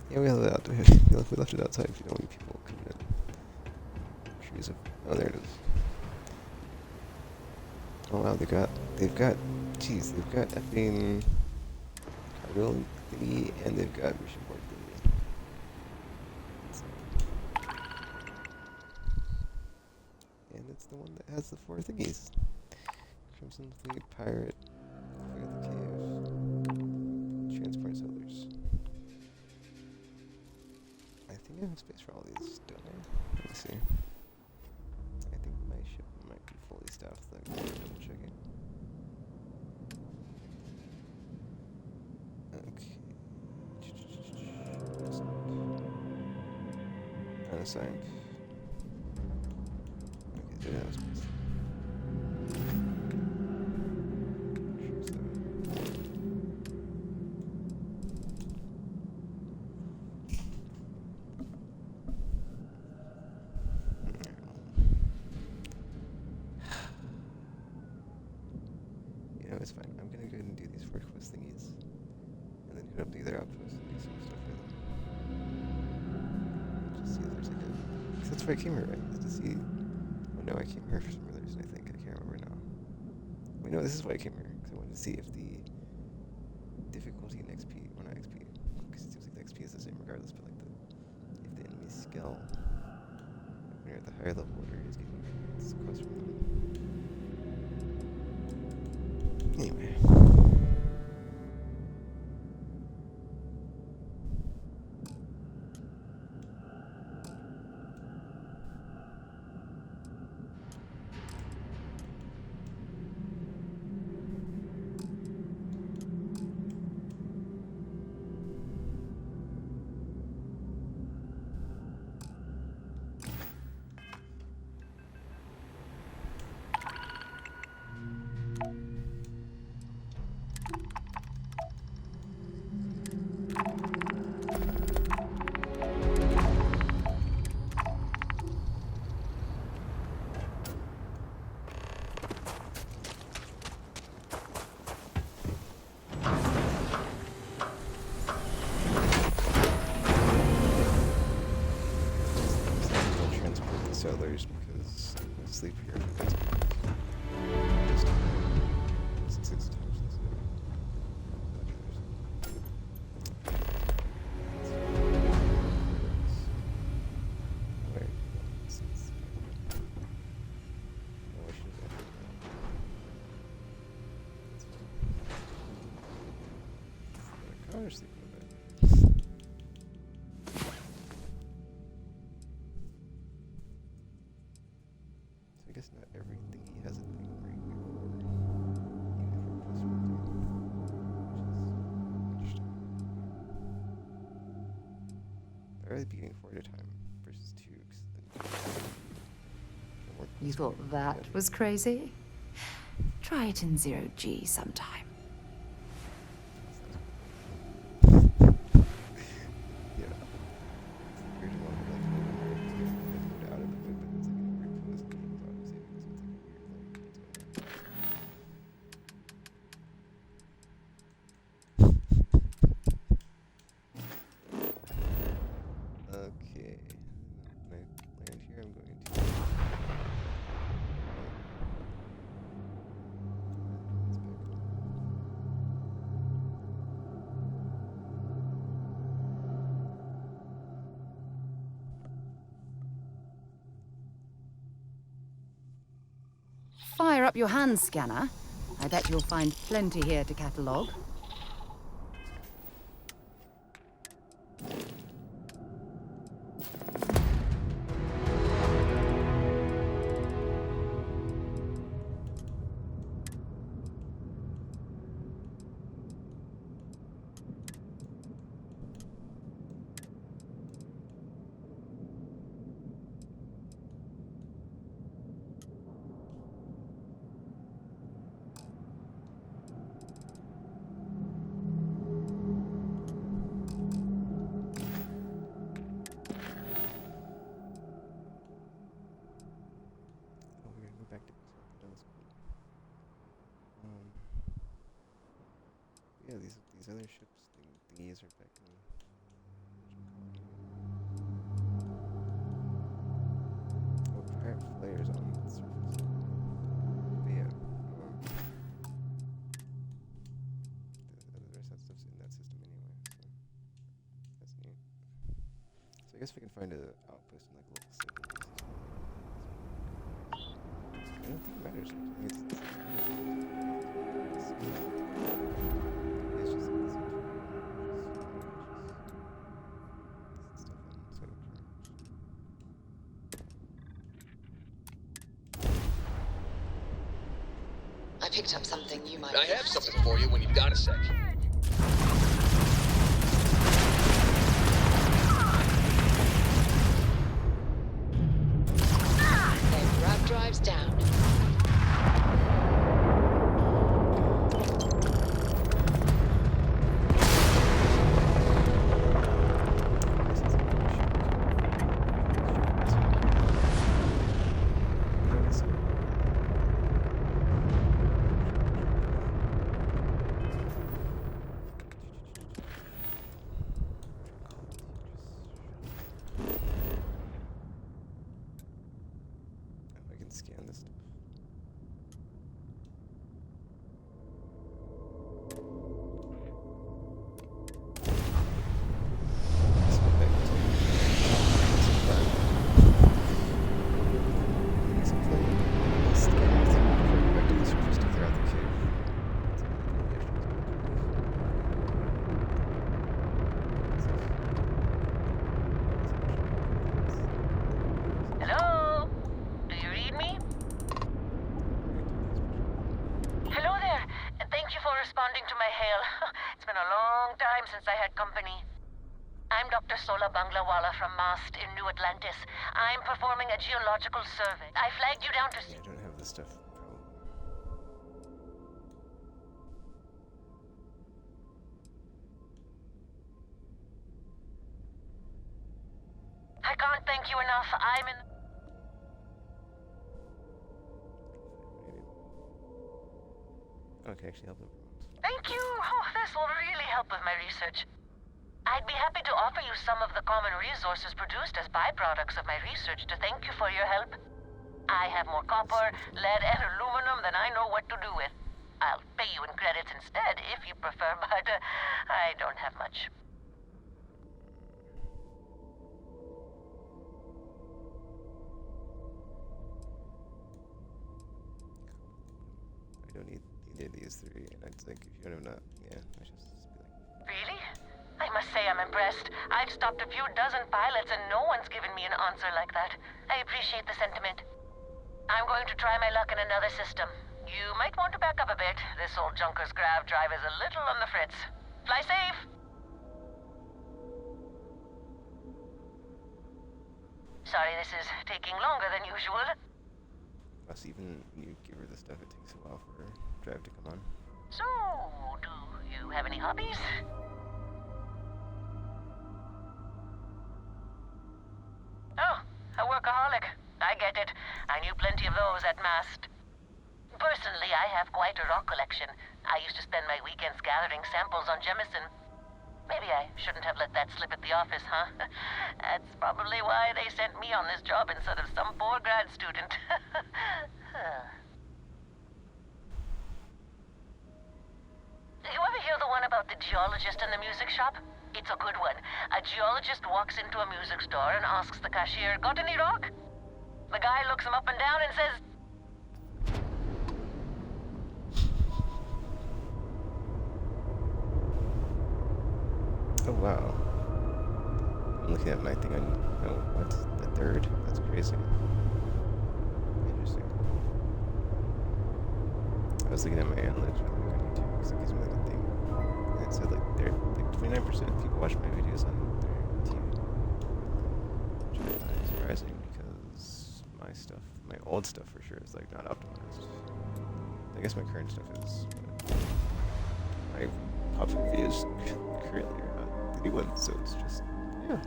Speaker 1: Yeah, we left it outside if you don't want people coming in. Trees of, oh, there it is. Oh wow, they've got, jeez, they've got effing cargo thingy, and they've got mission board thingy. And it's the one that has the 4 thingies. Crimson Fleet, Pirate, Clear the Cave, Transport Settlers. I think I have space for all these, don't I? Let me see. I think my ship might be fully staffed, though. Double checking. Okay. Unassigned. Okay, there is space. It's fine. I'm gonna go ahead and do these 4 quest thingies, and then hit up the other outposts and do some stuff with them. Just see if there's like a. Cause that's why I came here, right? Is to see. Oh no, I came here for some other reason. I think I can't remember now. Wait, no, this is why I came here, because I wanted to see if the difficulty in XP, or not XP, because it seems like the XP is the same regardless, but like if the enemy skill when you're at the higher level order is getting quest from them. Anyway.
Speaker 4: sleep here. Just 6 times. Or sleep in a bed. So I guess not everything he has a thing right here for, even if it was working, which is interesting. I'd rather be getting 4 at a time versus 2, because then
Speaker 2: You thought that was crazy? Try it in 0G sometime.
Speaker 4: Okay, when I land here, I'm going to
Speaker 2: Fire up your hand scanner. I bet you'll find plenty here to catalogue.
Speaker 4: back to that was cool. Yeah, these other ships thingies are back in the pirate flares on the surface. But yeah, the rest of that stuff's in that system anyway, so that's neat. So I guess we can find an outpost in like a local city. I don't think it matters. It's just stuff outside of
Speaker 12: I picked up something you might.
Speaker 8: I have something for you when you've got a sec.
Speaker 12: Their grab drives down.
Speaker 4: I can scan this stuff. Let's go back to back to the surface to clear out the cave.
Speaker 3: Hello? Do you read me? Hello there. Thank you for responding to my hail. It's been a long time since I had company. I'm Dr. Sola Banglawala from MAST in New Atlantis. I'm performing a geological survey. I flagged you down to...
Speaker 4: Yeah, I don't have this stuff.
Speaker 3: I can't thank you enough. I'm in...
Speaker 4: Okay, actually help them.
Speaker 3: Thank you. Oh, this will really help with my research. I'd be happy to offer you some of the common resources produced as byproducts of my research to thank you for your help. I have more copper, lead, and aluminum than I know what to do with. I'll pay you in credits instead if you prefer, but I don't have much.
Speaker 1: I don't need either of these three, and I think if you don't have enough, yeah, I should just be like...
Speaker 3: Really? I must say I'm impressed. I've stopped a few dozen pilots and no one's given me an answer like that. I appreciate the sentiment. I'm going to try my luck in another system. You might want to back up a bit. This old junker's grav drive is a little on the fritz. Fly safe! Sorry this is taking longer than usual.
Speaker 1: Plus, even when you give her the stuff, it takes a while for her drive to come on.
Speaker 3: So, do you have any hobbies? Oh, a workaholic. I get it. I knew plenty of those at Mast. Personally, I have quite a rock collection. I used to spend my weekends gathering samples on Jemison. Maybe I shouldn't have let that slip at the office, huh? That's probably why they sent me on this job instead of some poor grad student. You ever hear the one about the geologist in the music shop? It's a good one. A geologist walks into a music store and asks the cashier, "Got any rock?" The guy looks him up and down and says,
Speaker 1: Oh wow. I'm looking at my thing on, oh, what's the third? That's crazy. Interesting. I was looking at my analytics really quick on YouTube because it gives me like a thing. And it said like, they're like 29% of people watch my videos on their TV. Which I find surprising because my stuff, my old stuff for sure is like not optimized. I guess my current stuff is, but my popular videos currently are not the new ones, so it's just, yeah.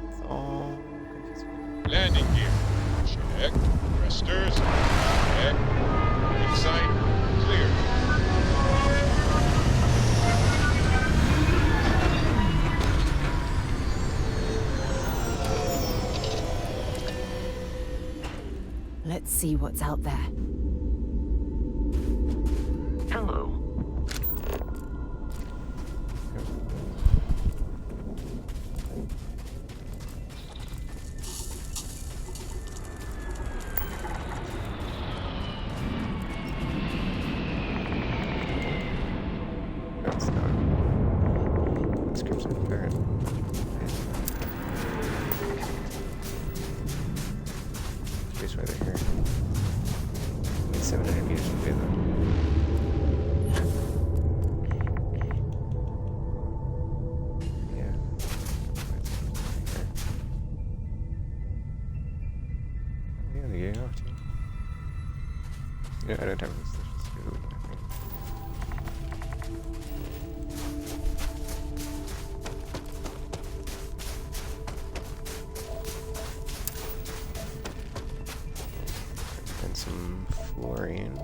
Speaker 1: It's all confusing.
Speaker 20: Landing gear. Check. Thrusters. Check. Insight. Clear.
Speaker 2: Let's see what's out there.
Speaker 13: Hello.
Speaker 1: No, it's not. Scripts are apparent. Curious why they're here. Only 700 meters away though. Yeah. Oh yeah, they're getting off too. Yeah, I don't have this. Let's just go to it. And some fluorine.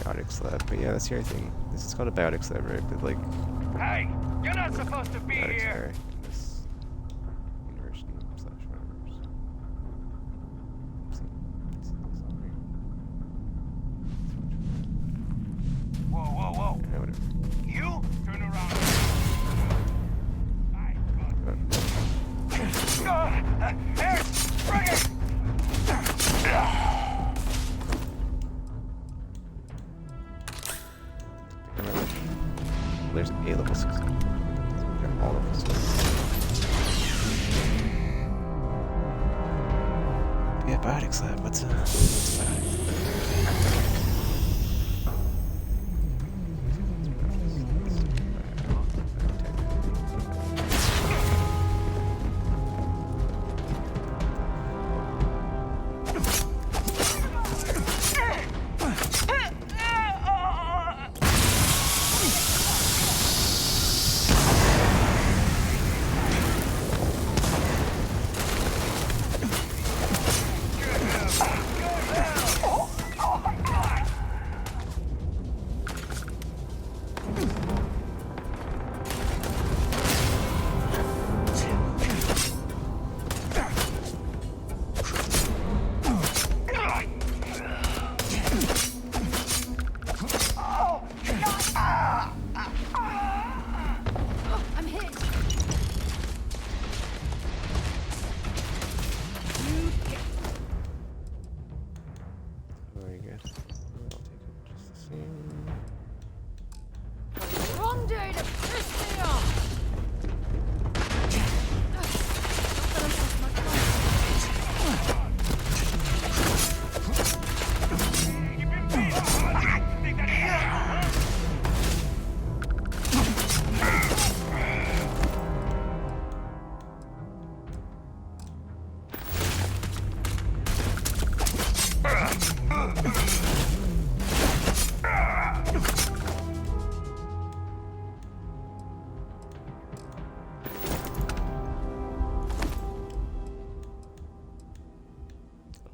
Speaker 1: Biotics lab, but yeah, that's the other thing. This is called a biotics lab, right? But like,
Speaker 5: Hey, you're not supposed to be
Speaker 1: biotics
Speaker 5: here.
Speaker 1: are in this university / whatever. So. See this on here.
Speaker 5: Whoa, whoa, whoa.
Speaker 1: Yeah, whatever.
Speaker 5: You turn around. Here, bring it.
Speaker 1: There's A-level 6. They're all level 6. Yeah, biotics lab. What's biotics lab?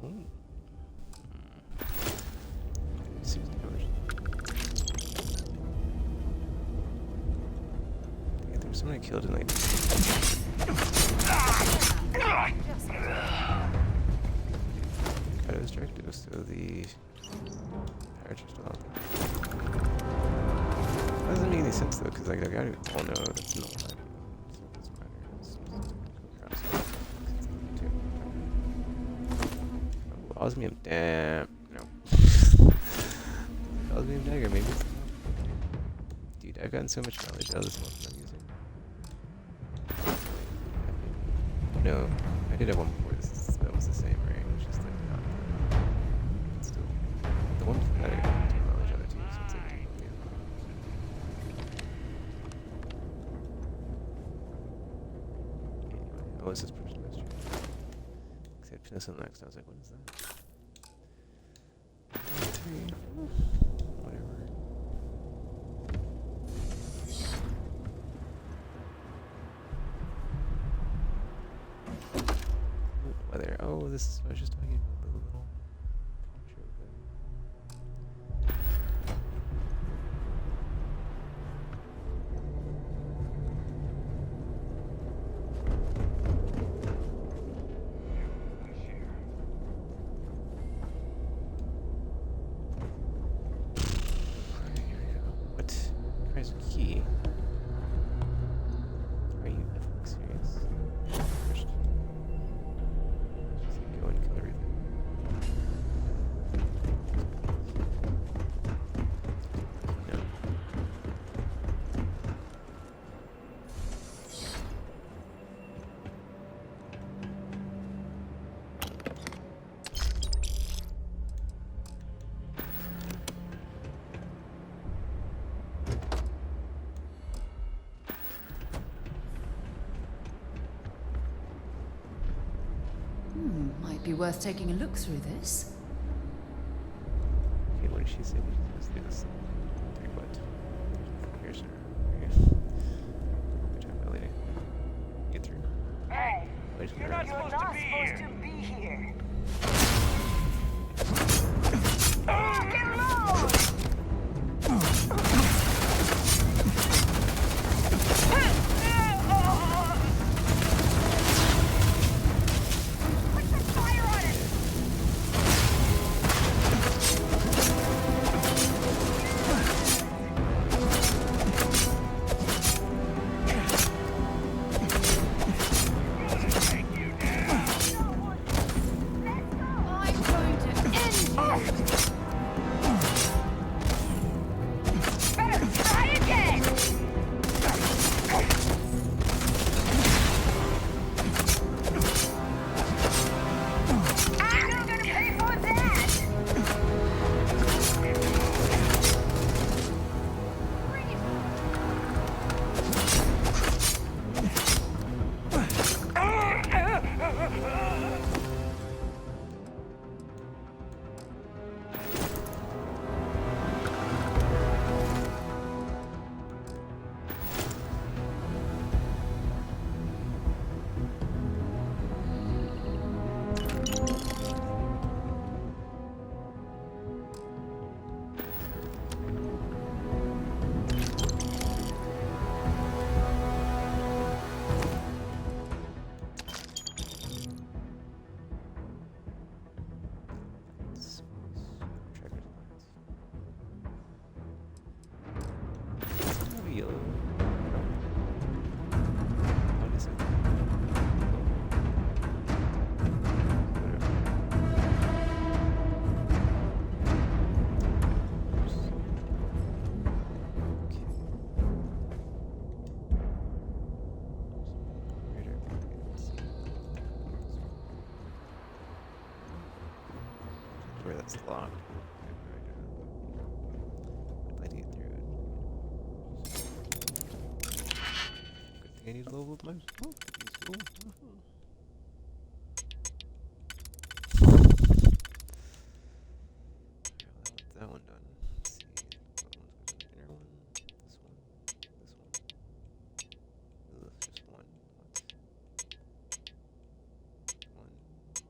Speaker 1: Ooh. Six damage. Yeah, there was someone I killed in like. Got it was directive, so the pirates are still out there. That doesn't make any sense though, because like I got it. Oh no, that's not. So it doesn't matter. It's just Osmium, damn. No. Osmium dagger, maybe. Dude, I've gotten so much knowledge out of this weapon I'm using. No, I did have one before this. That was the same, right? It was just like not. But still, the one before that I got two knowledge out of too, so it's like two. Anyway, oh, it's this person mystery. Except finish on next. I was like, what is that? Whatever. Weather. Oh, this is what I was just talking about. The little poncho thing. What? Christ, key. Are you effing serious? First. Just go and kill everything. No.
Speaker 2: Might be worth taking a look through this.
Speaker 1: Okay, what did she say? Let's do this. Take what? Here's her. Good job, lady. Get through.
Speaker 14: Hey,
Speaker 1: Wait,
Speaker 14: you're not supposed to be here. Oh, get low! Put some fire on it!
Speaker 2: I'm going to end you!
Speaker 14: Better try again! I'm gonna pay for that!
Speaker 1: Yellow. What is it? Where that's locked. I'd like to get through it. Good thing I need to level up my smoke. That one done. Let's see. What one's going to be the inner one? This one. This one. Ugh, just one. What? 1, 2.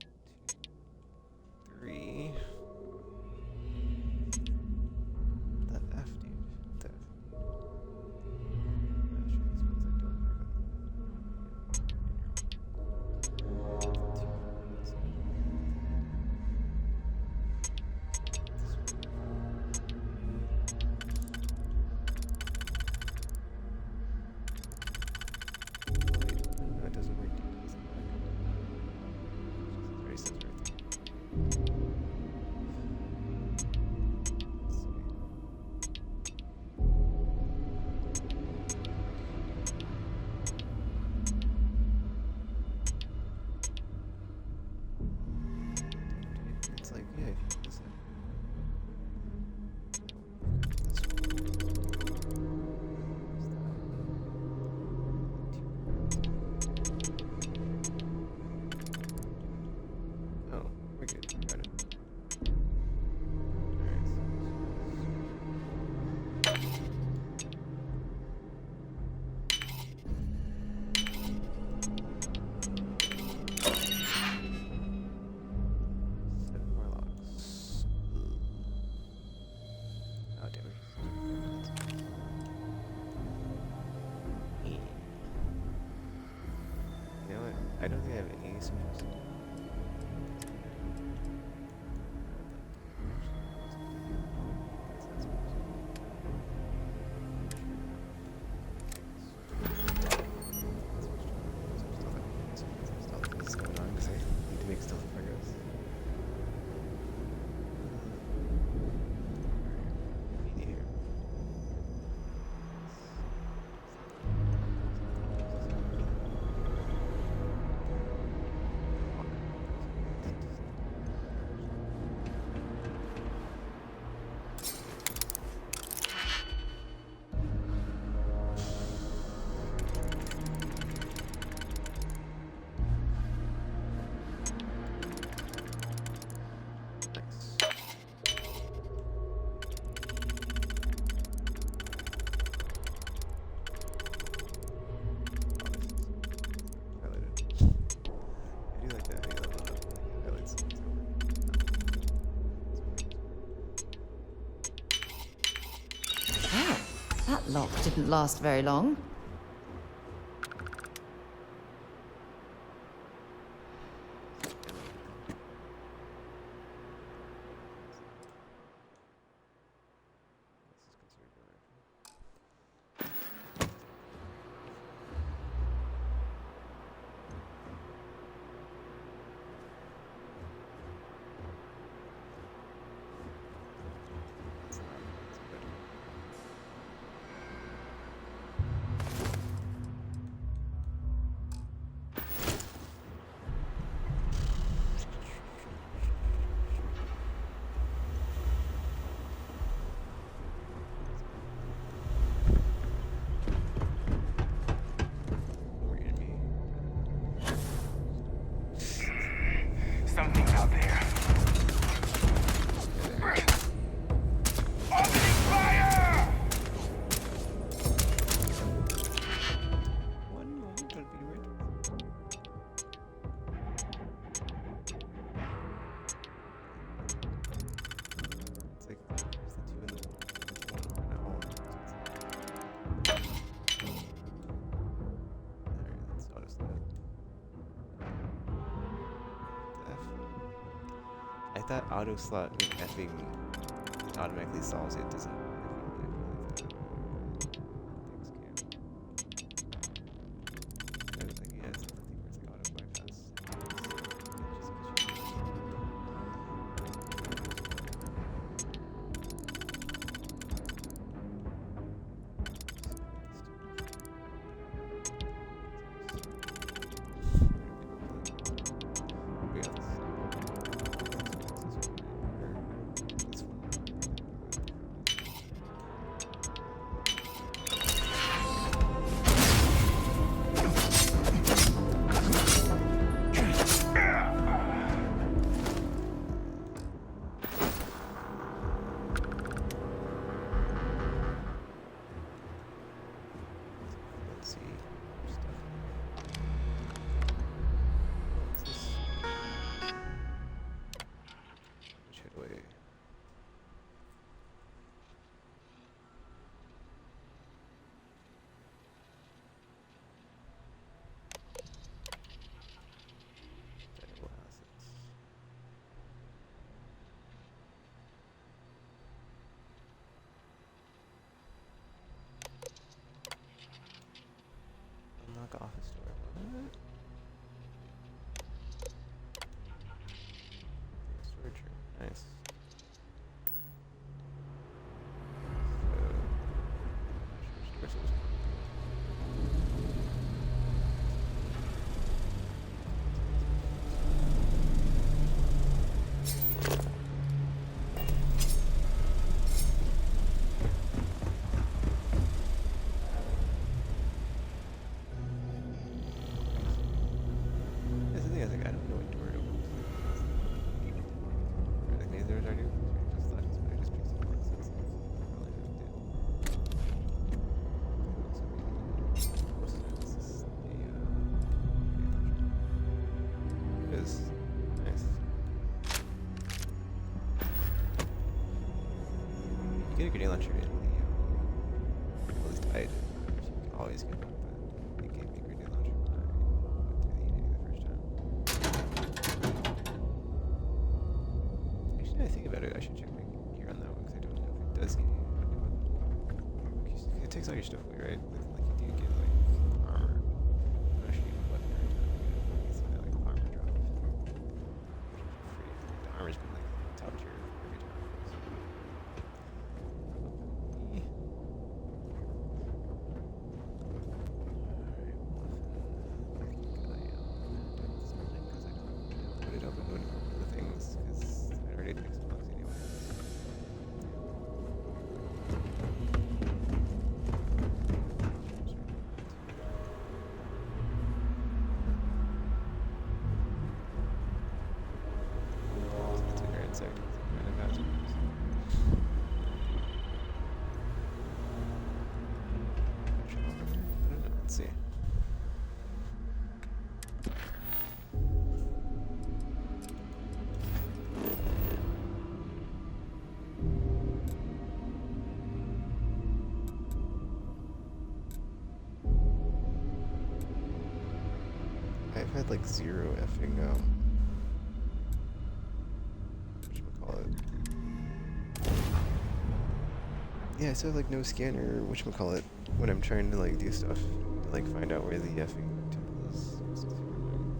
Speaker 1: It's like, yeah, if you listen. Oh, we're good. Got it. Seven more logs. Oh, damn it. You know what? I don't think I have any suppressed. What's going on? Because I need to make stealth progress. Alright, here. I do like that how you level up highlights.
Speaker 2: Oh, that lock didn't last very long.
Speaker 5: Something's out there. Opening fire!
Speaker 1: One moment, don't be rude. It's like, there's the two in the one, not all. Alright, let's notice that. F. I thought auto slot with effing automatically solves it, doesn't get a grenade launcher in the, at least I did. You can always get one, but it gave me a grenade launcher when I went through the first time. Actually, now I think about it, I should check my gear on that one, because I don't know if it does give you a new weapon. It takes all your stuff away, right? Like you do get, like, armor. I'm not sure you have a weapon every time you get it. It's like armor drop. Which is free. The armor's been, like, top tier every time. So. Put it up and doing the things, because I already took some bucks anyway. It's a great insect. Kind of fast. Let's see. I've had like zero effing whatchamacallit. Yeah, I still have like no scanner, whatchamacallit, when I'm trying to like do stuff to like find out where the effing temple is. It's super annoying.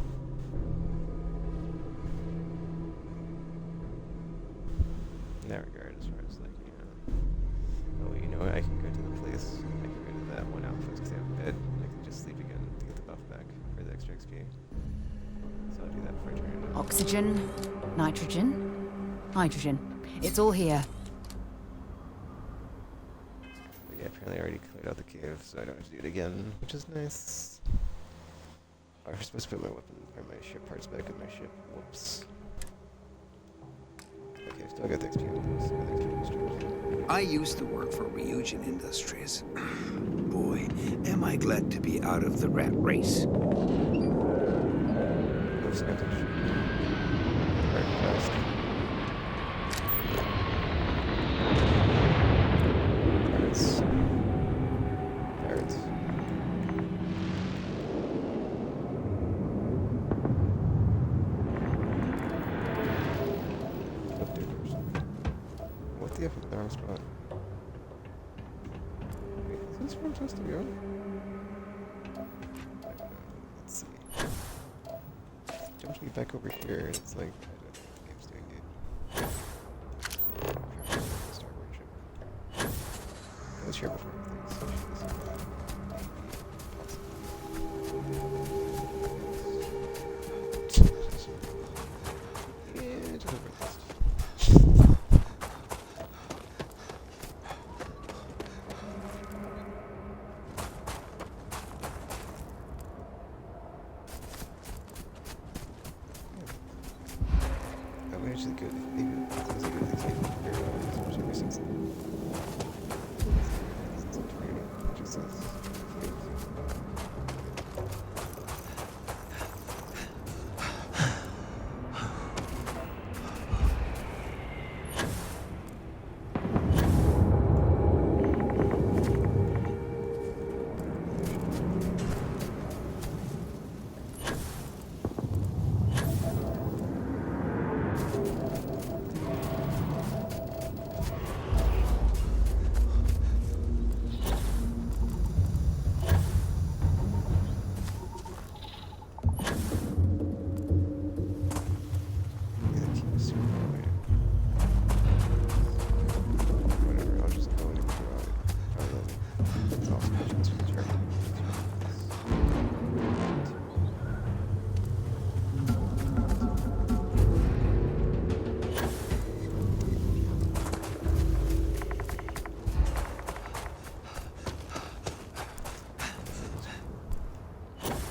Speaker 1: In that regard, as far as like, oh, you know what, I can go to the place, I can go to that one outpost because I have a bed, and I can just sleep again to get the buff back for the extra XP. So I'll do that before I turn it on.
Speaker 2: Oxygen, nitrogen, hydrogen. It's all here.
Speaker 1: But yeah, apparently I already cleared out the cave, so I don't have to do it again, which is nice. I was supposed to put my weapon or my ship parts back in my ship. Whoops. Okay, still got the XP on those. Got the XP streams.
Speaker 15: I used to work for Ryujin Industries. Boy, am I glad to be out of the rat race.
Speaker 1: Looks like very fast. Pirates. What the F is the wrong spot? Wait, is this where I'm supposed to go? Let's see. Jumps me back over here. It's like, I don't know what the game's doing, dude. Start worship. I was here before everything, so yeah, just over this. I'm actually good. Maybe it's a good thing to figure out as much every since. Just says.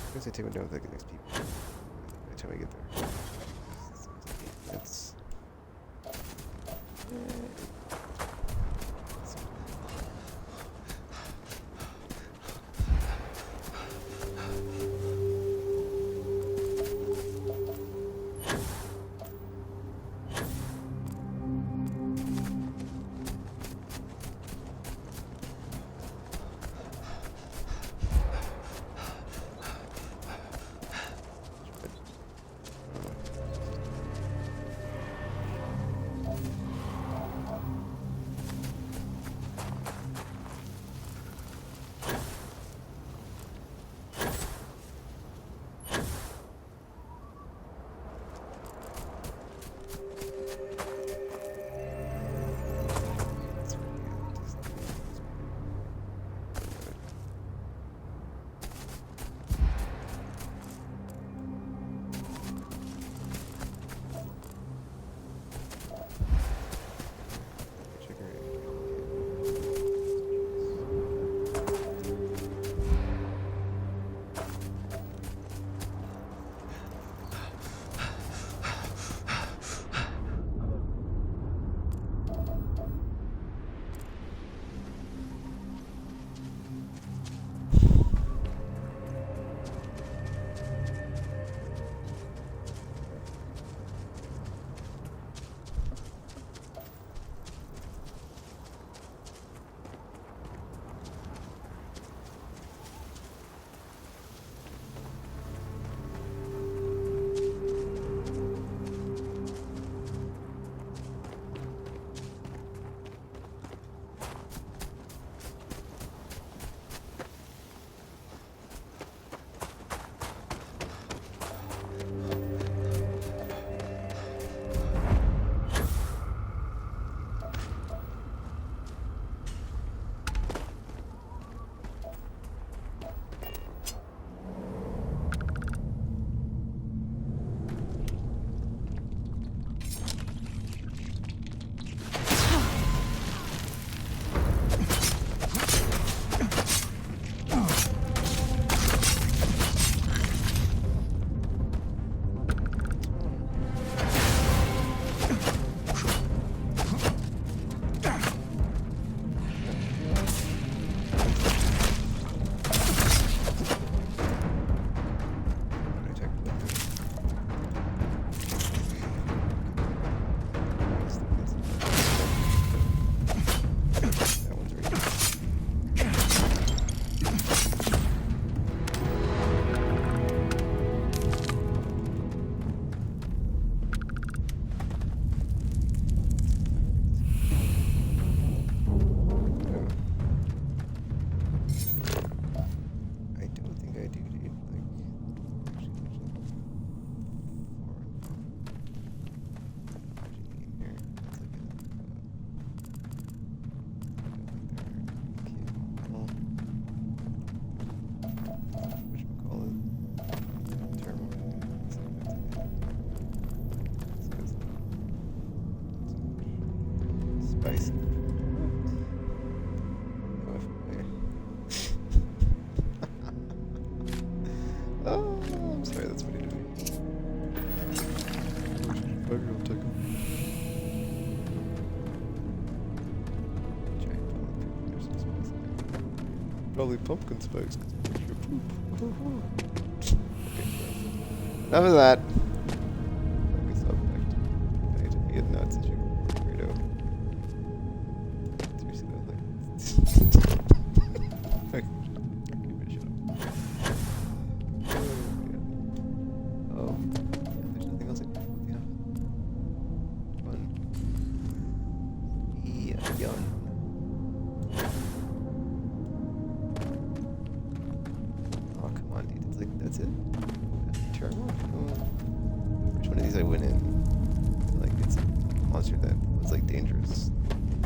Speaker 1: I guess I take one down with like the next people. By the time I get there. That's. nice. Oh, I'm sorry, that's what he did. Probably pumpkin spikes because it's your poop. Okay, enough of that. Focus up back to I need to be a nuts as you weirdo. Seriously though, like shut up. There's nothing else I can do. Yeah. Fun. Yeah, yawn. Oh, come on, dude. It's like, that's it? Turn off? Oh. Which one of these I went in? Like, it's a monster that was, like, dangerous.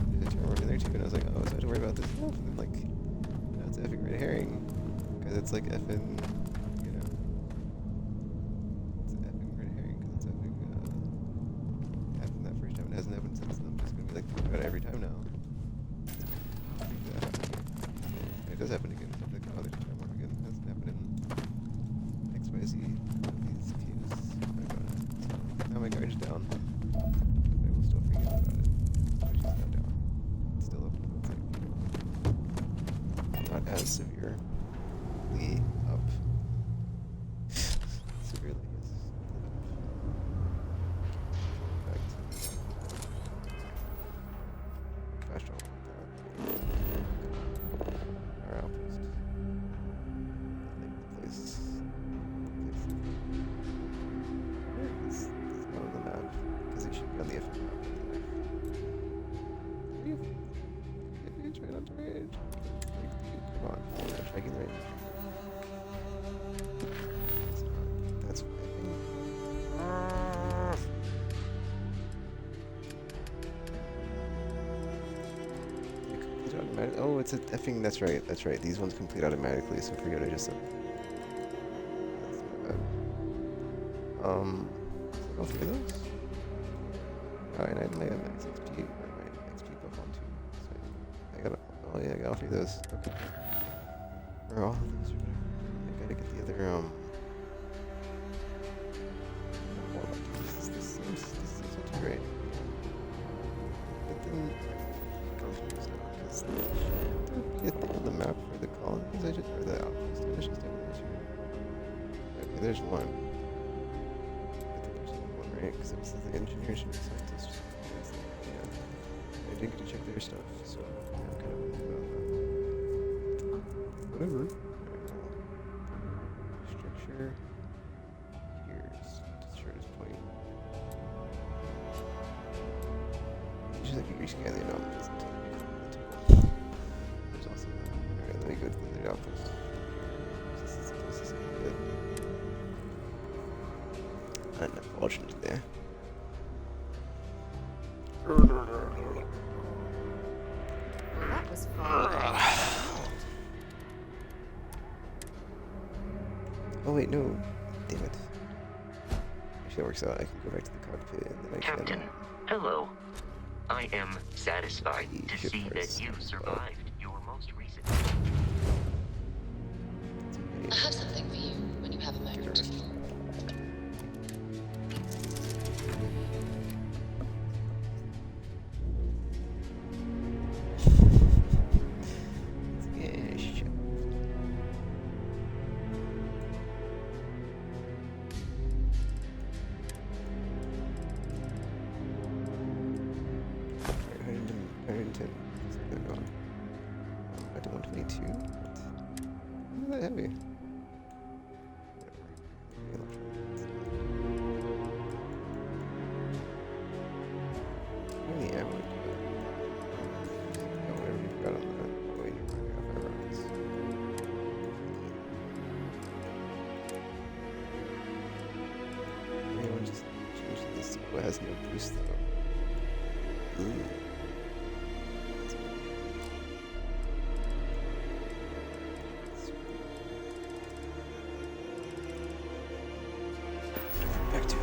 Speaker 1: There's a turn over there, too, and I was like, oh, so I have to worry about this stuff. And then, like, now it's effing red herring. Because it's, like, effing, you know. It's an effing red herring, because it's effing, happened that first time. It hasn't happened since, and I'm just gonna be, like, thinking about it every time now. And it does happen again. Like, oh, there's a time warp again. It hasn't happened in XYZ. These cues. Now my guard's down. But I will still forget about it. Oh, she's not down. It's still up. It's like not as severely up. Severely, yes. Perfect. Gosh, don't want that. Our outpost. Like the place. Where is not on the map? Because it should be on the FM map. You try not to rage. Come on, dragon range. That's what I think. Complete automatic. Oh, it's a effing. That's right. That's right. These ones complete automatically. So forget what I just said. That's not bad. All three of those. Alright, I have max XP or my XP buff on too. So I got. Oh yeah, I got all three of those. Okay. Or all of those. Or whatever. I gotta get the other This seems not too great. But then confused now because there be a thing on the map for the colonies. I just or the outpost missions down there too. Okay, there's one. I think there's only one, right? Because it was the engineers and scientists. Yeah. I didn't get to check their stuff, so yeah, I'm kind of about that. Whatever. Structure. Here's shortest point. Usually if you rescan the anomalies until you become multiple. There's also that. Alright, let me go to the outpost. This is good. Unfortunately there.
Speaker 2: That was fun.
Speaker 1: Oh wait, no. Damn it. Actually, that works out. I can go back to the cockpit and then I
Speaker 13: Captain,
Speaker 1: can...
Speaker 13: hello. I am satisfied to see that you survived your most recent...
Speaker 12: I have something for you when you have a moment.
Speaker 1: Yeah, shit. Right, 110. They're gone. Back to 122. Not that heavy. Whatever. Yeah, I would do that. Oh, whatever you got on that. Oh, wait, you're running off my rockets. Anyone just changed this so it has no boost though. Ooh. Back to it.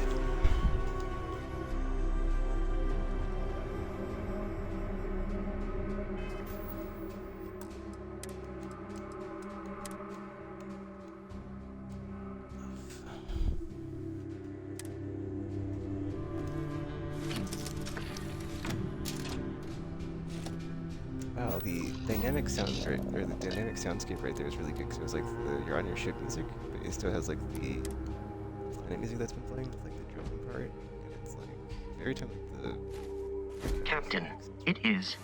Speaker 1: Wow, the dynamic sound right, or the dynamic soundscape right there is really good because it was like you're on your ship music, but it still has like the planet music that's been playing with like the drum part, and it's like every time like the
Speaker 13: Captain, it is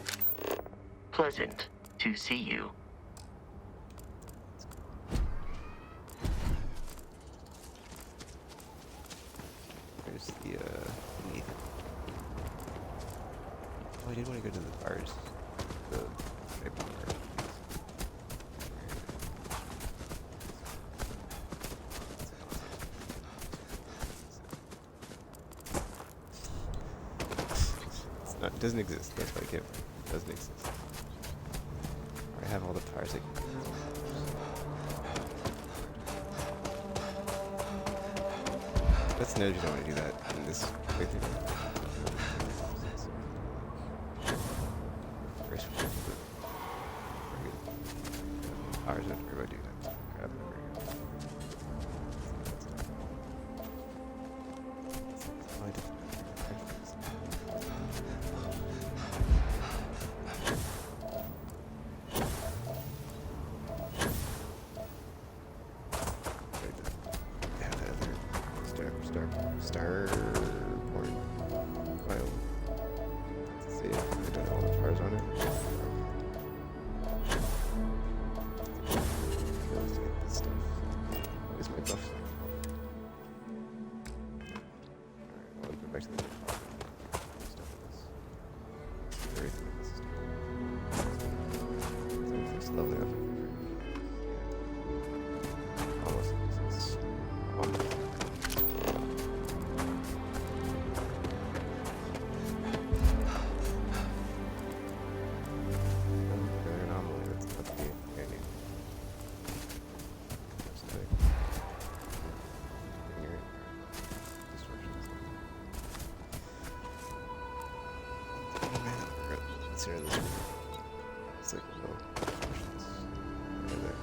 Speaker 13: pleasant to see you.
Speaker 1: There's the beneath. Oh, I did want to go to the bars. The type of bar. It doesn't exist. That's why I can't. It doesn't exist. I have all the powers I can. That's no, you don't want to do that in this playthrough. First, we should put powers after we do that. Crap, over here. Oh, I did. Starport file. Let's see if I don't know all the cars on it. Let's get this stuff. Where's my buff? Alright, well, I'll go back to the stuff in this. Everything in this stuff. It's lovely up. Almost. Consider this one. It's like little distortions right there.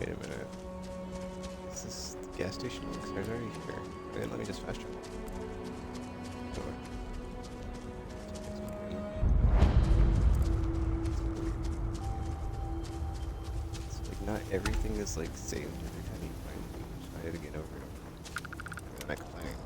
Speaker 1: Wait a minute. Is this the gas station? Because there's already here. Wait, let me just fast travel. It's like not everything is like saved every time you find it. I had to get over it. And then I complain.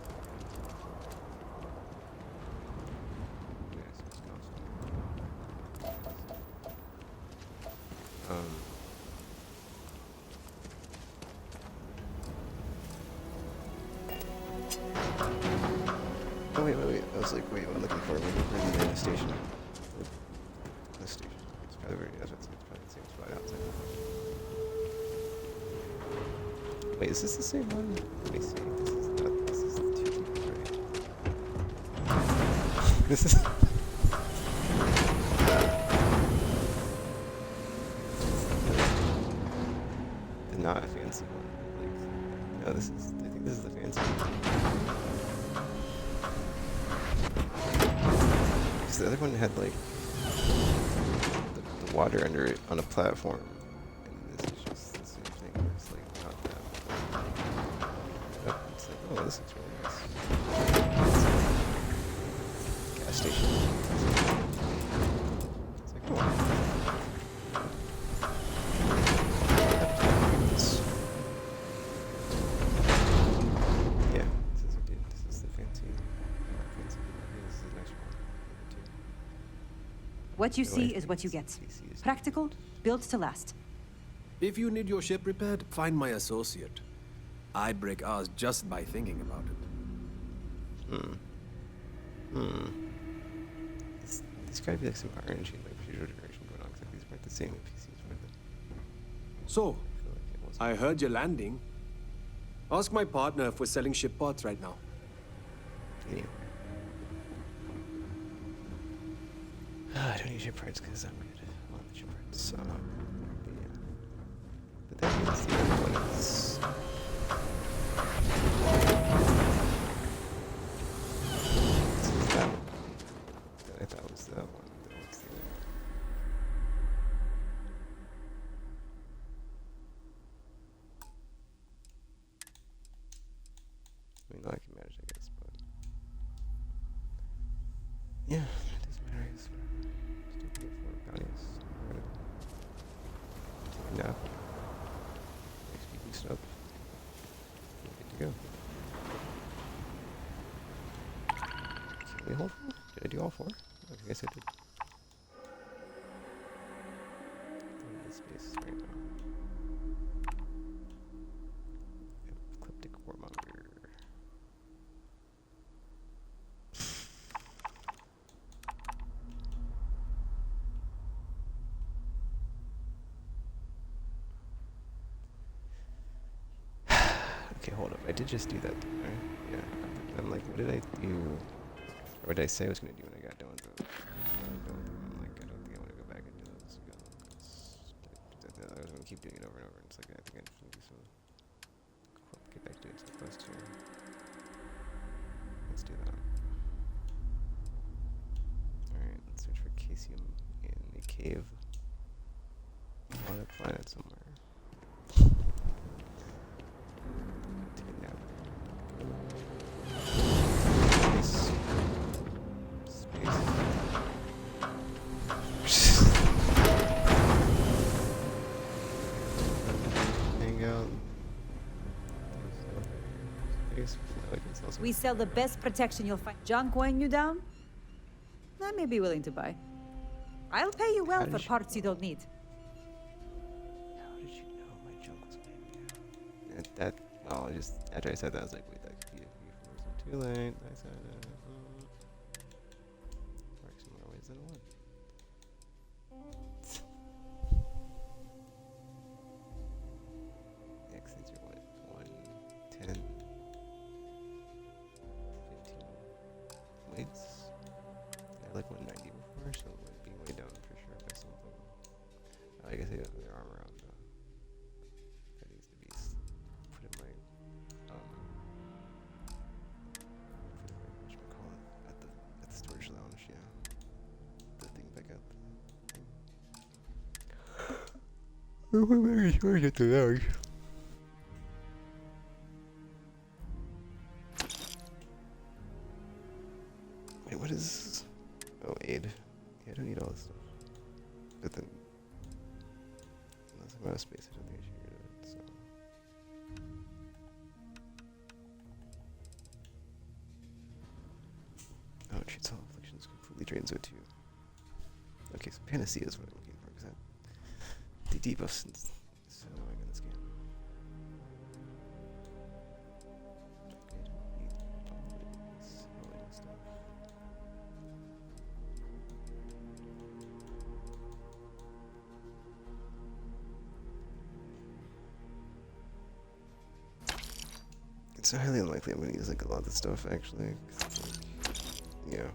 Speaker 1: Oh wait. I was like, wait, what am I looking for? I'm looking for the station. The station. It's probably it's probably the same spot outside. Wait, is this the same one? Let me see. This is the two people, right? This is the not fancy one. Like, no, I think this is the fancy one. The other one had like the water under it on a platform, and this is just the same thing. It's like not that. Oh, it's like
Speaker 4: Oh, this looks really nice. Gas station. It's like, cool. Yeah, this is okay. This is the fancy. This is the next one.
Speaker 9: What you see is what you get. Practical, built to last.
Speaker 10: If you need your ship repaired, find my associate. I'd break ours just by thinking about it.
Speaker 4: There's gotta be like some RNG, like procedural generation going on, because like, these weren't the same NPCs, were they?
Speaker 10: So, I heard you're landing. Ask my partner if we're selling ship parts right now.
Speaker 4: Anyway. I don't need ship parts because I'm good on the ship parts. But yeah. But that means the other one is... This is that one. That I thought was that one. That was the other one. I mean, I can manage, I guess, but... Yeah, it doesn't matter, I guess. Still can get 4 bounties. Take a nap. Nice speaking stuff. We're good to go. Can we hold 4? Did I do all 4? I guess I did. Space right now. Ecliptic warmonger. Okay, hold up. I did just do that, didn't I? Yeah. I'm like, what did I do? Or what did I say I was going to do when I got done with the build? I'm like, I don't think I want to go back and do this again. I was going to keep doing it over and over. And it's like, I think I just need to do some... Get back to it. Some quest here. Let's do that. Alright, let's search for Casium in a cave on a planet somewhere. Take a nap. Space. Hang out. Space.
Speaker 9: We sell the best protection you'll find. Junk weighing you down? I may be willing to buy. I'll pay you well for parts you don't need.
Speaker 4: How did you know my junk was weighing me down? Oh, I just, after I said that, I was like, wait, that could be a few too late. I said it. Works in more ways than one. X, these are what? 1, 10, 15 weights. I had like 190 before, so it would be way down for sure by something. I guess I got their armor on. That needs to be put in my whatchamacallit, at the storage lounge, yeah. The thing back up. Where get to lounge? Wait, what is... Oh, aid. Yeah, I don't need all this stuff. But then... Unless I'm out of space, I don't think I should get rid of it, so... Oh, treats all afflictions, completely drains O2. Okay, so Panacea is what I'm looking for, because that... The debuffs is so annoying in this game. It's highly unlikely I'm going to use like a lot of this stuff actually. Like, yeah.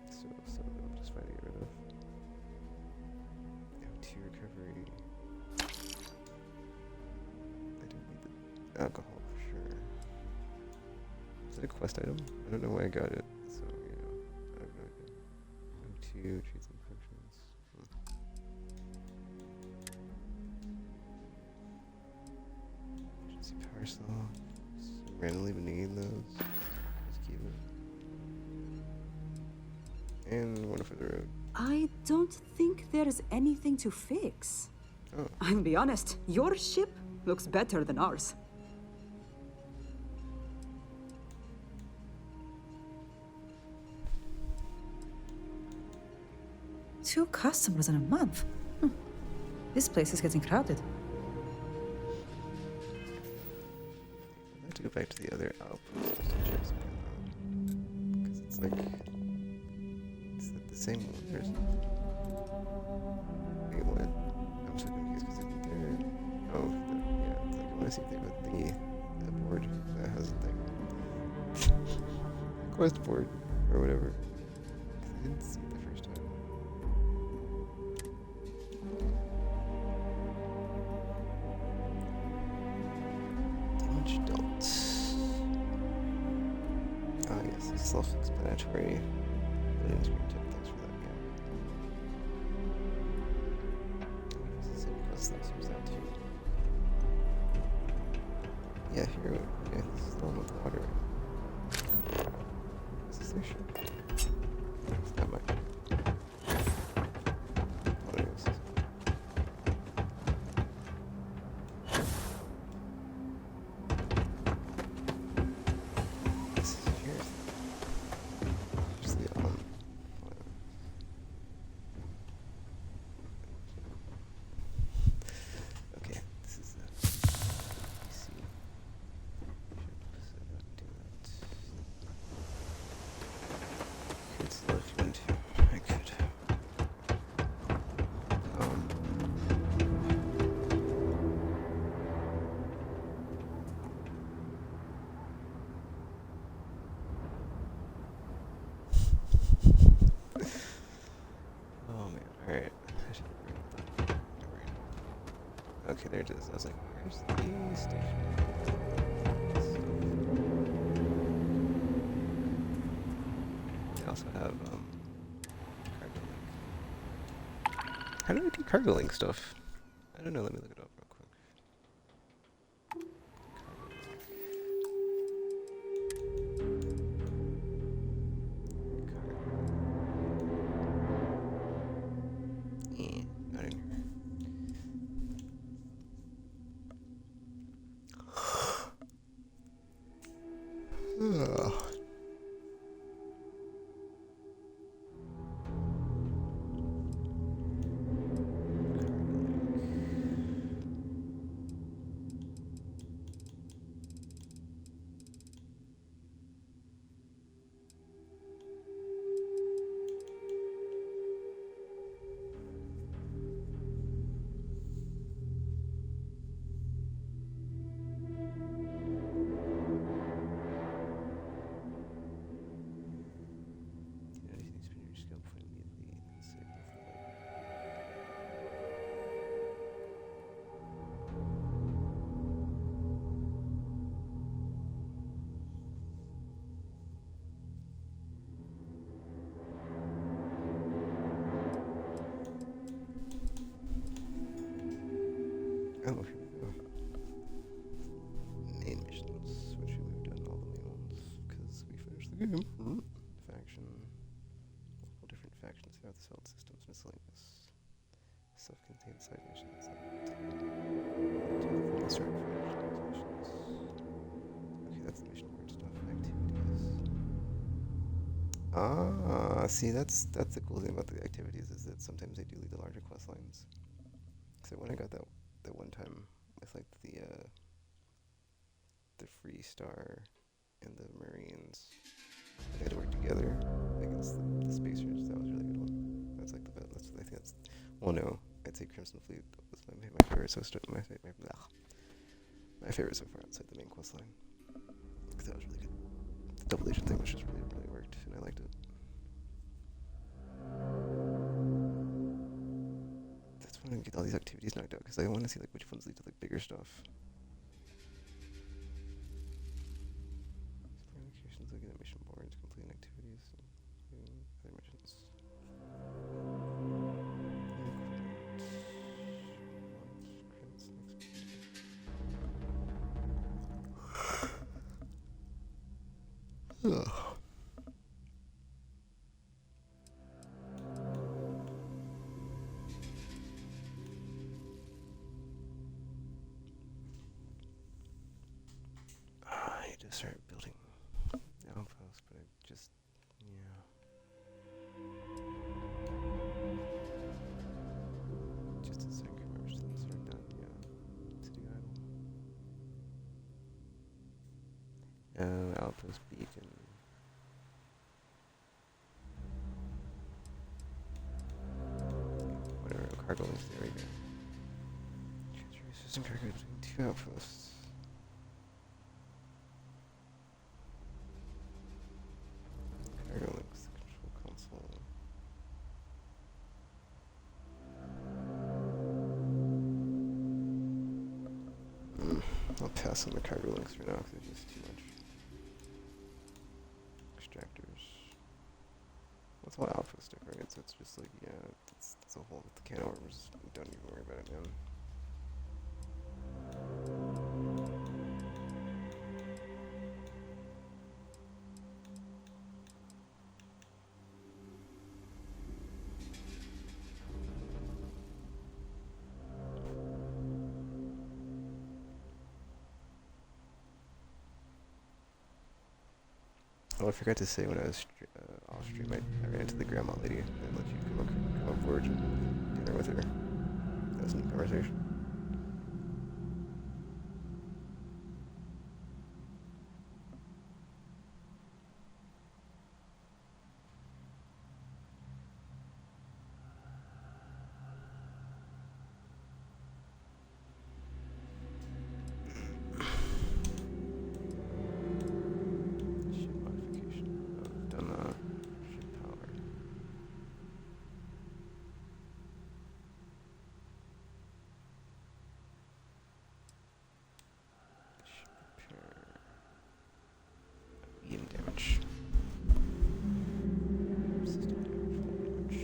Speaker 4: So I'm just fine to get rid of. M2 recovery. I don't need the alcohol for sure. Is it a quest item? I don't know why I got it. So yeah, I have no idea. M2 treats infections. Emergency power cell. randomly been needing those. Just keep it. And one for the road.
Speaker 19: I don't think there's anything to fix.
Speaker 4: Oh.
Speaker 19: I'll be honest, your ship looks better than ours.
Speaker 9: Two customers in a month. This place is getting crowded.
Speaker 4: I have to go back to the other outpost just to check something out. Because it's like the same one. There's... Wait, what? I'm so confused because they're... Oh, yeah, it's like I want to see if they have a thingy, a board that has a thing. Quest board, or whatever. Because I didn't see it the first time. Damage dealt. Ah, yes, it's self-explanatory. Loading screen tip, thanks for that, yeah. It's the same quest that seems that too. Yeah, here, yeah, this is the one with the water. Is this their ship? It's not mine. Oh, there it is. This is here's the okay, this is the PC. Could slow if you want to. I could. Oh man, alright. I should have that. Okay, there it is. I was like, where's the station? They also have cargo link. How do I do cargo link stuff? I don't know, let me look it up real quick. Yeah, not in here. Ugh. Oh, here we go. Main missions, which we've done all the main ones, because we finished the game. Faction. Multiple different factions throughout the solar systems, miscellaneous. Self-contained side missions. Start missions. Okay, that's the mission board stuff. Activities. Ah, see, that's the cool thing about the activities is that sometimes they do lead to larger quest lines. So when I got that one time with like the Free Star and the Marines, they had to work together against the Spacers. That was a really good one. That's like the best. I think that's. Well, no, I'd say Crimson Fleet was my favorite. My favorite so far outside the main quest line. Because that was really good. The double agent thing was just really worked, and I liked it. That's when I get all these activities knocked out because I want to see like which ones lead to like bigger stuff. Locations, looking at mission boards, completing activities, and other missions. Ugh. I need to start building outposts, but I just, yeah. Just a second, we're just gonna start down the city idle. Outpost beacon. Whatever, cargo links, there we go. Transfer system cargo between two outposts. Cargo links, control console. I'll pass on the cargo links for now because it's just too much. Extractors. What's all alpha stuff, right? So it's just like, yeah, it's a whole can of worms. Don't even worry about it, man. Oh, I forgot to say when I was off stream, I ran into the grandma lady and let you come on board and dinner with her. That was a neat conversation. Ship modification. Oh, I've done ship power. Ship repair. Medium damage. System damage, full damage.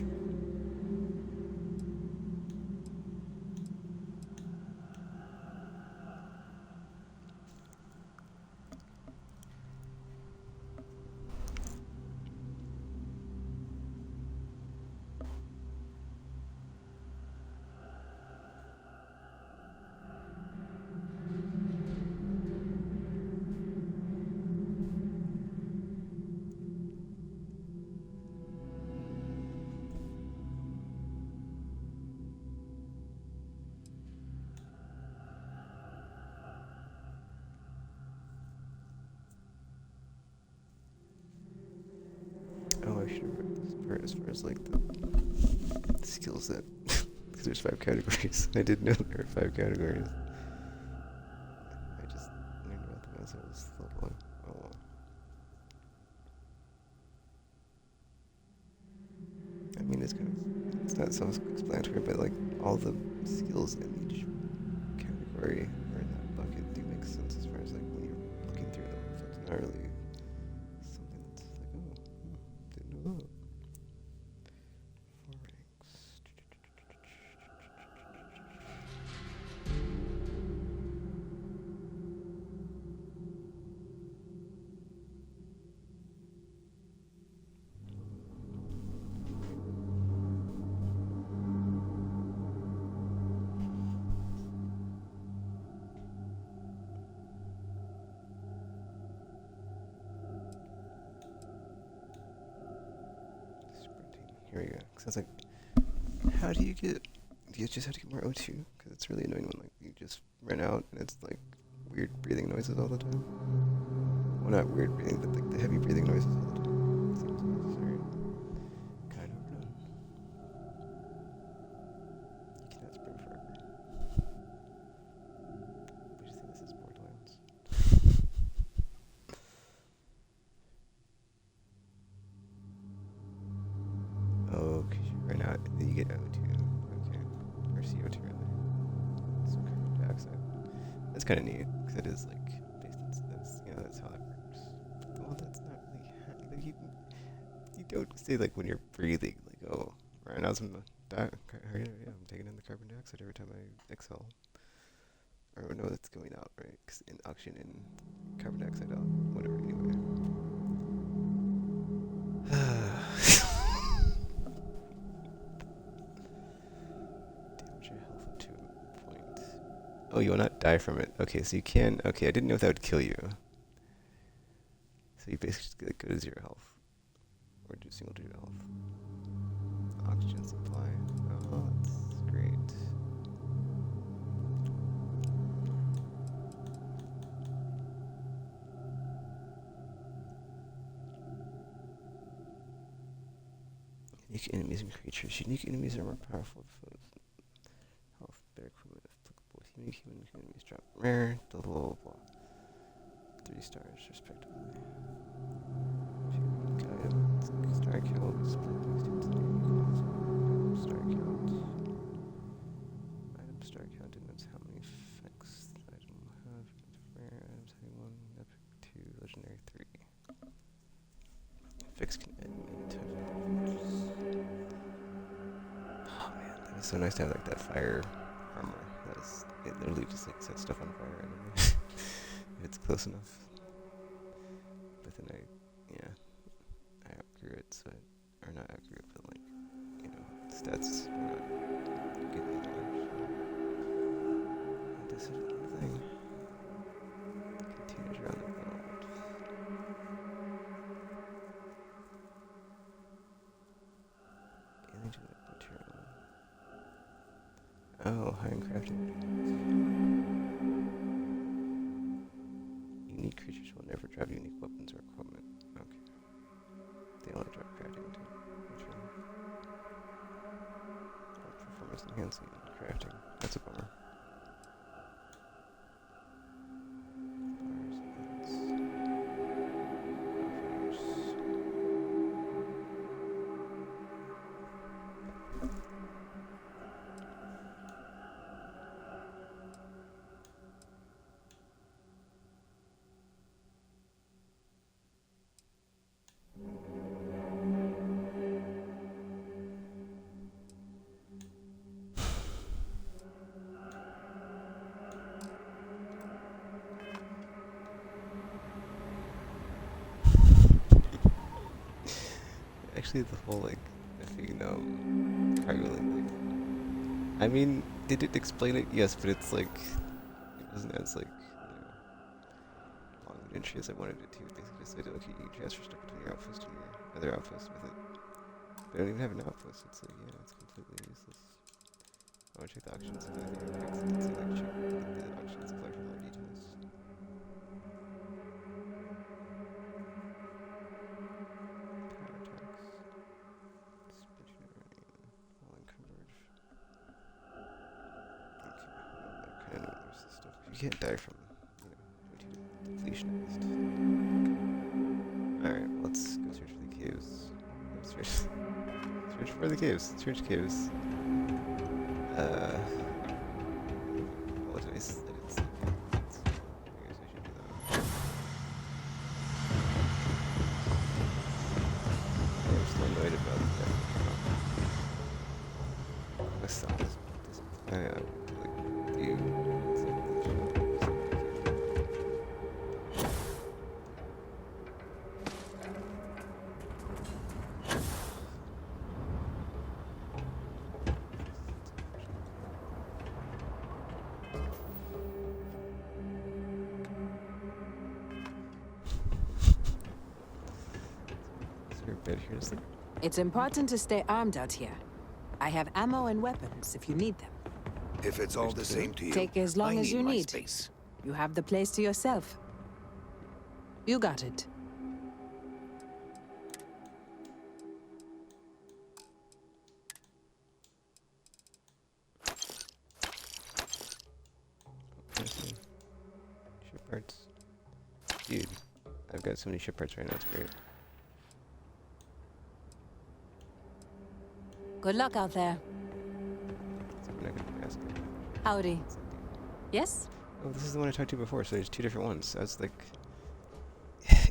Speaker 4: Oh, I should have read this part as far as like the skills that, because there's 5 categories. I didn't know there were 5 categories. I just learned about them as I was leveling. Oh well. I mean, it's not self-explanatory, but like all the skills in each category or in that bucket do make sense as far as like when you're looking through them. So it's not really something that's like, oh, didn't know that. 4 ranks. Sprinting. Here we go. Cause I was like, how do you just have to get more O2? Because it's really annoying when like you just run out and it's like weird breathing noises all the time. Well, not weird breathing, but like the heavy breathing noises all the time. It seems unnecessary. Kind of overdone. You cannot sprint forever. I just think this is Borderlands. Oh, because you run out and then you get O2. Okay. Or CO2 rather. So carbon dioxide. That's kind of neat, because it is like, based on, that's how that works. Well, that's not really, like, you don't say like when you're breathing, like, oh, right now I'm I'm taking in the carbon dioxide every time I exhale. Or no, that's going out, right? Because in oxygen and carbon dioxide out, whatever, anyway.
Speaker 1: Oh, you will not die from it. Okay, so you can. Okay, I didn't know if that would kill you. So you basically just like, go to 0 health. Or do single digit health. Oxygen supply. Oh, that's great. Unique enemies and creatures. Unique enemies are more powerful foes. Health, better equipment applicable. Human enemies drop rare. Blah blah blah blah. 3 stars, respectively. Star kills. Star count. Item star count denotes how many effects the item will have. Rare items having 1, epic 2, legendary 3. Effects can add many types of weapons. Oh man, that was so nice to have like that fire armor. It literally just like sets stuff on fire anyway. If it's close enough. But then I outgrew it, so or not outgrew it, but like, you know, stats were not good anymore. So this is another thing. Containers around the world. Alien genetic material. Oh, high and crafting. Unique creatures will never drop unique weapons or equipment. Okay. They only drop crafting material. Performance enhancing crafting. That's a bummer. Actually, the whole like thing, cargo link. I mean, they did explain it, yes, but it's like it wasn't as like long of an entry as I wanted it to. It basically just said, okay, you can transfer stuff between your outpost and your other outpost with it. But I don't even have an outpost. It's like it's completely useless. I want to check the auction supply there. Like, check the auction supply for more details. You can't die from, depletion at least. Alright, let's go search for the caves. Search for the caves. Search caves. What did I didn't see? I guess I should do that. I'm still annoyed about that. My sound is
Speaker 7: It's important to stay armed out here. I have ammo and weapons if you need them.
Speaker 15: If it's all the same to you,
Speaker 7: take as long as you
Speaker 15: my
Speaker 7: need.
Speaker 15: Space.
Speaker 7: You have the place to yourself. You got it.
Speaker 1: Ship parts. Dude, I've got so many ship parts right now, it's great.
Speaker 7: Good luck out there. Howdy. Yes?
Speaker 1: Oh, this is the one I talked to before, so there's 2 different ones. I was like...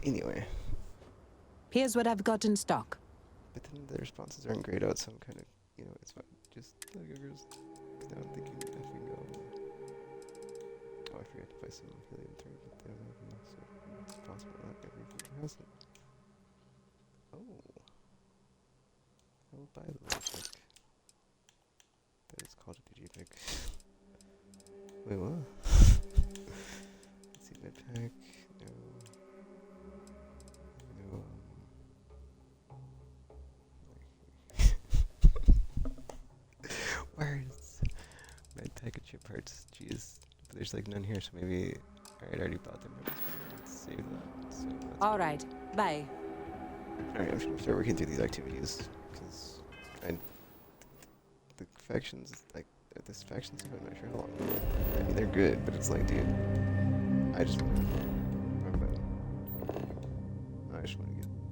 Speaker 1: Anyway.
Speaker 7: Here's what I've got in stock.
Speaker 1: But then the responses aren't grayed out, so I'm kind of, it's fine. Just like because now I'm thinking if we go... Oh, I forgot to buy some helium-3, but they don't have enough, so it's possible not every feature has it. Oh. I will buy the little pick. That is called a DG pick. Wait, what?
Speaker 4: there's like none here, so maybe. Alright, I already bought them. Let's save that. So
Speaker 7: All right, bye.
Speaker 4: Alright, I'm just gonna start working through these activities because the factions like this faction stuff. I'm not sure how long. I mean, they're good, but it's like, dude, I just want to get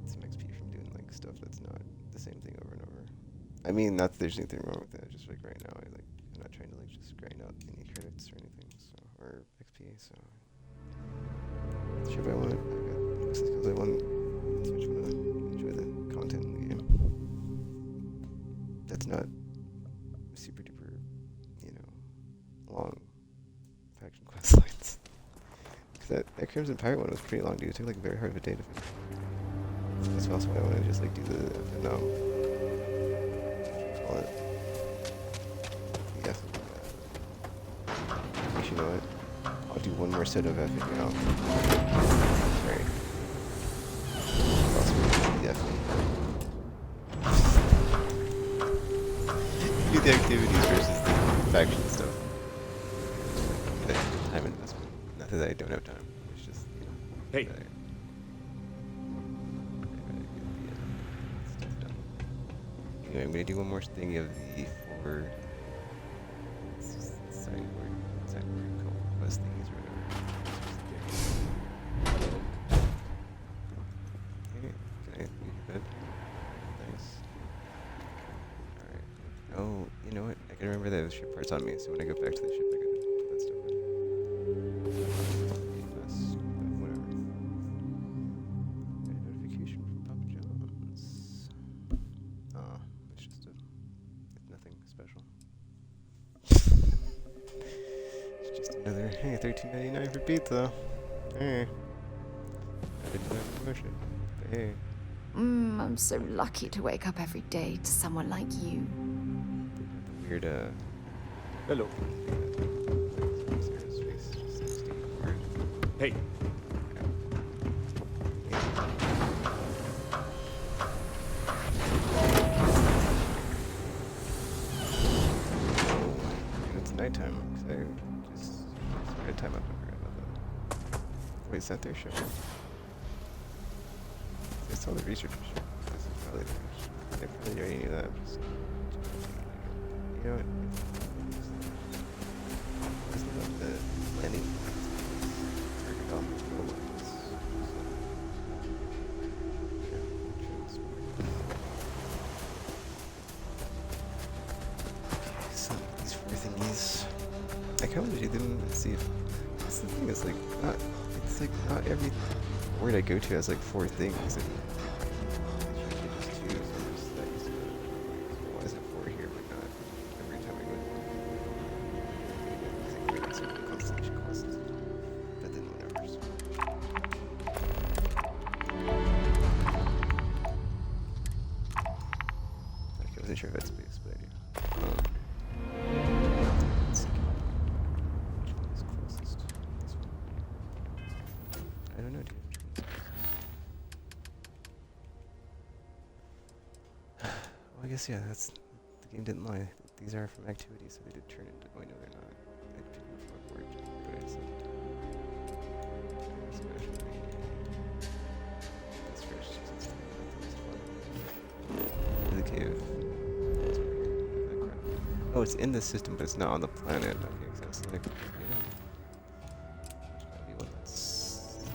Speaker 4: some XP from doing like stuff that's not the same thing over and over. I mean, not that there's anything wrong with that. Just like right now, I'm not trying to like just grind out any credits or anything, so or XP. So ship I want. I got mostly because I want. So I just want to enjoy the content in the game. That's not super duper, long faction quest lines. Because that Crimson Pirate one was pretty long, dude. It took like very hard of a day to finish. That's also why I want to just like do the call it. Yeah. Actually, you know what? I'll do one more set of effing out. Sorry. Do the activities versus the faction stuff. Time investment. Not that I don't have time. It's just,
Speaker 10: Hey.
Speaker 4: Anyway, I'm gonna do one more thing of the 4 sideboard quest thingies or whatever. Okay, can I leave your bed? Nice. Alright. Oh, you know what? I can remember that the ship part's on me, so when I go back to the ship, I gotta put that stuff in. Whatever. Got a notification from Papa John's. Oh, it's just it's nothing special. It's just another, hey, $13.99 for pizza. Hey. I didn't have a promotion, but hey.
Speaker 2: I'm so lucky to wake up every day to someone like you.
Speaker 4: Weird,
Speaker 10: Hello. Hey.
Speaker 4: It's nighttime, because I just started time up and forgot about that. Wait, is that their show? It's all the research shit. This is probably their show. They probably already knew that. Just, you know what? It's about the landing. So these 4 thingies. I kind of wish I didn't see it. That's the thing, it's like not every word I go to has like 4 things. And just 2, so I'm just that used to it. So why is it 4 here but not every time I go to one? It's like the constellation costs. But then whatever. So. I wasn't sure if that's space, but I do. Let's see. Which one is closest? This one. I don't know, dude. Which one is closest? Well, I guess, yeah, that's... The game didn't lie. These are from activities, so they did turn into... Oh, no, they're not. I picked them from a board, but it's like... Especially... This first is the most fun. The cave. Oh, it's in the system, but it's not on the planet. Okay, so it's like, that'll be one that's...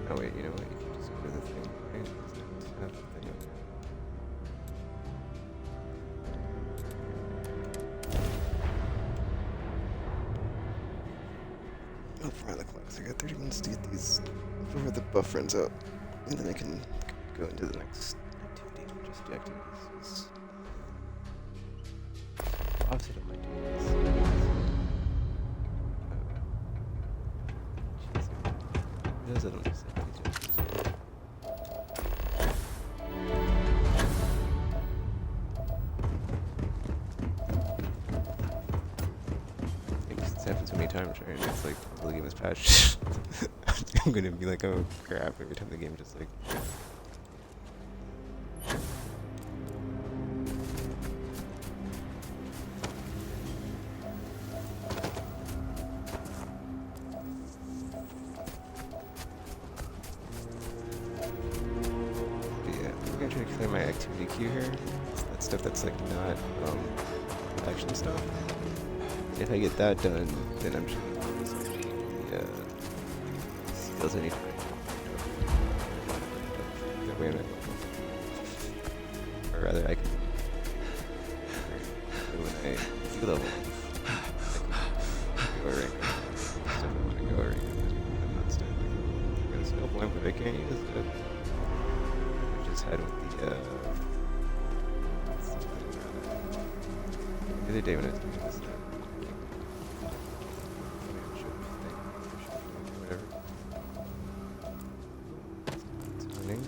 Speaker 4: Oh wait, you know what? You can just go to the thing, right? Doesn't it have the thing up there? Oh, for the clocks. I got 30 minutes to get these before the buff runs out, and then I can go into the next activity. Just do activities. Obviously, don't mind doing this. Jeez. Those I don't just say. It's happened so many times, right? It's like the game is patched.
Speaker 1: I'm gonna be like, oh crap, every time the game just like... I'm gonna try to clear my activity queue here. That stuff that's like not action stuff. And if I get that done, then I'm just gonna focus on the skills I need to wait a minute. Or rather, I can when I see level. Go right. Stuff I want to go right. I'm not standing. There's no point, but I can't use it. Had with the other day when I was doing this stuff. Whatever. It's running.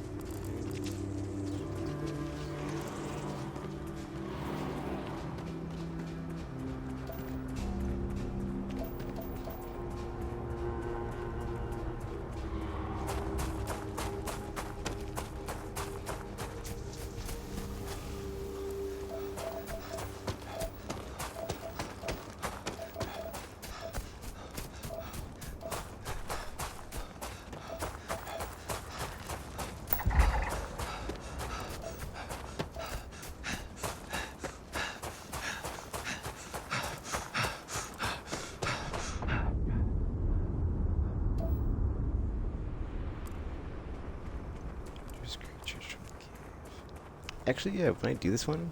Speaker 1: Actually, yeah, when I do this one,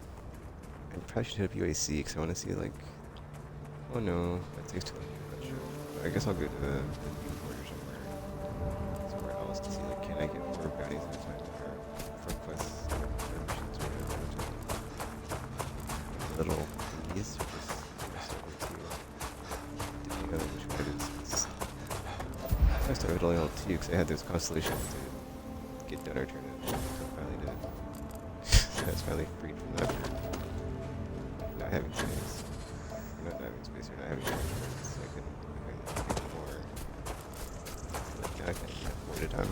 Speaker 1: I probably should hit up UAC because I want to see, like... Oh no, that takes too long to do that show. I guess I'll go to the border somewhere else to see, like, can I get more bounties at a time or for quests or missions or whatever. Little thingies, or just over to which one it is. I started only all 2 because I had those constellations to get done or turn in. So I finally did. I was finally freed from that for not having space. Or not having space or not having space. So I can get more. Like now I can get 4 at a time.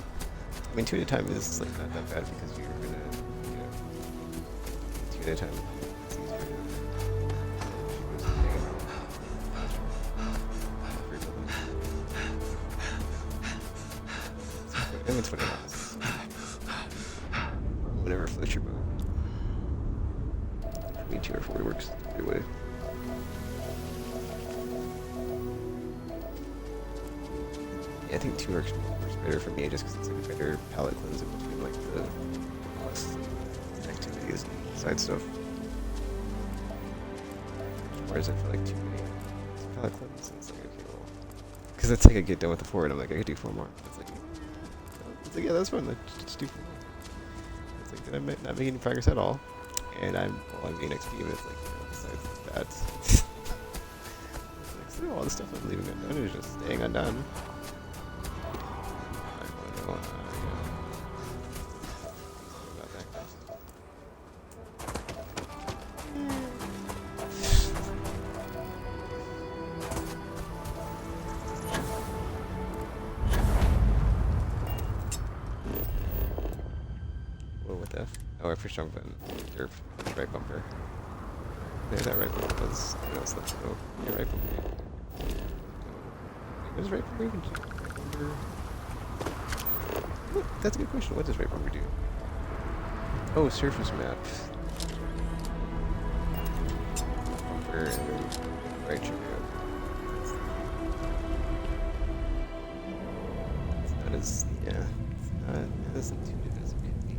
Speaker 1: I mean 2 at a time is like not that bad because you're gonna, you know, 2 at a time. It's easier to I mean, it's funny enough. Whatever floats your boat. For me, 2 or 4 works either way. Yeah, I think 2 works better for me just because it's like a better palette cleanser between like the quest activities and side stuff. Whereas I feel like too many palette cleanses, it's like okay, well, because it's like I get done with the 4 and I'm like I could do 4 more. It's like yeah, that's fun. Let's just do 4 more. It's like did I not make any progress at all? And I'm getting XP, but it's like, you know, besides that, it's like, so all the stuff I'm leaving undone is just staying undone. I don't know, about that. Whoa, what the F? Oh, I pushed wrong button. Derp. Right bumper. Yeah, that right bumper was... No, it's left. Oh, yeah, right bumper. What does right bumper even do? Right bumper... What? That's a good question. What does right bumper do? Oh, surface map. Bumper and then right trigger. It's not as... Yeah. It's not as intuitive as it could be.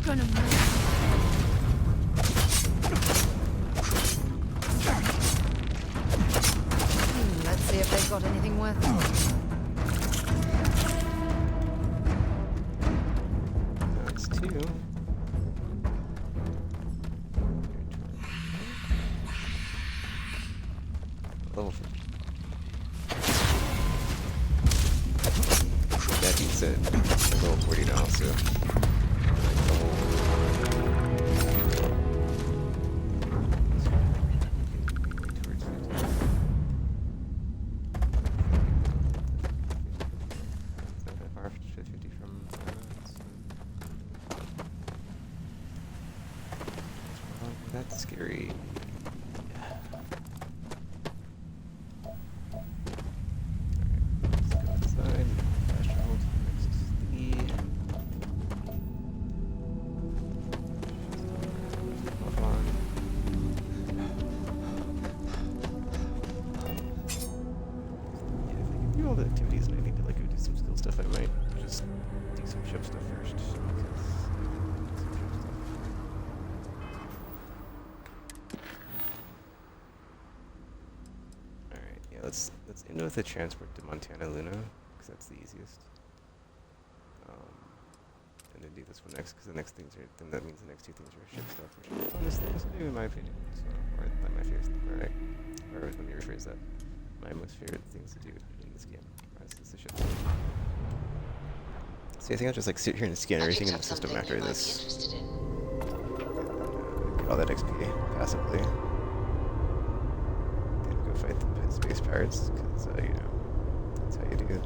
Speaker 2: Gonna move. Let's see if they've got anything worth it.
Speaker 1: That's 2. Level 50. That being said, I'm level 40 now, so...
Speaker 4: the activities and I need to like go do some skill stuff, I might just do some ship stuff first. Alright, yeah, let's end with the transport to Montana Luna, because that's the easiest. And then do this one next, because the next things are, then that means the next two things are ship stuff, which is the funnest things to do in my opinion. So, or not my favorite, alright. Or let me rephrase that. My most favorite things to do in this game. Is the ship stuff. So I think I'll just like sit here and scan everything in the system after this. Get all that XP passively. Then go fight the space pirates, because, you know, that's how you do that.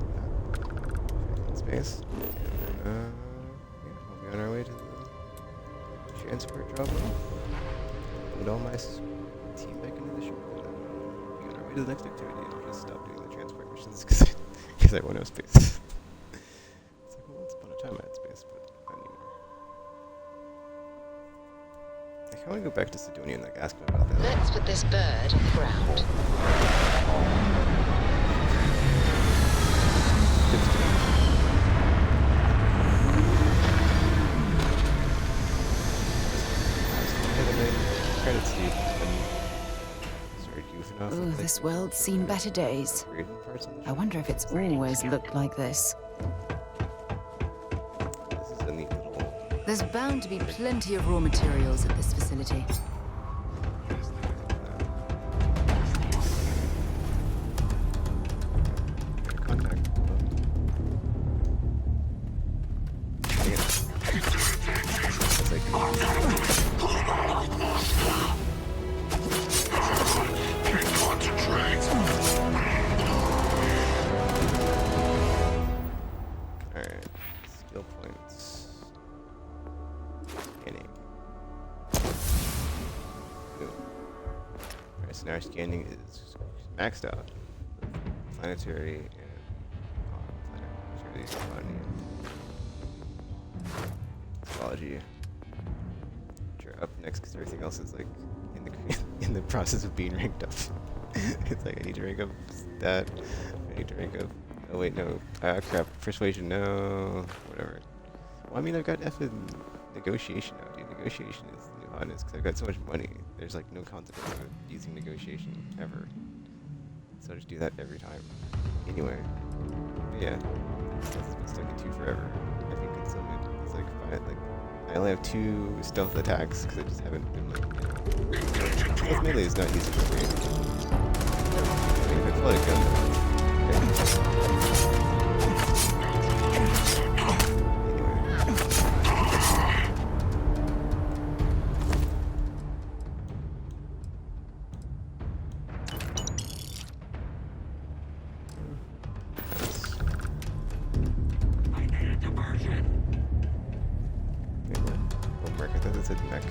Speaker 4: Fighting in space. And then, yeah, we'll be on our way to the transport drop-off. Load all my team back into the ship. And then we'll be on our way to the next activity. And I'll just stop doing the transport missions, because I won't have space. It's like, well, once upon a time I had space, but not anymore. I kind of want to go back to Sidonia and like ask him about that.
Speaker 12: Let's put this bird on the ground.
Speaker 2: Ooh, this world's seen better days. I wonder if it's always looked like this.
Speaker 4: This is a neat little...
Speaker 2: There's bound to be plenty of raw materials at this facility.
Speaker 4: Contact. It's like... Alright, skill points. Scanning. Alright, so now our scanning is maxed out. Planetary and planetary economy and ecology. Which are up next because everything else is like in the process of being ranked up. It's like I need to rank up that. I need to rank up. Oh wait, no. Crap. Persuasion, no. Whatever. Well, I mean, I've got F in negotiation now, dude. Negotiation is the new hotness because I've got so much money. There's like no consequence of using negotiation ever. So I just do that every time. Anyway. But yeah. Stealth has been stuck in 2 forever. I think it's something. It's like 5. Like, I only have 2 stealth attacks because I just haven't been like, you know. Stealth melee is not easy for me. I mean, if I pull out a gun, I thought that said mech.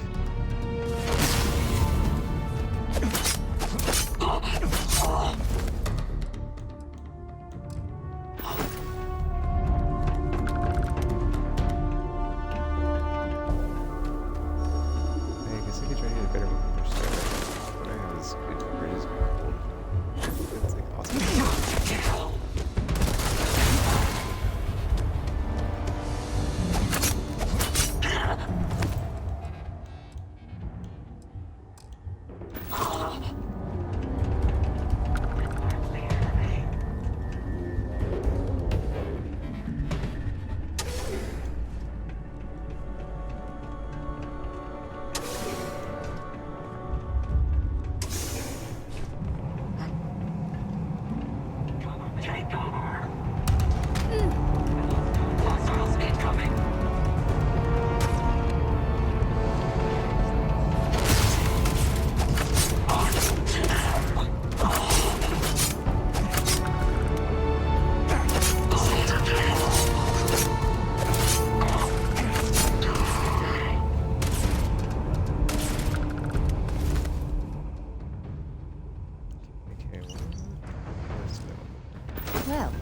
Speaker 2: Well,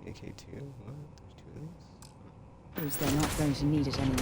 Speaker 4: AK2? What? There's 2 of these?
Speaker 2: proves they're not going to need it anymore.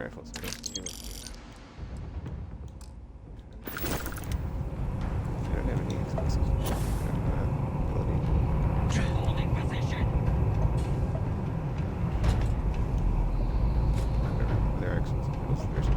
Speaker 1: rifle, so I don't give a I don't have any execution ability.
Speaker 13: Holding position.
Speaker 1: There actually is something else. There's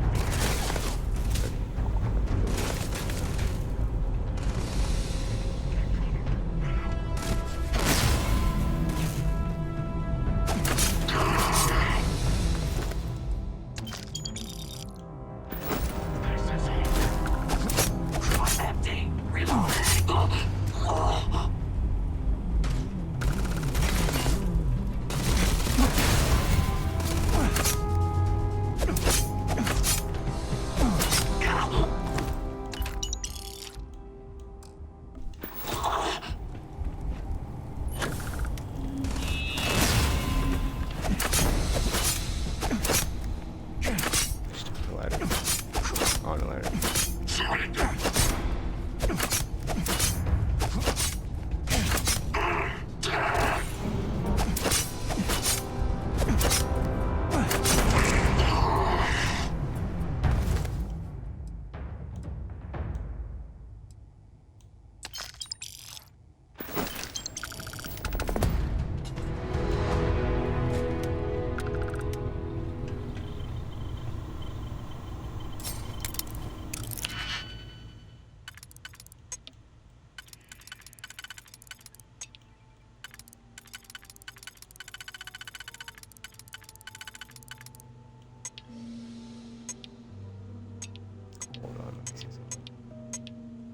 Speaker 1: hold on, let me see something.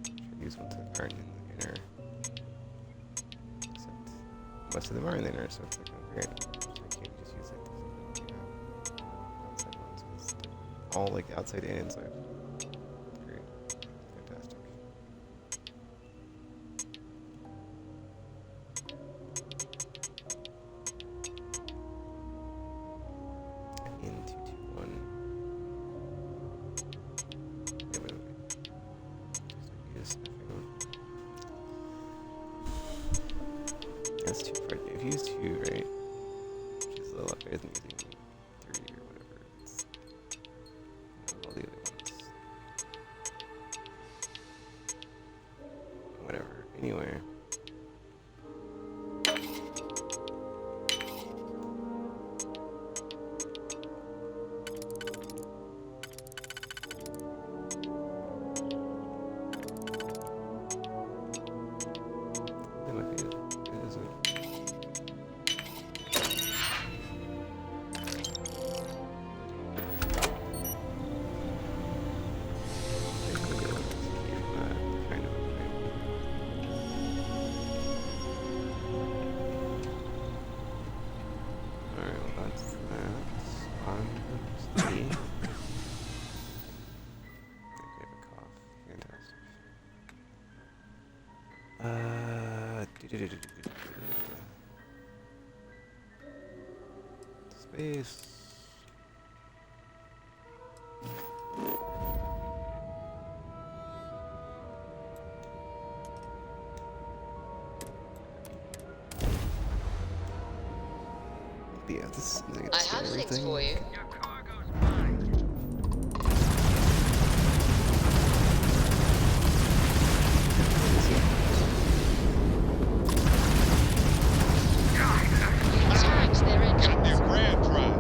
Speaker 1: Should use ones that aren't in the inner. Except most of them are in the inner, so it's like, oh great. So I can't just use like these outside ones. It's all like outside and inside. Great. Fantastic. In 221. Wait. Just that's 2 for if you use 2, right? Which is a lot better than using 3 or whatever. It's all the other ones. Whatever. Anyway. That might be it. It is it. Alright, well that's that. On to the okay, I have a cough. Fantastic. Space. Yeah, this seems like it's
Speaker 12: I have things
Speaker 1: everything.
Speaker 12: for you. Tags their engines.
Speaker 20: Goddamn grand drive.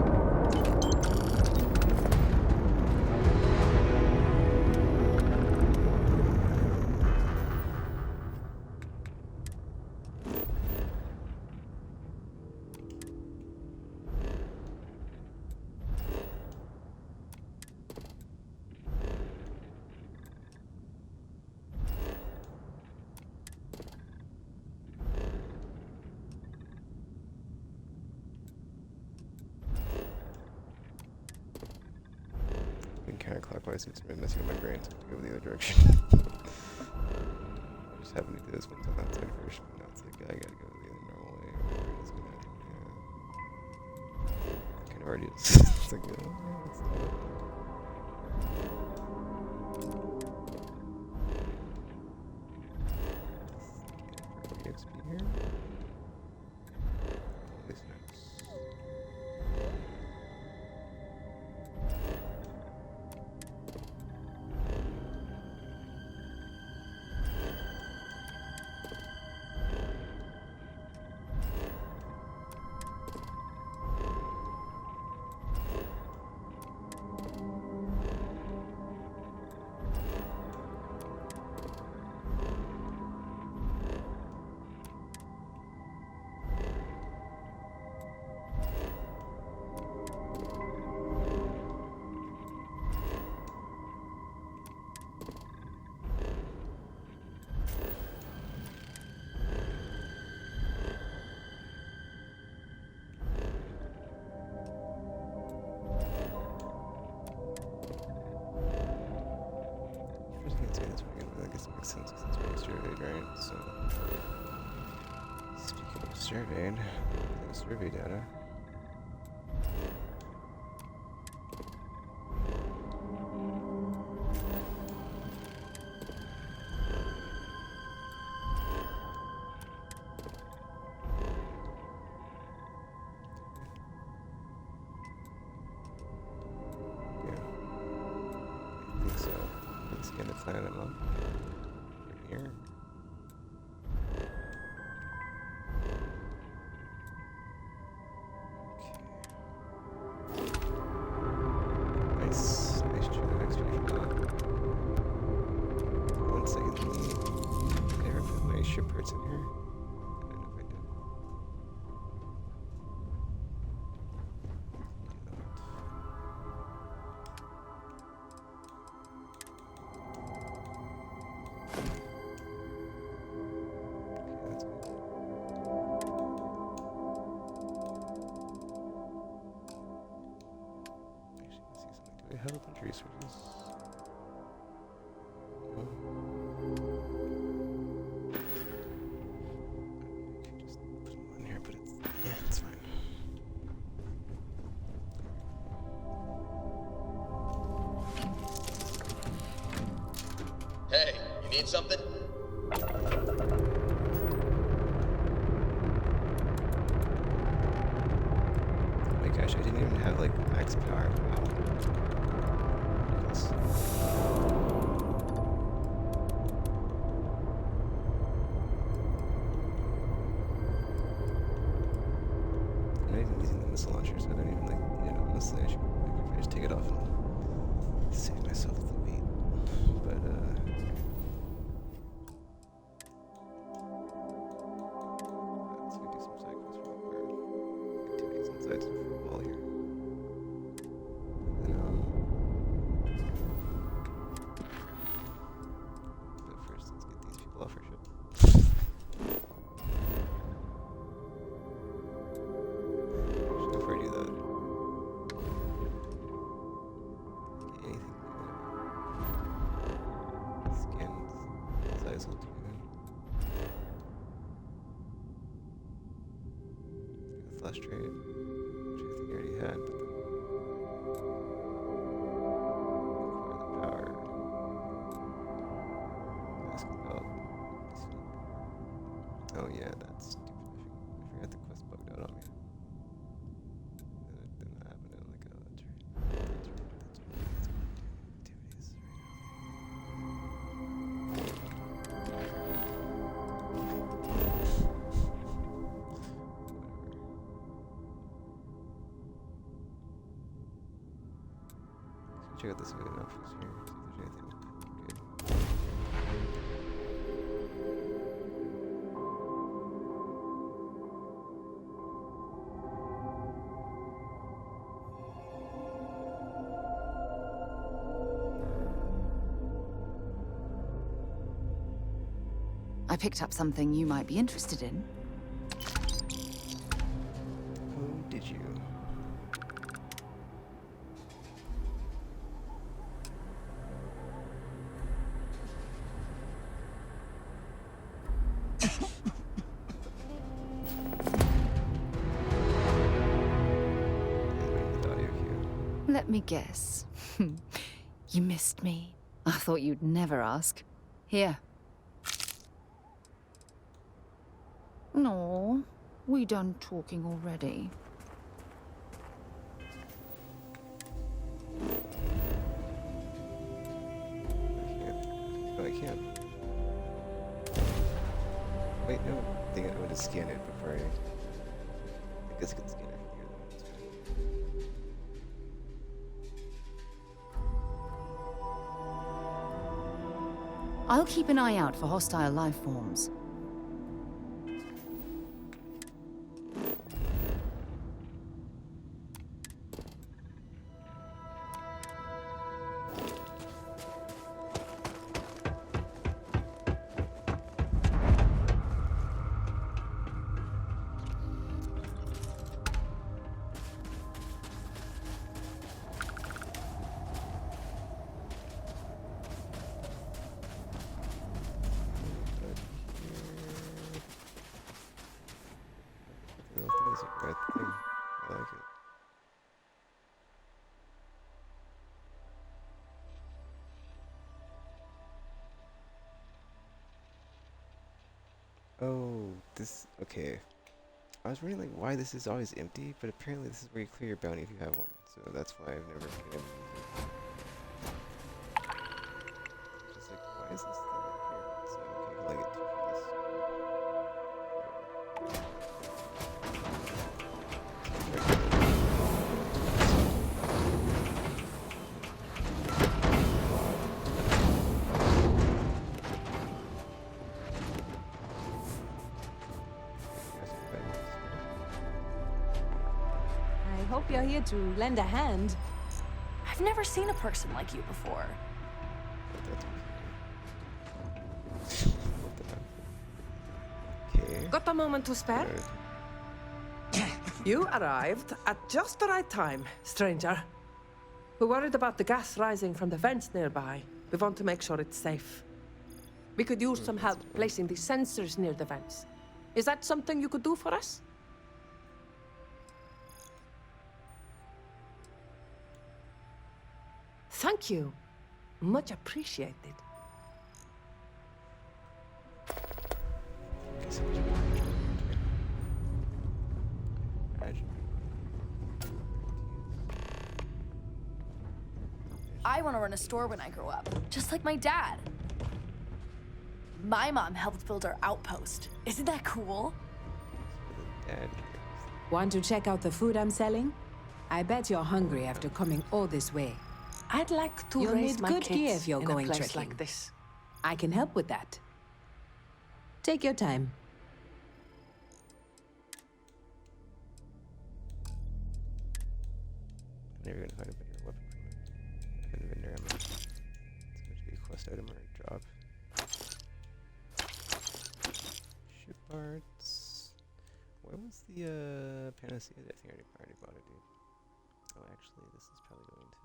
Speaker 1: Being counterclockwise, it's been messing with my brain, so I have to go the other direction. I just happen to do this one on that side first, but now it's like, I gotta go the other normal way, whatever it is gonna, yeah. I kind of already is. It's like, oh, yeah, let's do it. XP here. All these notes.
Speaker 4: sense because it's surveyed, right? So, speaking of surveyed, the survey data. Planet I'm on. Here. Okay. Nice genetic speed for that. 1 second. Did I ever put my ship parts in here? I don't know if I did. I have a bunch of resources. No. I could just put them on here, but it's fine.
Speaker 8: Hey, you need something?
Speaker 4: Oh my gosh, I didn't even have like max power. Wow. I'm not even using the missile launcher, so I don't even like need it. Honestly, I should maybe just take it off and save myself the weight. But let's go do some side quests or activities inside for a while here. But first, let's get these people off our ship. Actually, before I do that, anything scans size will do. The flash trade, which I think I already had, but the power. Ask about. Oh yeah, that's stupid. I forgot the quest bugged out on me. Then that happened in like a trade. That's what I'm doing activities right now. Check out this video options here. See if there's anything good.
Speaker 2: I picked up something you might be interested in.
Speaker 4: Oh, did you?
Speaker 2: Let me guess. You missed me. I thought you'd never ask. Here. No, we done talking already.
Speaker 4: No, I can't. Wait, no. I think I would have scanned it before I guess I could scan it from here.
Speaker 2: I'll keep an eye out for hostile life forms.
Speaker 1: this. Okay. I was wondering like why this is always empty, but apparently this is where you clear your bounty if you have one. So that's why I've never been able to use it. Just like, why is this thing up here? So okay, can I get 2 for this?
Speaker 22: I hope you're here to lend a hand.
Speaker 16: I've never seen a person like you before.
Speaker 1: Okay.
Speaker 6: Got a moment to spare? You arrived at just the right time, stranger. We're worried about the gas rising from the vents nearby. We want to make sure it's safe. We could use some help placing the sensors near the vents. Is that something you could do for us? Thank you. Much appreciated.
Speaker 16: I want to run a store when I grow up, just like my dad. My mom helped build our outpost. Isn't that cool?
Speaker 7: Want to check out the food I'm selling? I bet you're hungry after coming all this way.
Speaker 6: I'd like to
Speaker 7: You'll
Speaker 6: raise
Speaker 7: need
Speaker 6: my
Speaker 7: good
Speaker 6: kids
Speaker 7: gear if you're
Speaker 6: in
Speaker 7: going
Speaker 6: a place
Speaker 7: trekking.
Speaker 6: like this.
Speaker 7: I can help with that. Take your time.
Speaker 1: I'm never gonna find a better weapon from a vendor. It's going to be a quest item or a job. Ship parts. What was the panacea? I think I already bought it, dude. Oh, actually, this is probably going to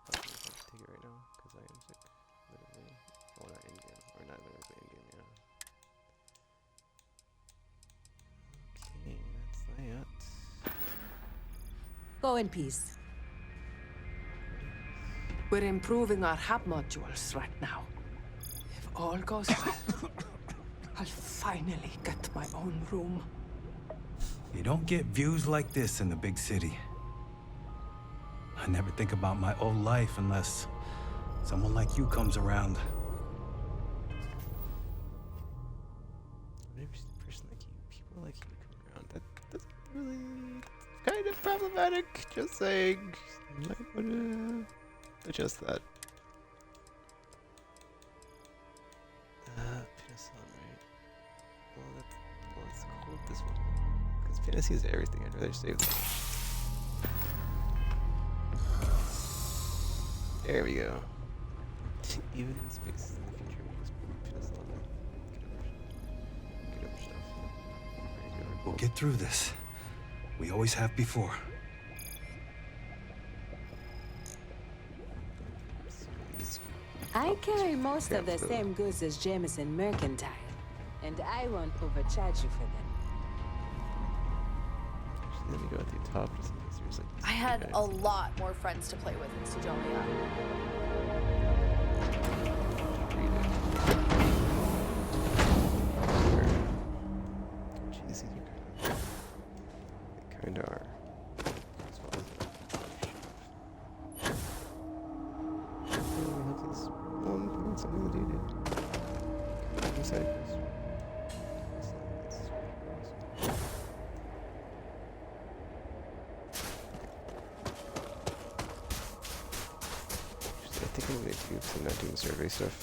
Speaker 1: help me if I take it right now, because I am sick. Literally. Oh, not in game. Or not literally, but in game, yeah. Okay, that's that.
Speaker 7: Go in peace.
Speaker 6: We're improving our hub modules right now. If all goes well, I'll finally get my own room.
Speaker 15: You don't get views like this in the big city. I never think about my old life unless someone like you comes around.
Speaker 1: I've never seen a person like you. People like you come around. That's really kind of problematic. Just saying. You might wanna adjust that. Penicillin, right? Well, let's quote this one. Because fantasy is everything. I'd rather save that. There we go. Even in space in the future, we'll just put penicillin in. Get over stuff.
Speaker 15: We'll get through this. We always have before.
Speaker 7: I carry most of the same goods as Jameson Mercantile, and I won't overcharge you for them.
Speaker 1: Actually, let me go at the top just in case there's like.
Speaker 16: I had a lot more friends to play with in Sidonia.
Speaker 1: Jeez, these are kind of are. Something that you did. Inside this. I think I'm gonna do, because I'm not doing survey stuff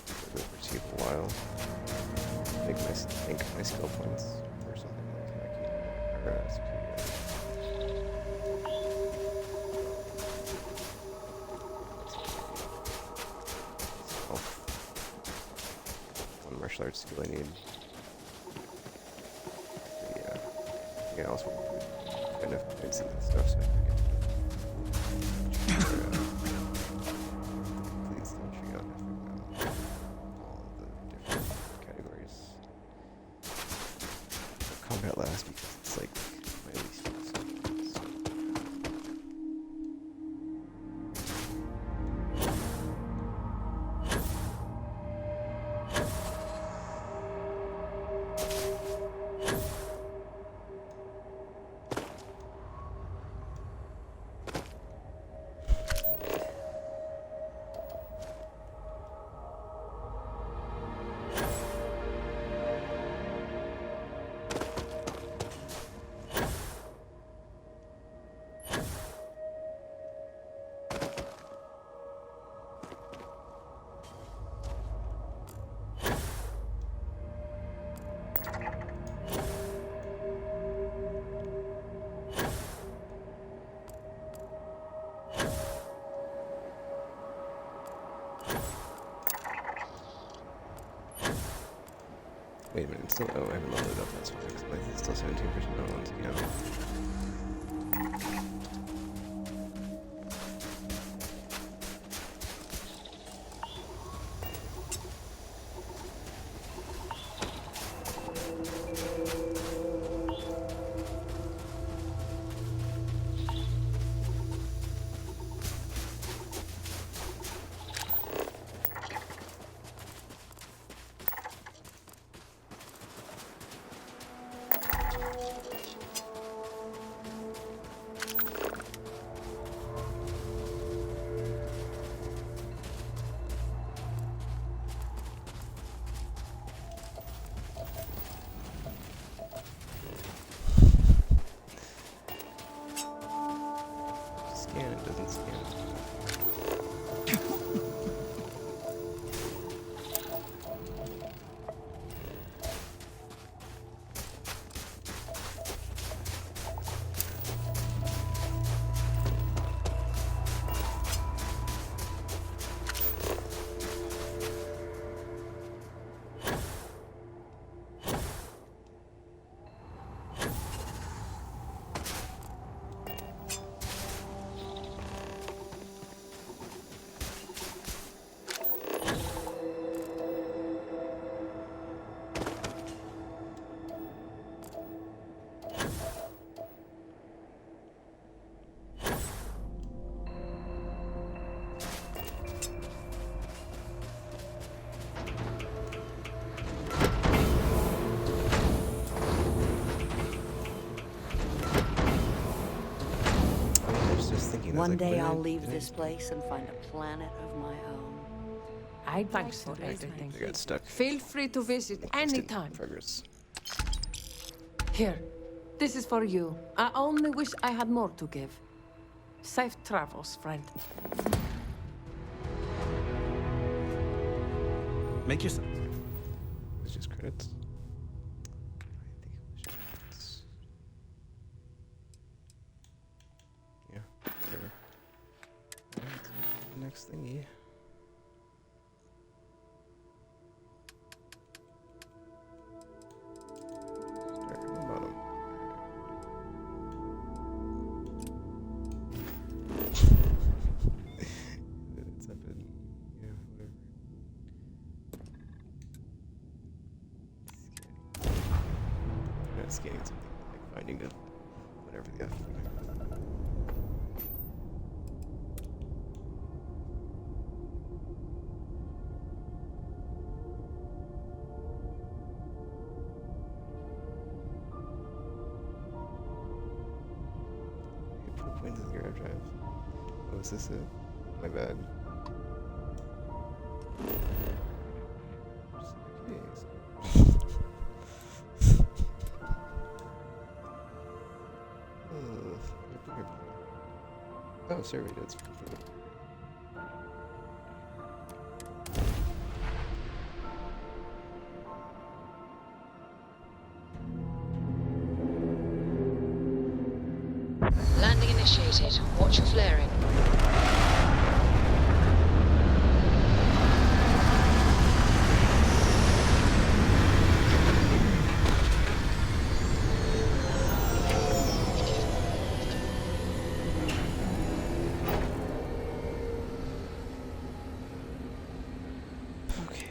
Speaker 1: for the foreseeable while. Make my skill points or something like hacking or security. One martial arts skill I need. But yeah. I think I also kind of points in that stuff so I can get please don't check out all the different categories of combat last because it's like my least favorite stuff.
Speaker 4: Wait a minute, it's still. Oh, I haven't leveled it up. That's fine. It's still 17% on scan. Scan it, doesn't scan it.
Speaker 18: One day I'll leave this place and find a planet of my own.
Speaker 6: Thanks for everything.
Speaker 4: They got stuck.
Speaker 6: Feel free to visit anytime.
Speaker 4: Progress.
Speaker 6: Here, this is for you. I only wish I had more to give. Safe travels, friend.
Speaker 15: Make yourself.
Speaker 4: It's just credits. Yeah, whatever. Alright, next thingy. Start from the bottom. It's up in, yeah, whatever. Not scanning something, like finding it, whatever the F. Put a point to the garage drive. Oh, is this it? My bad. Oh, survey does.
Speaker 12: Landing initiated. Watch your flaring.
Speaker 4: Okay.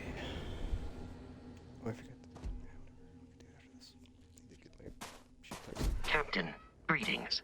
Speaker 4: Oh, I forgot.
Speaker 13: Captain, greetings.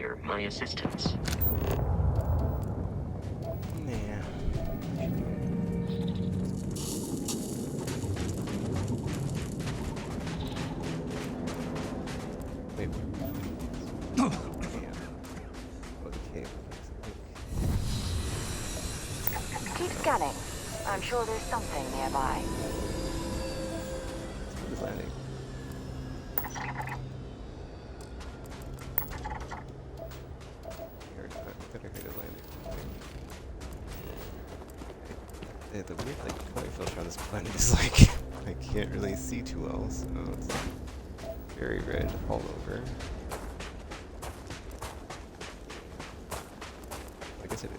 Speaker 13: require my assistance.
Speaker 4: Yeah. Wait.
Speaker 18: Keep scanning. I'm sure there's something nearby.
Speaker 4: Who's landing? Yeah, the weird color filter on this planet is I can't really see too well, so it's very red all over. I guess it is.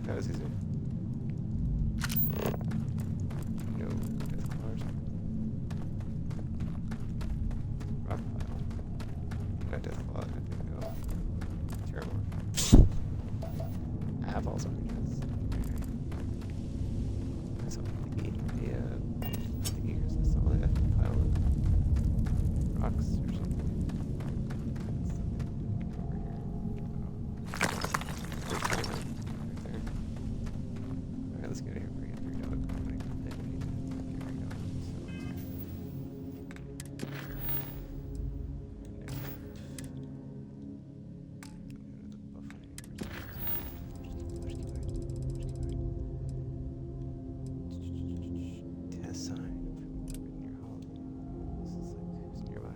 Speaker 4: That was easy. No death bars. Rock pile. Not death plot, I think, no. Terrible. Eyeballs on my chest. There's something to eat. Yeah. I think here's a solid pile of rocks or something. Let's get here. Bring it 3 dog. I think we need to get rid of it. Test sign. Near Hollow. This is who's nearby.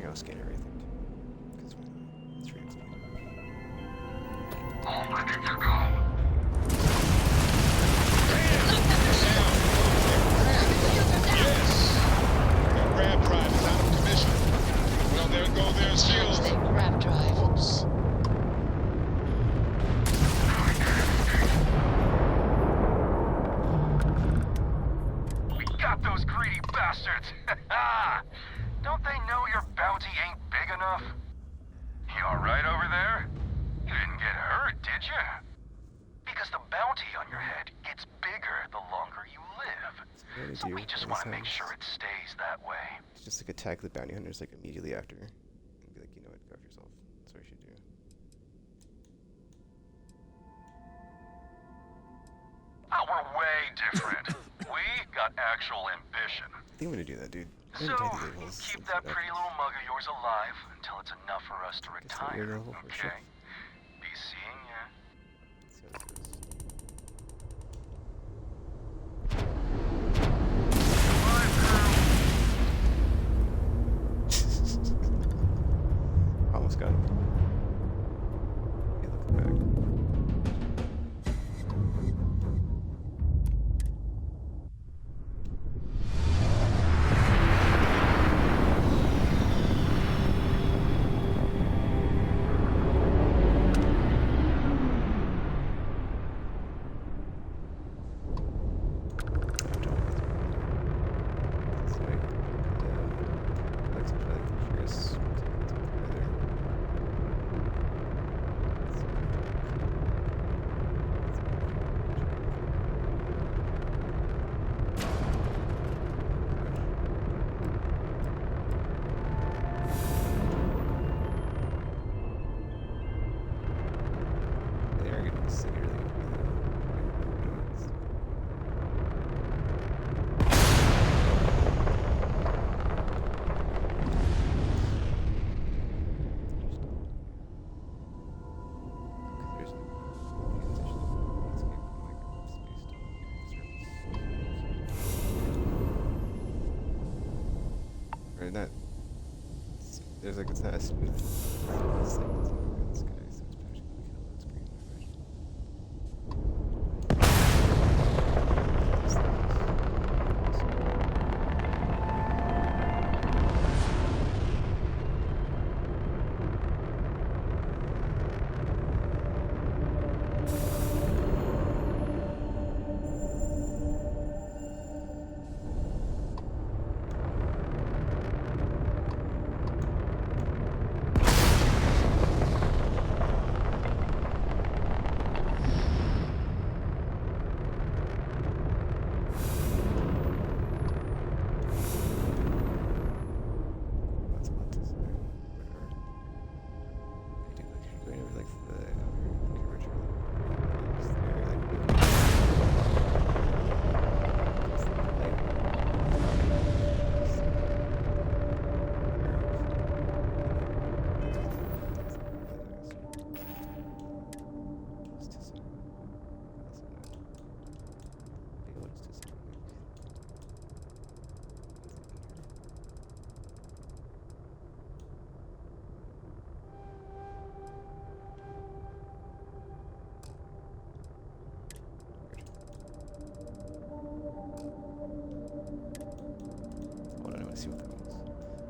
Speaker 4: I'll scan everything. Because it's free explain.
Speaker 5: All ready to go.
Speaker 20: Yes! The grab drive is out of commission. Well, there go their shields.
Speaker 12: The grab drive. Oops.
Speaker 5: We got those greedy bastards. Don't they know your bounty ain't big enough? You alright over there? You didn't get hurt, did you? Because the bounty on your head gets bigger the longer you live. So we just want to make sure it stays that way.
Speaker 4: Just attack the bounty hunters immediately after. And be like, you know what, go for yourself. That's what you should do.
Speaker 5: Oh, we're way different. We got actual ambition.
Speaker 4: I think I'm gonna do that, dude.
Speaker 5: So, keep that pretty little mug of yours alive until it's enough for us to retire, okay? Be seeing ya.
Speaker 4: Almost got it. Hey, look back. Or not. There's like, it's not a smooth. This thing doesn't look in the sky, so it's probably gonna kill load screen. See what that was.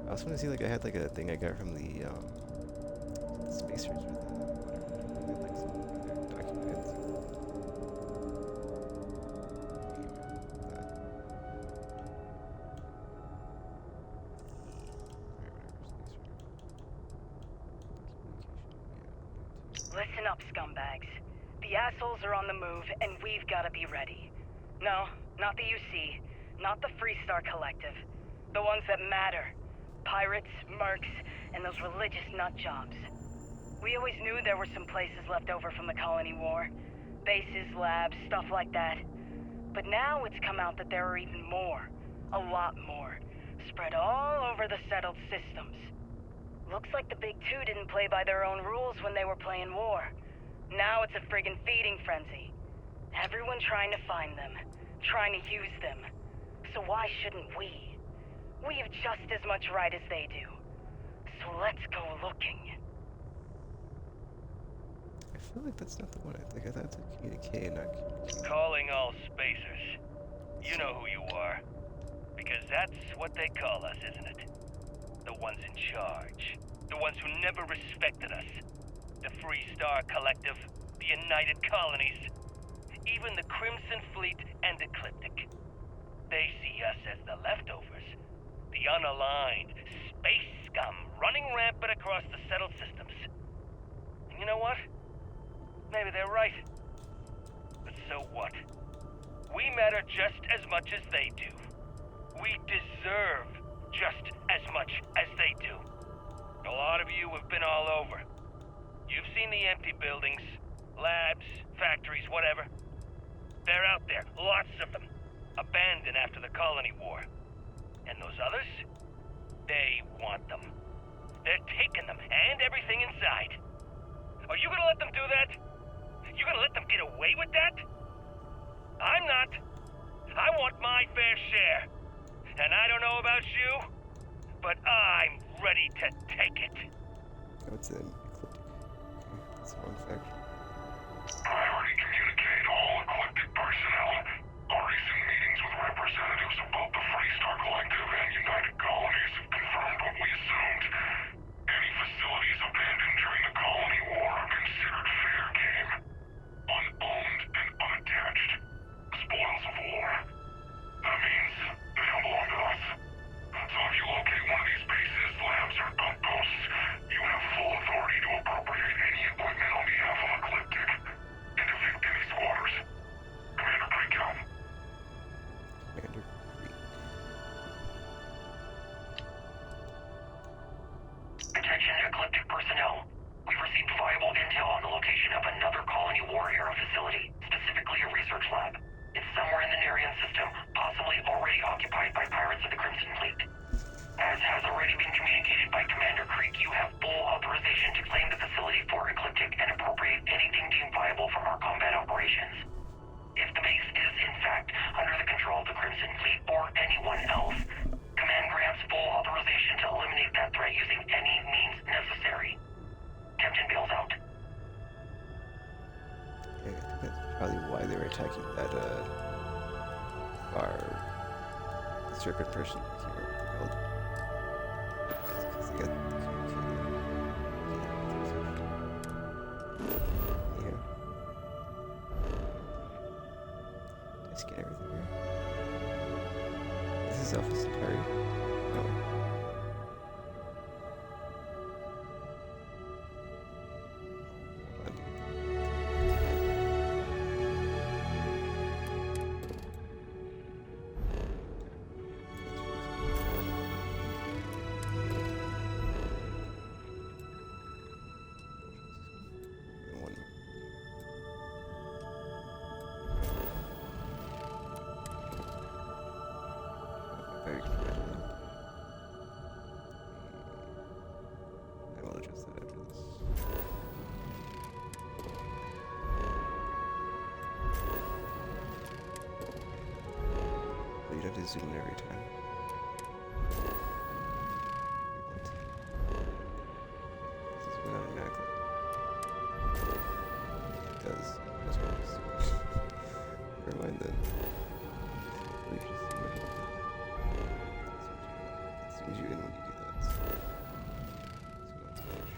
Speaker 4: I also want to see, like, I had like a thing I got from the spacers or the whatever, like some other documents.
Speaker 3: Listen up, scumbags. The assholes are on the move, and we've got to be ready. No, not the UC, not the Freestar Collective. The ones that matter. Pirates, mercs, and those religious nutjobs. We always knew there were some places left over from the Colony War. Bases, labs, stuff like that. But now it's come out that there are even more. A lot more. Spread all over the settled systems. Looks like the Big Two didn't play by their own rules when they were playing war. Now it's a friggin' feeding frenzy. Everyone trying to find them. Trying to use them. So why shouldn't we? We have just as much right as they do. So let's go looking.
Speaker 4: I feel like that's not the one I think. I thought it's a communique, not communique.
Speaker 5: Calling all spacers. You know who you are. Because that's what they call us, isn't it? The ones in charge. The ones who never respected us. The Freestar Collective. The United Colonies. Even the Crimson Fleet and Ecliptic. They see us as the leftovers. The unaligned, space scum running rampant across the settled systems. And you know what? Maybe they're right. But so what? We matter just as much as they do. We deserve just as much as they do. A lot of you have been all over. You've seen the empty buildings, labs, factories, whatever. They're out there, lots of them, abandoned after the Colony War. And those others? They want them. They're taking them and everything inside. Are you gonna let them do that? You gonna let them get away with that? I'm not. I want my fair share. And I don't know about you, but I'm ready to take it.
Speaker 4: Oh, it's an Ecliptic. Okay, that's the wrong faction.
Speaker 5: I already communicated all Ecliptic personnel. Our recent meetings with representatives of both the Freestar Collective and United Colonies have confirmed what we assumed. Any facilities abandoned during the Colony War are considered fair game. Unowned and unattached. Spoils of war. That means they don't belong to us. So if you locate one of these bases, labs, or outposts, you have full authority to appropriate any equipment on behalf of Ecliptic.
Speaker 4: serpent person. I can't remember what they're called. Because they got yeah. Did I scan everything here? This is Alpha Centauri. Oh. Very good. I will adjust that after this. But you don't have to zoom in every time. What? Does it zoom in automatically? It does. That's what I was doing. Never mind then. You just zoom in. It zooms you in when you do that. So not too much.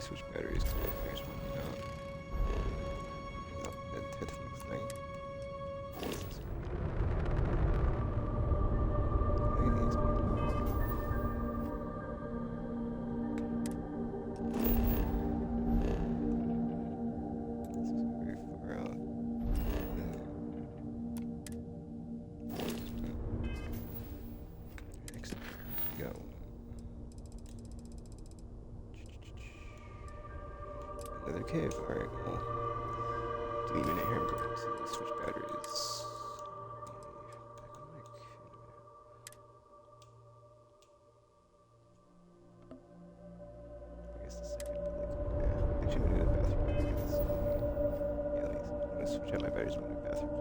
Speaker 4: Switch batteries to make the next one down. No, that hit the next thing. This is very far out. Next, go. Another cave. Alright, cool. Give me a minute here. I'm going to switch batteries. I guess the second, yeah. Actually, I'm going to go to the bathroom. Because, yeah, I'm going to switch out my batteries when I'm in the bathroom.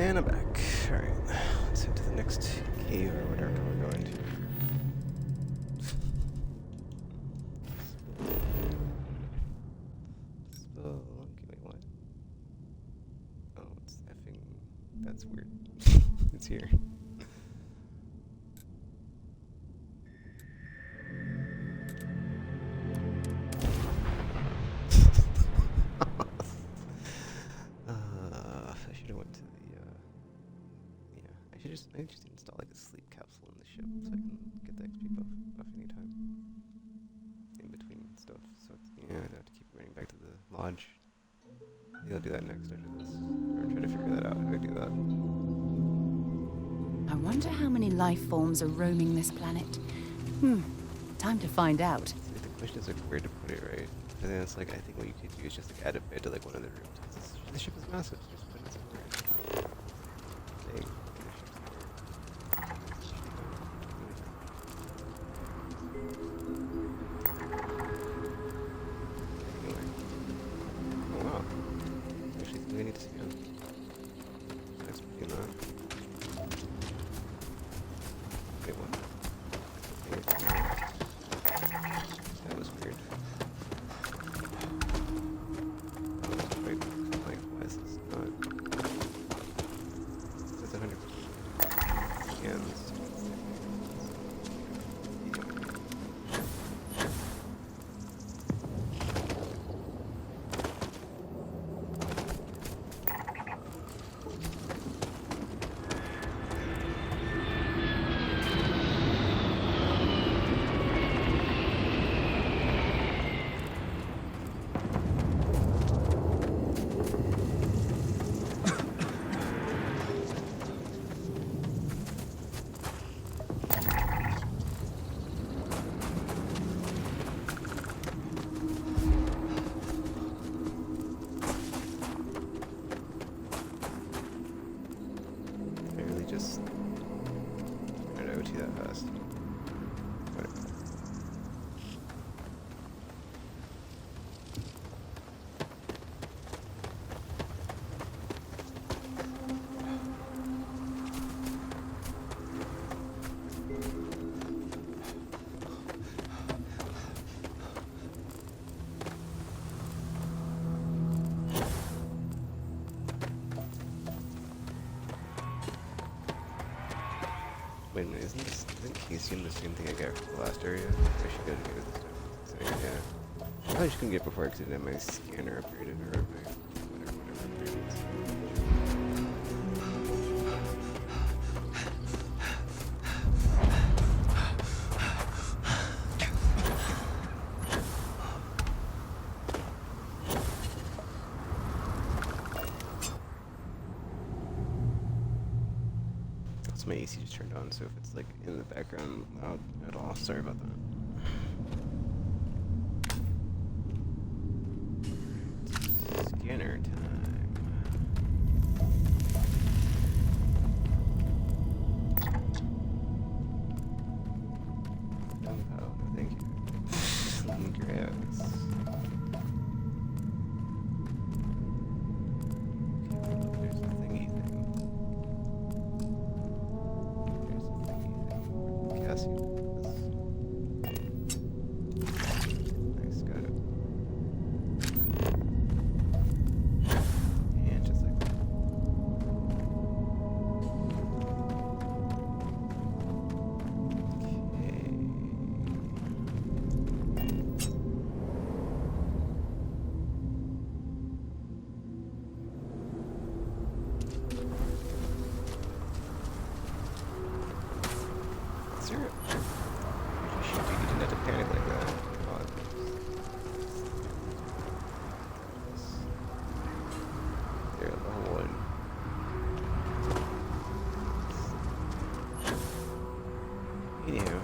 Speaker 4: And I'm back. Alright, let's head to the next cave or whatever we're going to. Okay, wait, what? Oh, it's effing... That's weird. It's here. I should have went to the, yeah, I just install like a sleep capsule in the ship so I can get the XP buff anytime. In between stuff, so it's, yeah, I have to keep running back to the lodge. Maybe I'll do that next after this, or try to figure that out, how to do that.
Speaker 2: I wonder how many life forms are roaming this planet. Time to find out.
Speaker 4: See, the question is like where to put it, right? And then it's like, I think what you could do is just like add a bed to like one of the rooms. Because the ship is massive, so just put it somewhere. Dang. Anyway. Oh wow. Actually, I need to see him. Thanks for doing that. Wait, what? That was weird. Wait, like, why is this not? It's 100%. Scans. Just I don't know too that fast. Whatever. Wait a minute, isn't Caesium the same thing I got from the last area? I should go to get it this time. So, yeah. I probably just couldn't get it before because I didn't have my scanner upgraded or my whatever upgraded. My AC just turned on, so if it's like in the background loud at all, sorry about that. Scanner time. Oh, no, thank you. Grass. Okay, there's a thingy thing. Nice, got it. And just like that. Zero. You didn't have to panic like that. There, level 1. Anyhow.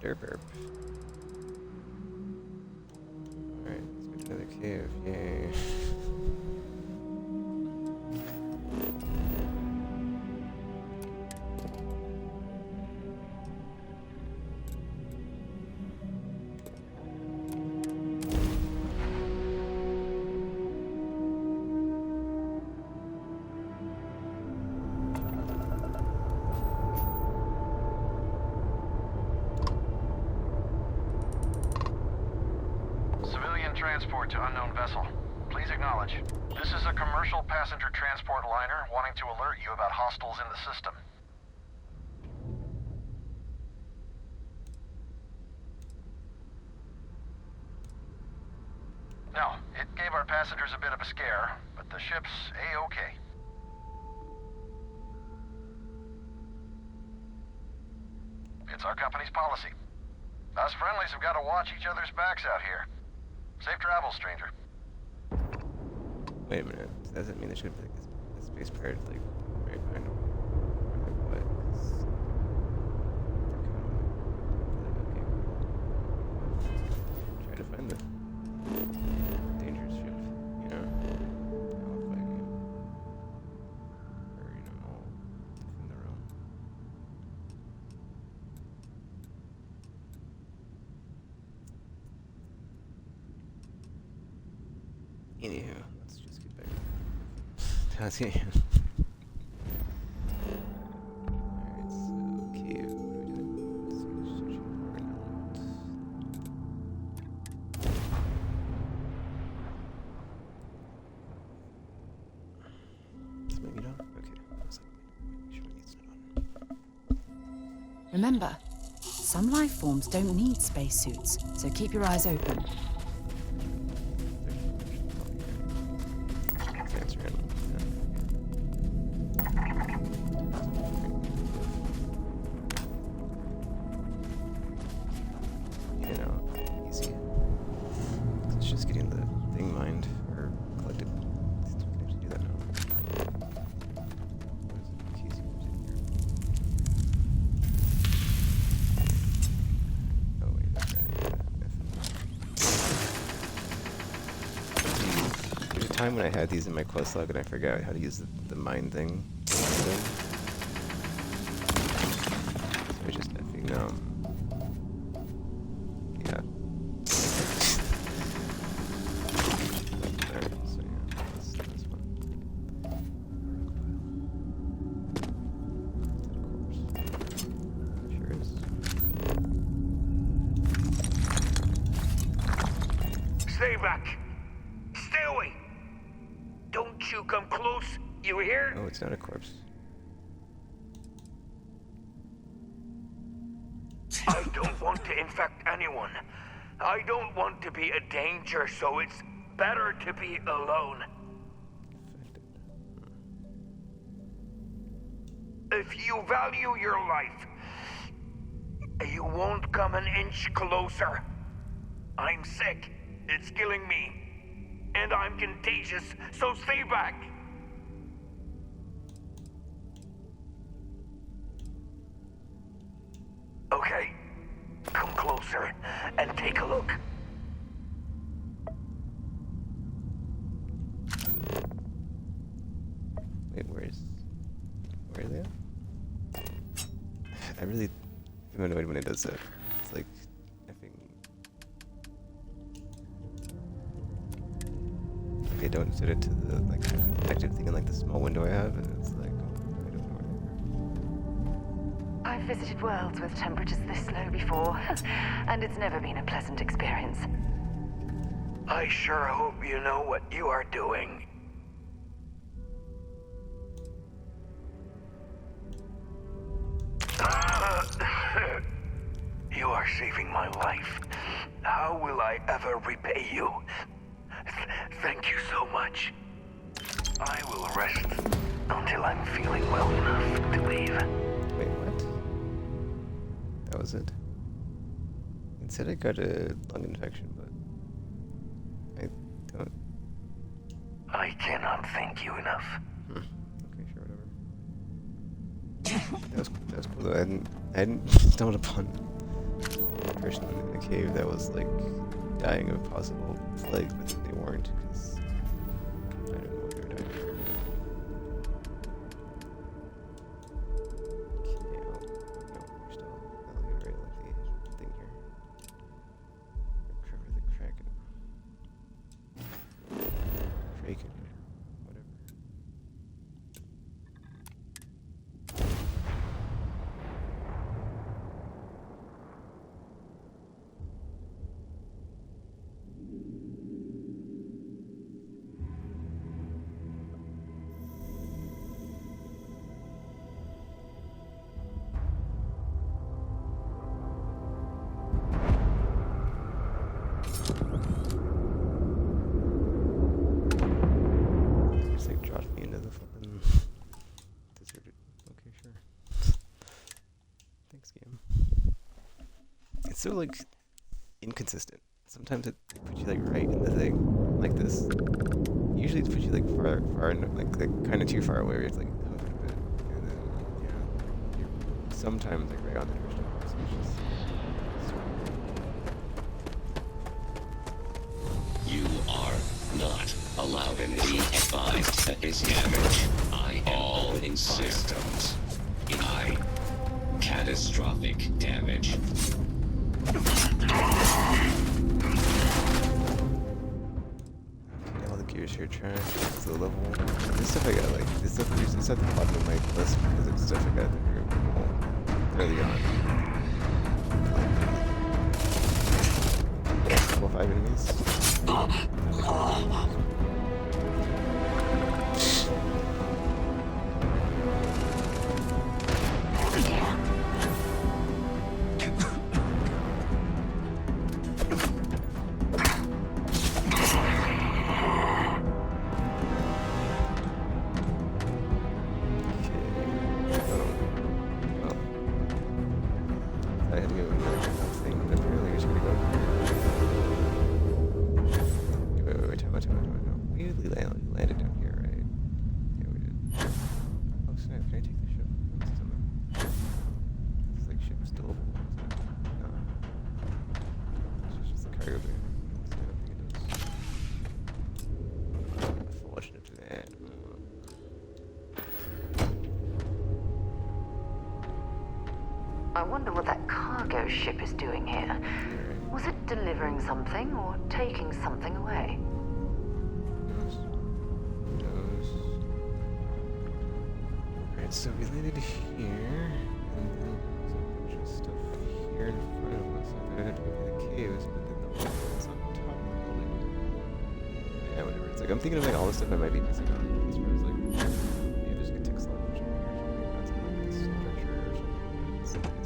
Speaker 4: Derp. Alright, let's go to another cave. Yay.
Speaker 5: report to unknown vessel. Please acknowledge. This is a commercial passenger transport liner wanting to alert you about hostiles in the system. No, it gave our passengers a bit of a scare, but the ship's A-okay. It's our company's policy. Us friendlies have got to watch each other's backs out here. Safe travels, stranger.
Speaker 4: Wait a minute. Does that mean there should be like a space pirate like right behind him? What? Try to find the dangerous ship, you know? I'll find you. Or, you know, I'll defend their own. Anywho, let's just get back. How's he? Alright, so, okay, what are we doing? Searching for an element. Is my meat on? Okay, I was like, make sure my meat's not on.
Speaker 2: Remember, some life forms don't need spacesuits, so keep your eyes open.
Speaker 4: Fancy animal. In and out, easy. It's just getting the thing mined or collected. We can actually do that now. What is it? Keys in here. Oh wait, that's right. There's a time when I had these in my quest log and I forgot how to use the mine thing. So I just effing yeah. Alright, so yeah, that's fun. Is that a corpse? Sure is.
Speaker 11: Stay back! Stay away! Don't you come close, you hear?
Speaker 4: Oh, it's not a corpse.
Speaker 11: I don't want to infect anyone. I don't want to be a danger, so it's better to be alone. If you value your life, you won't come an inch closer. I'm sick. It's killing me. And I'm contagious, so stay back. Okay, come closer and take a look.
Speaker 4: Wait, where are they at? I really am annoyed when it does that. It's like I don't set it to the like active thing in like the small window I have, and it's like, oh, I don't know where they are.
Speaker 21: I've visited worlds with temperatures this low before, and it's never been a pleasant experience.
Speaker 11: I sure hope you know what you are doing. You are saving my life. How will I ever repay you? Thank you so much. I will rest until I'm feeling well enough to leave.
Speaker 4: Wait, what? That was it? It said I got a lung infection, but I don't.
Speaker 11: I cannot thank you enough.
Speaker 4: Okay, sure, whatever. That was cool though. I hadn't stumbled upon a person in the cave that was like dying of possible plague, but they weren't because I don't know what they were dying of. Okay, oh no, we're still right like the thing here. Recover the Kraken. Kraken, whatever. It's so like inconsistent. Sometimes it puts you like right in the thing, like this. Usually it puts you like far, like kind of too far away. Where it's like hooked a bit, and then you're sometimes like right on the doorstep. So it's just
Speaker 14: You are not allowed in. Be advised that this damage. I am all in systems. Catastrophic damage.
Speaker 4: all the gears here trash. It's the level. This stuff I got like this stuff is at the bottom of my list because it's stuff I got early on. Level 5 enemies.
Speaker 21: I wonder what that cargo ship is doing here. Was it delivering something or taking something away?
Speaker 4: Alright, so we landed here, and then there's a bunch of stuff here in front of us. I thought I had to go through the caves, but then the one was on top of the building. Yeah, whatever. It's like, I'm thinking of like all the stuff I might be missing on. As far as like, maybe there's like a tick slot or something, that's like this structure or something. It's whatever.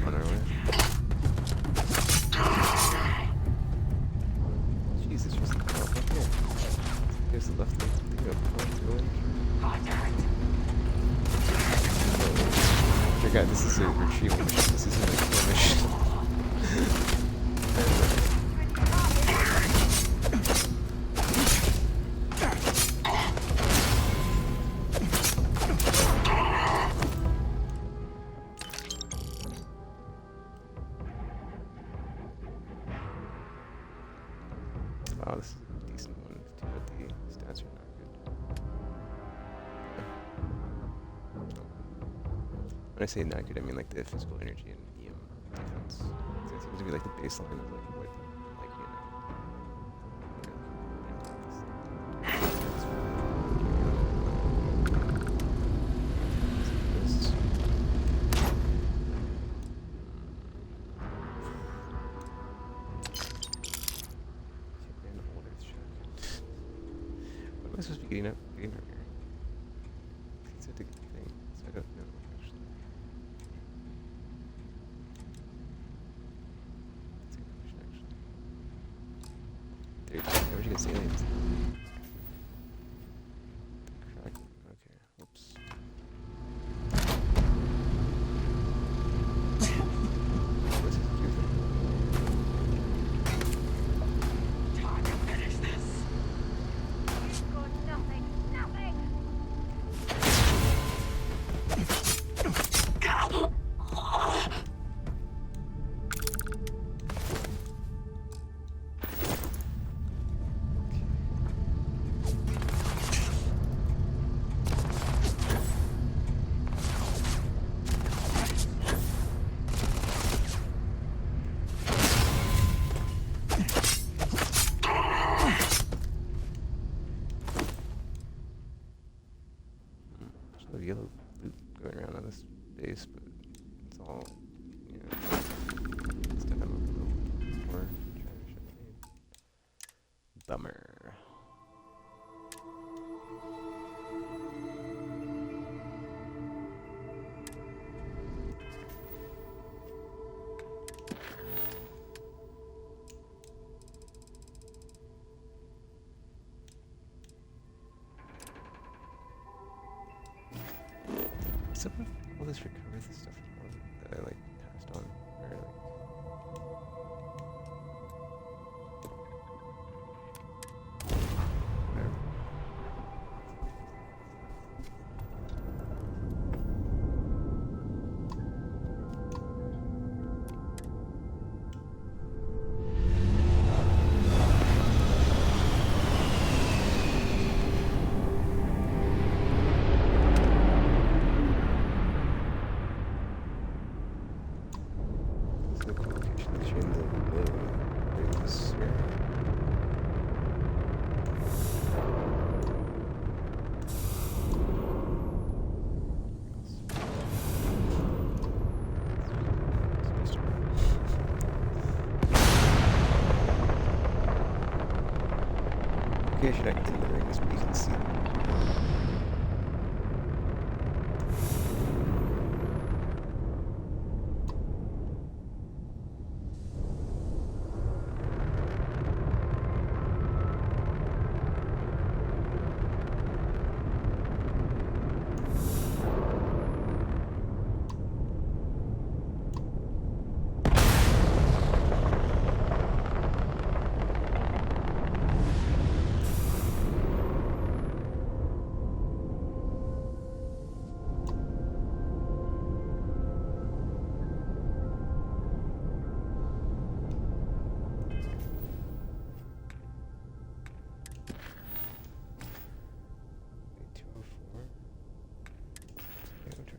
Speaker 4: On our way. Jesus, just up here. Here's the left leg. Dear God, this is a retrieval mission. This isn't a kill mission. Wow, this is a decent one. It's too bad the stats are not good. When I say not good, I mean like the physical energy and EM defense. It seems to be like the baseline of like what, like what am I supposed to be getting from here? It's a good thing, so I don't know actually. That's a good question actually. Dude, where would you get aliens? Crack. Okay, whoops. What's his do thing? There's no yellow loot going around on this base, but it's all, you know, stuff I'm looking for. Bummer.
Speaker 1: someone all this recover the stuff from that I like passed on? Or like whatever. The communication between the rings here. Communication in the rings, but you can see them.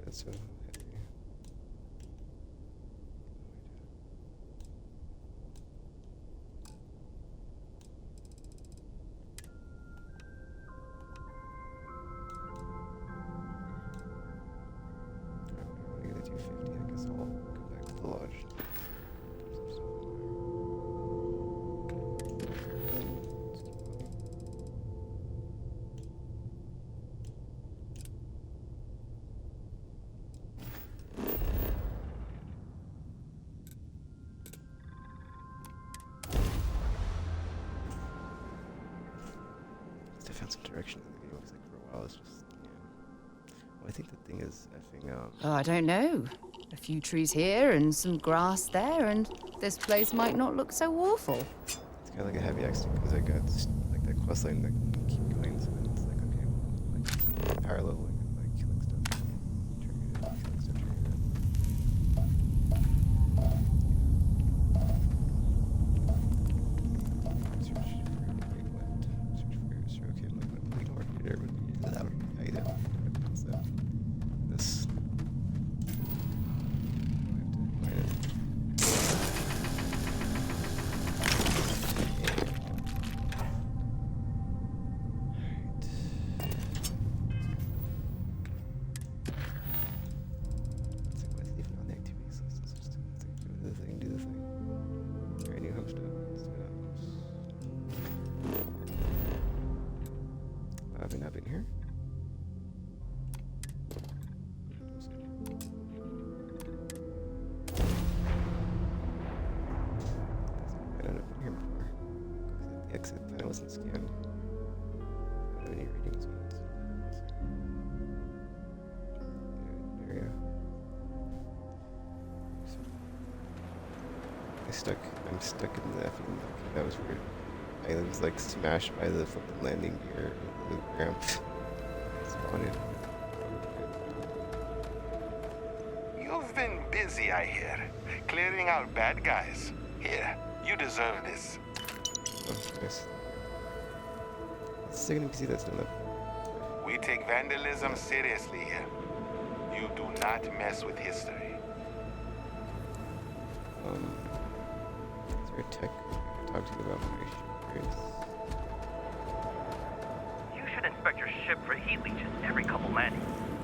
Speaker 1: That's so heavy. I'm gonna get a 250. I guess I'll go back to the lodge. I found some direction in the video because like for a while it's just well, I think the thing is effing
Speaker 2: Oh, I don't know. A few trees here and some grass there, and this place might not look so awful.
Speaker 1: It's kind of like a heavy accident because I got like that quest line that can keep going, so then it's like okay, well, like paralleling and like killing stuff, triggering it, killing stuff, triggering it. Search for waypoint. Search for okay, like what lead marketer would be that item. So this. I have to find it. I've been here. I don't know if I've been here before. The exit panel wasn't scanned. I don't have any readings on it. Area. I'm stuck in the effing, like, that was weird. Island's like smashed by the flipping landing gear of the ramp. Spawning.
Speaker 11: You've been busy, I hear. Clearing out bad guys. Here, you deserve this.
Speaker 1: Oh, nice. Let's take an NPC that's done that.
Speaker 11: We take vandalism seriously here. You do not mess with history.
Speaker 1: Is there a tech I can talk to you about my upgrades?
Speaker 17: You should inspect your ship for heat leeches every couple landings.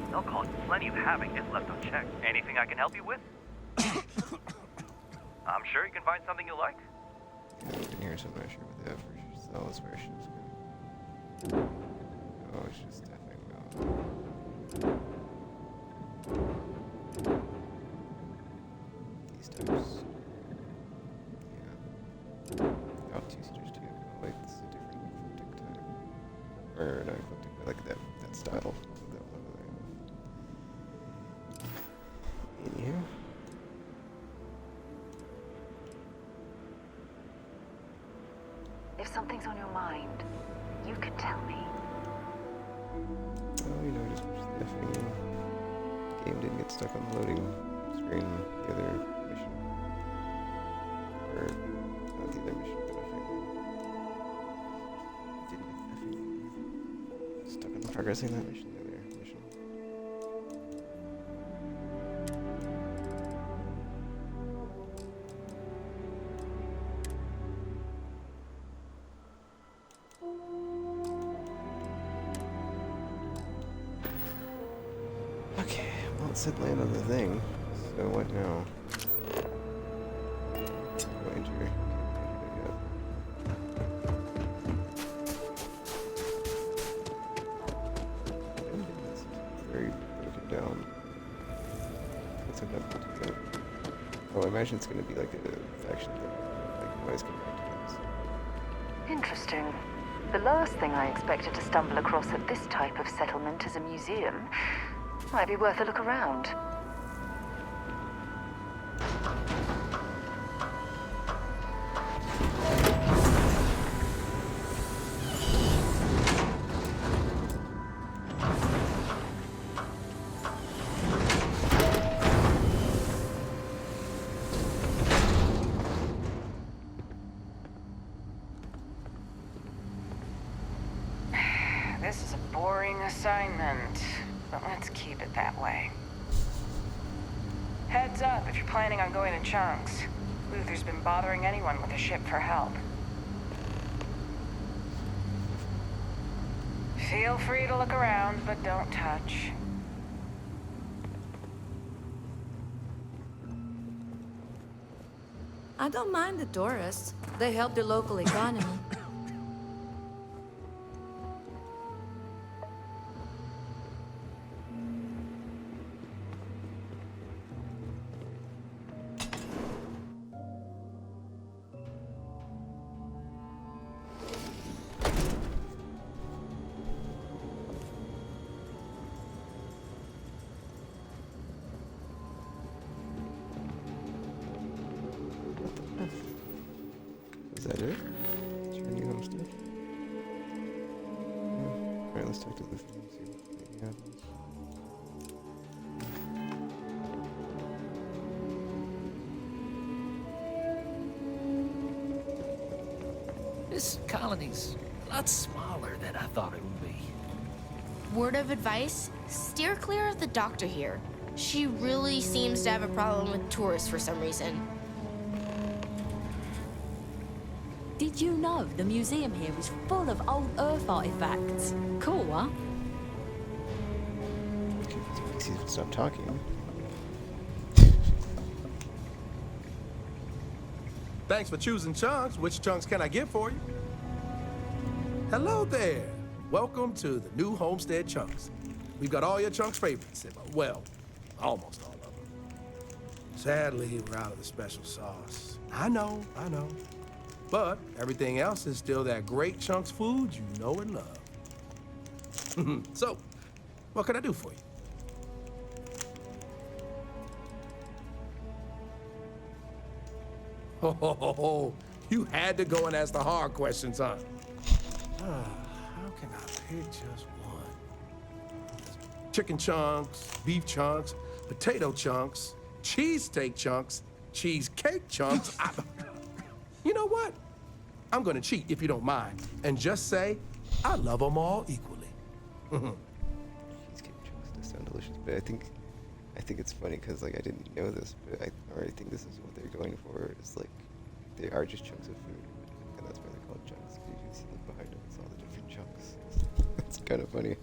Speaker 17: They'll cause plenty of havoc if left unchecked. Anything I can help you with? I'm sure you can find something you like.
Speaker 1: Yeah, I've been here, so I'm not sure what they have for sell as far as ships go. Oh, it's just definitely these types. Yeah. Oh, two-seaters too. Oh, wait, this is a different ecliptic type. Or not ecliptic, but like that style. That one over there.
Speaker 21: something's on your mind, you can tell me.
Speaker 4: Oh, you know, just wish the effing game didn't get stuck on the loading screen. The other mission. Or, not the other mission, but effing stuck on progressing that mission, the other mission. Okay, well, it said land on the thing, so what now? Go enter. Very broken down. Let's end up together. Oh, I imagine it's going to be like a faction thing, like noise commands.
Speaker 21: Interesting. The last thing I expected to stumble across at this type of settlement is a museum. Might be worth a look around.
Speaker 3: This is a boring assignment, but let's keep it that way. Heads up if you're planning on going to Chunks. Luther's been bothering anyone with a ship for help. Feel free to look around, but don't touch.
Speaker 2: I don't mind the tourists. They help the local economy.
Speaker 4: Is that it? Is your new home stuff? Yeah. Alright, let's talk to Luther and see what maybe happens.
Speaker 9: This colony's a lot smaller than I thought it would be.
Speaker 19: Word of advice, steer clear of the doctor here. She really seems to have a problem with tourists for some reason.
Speaker 2: Did you know the museum here is full of old Earth artifacts? Cool, huh?
Speaker 4: Okay, let's see if stop talking.
Speaker 23: Thanks for choosing Chunks. Which chunks can I get for you? Hello there. Welcome to the new Homestead Chunks. We've got all your Chunks' favorites. Well, almost all of them. Sadly, we're out of the special sauce. I know. But everything else is still that great Chunks food you know and love. So, what can I do for you? Oh, you had to go and ask the hard questions, huh? How can I pick just one? Chicken chunks, beef chunks, potato chunks, cheesesteak chunks, cheesecake chunks. You know what? I'm gonna cheat if you don't mind, and just say I love them all equally.
Speaker 4: Cheesecake chunks does sound delicious, but I think it's funny because like I didn't know this, but I think this is what they're going for. It's like they are just chunks of food, and that's why they're called chunks. You can see like behind them, it's all the different chunks. It's kind of funny.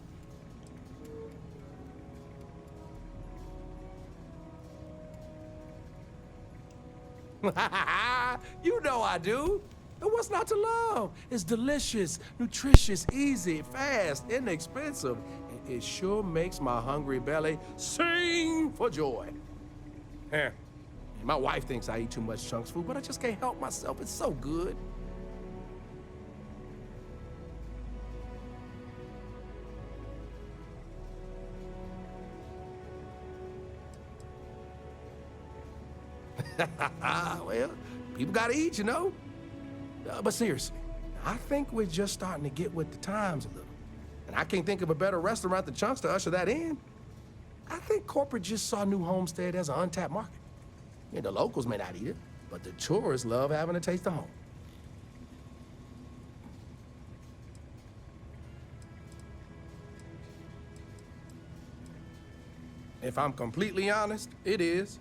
Speaker 23: You know I do. And what's not to love? It's delicious, nutritious, easy, fast, inexpensive. And it sure makes my hungry belly sing for joy. My wife thinks I eat too much Chunks food, but I just can't help myself. It's so good. Well, people gotta eat, you know. But seriously, I think we're just starting to get with the times a little. And I can't think of a better restaurant than Chunks to usher that in. I think corporate just saw New Homestead as an untapped market. Yeah, the locals may not eat it, but the tourists love having a taste of home. If I'm completely honest, it is.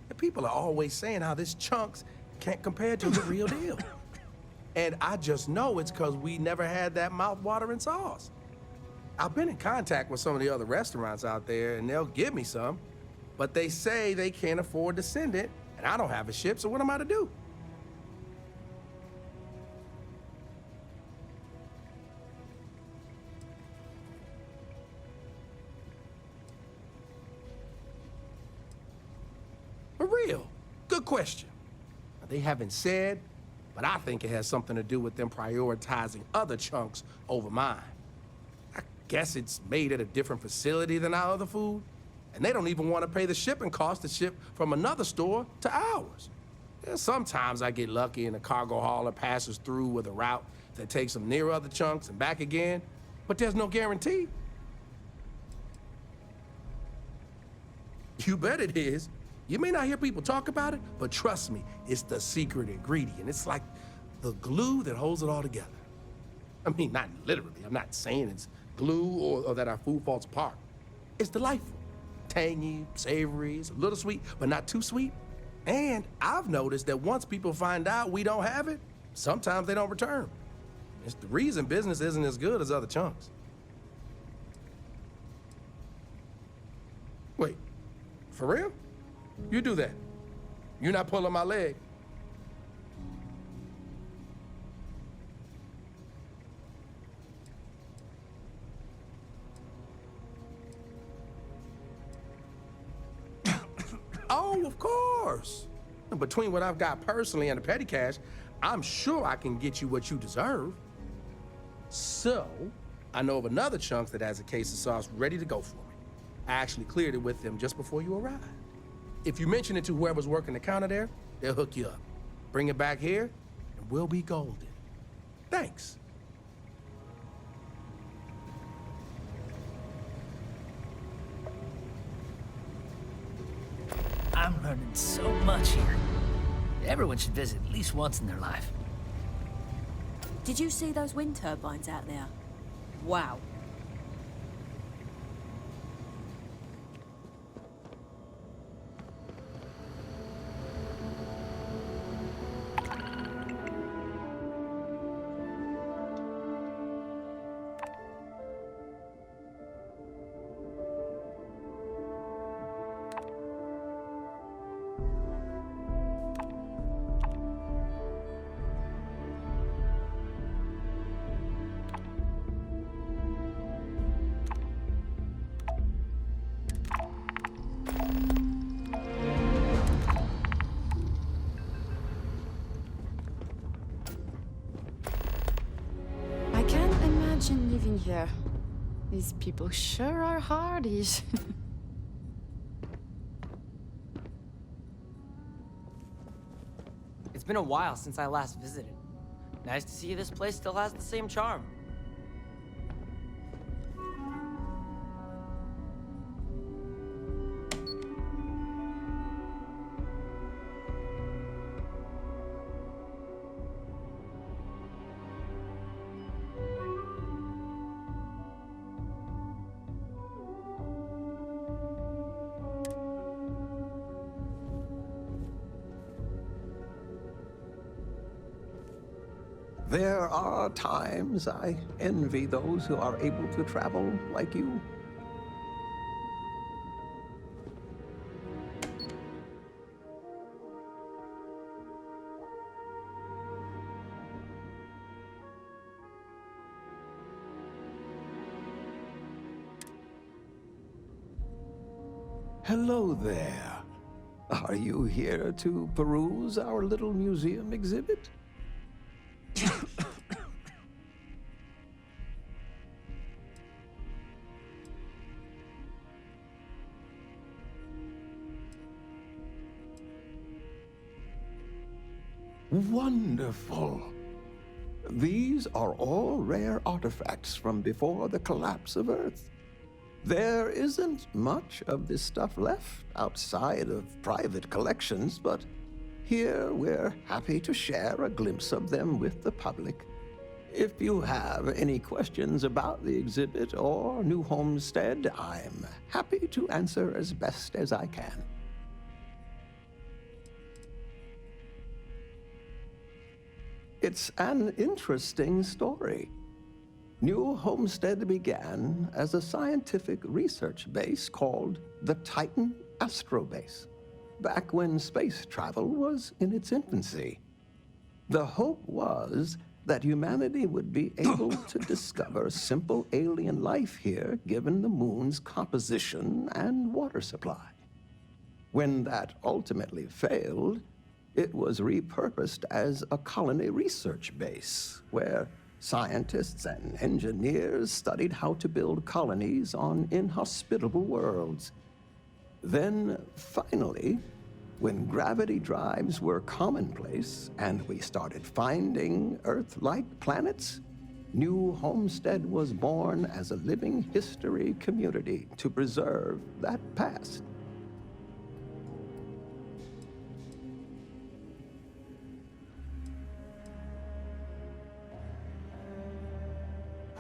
Speaker 23: And people are always saying how this Chunks can't compare to the real deal. And I just know it's because we never had that mouth-watering sauce. I've been in contact with some of the other restaurants out there, and they'll give me some, but they say they can't afford to send it, and I don't have a ship, so what am I to do? For real, good question. They haven't said, but I think it has something to do with them prioritizing other chunks over mine. I guess it's made at a different facility than our other food, and they don't even want to pay the shipping cost to ship from another store to ours. Yeah, sometimes I get lucky and a cargo hauler passes through with a route that takes them near other chunks and back again, but there's no guarantee. You bet it is. You may not hear people talk about it, but trust me, it's the secret ingredient. It's like the glue that holds it all together. I mean, not literally. I'm not saying it's glue or that our food falls apart. It's delightful. Tangy, savory, it's a little sweet, but not too sweet. And I've noticed that once people find out we don't have it, sometimes they don't return. It's the reason business isn't as good as other chunks. Wait, for real? You do that. You're not pulling my leg. Oh, of course. Between what I've got personally and the petty cash, I'm sure I can get you what you deserve. So, I know of another chunk that has a case of sauce ready to go for me. I actually cleared it with them just before you arrived. If you mention it to whoever's working the counter there, they'll hook you up. Bring it back here, and we'll be golden. Thanks.
Speaker 9: I'm learning so much here. Everyone should visit at least once in their life.
Speaker 16: Did you see those wind turbines out there? Wow.
Speaker 2: Living here. These people sure are hardies.
Speaker 8: It's been a while since I last visited. Nice to see this place still has the same charm.
Speaker 10: There are times I envy those who are able to travel like you. Hello there. Are you here to peruse our little museum exhibit? Wonderful. These are all rare artifacts from before the collapse of Earth. There isn't much of this stuff left outside of private collections, but here we're happy to share a glimpse of them with the public. If you have any questions about the exhibit or New Homestead, I'm happy to answer as best as I can. It's an interesting story. New Homestead began as a scientific research base called the Titan Astrobase, back when space travel was in its infancy. The hope was that humanity would be able to discover simple alien life here given the moon's composition and water supply. When that ultimately failed, it was repurposed as a colony research base where scientists and engineers studied how to build colonies on inhospitable worlds. Then, finally, when gravity drives were commonplace and we started finding Earth-like planets, New Homestead was born as a living history community to preserve that past.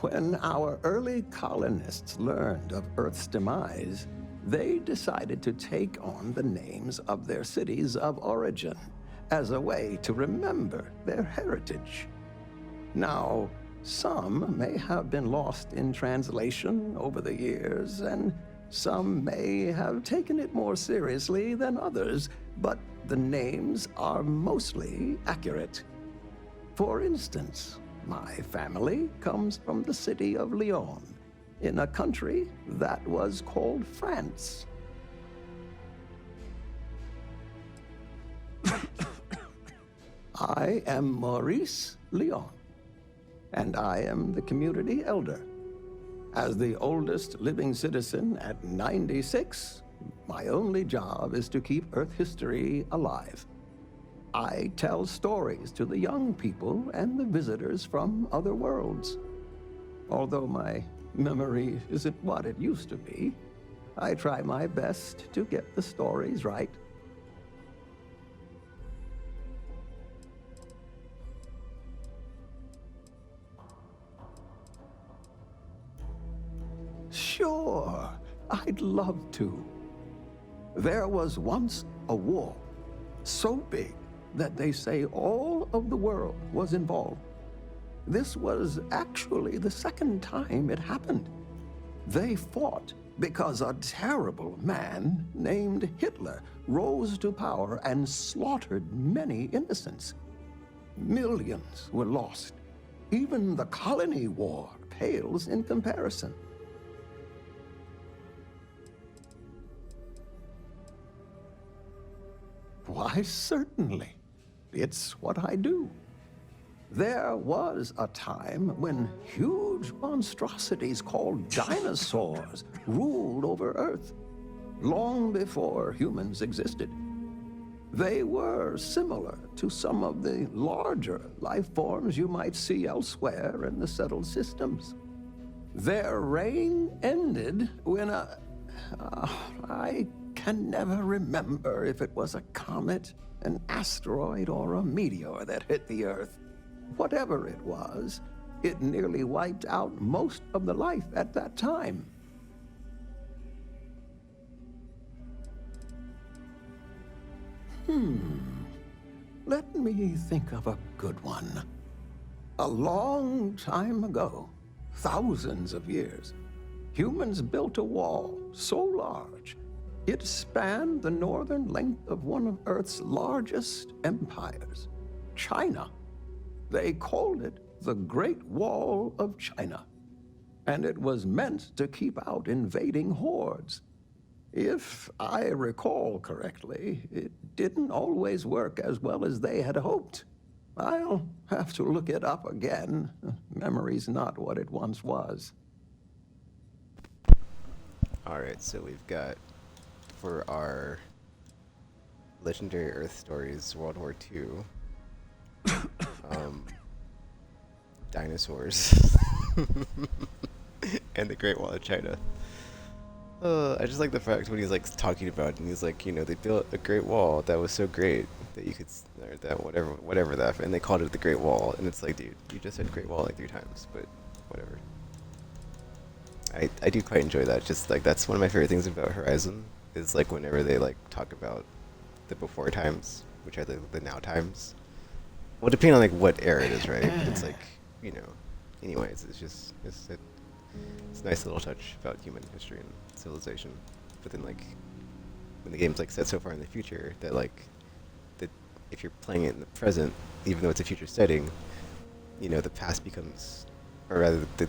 Speaker 10: When our early colonists learned of Earth's demise, they decided to take on the names of their cities of origin as a way to remember their heritage. Now, some may have been lost in translation over the years, and some may have taken it more seriously than others, but the names are mostly accurate. For instance, my family comes from the city of Lyon, in a country that was called France. I am Maurice Lyon, and I am the community elder. As the oldest living citizen at 96, my only job is to keep Earth history alive. I tell stories to the young people and the visitors from other worlds. Although my memory isn't what it used to be, I try my best to get the stories right. Sure, I'd love to. There was once a war so big that they say all of the world was involved. This was actually the second time it happened. They fought because a terrible man named Hitler rose to power and slaughtered many innocents. Millions were lost. Even the colony war pales in comparison. Why, certainly. It's what I do. There was a time when huge monstrosities called dinosaurs ruled over Earth, long before humans existed. They were similar to some of the larger life forms you might see elsewhere in the settled systems. Their reign ended when I can never remember if it was a comet, an asteroid, or a meteor that hit the Earth. Whatever it was, it nearly wiped out most of the life at that time. Let me think of a good one. A long time ago, thousands of years, humans built a wall so large it spanned the northern length of one of Earth's largest empires, China. They called it the Great Wall of China, and it was meant to keep out invading hordes. If I recall correctly, it didn't always work as well as they had hoped. I'll have to look it up again. Memory's not what it once was.
Speaker 1: Alright, so we've got, for our Legendary Earth Stories World War II,
Speaker 4: dinosaurs and the Great Wall of China. I just like the fact when he's like talking about it and he's like, you know, they built a Great Wall that was so great that you could, or that whatever that, and they called it the Great Wall, and it's like, dude, you just said Great Wall like 3 times, but whatever. I do quite enjoy that. Just like that's one of my favorite things about Horizon is like whenever they like talk about the before times, which are the now times. Well, depending on like what era it is, right? It's like, you know. Anyways, it's a nice little touch about human history and civilization. But then like when the game's like set so far in the future that like that if you're playing it in the present, even though it's a future setting, you know, the past becomes, or rather the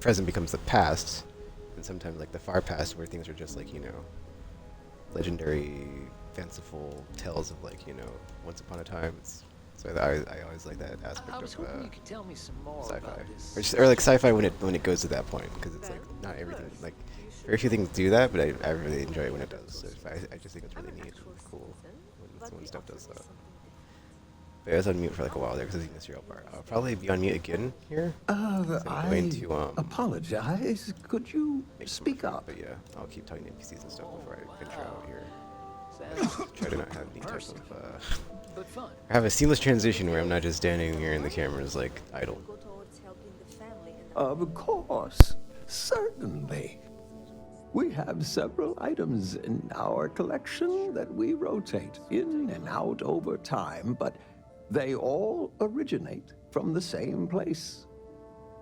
Speaker 4: present becomes the past, and sometimes like the far past where things are just like, you know, legendary, fanciful tales of like, you know, once upon a time. So I always like that aspect
Speaker 9: I was
Speaker 4: of
Speaker 9: hoping you could tell me some more
Speaker 4: sci-fi,
Speaker 9: about this.
Speaker 4: or like sci-fi when it goes to that point, because it's like not everything, like very few things do that, but I really enjoy it when it does. So I just think it's really neat and cool when stuff does that. But I was on mute for like a while there because I was eating the cereal bar. I'll probably be on mute again here. I'm going to
Speaker 10: apologize. Could you speak up?
Speaker 4: But yeah, I'll keep talking to NPCs and stuff before I venture out here. Try to not have any type of have a seamless transition where I'm not just standing here and the camera's like idle.
Speaker 10: Of course, certainly. We have several items in our collection that we rotate in and out over time, but they all originate from the same place,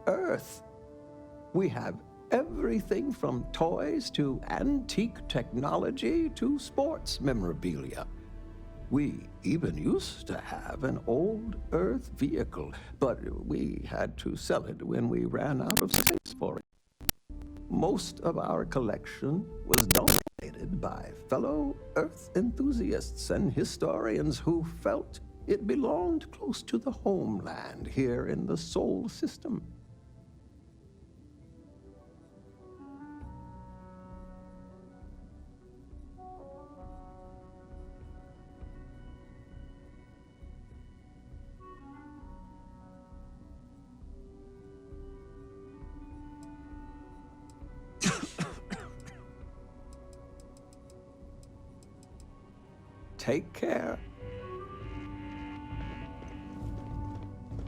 Speaker 10: Earth. We have everything from toys to antique technology to sports memorabilia. We even used to have an old Earth vehicle, but we had to sell it when we ran out of space for it. Most of our collection was donated by fellow Earth enthusiasts and historians who felt it belonged close to the homeland here in the Sol system. Take care.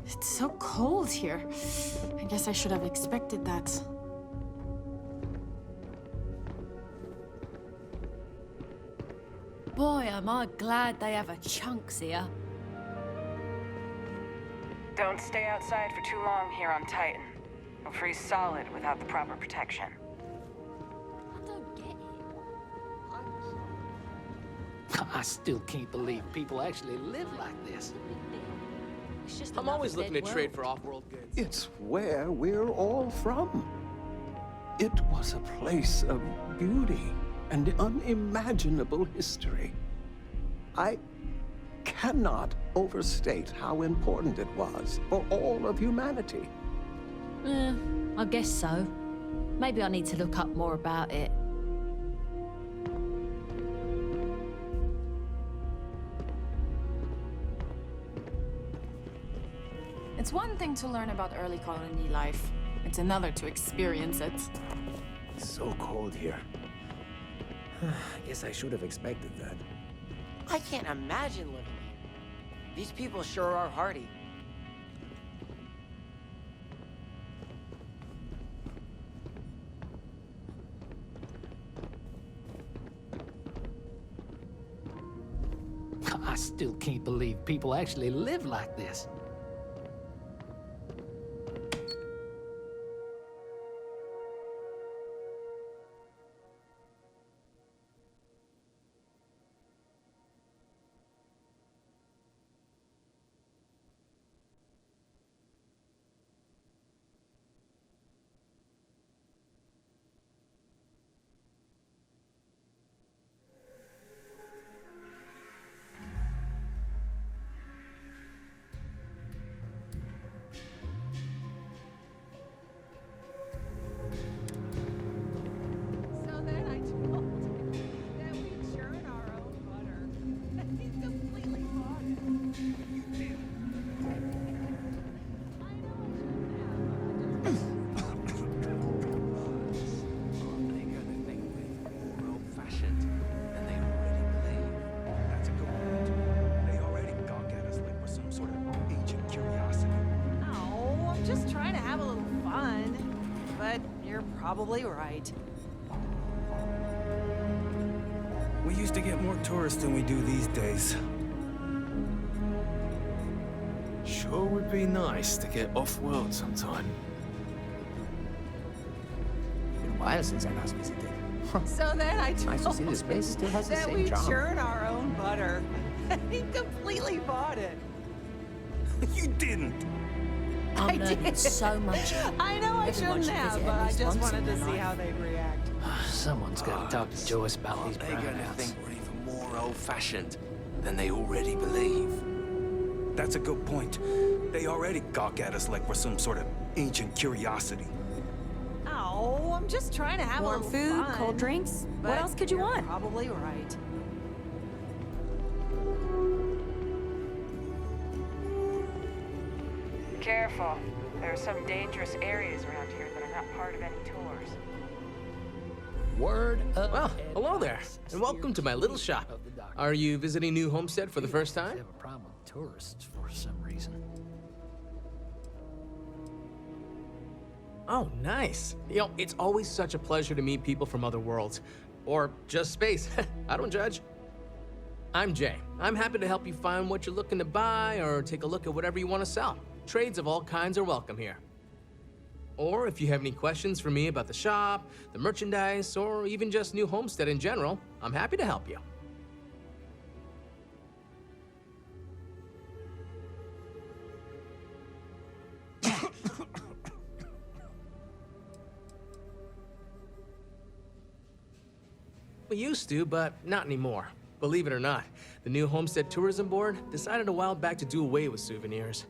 Speaker 6: It's so cold here. I guess I should have expected that.
Speaker 2: Boy, am I glad they have a chunks here.
Speaker 3: Don't stay outside for too long here on Titan. You'll freeze solid without the proper protection.
Speaker 9: I still can't believe people actually live like this. I'm always looking to trade for off-world goods.
Speaker 10: It's where we're all from. It was a place of beauty and unimaginable history. I cannot overstate how important it was for all of humanity.
Speaker 2: I guess so. Maybe I need to look up more about it.
Speaker 6: It's one thing to learn about early colony life. It's another to experience it.
Speaker 9: It's so cold here. I guess I should have expected that.
Speaker 8: I can't imagine living here. These people sure are hardy.
Speaker 9: I still can't believe people actually live like this.
Speaker 7: probably right.
Speaker 15: We used to get more tourists than we do these days. Sure would be nice to get off-world sometime.
Speaker 9: Been a while since I last visited.
Speaker 7: So then I told
Speaker 9: Nice to see this place still has the
Speaker 7: that
Speaker 9: same
Speaker 7: we
Speaker 9: charm.
Speaker 7: churn our own butter. He completely bought it.
Speaker 15: You didn't.
Speaker 16: I'm
Speaker 7: I
Speaker 16: learning
Speaker 7: did.
Speaker 16: so much.
Speaker 7: I know I
Speaker 16: Everyone
Speaker 7: shouldn't
Speaker 16: should
Speaker 7: have,
Speaker 16: visit
Speaker 7: but
Speaker 16: at
Speaker 7: I
Speaker 16: least
Speaker 7: just
Speaker 16: once
Speaker 7: wanted
Speaker 16: in
Speaker 7: to
Speaker 16: their
Speaker 7: see
Speaker 16: life.
Speaker 7: how they'd react.
Speaker 9: Someone's got to talk to Joyce about these
Speaker 15: They're gonna
Speaker 9: burnouts.
Speaker 15: think we're even more old-fashioned than they already believe. That's a good point. They already gawk at us like we're some sort of ancient curiosity.
Speaker 7: Oh, I'm just trying to have
Speaker 16: Warm
Speaker 7: a little
Speaker 16: food,
Speaker 7: fun.
Speaker 16: cold drinks. What
Speaker 7: But
Speaker 16: else could you
Speaker 7: you're
Speaker 16: want?
Speaker 7: Probably right. Careful. There are some dangerous areas around here that are not part of any tours.
Speaker 9: Word up.
Speaker 22: Well, hello there, and welcome to my little shop. Are you visiting New Homestead for the first
Speaker 9: I
Speaker 22: time?
Speaker 9: have a problem with tourists for some reason.
Speaker 22: Oh, nice. You know, it's always such a pleasure to meet people from other worlds. Or just space. I don't judge. I'm Jay. I'm happy to help you find what you're looking to buy or take a look at whatever you want to sell. Trades of all kinds are welcome here. Or if you have any questions for me about the shop, the merchandise, or even just New Homestead in general, I'm happy to help you. We used to, but not anymore. Believe it or not, the New Homestead Tourism Board decided a while back to do away with souvenirs.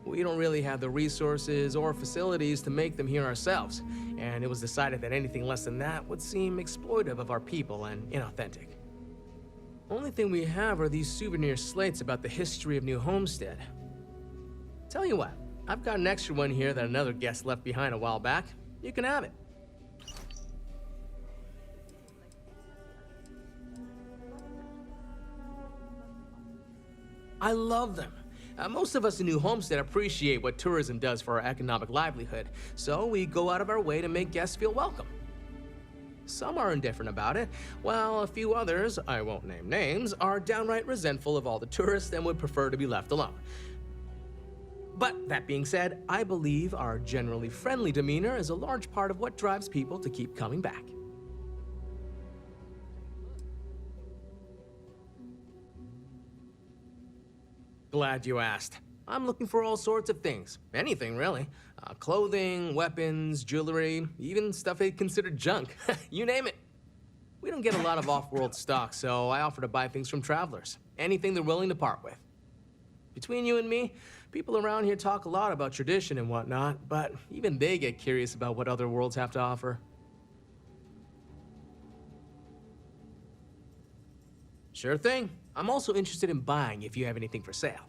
Speaker 22: We don't really have the resources or facilities to make them here ourselves, and it was decided that anything less than that would seem exploitive of our people and inauthentic. Only thing we have are these souvenir slates about the history of New Homestead. Tell you what, I've got an extra one here that another guest left behind a while back. You can have it. I love them. Most of us in New Homestead appreciate what tourism does for our economic livelihood, so we go out of our way to make guests feel welcome. Some are indifferent about it, while a few others, I won't name names, are downright resentful of all the tourists and would prefer to be left alone. But that being said, I believe our generally friendly demeanor is a large part of what drives people to keep coming back. Glad you asked. I'm looking for all sorts of things. Anything, really. Clothing, weapons, jewelry, even stuff they consider junk. You name it. We don't get a lot of off-world stock, so I offer to buy things from travelers. Anything they're willing to part with. Between you and me, people around here talk a lot about tradition and whatnot, but even they get curious about what other worlds have to offer. Sure thing. I'm also interested in buying if you have anything for sale.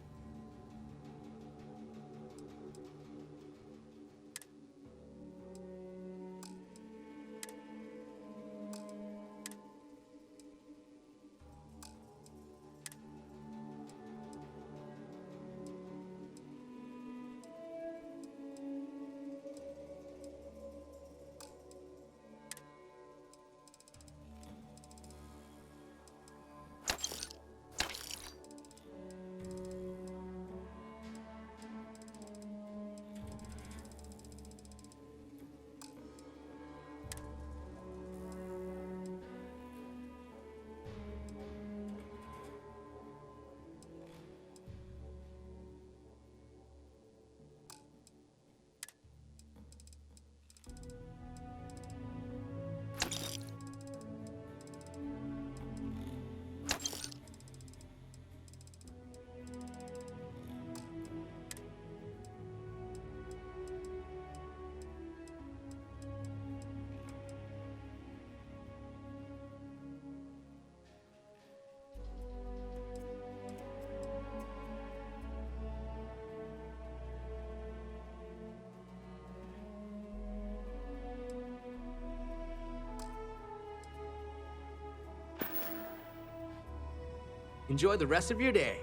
Speaker 22: Enjoy the rest of your day.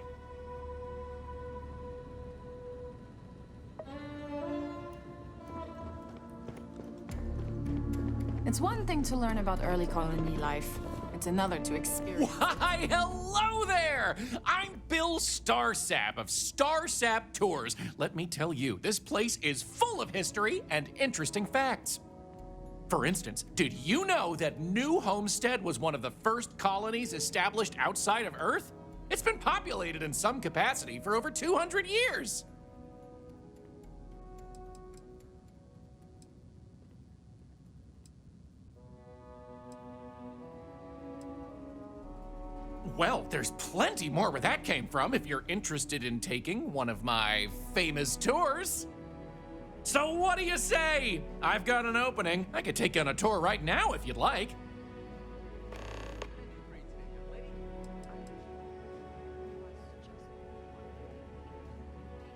Speaker 6: It's one thing to learn about early colony life. It's another to experience.
Speaker 13: Why, hello there! I'm Bill Starsap of Starsap Tours. Let me tell you, this place is full of history and interesting facts. For instance, did you know that New Homestead was one of the first colonies established outside of Earth? It's been populated in some capacity for over 200 years. Well, there's plenty more where that came from if you're interested in taking one of my famous tours. So what do you say? I've got an opening. I could take you on a tour right now if you'd like.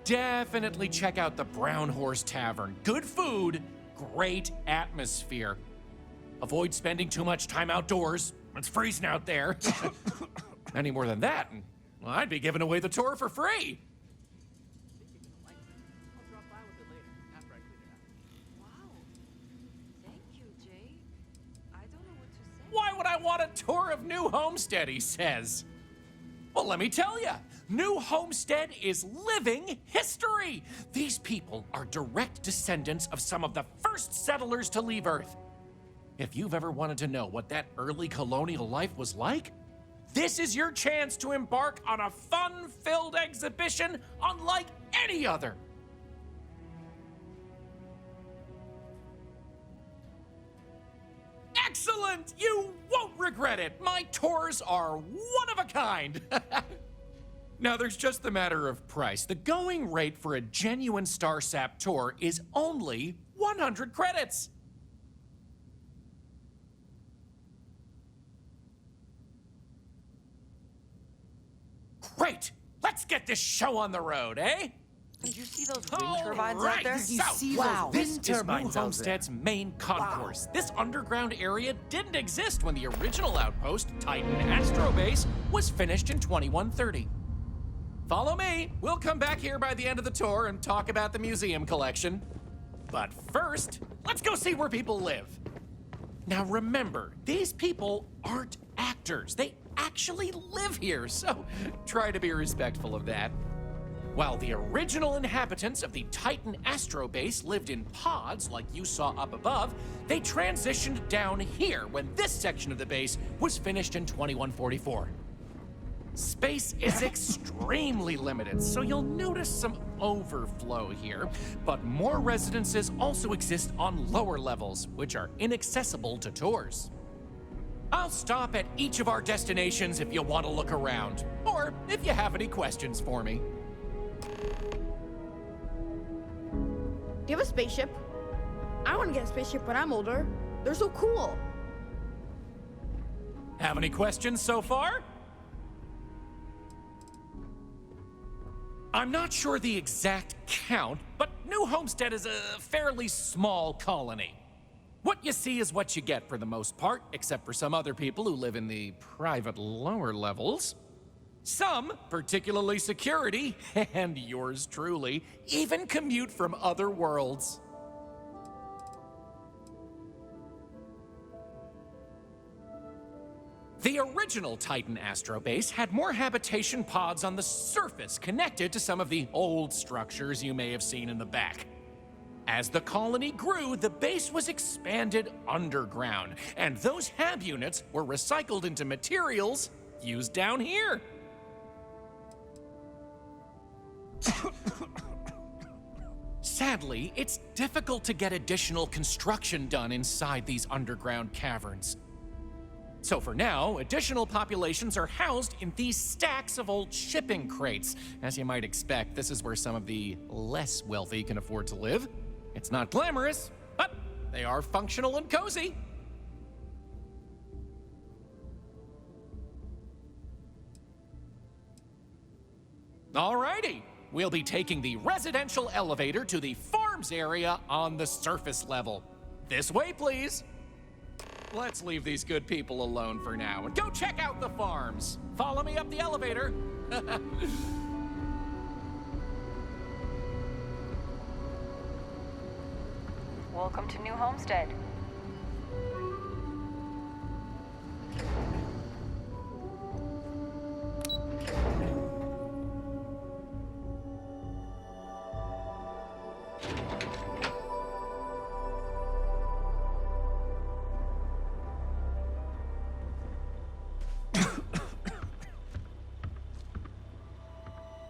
Speaker 13: Definitely check out the Brown Horse Tavern. Good food, great atmosphere. Avoid spending too much time outdoors. It's freezing out there. Any more than that, and well, I'd be giving away the tour for free. Why would I want a tour of New Homestead, he says. Well, let me tell you, New Homestead is living history. These people are direct descendants of some of the first settlers to leave Earth. If you've ever wanted to know what that early colonial life was like, this is your chance to embark on a fun-filled exhibition unlike any other. Excellent! You won't regret it. My tours are one of a kind. Now, there's just the matter of price. The going rate for a genuine Starsap tour is only 100 credits. Great! Let's get this show on the road, eh?
Speaker 7: Did you see those wind turbines out there?
Speaker 13: Wow, this is New Homestead's main concourse. This underground area didn't exist when the original outpost, Titan Astrobase, was finished in 2130. Follow me. We'll come back here by the end of the tour and talk about the museum collection. But first, let's go see where people live. Now remember, these people aren't actors. They actually live here, so try to be respectful of that. While the original inhabitants of the Titan Astrobase lived in pods like you saw up above, they transitioned down here when this section of the base was finished in 2144. Space is extremely limited, so you'll notice some overflow here, but more residences also exist on lower levels, which are inaccessible to tours. I'll stop at each of our destinations if you want to look around, or if you have any questions for me.
Speaker 18: Do you have a spaceship? I want to get a spaceship when I'm older. They're so cool.
Speaker 13: Have any questions so far? I'm not sure the exact count, but New Homestead is a fairly small colony. What you see is what you get for the most part, except for some other people who live in the private lower levels. Some, particularly security, and yours truly, even commute from other worlds. The original Titan Astrobase had more habitation pods on the surface connected to some of the old structures you may have seen in the back. As the colony grew, the base was expanded underground, and those hab units were recycled into materials used down here. Sadly, it's difficult to get additional construction done inside these underground caverns. So for now, additional populations are housed in these stacks of old shipping crates. As you might expect, this is where some of the less wealthy can afford to live. It's not glamorous, but they are functional and cozy. Alrighty, we'll be taking the residential elevator to the farms area on the surface level. This way, please. Let's leave these good people alone for now and go check out the farms. Follow me up the elevator.
Speaker 7: Welcome to New Homestead.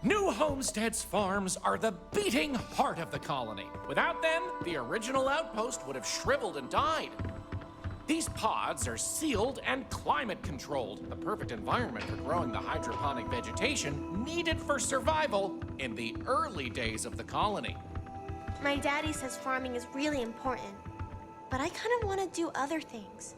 Speaker 13: New Homestead's farms are the beating heart of the colony. Without them, the original outpost would have shriveled and died. These pods are sealed and climate controlled, the perfect environment for growing the hydroponic vegetation needed for survival in the early days of the colony.
Speaker 5: My daddy says farming is really important, but I kind of want to do other things.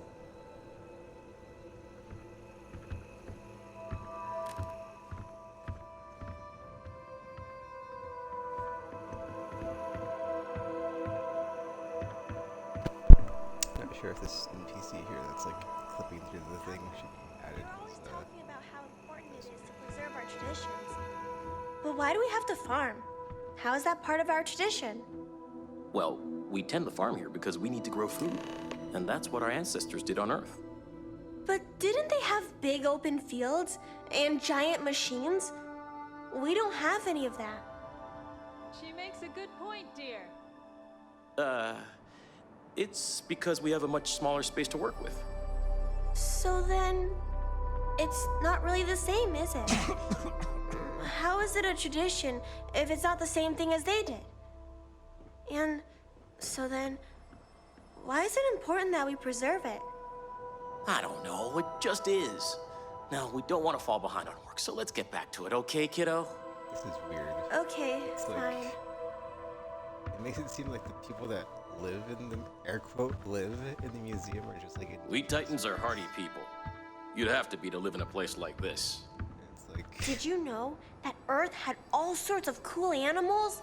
Speaker 1: Not sure if this NPC here that's like clipping through the thing should be added.
Speaker 5: We're always talking about how important it is to preserve our traditions. But why do we have to farm? How is that part of our tradition?
Speaker 12: Well, we tend the farm here because we need to grow food. And that's what our ancestors did on Earth.
Speaker 5: But didn't they have big open fields and giant machines? We don't have any of that.
Speaker 20: She makes a good point, dear.
Speaker 12: It's because we have a much smaller space to work with.
Speaker 5: So then, it's not really the same, is it? How is it a tradition if it's not the same thing as they did? And so then, why is it important that we preserve it?
Speaker 12: I don't know, it just is. Now, we don't want to fall behind on work, so let's get back to it, okay, kiddo?
Speaker 1: This is weird.
Speaker 5: Okay,
Speaker 1: It's
Speaker 5: fine.
Speaker 1: like, it makes it seem like the people that live in the, air quote, live in the museum are just like...
Speaker 12: We Titans are hardy people. You'd have to be to live in a place like this.
Speaker 1: It's like...
Speaker 5: Did you know that Earth had all sorts of cool animals?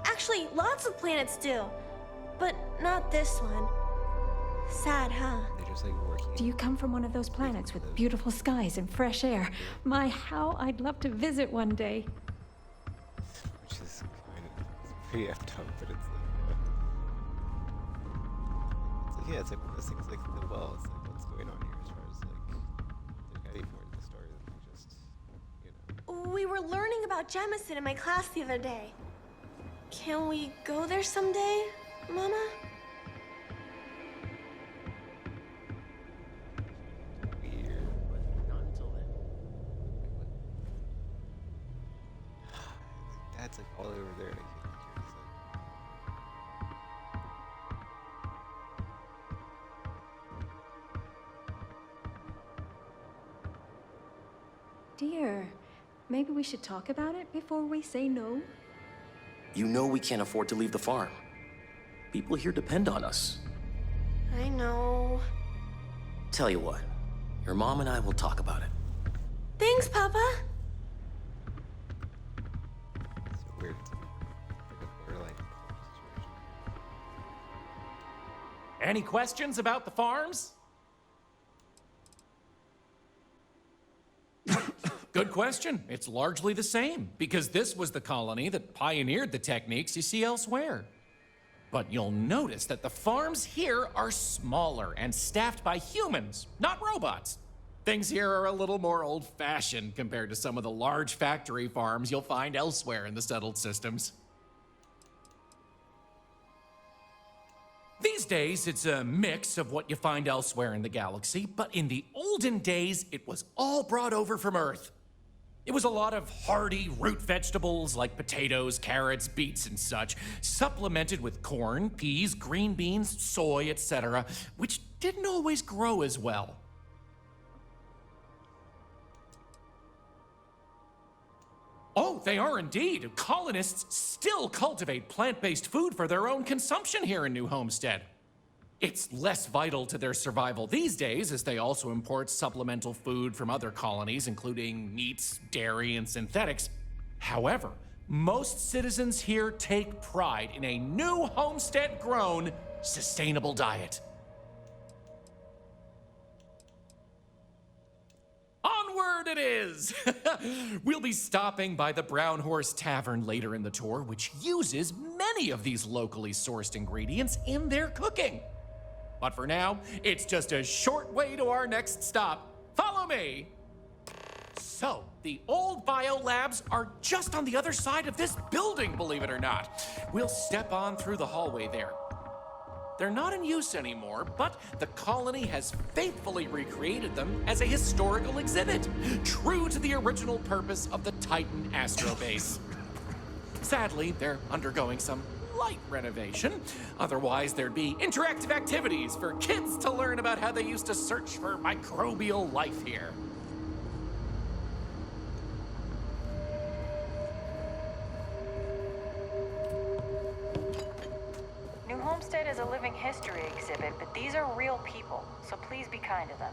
Speaker 5: Actually, lots of planets do. But not this one. Sad, huh?
Speaker 1: They're just like working.
Speaker 24: Do you come from one of those planets with beautiful skies and fresh air? My, how I'd love to visit one day.
Speaker 1: Which is kind of, it's pretty effed up, but it's like, yeah, it's like one of those things like the well, it's like what's going on here as far as like, there's gotta be more to the story than just, you know.
Speaker 5: We were learning about Jemison in my class the other day. Can we go there someday, Mama?
Speaker 1: Weird, but not until then. Dad's like all over there, and I can't hear what he's
Speaker 24: Dear, maybe we should talk about it before we say no?
Speaker 12: You know we can't afford to leave the farm. People here depend on us.
Speaker 5: I know.
Speaker 12: Tell you what, your mom and I will talk about it.
Speaker 5: Thanks, Papa.
Speaker 1: It's so weird. It's like a borderline situation.
Speaker 13: Any questions about the farms? Good question. It's largely the same, because this was the colony that pioneered the techniques you see elsewhere. But you'll notice that the farms here are smaller and staffed by humans, not robots. Things here are a little more old-fashioned compared to some of the large factory farms you'll find elsewhere in the settled systems. These days, it's a mix of what you find elsewhere in the galaxy, but in the olden days, it was all brought over from Earth. It was a lot of hardy root vegetables like potatoes, carrots, beets, and such, supplemented with corn, peas, green beans, soy, etc., which didn't always grow as well. Oh, they are indeed. Colonists still cultivate plant-based food for their own consumption here in New Homestead. It's less vital to their survival these days, as they also import supplemental food from other colonies, including meats, dairy, and synthetics. However, most citizens here take pride in a New Homestead-grown, sustainable diet. Onward it is! We'll be stopping by the Brown Horse Tavern later in the tour, which uses many of these locally sourced ingredients in their cooking. But for now, it's just a short way to our next stop. Follow me! So, the old biolabs are just on the other side of this building, believe it or not. We'll step on through the hallway there. They're not in use anymore, but the colony has faithfully recreated them as a historical exhibit, true to the original purpose of the Titan Astrobase. Sadly, they're undergoing some light renovation. Otherwise, there'd be interactive activities for kids to learn about how they used to search for microbial life here.
Speaker 7: New Homestead is a living history exhibit, but these are real people, so please be kind to them.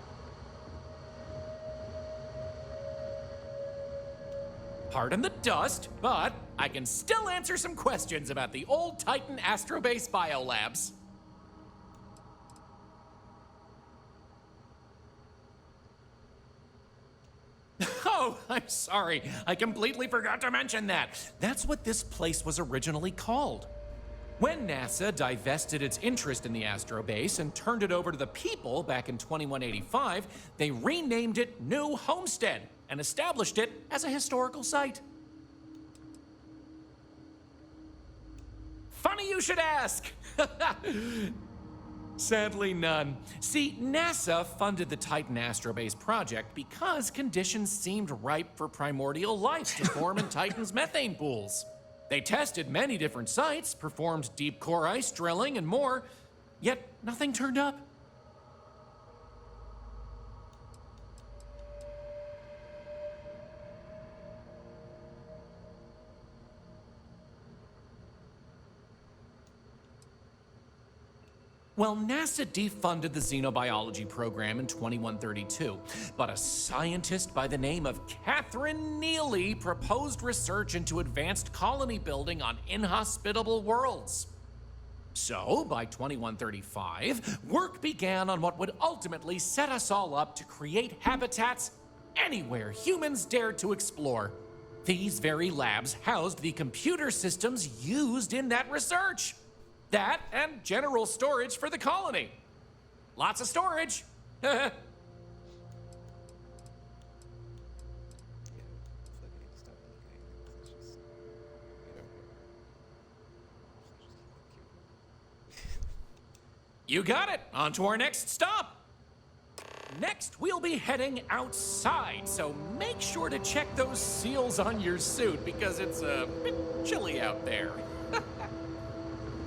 Speaker 13: Pardon the dust, but I can still answer some questions about the old Titan Astrobase biolabs. Oh, I'm sorry. I completely forgot to mention that. That's what this place was originally called. When NASA divested its interest in the Astrobase and turned it over to the people back in 2185, they renamed it New Homestead and established it as a historical site. Funny you should ask! Sadly, none. See, NASA funded the Titan Astrobase project because conditions seemed ripe for primordial life to form in Titan's methane pools. They tested many different sites, performed deep core ice drilling, and more, yet nothing turned up. Well, NASA defunded the xenobiology program in 2132, but a scientist by the name of Catherine Neely proposed research into advanced colony building on inhospitable worlds. So, by 2135, work began on what would ultimately set us all up to create habitats anywhere humans dared to explore. These very labs housed the computer systems used in that research. That and general storage for the colony. Lots of storage. You got it. On to our next stop. Next, we'll be heading outside, so make sure to check those seals on your suit because it's a bit chilly out there.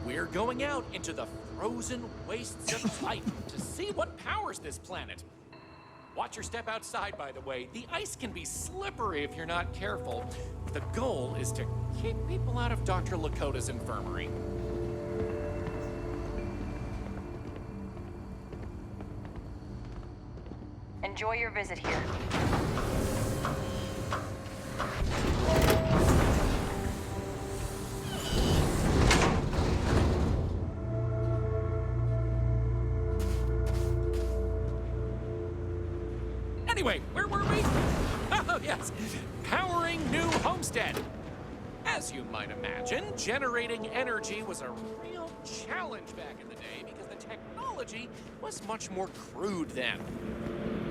Speaker 13: We're going out into the frozen wastes of Titan to see what powers this planet. Watch your step outside, by the way. The ice can be slippery if you're not careful. The goal is to keep people out of Dr. Lakota's infirmary.
Speaker 7: Enjoy your visit here.
Speaker 13: Anyway, where were we? Oh, yes. Powering New Homestead. As you might imagine, generating energy was a real challenge back in the day because the technology was much more crude then.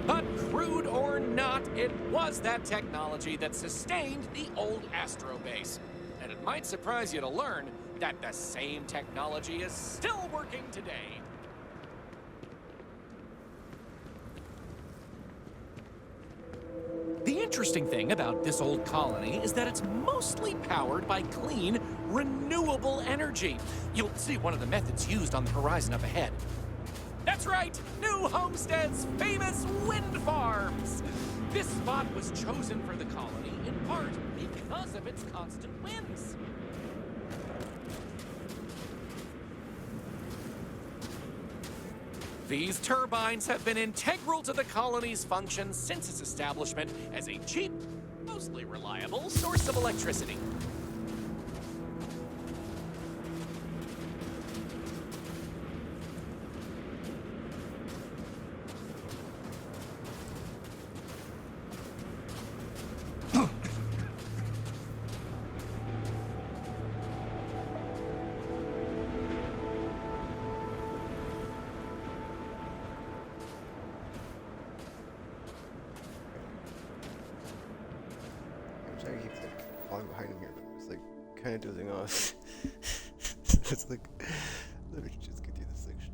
Speaker 13: But crude or not, it was that technology that sustained the old Astrobase. And it might surprise you to learn that the same technology is still working today. The interesting thing about this old colony is that it's mostly powered by clean, renewable energy. You'll see one of the methods used on the horizon up ahead. That's right, New Homestead's famous wind farms. This spot was chosen for the colony in part because of its constant winds. These turbines have been integral to the colony's function since its establishment as a cheap, mostly reliable source of electricity.
Speaker 1: I'm trying to keep like falling behind him here, but I'm just like kind of dozing off. It's like let me just get through this section.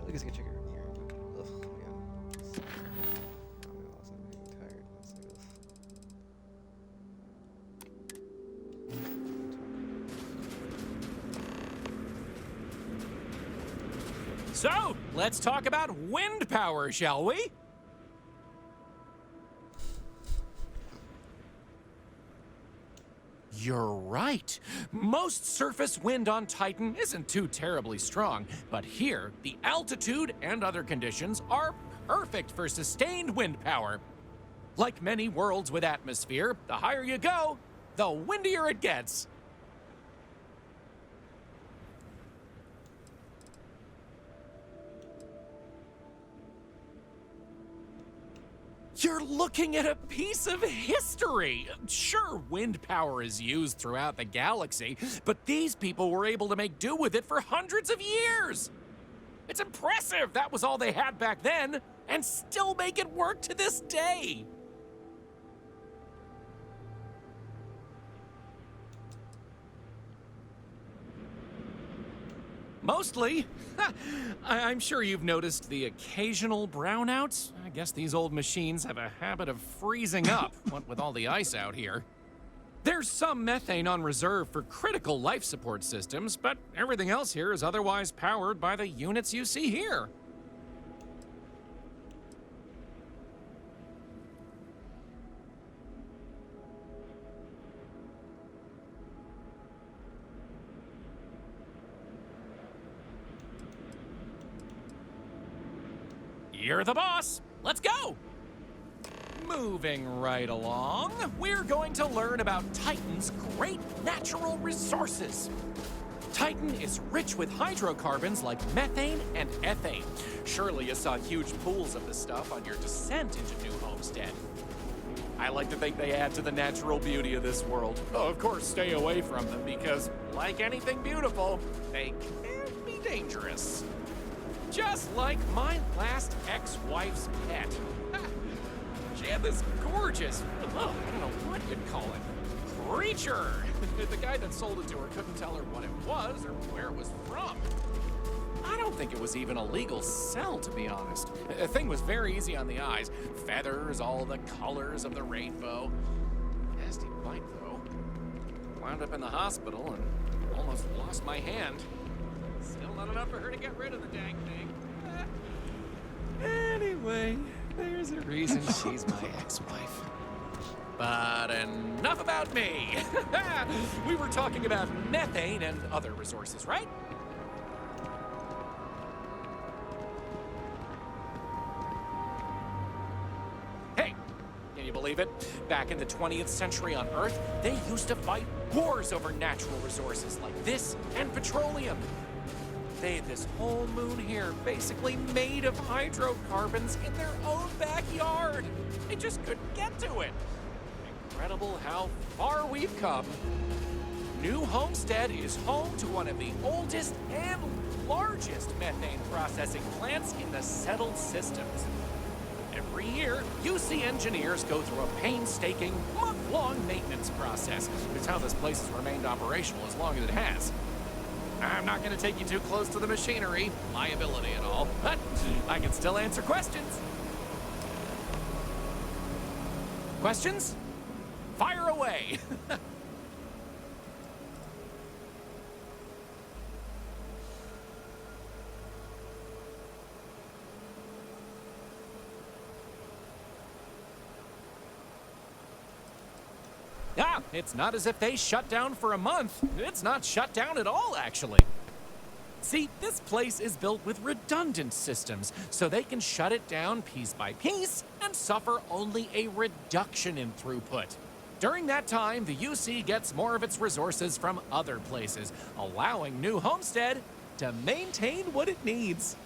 Speaker 4: I guess I can check it from here. Ugh, man. I'm also getting tired. Let's see this.
Speaker 13: So, let's talk about wind power, shall we? You're right. Most surface wind on Titan isn't too terribly strong, but here, the altitude and other conditions are perfect for sustained wind power. Like many worlds with atmosphere, the higher you go, the windier it gets. You're looking at a piece of history. Sure, wind power is used throughout the galaxy, but these people were able to make do with it for hundreds of years. It's impressive that was all they had back then, and still make it work to this day. Mostly. I'm sure you've noticed the occasional brownouts. I guess these old machines have a habit of freezing up, what with all the ice out here. There's some methane on reserve for critical life support systems, but everything else here is otherwise powered by the units you see here. You're the boss. Let's go. Moving right along, we're going to learn about Titan's great natural resources. Titan is rich with hydrocarbons like methane and ethane. Surely you saw huge pools of this stuff on your descent into New Homestead. I like to think they add to the natural beauty of this world. Oh, of course, stay away from them because, like anything beautiful, they can be dangerous. Just like my last ex-wife's pet. She had this gorgeous, I don't know what you'd call it, creature. The guy that sold it to her couldn't tell her what it was or where it was from. I don't think it was even a legal sell, to be honest. The thing was very easy on the eyes. Feathers, all the colors of the rainbow. Nasty bite, though. Wound up in the hospital and almost lost my hand. Still not enough for her to get rid of the dang thing. Anyway, there's a reason she's my ex-wife. But enough about me. We were talking about methane and other resources, right? Hey, can you believe it? Back in the 20th century on Earth, they used to fight wars over natural resources like this and petroleum. They had this whole moon here basically made of hydrocarbons in their own backyard. They just couldn't get to it. Incredible how far we've come. New Homestead is home to one of the oldest and largest methane processing plants in the settled systems. Every year, UC engineers go through a painstaking, month-long maintenance process. It's how this place has remained operational as long as it has. I'm not going to take you too close to the machinery, liability and all, but I can still answer questions. Questions? Fire away! Ah, it's not as if they shut down for a month. It's not shut down at all, actually. See, this place is built with redundant systems, so they can shut it down piece by piece and suffer only a reduction in throughput. During that time, the UC gets more of its resources from other places, allowing New Homestead to maintain what it needs.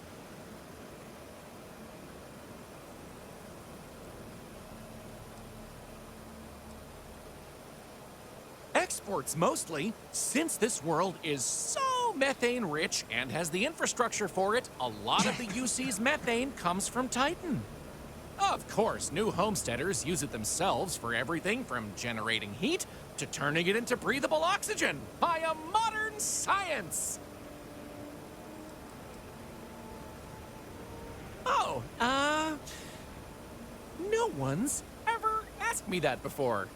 Speaker 13: Exports mostly, since this world is so methane rich and has the infrastructure for it, a lot of the UC's methane comes from Titan. Of course, New Homesteaders use it themselves for everything from generating heat to turning it into breathable oxygen via modern science. Oh, no one's ever asked me that before.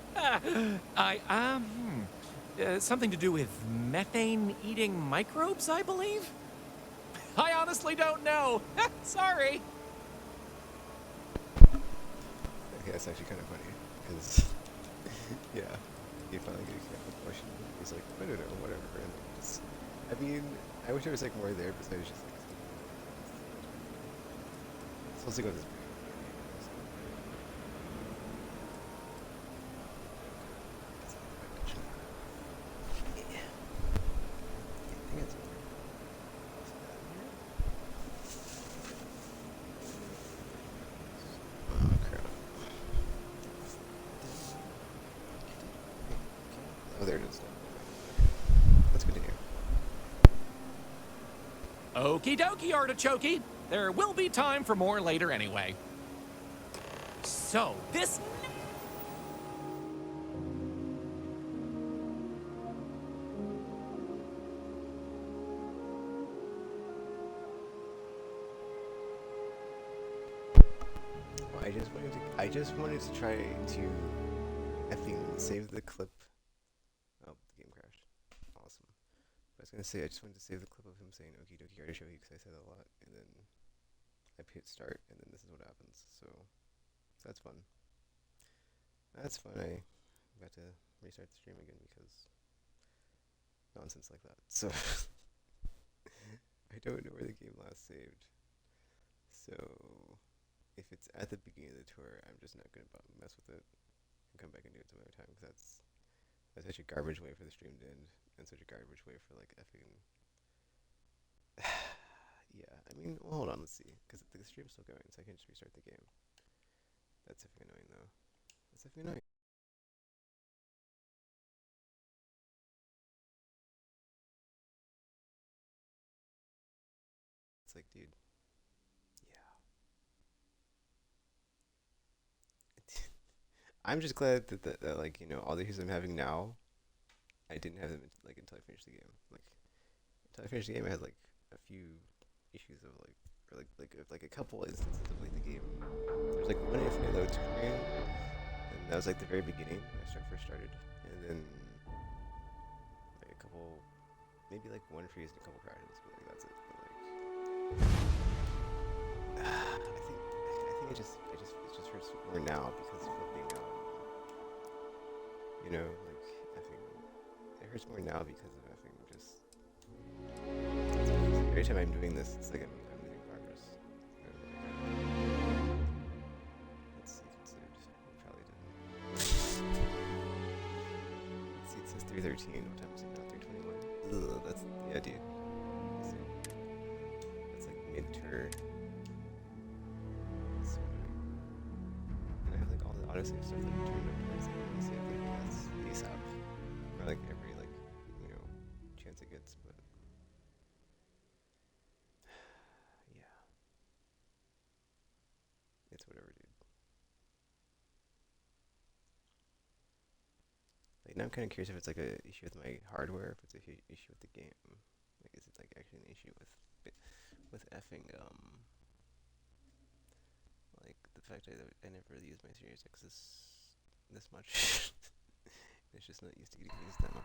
Speaker 13: Something to do with methane-eating microbes, I believe? I honestly don't know. Sorry.
Speaker 1: Okay, that's actually kind of funny, because, yeah, he finally gets the question. He's like, I don't know, whatever. And just, I mean, I wish there was like more there, besides just like. So let's go with this. Oh, there it is. Let's continue.
Speaker 13: Okie dokie, artichokey. There will be time for more later anyway. So, this...
Speaker 1: Well, I just wanted to try to effing save the clip. Oh, the game crashed. Awesome. I was gonna say, I just wanted to save the clip of him saying okie dokie artichoke because I said that a lot, and then I hit start, and then this is what happens. So that's fun. That's fun. I got to restart the stream again because nonsense like that. So I don't know where the game last saved. So if it's at the beginning of the tour, I'm just not gonna mess with it and come back and do it some other time because that's such a garbage way for the stream to end, and such a garbage way for like effing. Yeah, I mean, well, hold on, let's see, because the stream's still going, so I can just restart the game. That's effing annoying, though. That's effing annoying. It's like, dude, yeah. I'm just glad that like, you know, all the issues I'm having now, I didn't have them like until I finished the game. Like, until I finished the game, I had like a few issues of like, or like a couple instances of like the game. There's like one infinite load screen, and that was like the very beginning when I first started, and then like a couple, maybe like one freeze and a couple crashes, but like that's it. But like, I think it just hurts more now because of being you know, like it hurts more now because of effing just. Every time I'm doing this, it's like I'm losing progress. Let's see, considered. Probably didn't. Let's see, it says 3:13. What time is it now? 3:21. Ugh, that's, yeah, dude. Let's see. That's like mid-tour. So, and I have like all the autosave stuff like turned up towards the end. Let's see if like that's ASAP. Or like every like, you know, chance it gets, but. It's whatever, dude. Like, now I'm kind of curious if it's like a issue with my hardware, if it's a issue with the game. Like, is it like actually an issue with effing like the fact that I never really use my Series X this much. It's just not used to getting used that much.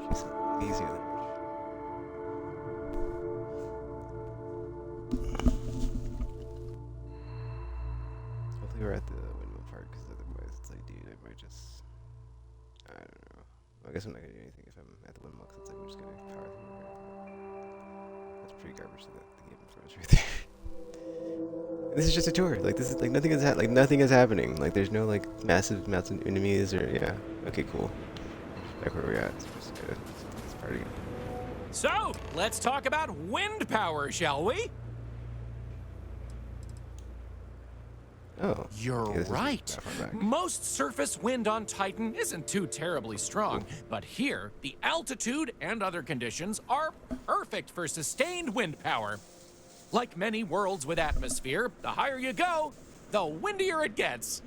Speaker 1: It's just easier than much. Hopefully we're at the windmill part, because otherwise it's like, dude, I might just, I don't know. Well, I guess I'm not gonna do anything if I'm at the windmill, because it's like I'm just gonna power through here. That's pretty garbage that the game froze right there. And this is just a tour. Like, this is like nothing is happening. Like, there's no like massive enemies or yeah. Okay, cool. Back where we're at. So just gotta start again.
Speaker 13: So, let's talk about wind power, shall we?
Speaker 1: Oh.
Speaker 13: You're
Speaker 1: okay,
Speaker 13: right. Most surface wind on Titan isn't too terribly strong, but here, the altitude and other conditions are perfect for sustained wind power. Like many worlds with atmosphere, the higher you go, the windier it gets.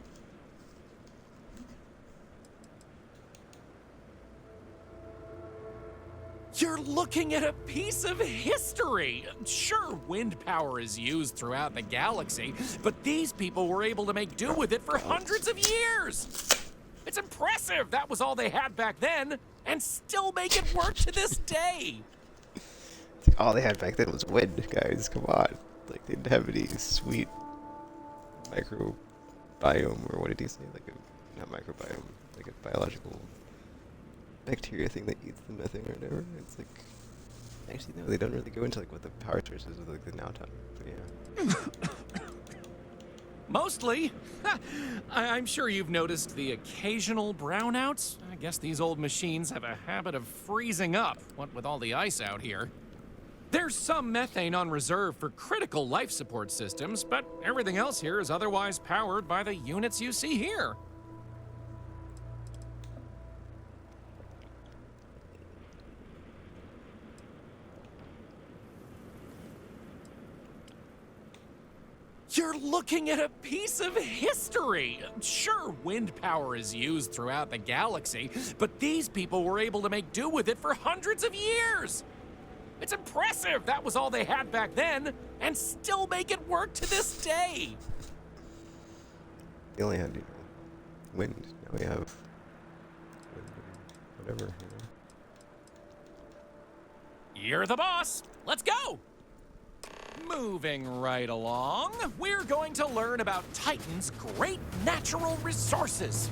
Speaker 13: You're looking at a piece of history. Sure, wind power is used throughout the galaxy, but these people were able to make do with it for hundreds of years. It's impressive that was all they had back then, and still make it work to this day.
Speaker 4: All they had back then was wind, guys. Come on. Like, they didn't have any sweet microbiome, or what did he say? Like a, not microbiome, like a biological bacteria thing that eats the methane or whatever. It's like, actually, no, they don't really go into like what the power sources of like the now time. But yeah.
Speaker 13: Mostly. I'm sure you've noticed the occasional brownouts. I guess these old machines have a habit of freezing up, what with all the ice out here. There's some methane on reserve for critical life support systems, but everything else here is otherwise powered by the units you see here. You're looking at a piece of history. Sure, wind power is used throughout the galaxy, but these people were able to make do with it for hundreds of years. It's impressive that was all they had back then, and still make it work to this day.
Speaker 4: They only had, you know, wind. Now we have wind and whatever, you know.
Speaker 13: You're the boss. Let's go. Moving right along, we're going to learn about Titan's great natural resources.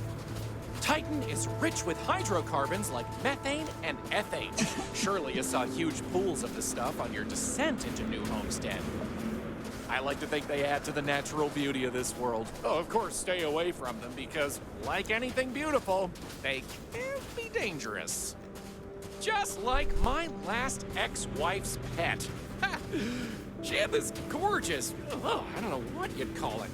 Speaker 13: Titan is rich with hydrocarbons like methane and ethane. Surely you saw huge pools of the stuff on your descent into New Homestead. I like to think they add to the natural beauty of this world. Oh, of course, stay away from them because, like anything beautiful, they can be dangerous. Just like my last ex-wife's pet. She had this gorgeous, I don't know what you'd call it,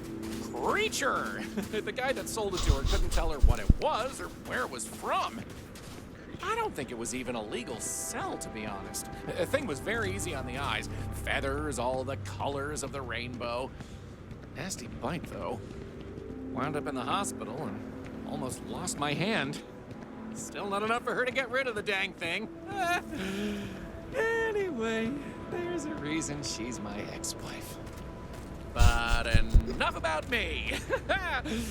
Speaker 13: creature. The guy that sold it to her couldn't tell her what it was or where it was from. I don't think it was even a legal sell, to be honest. The thing was very easy on the eyes. Feathers, all the colors of the rainbow. Nasty bite, though. Wound up in the hospital and almost lost my hand. Still not enough for her to get rid of the dang thing. Anyway, there's a reason she's my ex-wife. But enough about me.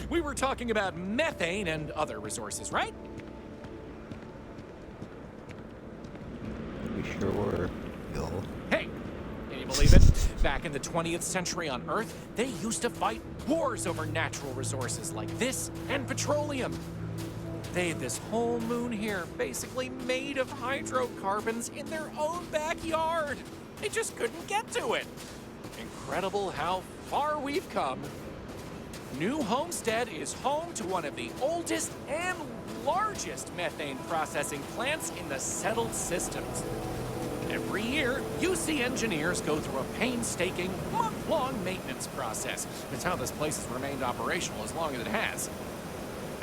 Speaker 13: We were talking about methane and other resources, right?
Speaker 4: We sure were, Bill.
Speaker 13: Hey, can you believe it? Back in the 20th century on Earth, they used to fight wars over natural resources like this and petroleum. They had this whole moon here, basically made of hydrocarbons in their own backyard. They just couldn't get to it. Incredible how far we've come. New Homestead is home to one of the oldest and largest methane processing plants in the settled systems. Every year, UC engineers go through a painstaking, month-long maintenance process. It's how this place has remained operational as long as it has.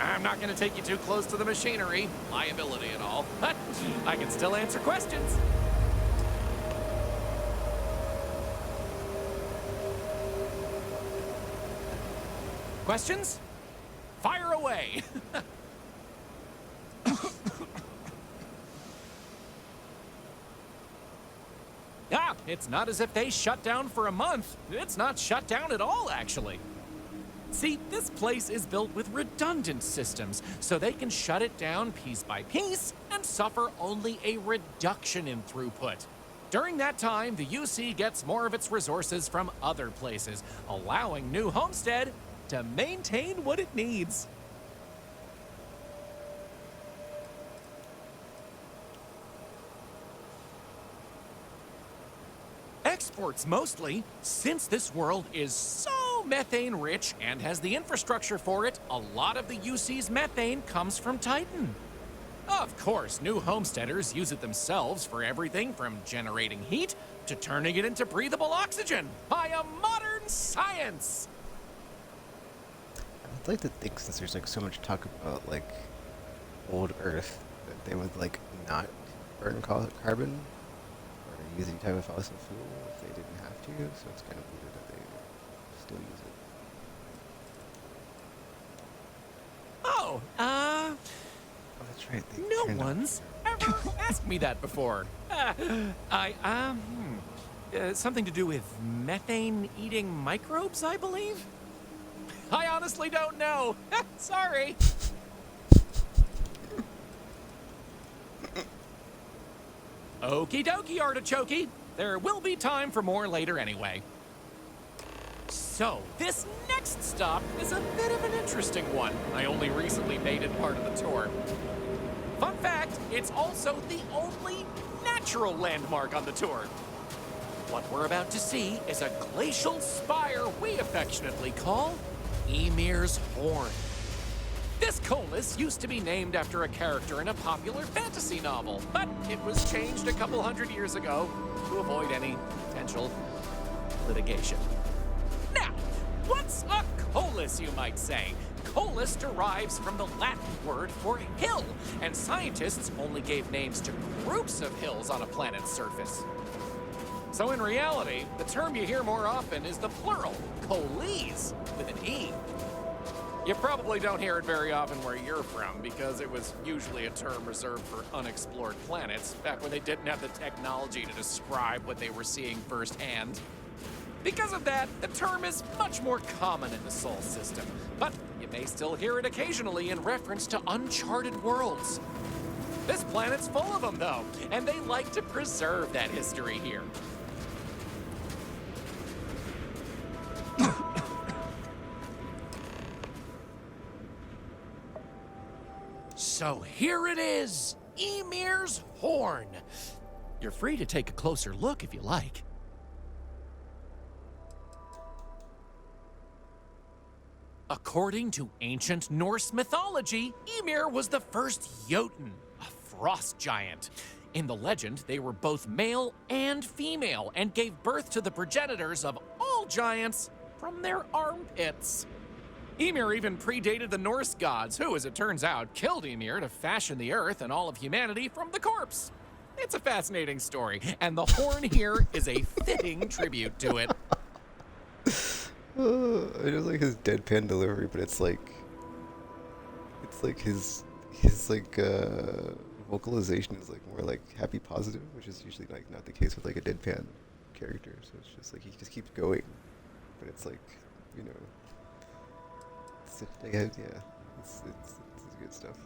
Speaker 13: I'm not going to take you too close to the machinery, liability and all, but I can still answer questions. Questions? Fire away. It's not as if they shut down for a month. It's not shut down at all, actually. See, this place is built with redundant systems, so they can shut it down piece by piece and suffer only a reduction in throughput. During that time, the UC gets more of its resources from other places, allowing New Homestead to maintain what it needs. Exports mostly, since this world is so methane rich and has the infrastructure for it, a lot of the UC's methane comes from Titan. Of course, New Homesteaders use it themselves for everything from generating heat to turning it into breathable oxygen by a modern science.
Speaker 4: I'd like to think, since there's like so much talk about like old Earth, that they would like not burn carbon or use any type of fossil fuel if they didn't have to. So it's kind of weird that they still use it.
Speaker 13: Oh,
Speaker 4: that's right.
Speaker 13: No one's ever asked me that before. Something to do with methane-eating microbes, I believe? I honestly don't know. Sorry. Okie dokie, artichoke. There will be time for more later anyway. So, this next stop is a bit of an interesting one. I only recently made it part of the tour. Fun fact, it's also the only natural landmark on the tour. What we're about to see is a glacial spire we affectionately call Ymir's Horn. This colus used to be named after a character in a popular fantasy novel, but it was changed a couple hundred years ago to avoid any potential litigation. Now, what's a colus, you might say? Colus derives from the Latin word for hill, and scientists only gave names to groups of hills on a planet's surface. So in reality, the term you hear more often is the plural, coles, with an E. You probably don't hear it very often where you're from, because it was usually a term reserved for unexplored planets, back when they didn't have the technology to describe what they were seeing firsthand. Because of that, the term is much more common in the Sol system, but you may still hear it occasionally in reference to uncharted worlds. This planet's full of them, though, and they like to preserve that history here. So here it is, Ymir's Horn. You're free to take a closer look if you like. According to ancient Norse mythology, Ymir was the first Jotun, a frost giant. In the legend, they were both male and female and gave birth to the progenitors of all giants from their armpits. Ymir even predated the Norse gods, who, as it turns out, killed Ymir to fashion the earth and all of humanity from the corpse. It's a fascinating story, and the horn here is a fitting tribute to it.
Speaker 4: I just like his deadpan delivery, but it's like his vocalization is like more like happy positive, which is usually like not the case with like a deadpan character. So it's just like he just keeps going, but it's like, you know, it's good stuff.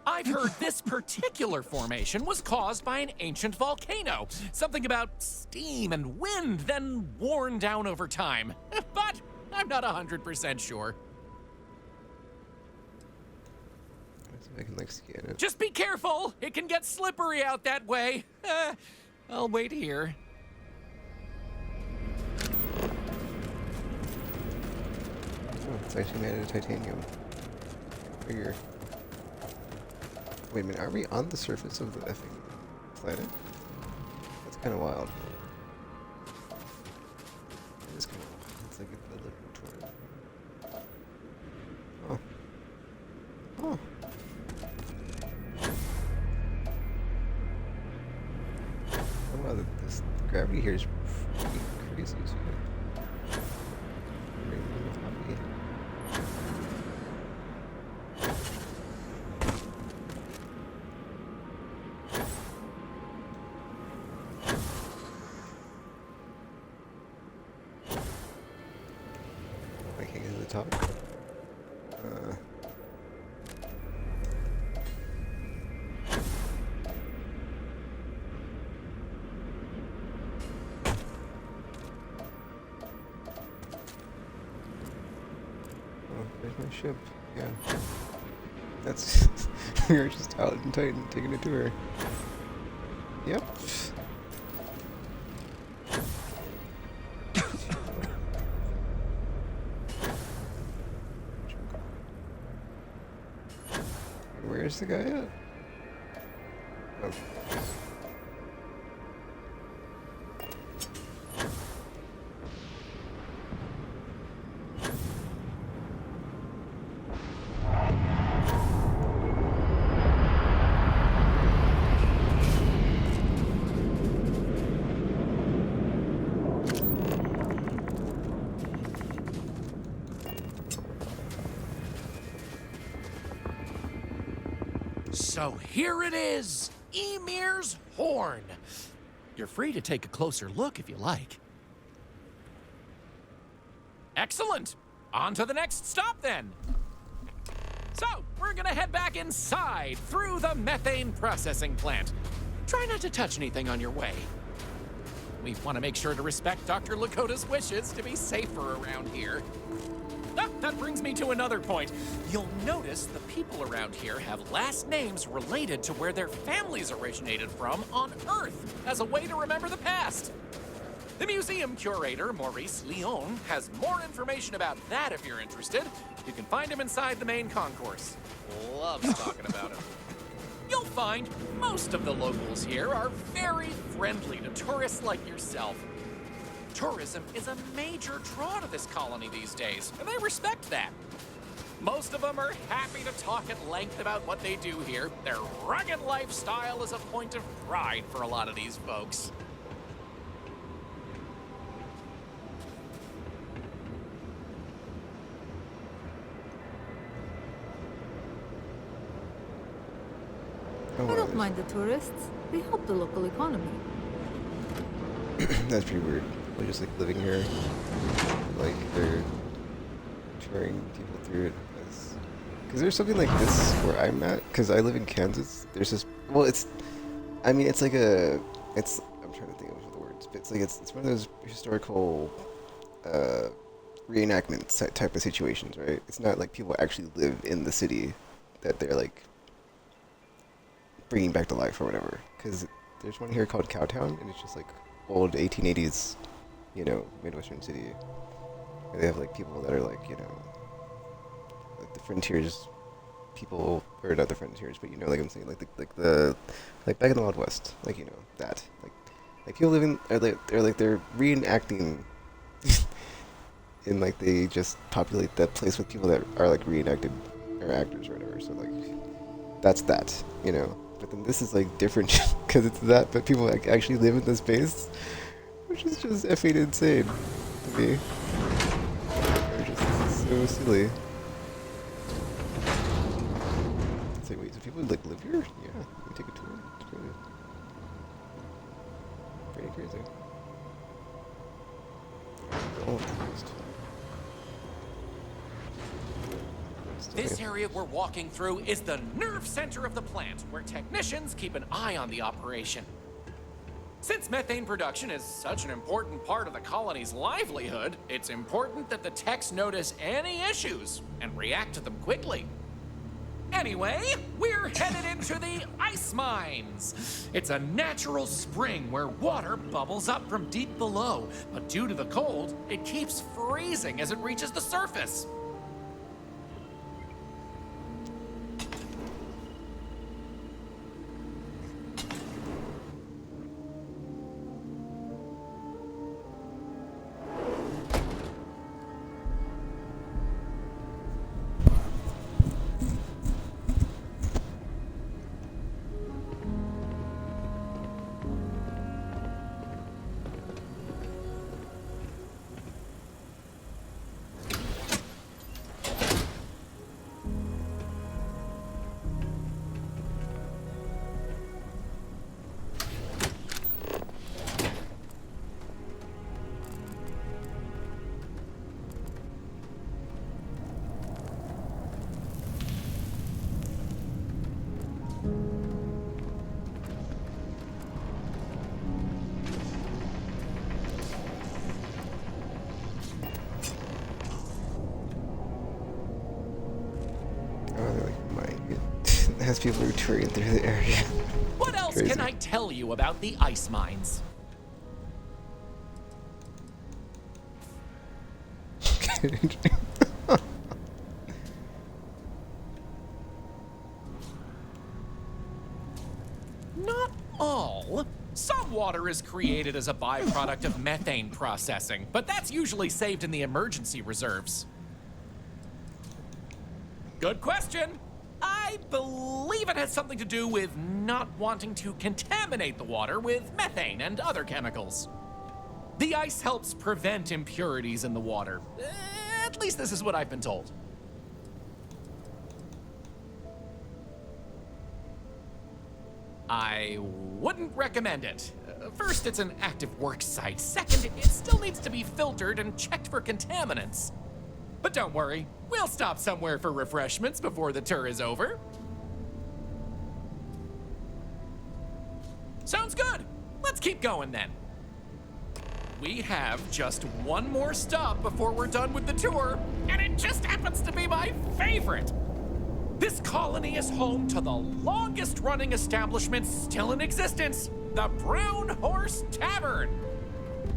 Speaker 13: I've heard this particular formation was caused by an ancient volcano. Something about steam and wind, then worn down over time. But I'm not 100% sure.
Speaker 4: I can like scan it.
Speaker 13: Just be careful! It can get slippery out that way. I'll wait here.
Speaker 4: Oh, it's actually made out of titanium. Figure. Wait a minute, are we on the surface of the effing planet? That's kind of wild. It is kind of wild. It's like a living tour. Oh. Oh. Oh wow, the gravity here is freaking crazy. Top. Oh, there's my ship. Yeah. That's we're just out in Titan taking a tour. Yep. Where's the guy at? Oh.
Speaker 13: So here it is, Emir's Horn. You're free to take a closer look if you like. Excellent. On to the next stop then. So, we're gonna head back inside through the methane processing plant. Try not to touch anything on your way. We want to make sure to respect Dr. Lakota's wishes to be safer around here. Ah, that brings me to another point. You'll notice the people around here have last names related to where their families originated from on Earth as a way to remember the past. The museum curator, Maurice Leon, has more information about that if you're interested. You can find him inside the main concourse. Loves talking about it. You'll find most of the locals here are very friendly to tourists like yourself. Tourism is a major draw to this colony these days, and they respect that. Most of them are happy to talk at length about what they do here. Their rugged lifestyle is a point of pride for a lot of these folks.
Speaker 2: I don't mind the tourists. They help the local economy.
Speaker 4: That's pretty weird. They're just like living here, like they're touring people through it. Because there's something like this where I'm at. Because I live in Kansas. There's this. Well, it's. I mean, it's like a. It's. I'm trying to think of the words. But it's like it's one of those historical reenactment type of situations, right? It's not like people actually live in the city that they're like bringing back to life or whatever. Because there's one here called Cowtown, and it's just like old 1880s, you know, Midwestern city. And they have like people that are like, you know, like the frontiers people, or not the frontiers, but you know, like I'm saying, like back in the Wild West, like, you know, that like people living they're reenacting and like they just populate that place with people that are like reenacted or actors or whatever. So like that's that, you know. But then this is like different because it's that, but people like actually live in this space, which is just effing insane to me. They're just so silly. It's like, wait, so people like live here? Yeah, we take a tour. It's crazy. Pretty crazy. Oh,
Speaker 13: This area we're walking through is the nerve center of the plant, where technicians keep an eye on the operation. Since methane production is such an important part of the colony's livelihood, it's important that the techs notice any issues and react to them quickly. Anyway, we're headed into the ice mines. It's a natural spring where water bubbles up from deep below, but due to the cold, it keeps freezing as it reaches the surface.
Speaker 4: Has people who are touring through the area.
Speaker 13: What else
Speaker 4: Crazy.
Speaker 13: can I tell you about the ice mines? Not all. Some water is created as a byproduct of methane processing, but that's usually saved in the emergency reserves. Good question. I believe it has something to do with not wanting to contaminate the water with methane and other chemicals. The ice helps prevent impurities in the water. At least this is what I've been told. I wouldn't recommend it. First, it's an active work site. Second, it still needs to be filtered and checked for contaminants. But don't worry, we'll stop somewhere for refreshments before the tour is over. Sounds good. Let's keep going then. We have just one more stop before we're done with the tour, and it just happens to be my favorite. This colony is home to the longest running establishment still in existence, the Brown Horse Tavern.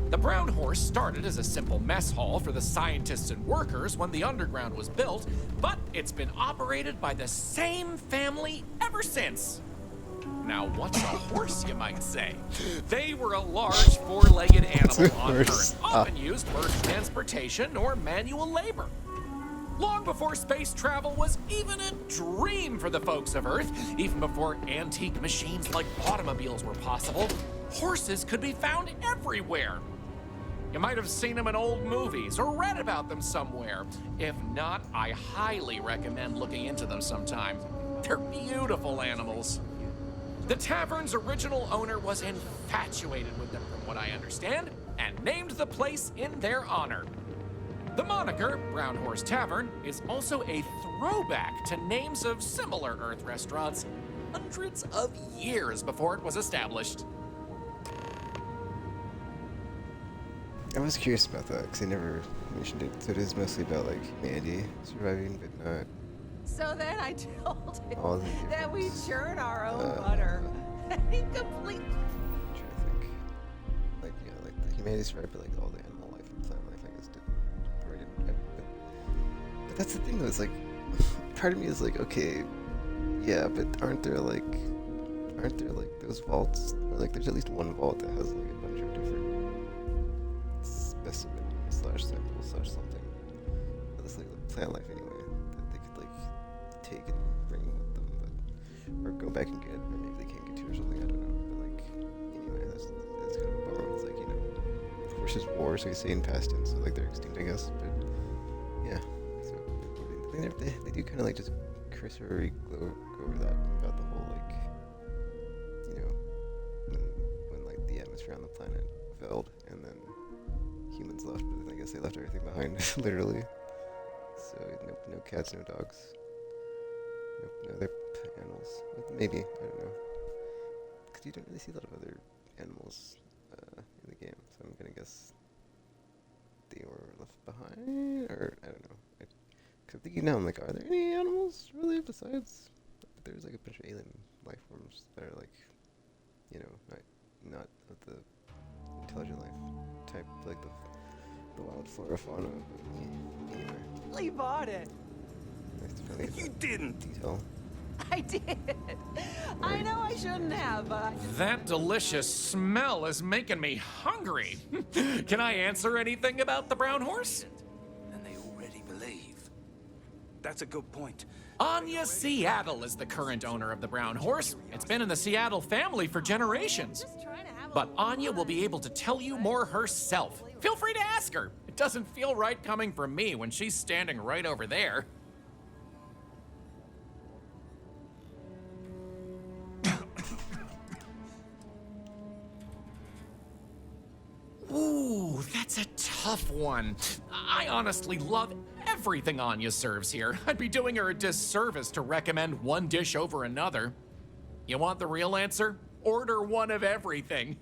Speaker 13: The Brown Horse started as a simple mess hall for the scientists and workers when the underground was built, but it's been operated by the same family ever since. Now, what's a horse, you might say? They were a large four-legged animal on Earth, often used for transportation or manual labor. Long before space travel was even a dream for the folks of Earth, even before antique machines like automobiles were possible, horses could be found everywhere. You might have seen them in old movies or read about them somewhere. If not, I highly recommend looking into them sometime. They're beautiful animals. The tavern's original owner was infatuated with them, from what I understand, and named the place in their honor. The moniker, Brown Horse Tavern, is also a throwback to names of similar Earth restaurants hundreds of years before it was established.
Speaker 1: I was curious about that, because they never mentioned it. So it is mostly about, like, humanity surviving, but not...
Speaker 11: So then I told him
Speaker 1: all the
Speaker 11: that we churn our own butter. He completely...
Speaker 1: I'm trying to think. Like, you know, like, the humanity survived, but, like, all the animal life and plant life, I guess, didn't. But that's the thing, though, it's like, part of me is like, okay, yeah, but aren't there, like, those vaults? Or, like, there's at least one vault that has, like, a bunch of different specimen / sample / something. That's like the plant life anyway, that they could like take and bring with them, but, or go back and get, or maybe they can't get to or something, I don't know. But like, anyway, that's kind of a bummer. It's like, you know, of course it's war, so you say in past tense, so like they're extinct, I guess, but yeah. So they do kind of like just cursory go over that, about the whole like, you know, when like the atmosphere on the planet failed, and then humans left, but I guess they left everything behind, literally. So no cats, no dogs, no other animals. Maybe, I don't know. Because you don't really see a lot of other animals in the game, so I'm gonna guess they were left behind, or I don't know. Because I'm thinking now, I'm like, are there any animals really besides? But there's like a bunch of alien life forms that are like, you know, not of the intelligent life type, like the wild flora fauna. Anyway.
Speaker 11: He bought it.
Speaker 1: Nice
Speaker 15: you didn't.
Speaker 1: Detail.
Speaker 11: I did. I know I shouldn't have, but I just...
Speaker 13: That delicious smell is making me hungry. Can I answer anything about the Brown Horse?
Speaker 15: And they already believe. That's a good point.
Speaker 13: Anya Seattle is the current owner of the Brown Horse. It's been in the Seattle family for generations. But Anya will be able to tell you more herself. Feel free to ask her. It doesn't feel right coming from me when she's standing right over there. Ooh, that's a tough one. I honestly love everything Anya serves here. I'd be doing her a disservice to recommend one dish over another. You want the real answer? Order one of everything.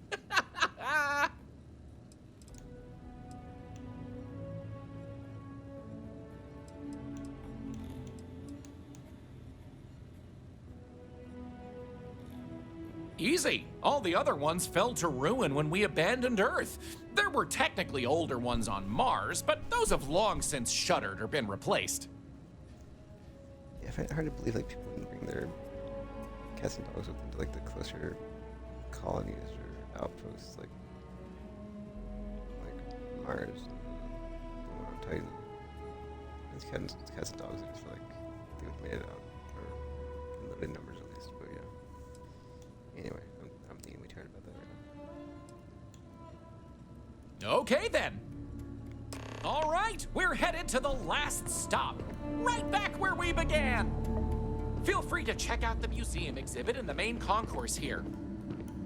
Speaker 13: Easy. All the other ones fell to ruin when we abandoned Earth. There were technically older ones on Mars, but those have long since shuttered or been replaced.
Speaker 1: Yeah, I find it hard to believe like people wouldn't bring their cats and dogs with them to like the closer colonies or outposts, like Mars, and the one on Titan. These cats and dogs, I just feel like they would have made it out, or in limited numbers at least. But yeah. Anyway, I'm thinking way too hard about that right now.
Speaker 13: Okay then. All right, we're headed to the last stop, right back where we began. Feel free to check out the museum exhibit in the main concourse here.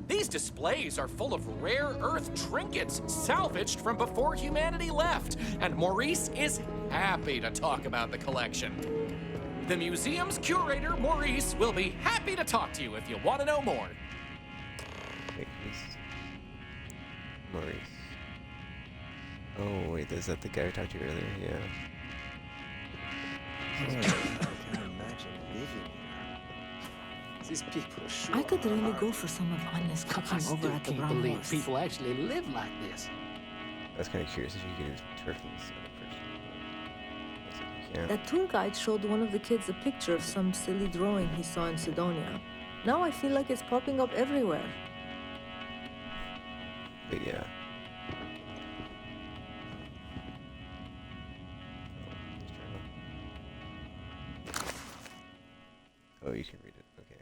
Speaker 13: These displays are full of rare earth trinkets salvaged from before humanity left, and Maurice is happy to talk about the collection. The museum's curator, Maurice, will be happy to talk to you if you want to know more.
Speaker 4: Wait, Maurice. Oh, wait, is that the guy I talked to earlier? Yeah.
Speaker 1: I can't imagine living here. These people are sure
Speaker 16: I could really go for some of Anna's
Speaker 9: I
Speaker 16: cooking
Speaker 9: still
Speaker 16: over at the
Speaker 9: can't
Speaker 16: Brown
Speaker 9: believe
Speaker 16: Horse.
Speaker 9: people actually live like this.
Speaker 4: I was kind of curious if you could get a tour from this other person. Looks like you can.
Speaker 14: That tour guide showed one of the kids a picture of some silly drawing he saw in Sidonia. Now I feel like it's popping up everywhere.
Speaker 4: But yeah. Oh, you can read it. Okay.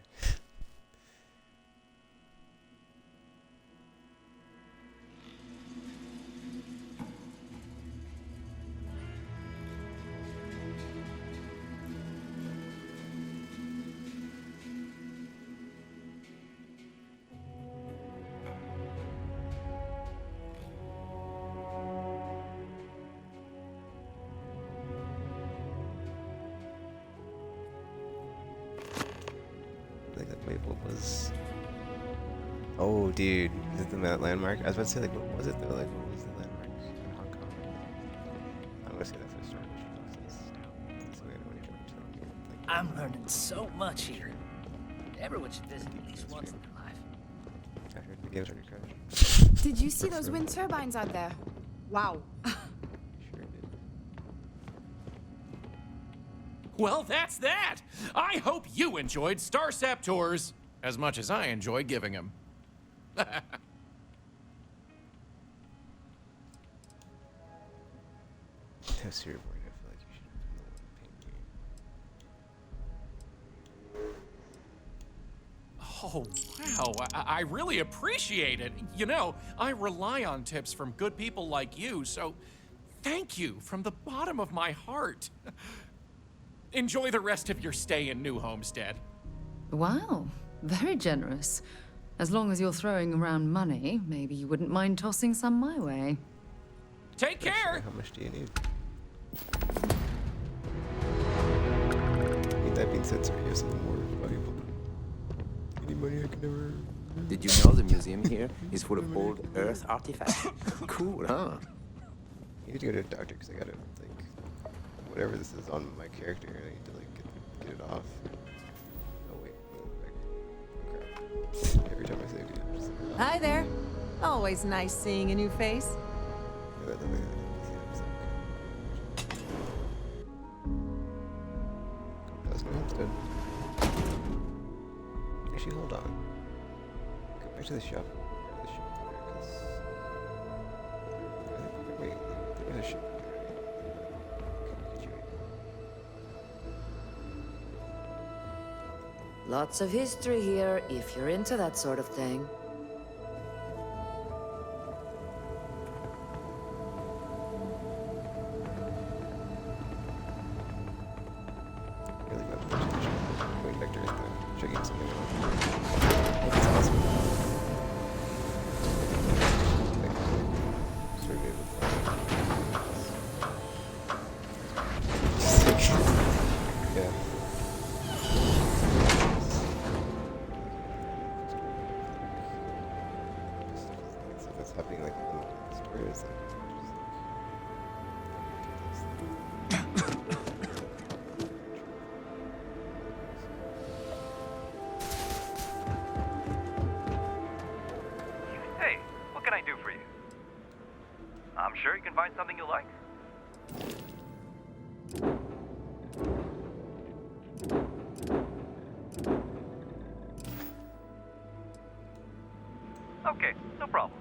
Speaker 4: Wait, what was? Oh, dude, is it the landmark? I was about to say, like, what was it though? Like, what was the landmark in Hong Kong? I'm gonna say that for the start.
Speaker 9: I'm learning so much here. Everyone should visit at least once in their life.
Speaker 4: I heard the game's already crashed.
Speaker 6: Did you see those wind turbines out there? Wow.
Speaker 13: Well, that's that! I hope you enjoyed Starsap tours as much as I enjoy giving them.
Speaker 4: That's your point. I feel like you should
Speaker 13: Oh, wow. I really appreciate it. You know, I rely on tips from good people like you, so thank you from the bottom of my heart. Enjoy the rest of your stay in New Homestead.
Speaker 2: Wow, very generous. As long as you're throwing around money, maybe you wouldn't mind tossing some my way.
Speaker 13: Take care!
Speaker 4: How much do you need? That being said, sorry, you have something more valuable. Any money I can ever...
Speaker 17: Did you know the museum here is full of old Earth artifacts? Cool, huh?
Speaker 4: You need to go to a doctor because I gotta, like, whatever this is on my character, I need to, like, get it off. Oh, wait. Crap. Every time I say it, I'm just like,
Speaker 11: Hi there. Always nice seeing a new face.
Speaker 4: That's my homestead. Actually, hold on. Go back to the shop. Wait, there's a shop.
Speaker 19: Lots of history here, if you're into that sort of thing.
Speaker 4: Really bad attention. Going back to it, checking something out. That's awesome. Yeah. Stuff that's happening like in the story is like
Speaker 21: Hey, what can I do for you? I'm sure you can find something you like. Okay, no problem.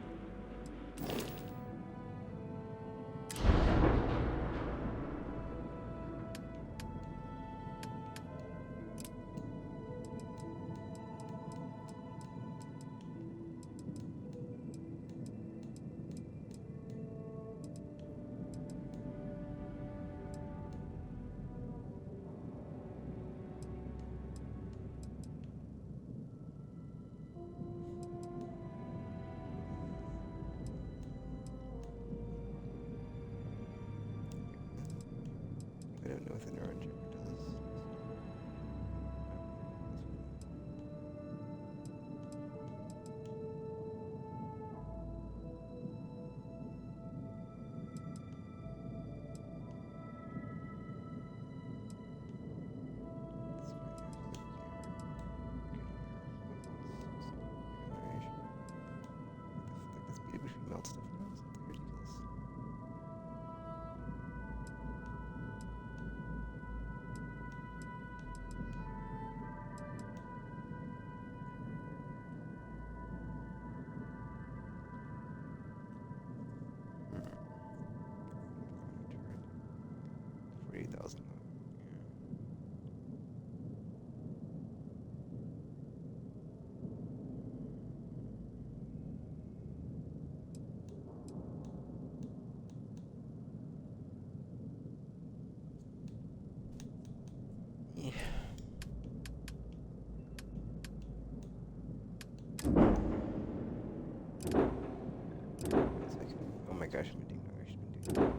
Speaker 4: gosh, I've been doing no, I should have been doing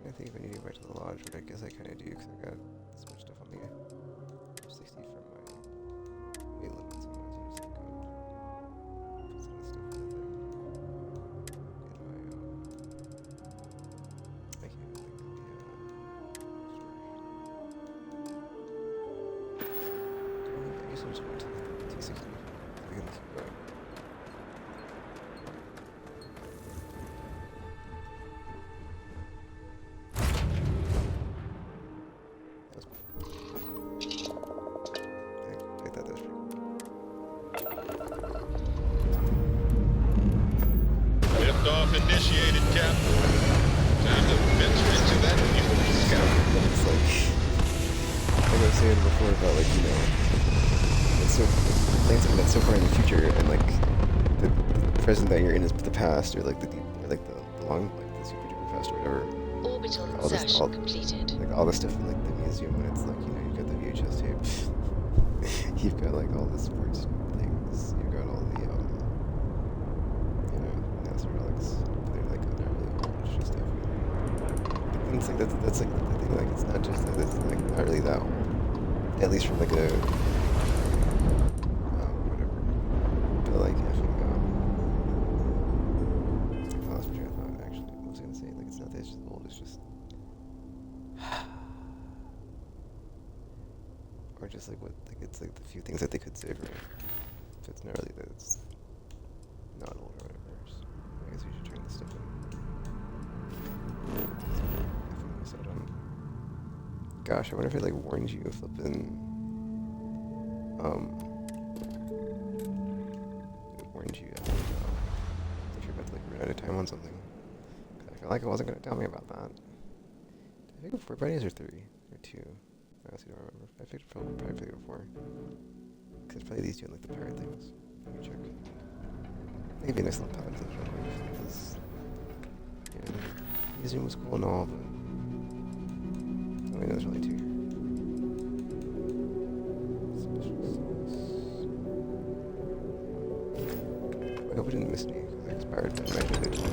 Speaker 4: I think if I need to go back to the lodge, but I guess I kind of do because I got so much stuff on the 60 from my weight limits. So I might as well just like go put some of the stuff in the thing. Get my I can't even think of the storage. I guess I'm just going to the T60. I can keep going.
Speaker 3: Liftoff initiated, Captain. Time to venture into that fuel scout.
Speaker 4: It's like I was saying before about like, you know, it's so playing something that's so far in the future, and like the present that you're in is the past, or like the deep, or like the long, like the super duper past, or whatever.
Speaker 19: Orbital
Speaker 4: like,
Speaker 19: insertion completed.
Speaker 4: Like all the stuff in like the museum when it's like, you know, you've got the VHS tape, you've got like all the sports things, you've got all the you know, NASA relics. They're like not really old stuff. And it's like that's like the thing. Like it's not just that. It's like not really that old. At least from like a whatever. But like I think I lost my train of thought. Actually, I was gonna say like it's not that it's just old. It's just or just like what like it's like the few things that they could save, right? So it's not really that it's not old or whatever. So I guess we should turn this stuff in. Gosh, I wonder if it like warns you flipping it warns you if you're about to like run out of time on something. I feel like it wasn't gonna tell me about that. Did I pick up 4 bunnies or 3? Or 2? I honestly don't remember. I picked probably picked up 4. Cause it's probably these two like the pirate things. Let me check. Maybe a nice little palette clip because yeah, the museum was cool and all, but I mean there's only 2. I hope it didn't miss me because I expired that. Imagine it did.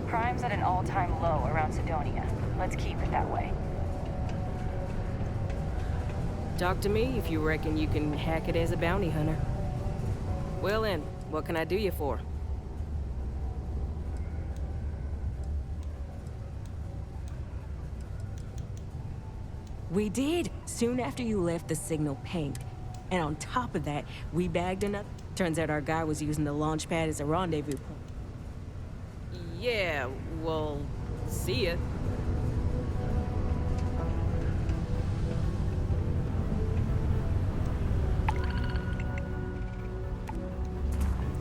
Speaker 7: Crime's at an all-time low around Sidonia. Let's keep it that way.
Speaker 11: Talk to me if you reckon you can hack it as a bounty hunter. Well then, what can I do you for? We did, soon after you left the signal pinged. And on top of that, we bagged another. Turns out our guy was using the launch pad as a rendezvous point. Yeah, well, see ya.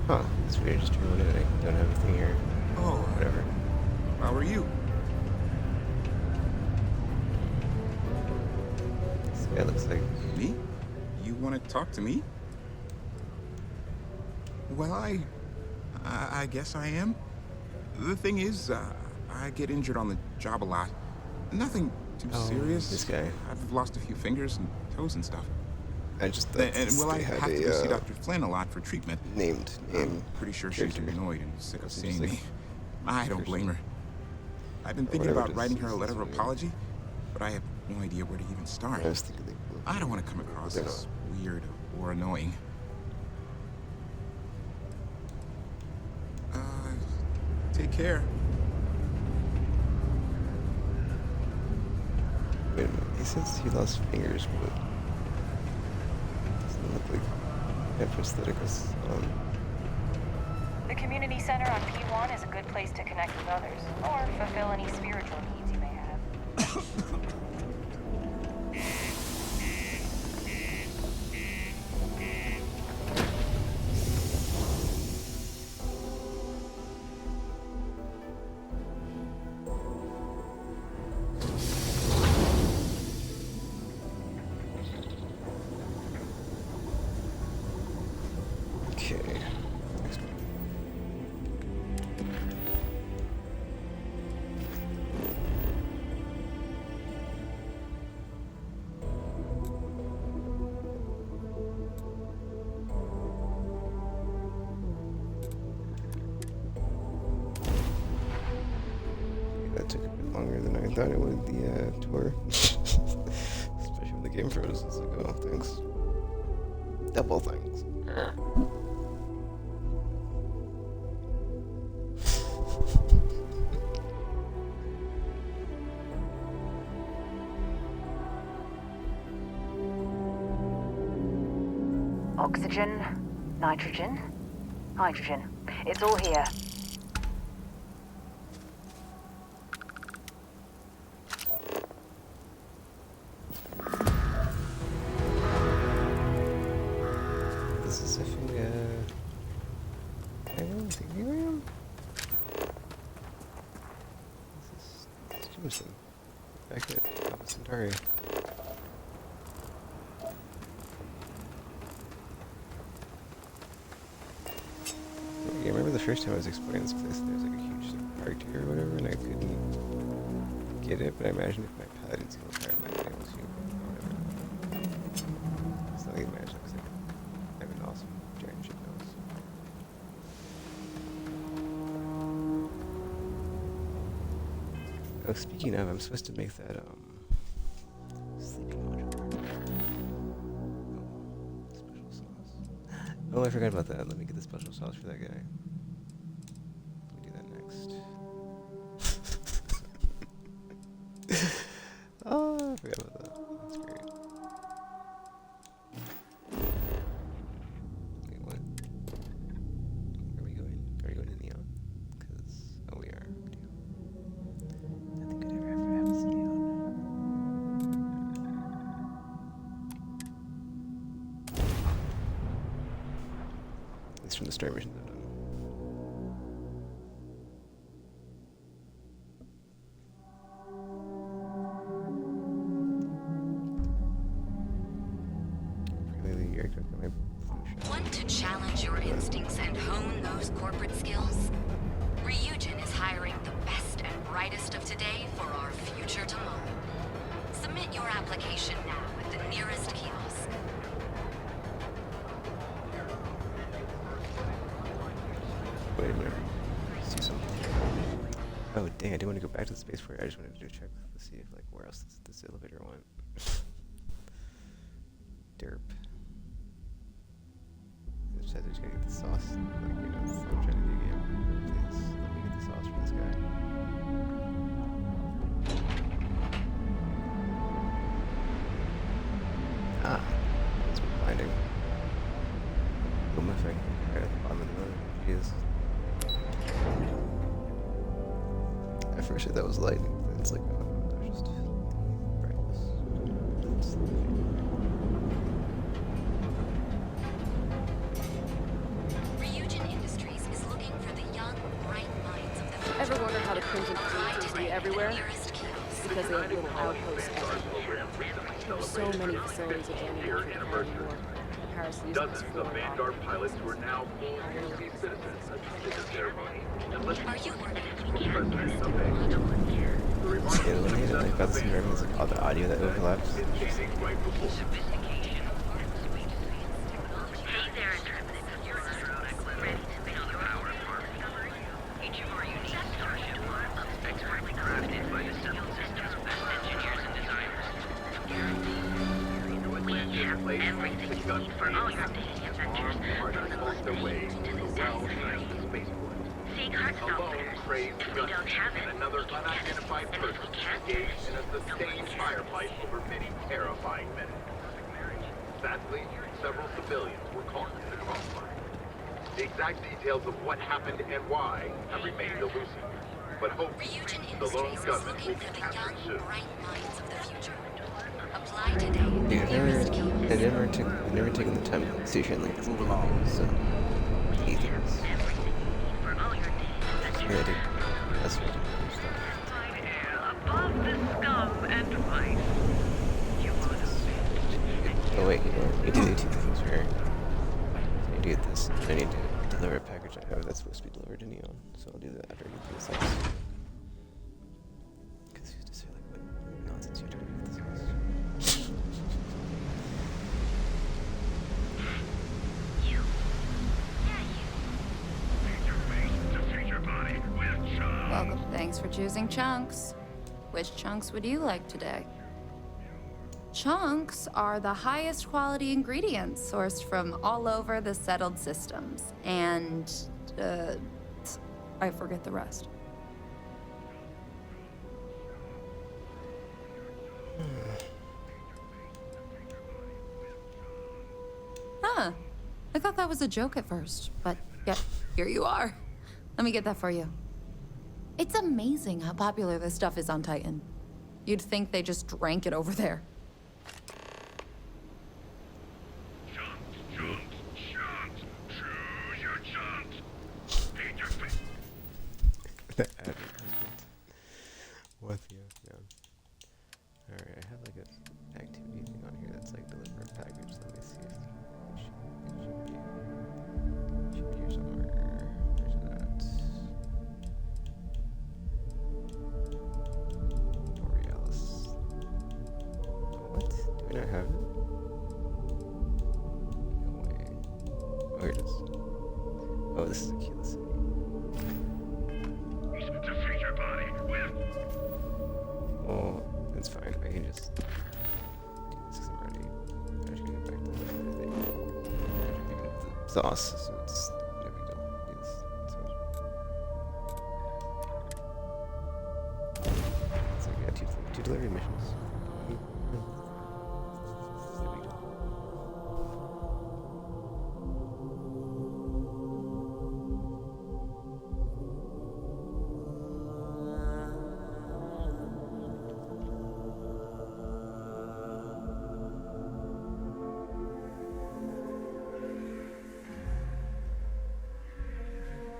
Speaker 4: Huh, this video just turned in. I don't have anything here.
Speaker 15: Oh,
Speaker 4: whatever.
Speaker 15: How are you?
Speaker 4: This guy looks like...
Speaker 15: Me? You want to talk to me? Well, I guess I am. The thing is, I get injured on the job a lot. Nothing too serious.
Speaker 4: This guy.
Speaker 15: I've lost a few fingers and toes and stuff.
Speaker 4: I just thought
Speaker 15: and well, I have to go see Dr. Flynn a lot for treatment.
Speaker 4: Named.
Speaker 15: I'm pretty sure she's annoyed and sick of seeing me.
Speaker 8: I don't blame her. I've been thinking about writing her a letter of apology, but I have no idea where to even start. I don't want to come across as weird or annoying. Take care.
Speaker 4: Wait a minute, he says he lost fingers, but it doesn't look like a prosthetic was on.
Speaker 7: The community center on P1 is a good place to connect with others, or fulfill any spiritual needs you may have.
Speaker 4: Okay. Next one. That took a bit longer than I thought it would, the tour. Especially when the game froze. It's like, oh, thanks. Double thanks.
Speaker 7: Oxygen, nitrogen, hydrogen. It's all here.
Speaker 4: This is a thing, I don't think we ran. This is Jameson. Back at Alpha Centauri. Yeah, I remember the first time I was exploring this place, there was like a huge park here or whatever, and I couldn't get it, but I imagine if my paladin's healed higher, I might be able to, whatever. It's not like imagine, because I have an awesome giant ship nose. Oh, speaking of, I'm supposed to make that, sleeping module. Oh, special sauce. Oh, I forgot about that. Let me get the special sauce for that guy. Let me do that next. Oh, I forgot about that. That's great. Wait, what? Are we going? Are we going to Neon? Because, oh, we are. We do. Nothing could ever happen to Neon. At least from the story missions I've done.
Speaker 10: Want to challenge your instincts and hone those corporate skills? Ryujin is hiring the best and brightest of today for our future tomorrow. Submit your application now at the nearest kiosk.
Speaker 4: Wait a minute. See something. Oh dang! I didn't want to go back to the spaceport. I just wanted to do a check to see if like where else this elevator went. Derp. I just gotta get the sauce. Like, you know, that's what I'm trying to do again. Please let me get the sauce for this guy. Ah, that's blinding. Boom effect right at the bottom of the road. Jeez. At first I thought that was lightning, but it's like, oh no, there's just brightness. It's
Speaker 10: Ryujin Industries is looking for the young, bright minds of the future.
Speaker 22: Ever wonder how the Crimson Fleet seems to be everywhere? It's because they have little outposts everywhere. There's so many facilities abandoned after the Cold War. Paris used them as
Speaker 21: Dozens of Vanguard pilots who are now full UC citizens in the ceremony.
Speaker 10: Are you
Speaker 4: yeah, the thing I like about this environment is like all the audio that overlaps.
Speaker 10: need for all your dating adventures, from the blood rage to the sex free. Seek Heartstone winners. If we don't have it,
Speaker 18: another
Speaker 10: we can get it.
Speaker 18: unidentified
Speaker 10: And if
Speaker 18: person
Speaker 10: we can't,
Speaker 18: engaged in a sustained firefight over many terrifying minutes. Sadly, several civilians were caught in the crossfire. The exact details of what happened and why have remained elusive, but hopefully the lone gunman will be captured soon.
Speaker 4: Dude, I've never taken the time to see shit like this. So, ethers. Yeah, dude. That's what
Speaker 10: above the scum and vice.
Speaker 4: Oh wait, you know what? You do need two things, right? I need to get this. I need to deliver a package I have that's supposed to be delivered to Neon. So I'll do that after I get these things. Because he used to say like, what nonsense you doing with this house?
Speaker 20: Welcome. Thanks for choosing Chunks. Which chunks would you like today? Chunks are the highest quality ingredients sourced from all over the settled systems. And, I forget the rest. Huh. I thought that was a joke at first, but yeah, here you are. Let me get that for you. It's amazing how popular this stuff is on Titan. You'd think they just drank it over there.
Speaker 4: What the yeah. Alright, I have like an activity thing on here that's like deliver a package. Let me see if it should be here somewhere. Where's that? Borealis. What? Do I not have it? No way. Oh, here it is. Oh, this is a Kila City. Oh, it's fine. I can just do this because I'm already. I'm just gonna get back to the sauce, so it's no big deal. Do this. So I got two delivery missions. No big deal.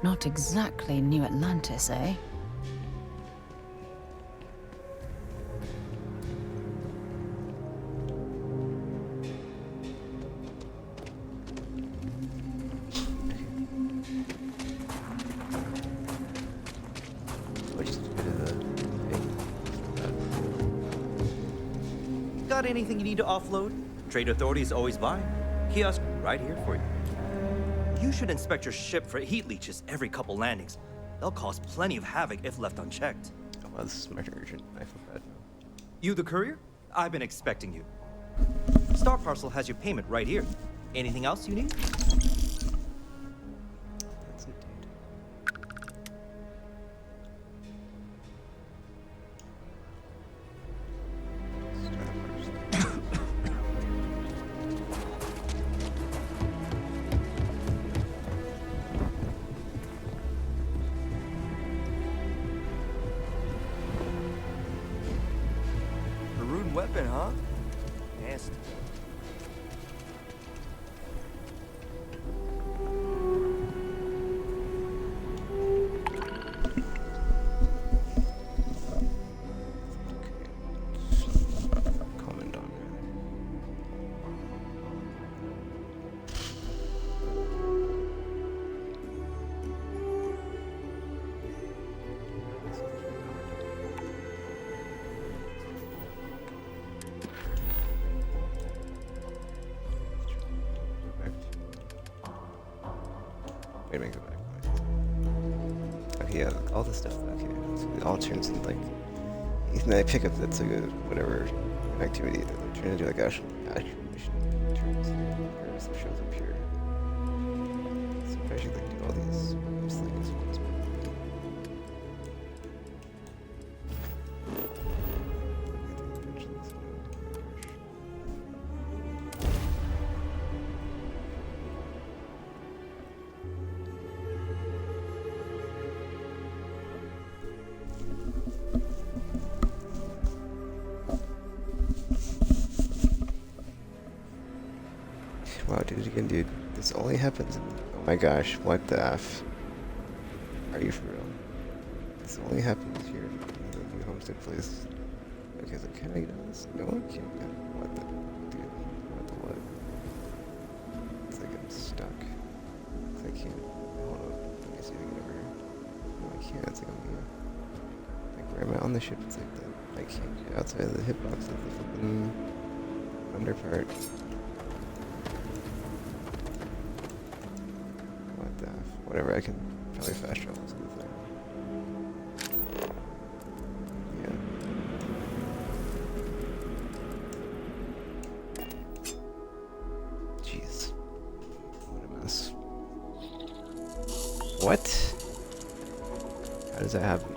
Speaker 2: Not exactly New Atlantis, eh?
Speaker 23: Got anything you need to offload? Trade Authority is always by. Kiosk right here for you. You should inspect your ship for heat leeches every couple landings. They'll cause plenty of havoc if left unchecked.
Speaker 4: Oh, wow, this is much urgent. I feel bad now.
Speaker 23: You the courier? I've been expecting you. Star Parcel has your payment right here. Anything else you need?
Speaker 4: That's it, dude.
Speaker 23: Maroon weapon, huh? Nasty.
Speaker 4: Comment on Wait a minute, go back. Okay, yeah, all this stuff. Okay, so it all turns into like. And then I pick up that's like a whatever activity that they're trying to do, like actual mission turns into all these things. Wow, do it again, dude. This only happens in... Oh my gosh, what the F? Are you for real? This only happens here in the new homestead place. Okay, so can I get on this? No, I can't. What the... Dude, what the what? It's like I'm stuck. I can't... Hold on. Let me see if I can ever... No, I can't. It's like I'm here. Like, where am I on the ship? It's like the... I can't get outside of the hitbox of the fucking... under part. Whatever, I can probably fast travel this whole thing. Yeah. Jeez. What a mess. What? How does that happen?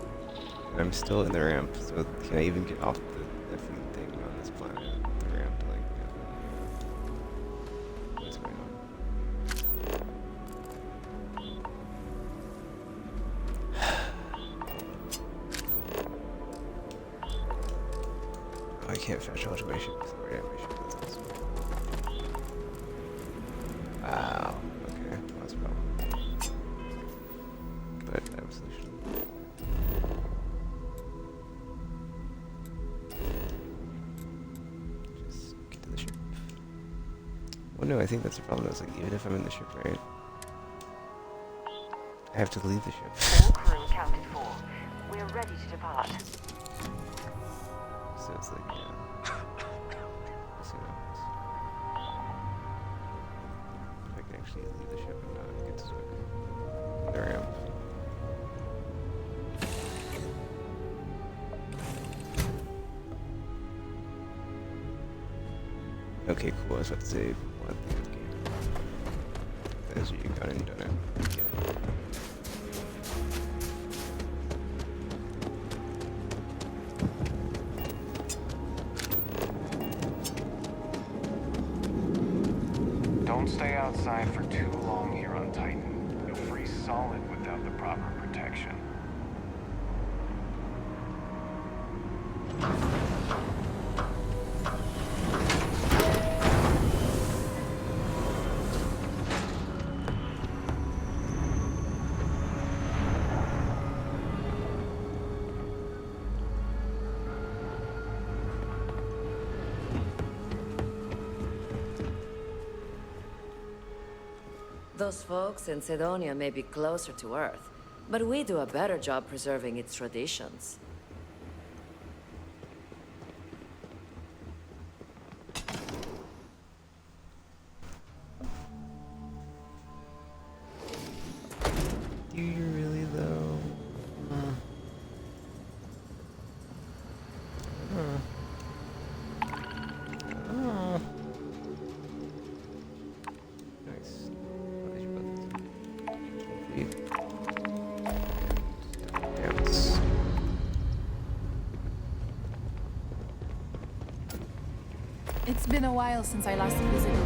Speaker 4: I'm still in the ramp, so can I even get off the effing thing on this planet? The ramp, like, yeah. What's going on? I can't fetch out my ship because I'm already at my ship. That's awesome. Wow. Okay. Well, that's a problem. But I have a solution. Just get to the ship. Well, no, I think that's the problem. It's like, even if I'm in the ship, right? I have to leave the ship.
Speaker 7: All crew accounted for. We're ready to depart.
Speaker 4: So it's like, yeah. Let's see what happens. If I can actually leave the ship and not get stuck. There I am. Okay, cool. I was about to say, what the game. There's you got it, done it. Yeah.
Speaker 1: Don't stay outside for too long here on Titan. You'll freeze solid without the proper protection.
Speaker 19: Those folks in Sidonia may be closer to Earth, but we do a better job preserving its traditions.
Speaker 4: Do you really, though? Nice. Dance.
Speaker 6: It's been a while since I last visited.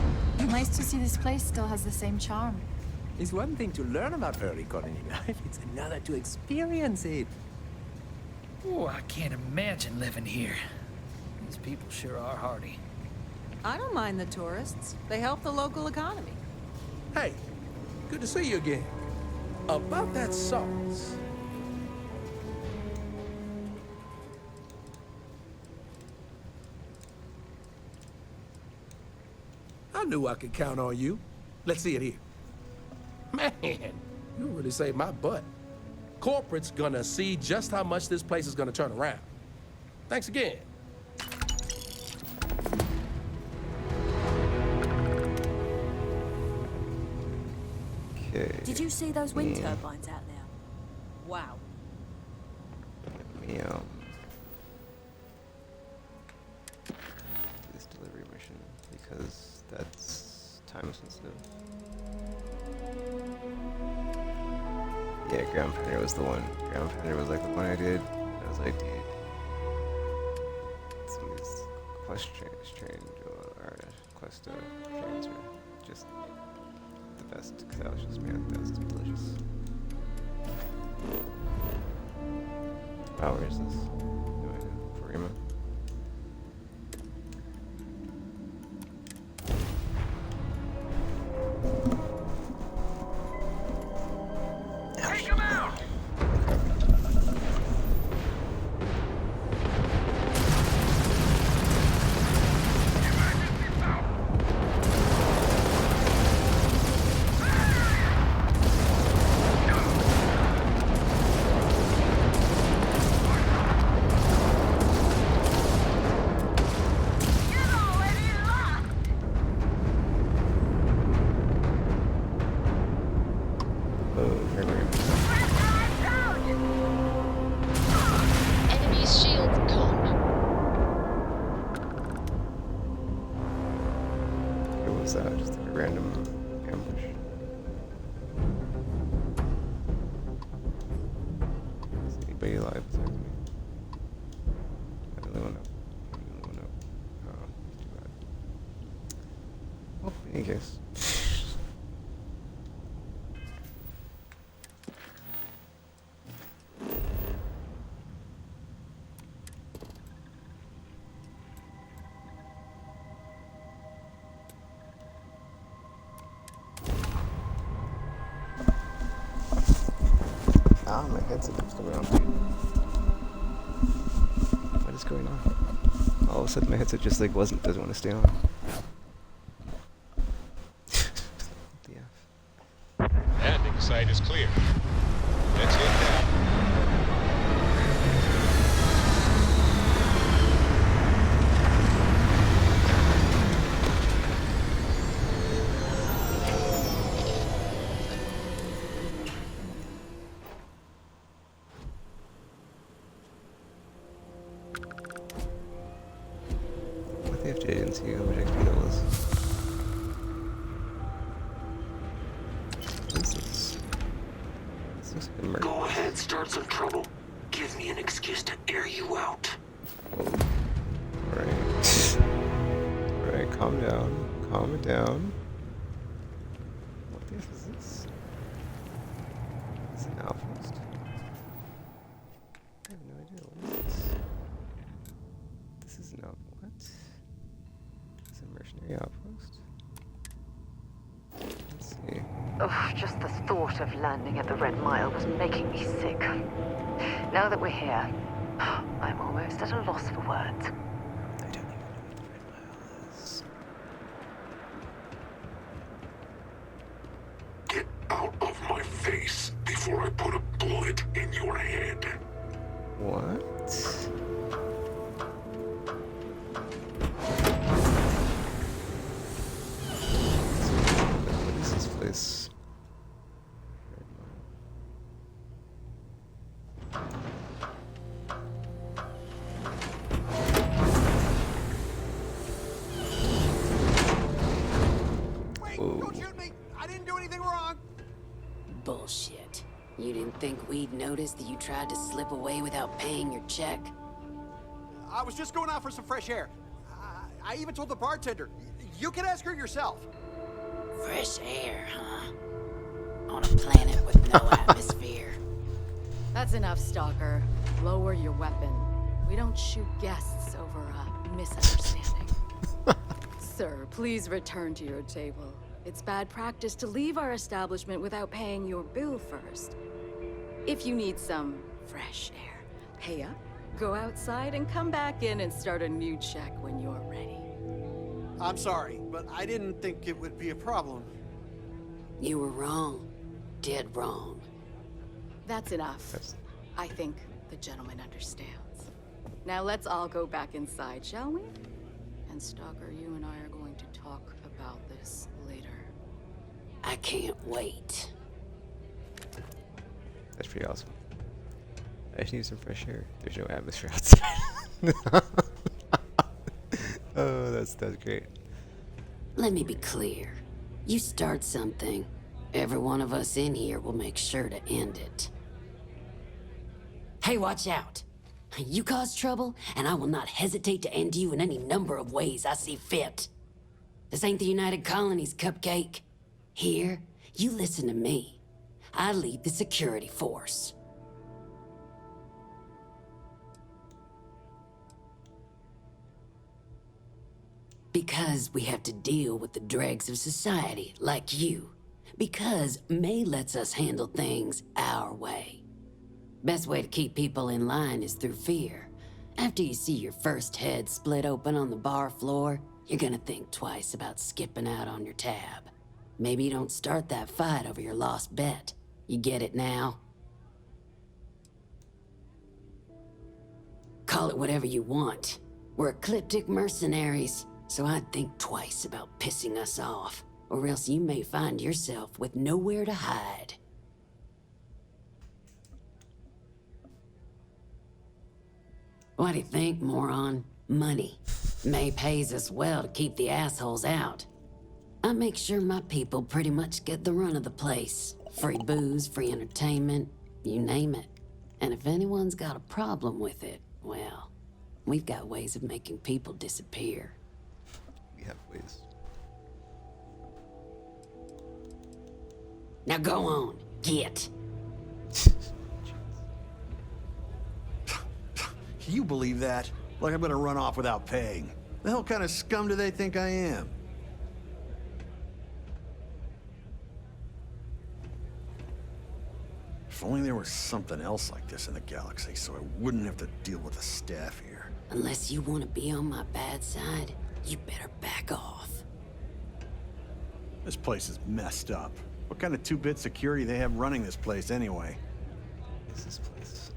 Speaker 6: Nice to see this place still has the same charm.
Speaker 17: It's one thing to learn about early colony life, it's another to experience it.
Speaker 13: Oh, I can't imagine living here. These people sure are hardy.
Speaker 5: I don't mind the tourists. They help the local economy.
Speaker 9: Hey, good to see you again. About that sauce. I knew I could count on you. Let's see it here. Man, you really saved my butt. Corporate's gonna see just how much this place is gonna turn around. Thanks again.
Speaker 4: Okay.
Speaker 16: Did you see those wind turbines out there? Wow.
Speaker 4: Let me, this delivery mission, because that's time sensitive. Yeah, Ground Pounder was the one. Ground Pounder was like the one I did. And I was like, dude, some of these quest trains are just the best. Because that was just, man, that was delicious. Wow, where is this? No idea. Farima.
Speaker 21: Take him out!
Speaker 3: Enemy's shield gone.
Speaker 4: It was just like a random ambush. Is anybody alive besides me? I don't know. Oh, too bad. Well, in any case. Ah, my headset keeps coming off, dude. What is going on? All of a sudden my headset just like doesn't want to stay on.
Speaker 12: Landing site is clear. Let's hit that.
Speaker 4: What if I didn't see how much XP that was? What is this? This looks like a murder.
Speaker 14: Go ahead, start some trouble. Give me an excuse to air you out.
Speaker 4: Alright. Alright, calm down. Calm it down. What the F is this? Is it an outpost? I have no idea. What is this? This is an outpost. What? It's a mercenary outpost? Let's see.
Speaker 2: Oh, just the thought of landing at the Red Mile was making me sick. Now that we're here, I'm almost at a loss for words.
Speaker 4: I don't even know what the Red Mile is.
Speaker 14: Get out of my face before I put a bullet in your head.
Speaker 4: What? What is this place?
Speaker 24: Don't shoot me! I didn't do anything wrong!
Speaker 3: Bullshit. You didn't think we'd notice that you tried to slip away without paying your check?
Speaker 24: I was just going out for some fresh air. I even told the bartender. You can ask her yourself.
Speaker 3: Fresh air, huh? On a planet with no atmosphere.
Speaker 2: That's enough, Stalker. Lower your weapon. We don't shoot guests over a misunderstanding. Sir, please return to your table. It's bad practice to leave our establishment without paying your bill first. If you need some fresh air, pay up, go outside, and come back in and start a new check when you're ready.
Speaker 24: I'm sorry, but I didn't think it would be a problem.
Speaker 3: You were wrong. Dead wrong.
Speaker 2: That's enough. I think the gentleman understands. Now let's all go back inside, shall we? And Stalker, you and I are going to talk about this later.
Speaker 3: I can't wait.
Speaker 4: That's pretty awesome. I just need some fresh air. There's no atmosphere outside. Oh, that's great.
Speaker 3: Let me be clear. You start something, Every one of us in here will make sure to end it. Hey, watch out! You cause trouble, and I will not hesitate to end you in any number of ways I see fit. This ain't the United Colonies, Cupcake. Here, you listen to me. I lead the security force. Because we have to deal with the dregs of society, like you. Because May lets us handle things our way. Best way to keep people in line is through fear. After you see your first head split open on the bar floor, you're gonna think twice about skipping out on your tab. Maybe you don't start that fight over your lost bet. You get it now? Call it whatever you want. We're ecliptic mercenaries, so I'd think twice about pissing us off, or else you may find yourself with nowhere to hide. What do you think, moron? Money. May pays us well to keep the assholes out. I make sure my people pretty much get the run of the place. Free booze, free entertainment, you name it. And if anyone's got a problem with it, well, we've got ways of making people disappear.
Speaker 4: We have ways.
Speaker 3: Now go on, get.
Speaker 24: Can you believe that? Like I'm gonna run off without paying. The hell kind of scum do they think I am? If only there was something else like this in the galaxy, so I wouldn't have to deal with the staff here.
Speaker 3: Unless you want to be on my bad side, you better back off.
Speaker 24: This place is messed up. What kind of two-bit security they have running this place anyway?
Speaker 4: Is this place?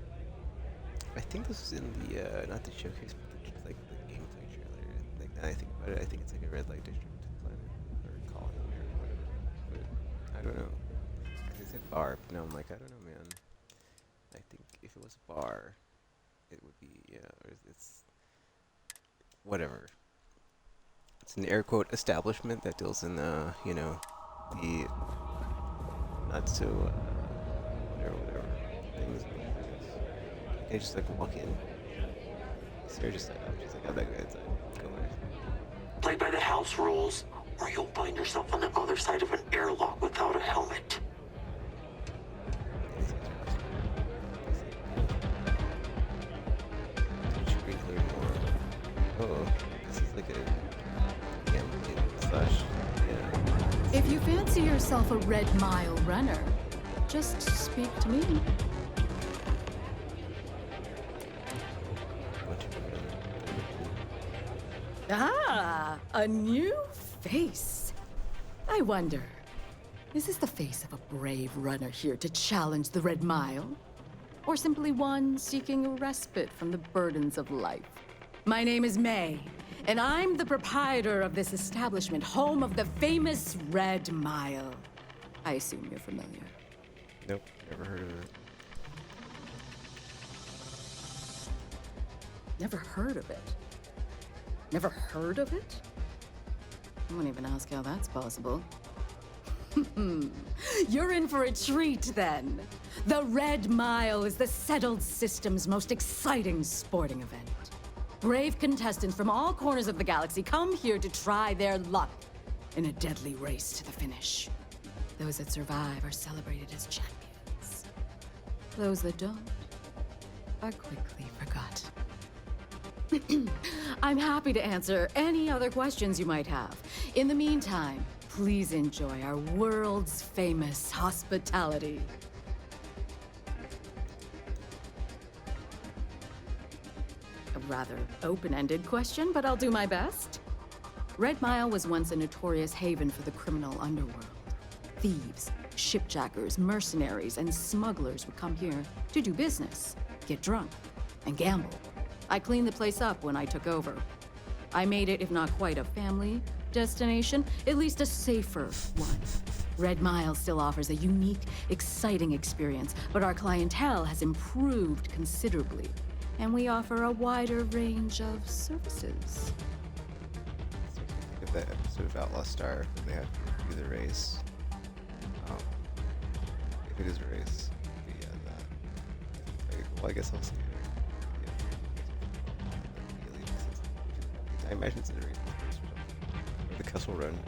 Speaker 4: I think this is in the not the showcase, but like the gameplay trailer. Like now I think about it, I think it's like a red light district planet or colony or whatever. But I don't know. They said bar, but now I'm like, I don't know, man. I think if it was a bar, it would be or it's whatever. It's an air quote establishment that deals in you know, the not so whatever things. I just like walk in. Sarah just like, she's like, oh, that guy's like, go in.
Speaker 14: Play by the house rules, or you'll find yourself on the other side of an airlock without a helmet.
Speaker 4: Oh, this is like a campaign slash, yeah.
Speaker 2: If you fancy yourself a Red Mile runner, just speak to me. Ah, a new face. I wonder, is this the face of a brave runner here to challenge the Red Mile? Or simply one seeking a respite from the burdens of life? My name is May, and I'm the proprietor of this establishment, home of the famous Red Mile. I assume you're familiar.
Speaker 4: Nope, never heard of it.
Speaker 2: Never heard of it? Never heard of it? I won't even ask how that's possible. You're in for a treat, then. The Red Mile is the settled system's most exciting sporting event. Brave contestants from all corners of the galaxy come here to try their luck in a deadly race to the finish. Those that survive are celebrated as champions. Those that don't are quickly forgotten. I'm happy to answer any other questions you might have. In the meantime, please enjoy our world's famous hospitality. A rather open-ended question, but I'll do my best. Red Mile was once a notorious haven for the criminal underworld. Thieves, shipjackers, mercenaries, and smugglers would come here to do business, get drunk, and gamble. I cleaned the place up when I took over. I made it, if not quite a family destination, at least a safer one. Red Mile still offers a unique, exciting experience, but our clientele has improved considerably, and we offer a wider range of services.
Speaker 4: Think of that episode of Outlaw Star when they have to do the race. if it is a race. But yeah, that. Well, I guess I'll see. I imagine it's in a race first or something. Or the Kessel Run.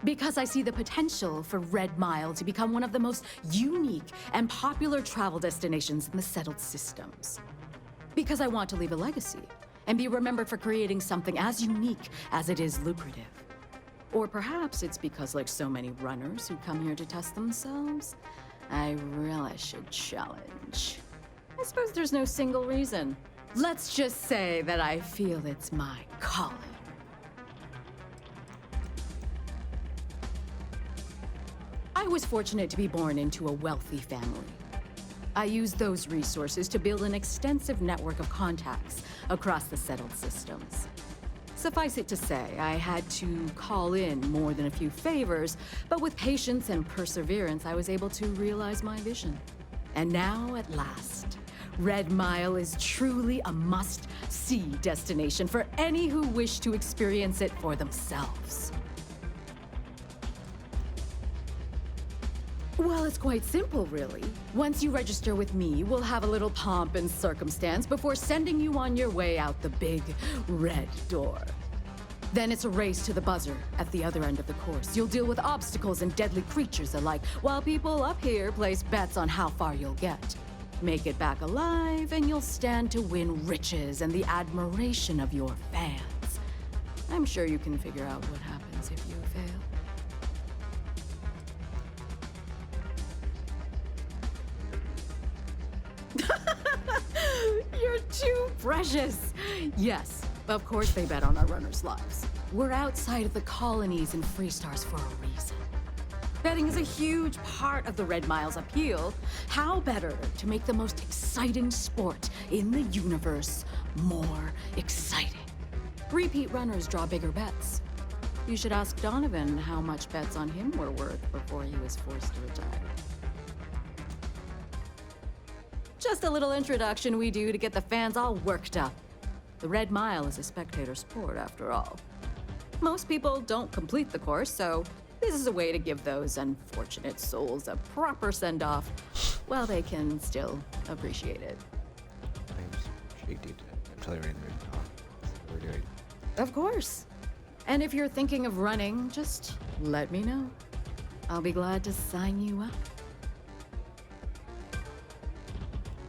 Speaker 2: Because I see the potential for Red Mile to become one of the most unique and popular travel destinations in the settled systems. Because I want to leave a legacy and be remembered for creating something as unique as it is lucrative. Or perhaps it's because, like so many runners who come here to test themselves, I really should challenge. I suppose there's no single reason. Let's just say that I feel it's my calling. I was fortunate to be born into a wealthy family. I used those resources to build an extensive network of contacts across the settled systems. Suffice it to say, I had to call in more than a few favors, but with patience and perseverance, I was able to realize my vision. And now, at last, Red Mile is truly a must-see destination for any who wish to experience it for themselves. Well, it's quite simple, really. Once you register with me, we'll have a little pomp and circumstance before sending you on your way out the big red door. Then it's a race to the buzzer at the other end of the course. You'll deal with obstacles and deadly creatures alike, while people up here place bets on how far you'll get. Make it back alive, and you'll stand to win riches and the admiration of your fans. I'm sure you can figure out what happens if you fail. You're too precious! Yes, of course they bet on our runners' lives. We're outside of the colonies and Freestars for a reason. Betting is a huge part of the Red Mile's appeal. How better to make the most exciting sport in the universe more exciting? Repeat runners draw bigger bets. You should ask Donovan how much bets on him were worth before he was forced to retire. Just a little introduction we do to get the fans all worked up. The Red Mile is a spectator sport, after all. Most people don't complete the course, so this is a way to give those unfortunate souls a proper send-off while they can still appreciate it.
Speaker 4: I'm totally right there. We're doing.
Speaker 2: Of course. And if you're thinking of running, just let me know. I'll be glad to sign you up.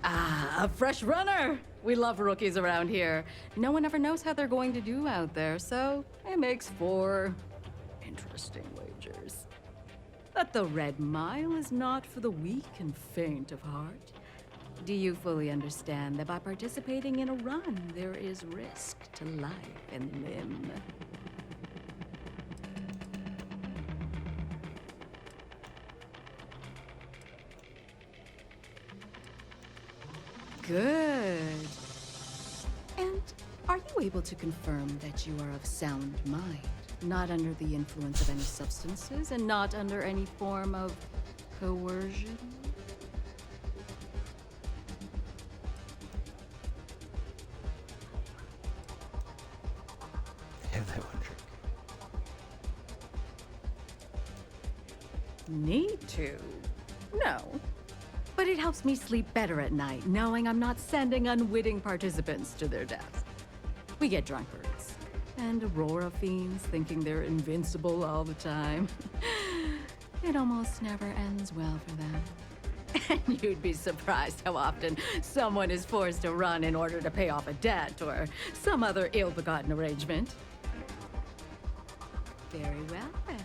Speaker 2: Ah, a fresh runner! We love rookies around here. No one ever knows how they're going to do out there, so it makes for interesting wagers. But the Red Mile is not for the weak and faint of heart. Do you fully understand that by participating in a run, there is risk to life and limb? Good. And are you able to confirm that you are of sound mind, not under the influence of any substances, and not under any form of coercion?
Speaker 4: Have that one drink.
Speaker 2: Need to? No. But it helps me sleep better at night, knowing I'm not sending unwitting participants to their death. We get drunkards and Aurora fiends thinking they're invincible all the time. It almost never ends well for them. And you'd be surprised how often someone is forced to run in order to pay off a debt or some other ill-begotten arrangement. Very well, then.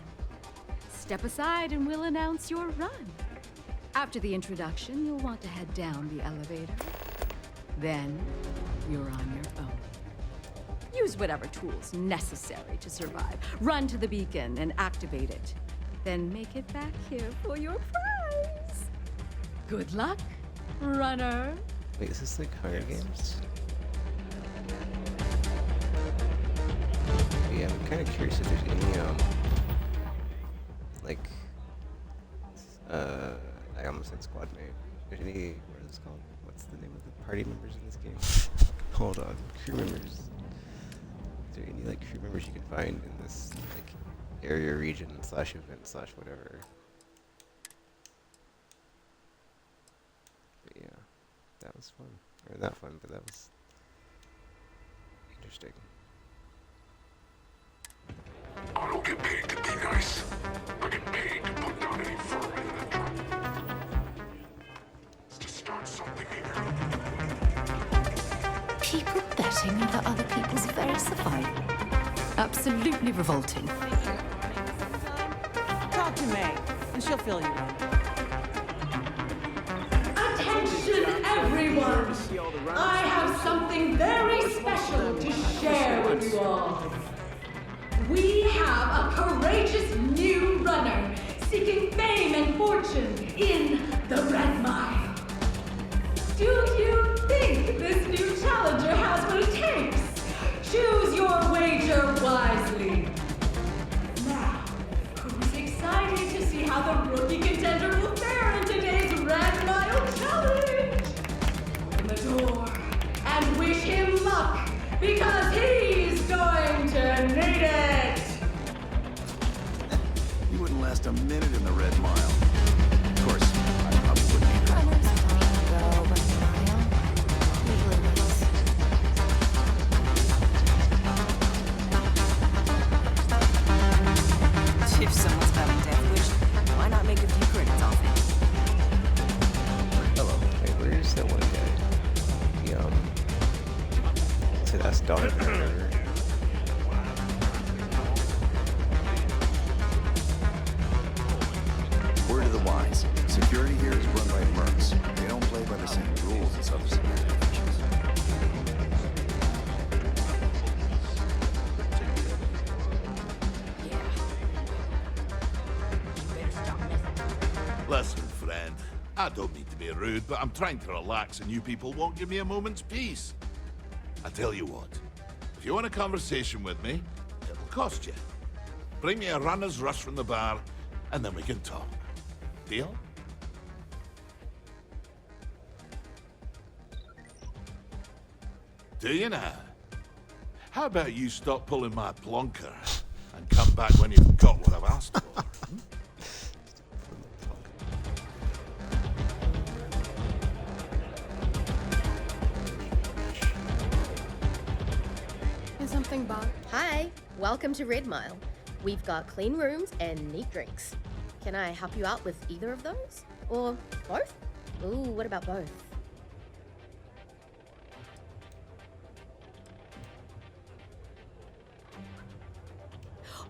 Speaker 2: Step aside and we'll announce your run. After the introduction, you'll want to head down the elevator. Then, you're on your own. Use whatever tools necessary to survive. Run to the beacon and activate it. Then make it back here for your prize. Good luck, runner.
Speaker 4: Wait, is this like Hunger Games? Yeah, I'm kind of curious if there's any, like, I almost said squad mate. There's any, what is it called? What's the name of the party members in this game? Hold on, crew members. Is there any, like, crew members you can find in this, like, area, region, slash event, slash whatever. But yeah, that was fun. Or not fun, but that was interesting.
Speaker 18: I don't get paid to be nice. I get paid to put down any fur in the truck. It's to start something here.
Speaker 8: People betting over other people's very survival. Absolutely revolting.
Speaker 5: Talk to May, and she'll fill you in.
Speaker 11: Attention, everyone! I have something very special to share with you all. We have a courageous new runner seeking fame and fortune in the Red Mile. Do you think this new challenger has what it takes? Choose your wager wisely. Now, who's excited to see how the rookie contender will fare in today's Red Mile Challenge? Open the door and wish him luck, because he's going to need it!
Speaker 15: You wouldn't last a minute in the Red Mile. Of course, I probably wouldn't either.
Speaker 16: If someone's spelling Death Wish, why not make a few credits off it?
Speaker 4: Hello. Hey, where's that one guy? So that's dog or whatever.
Speaker 15: Word to the wise. Security here is run by mercs. They don't play by the same rules as other security officials.
Speaker 22: Listen, friend, I don't mean to be rude, but I'm trying to relax and you people won't give me a moment's peace. I tell you what, if you want a conversation with me, it'll cost you. Bring me a runner's rush from the bar, and then we can talk. Deal? Do you now? How about you stop pulling my plonker and come back when you've got what I've asked for?
Speaker 2: Something, Bob.
Speaker 25: Hi, welcome to Red Mile. We've got clean rooms and neat drinks. Can I help you out with either of those? Or both? Ooh, what about both?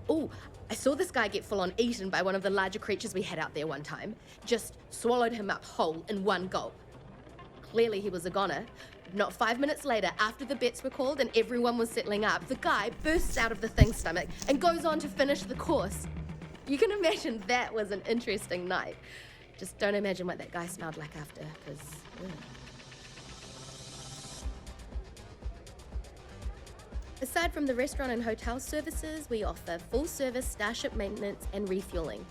Speaker 25: Ooh, I saw this guy get full on eaten by one of the larger creatures we had out there one time. Just swallowed him up whole in one gulp. Clearly he was a goner. Not 5 minutes later, after the bets were called and everyone was settling up, the guy bursts out of the thing's stomach and goes on to finish the course. You can imagine that was an interesting night. Just don't imagine what that guy smelled like after, because... Aside from the restaurant and hotel services, we offer full-service starship maintenance and refueling.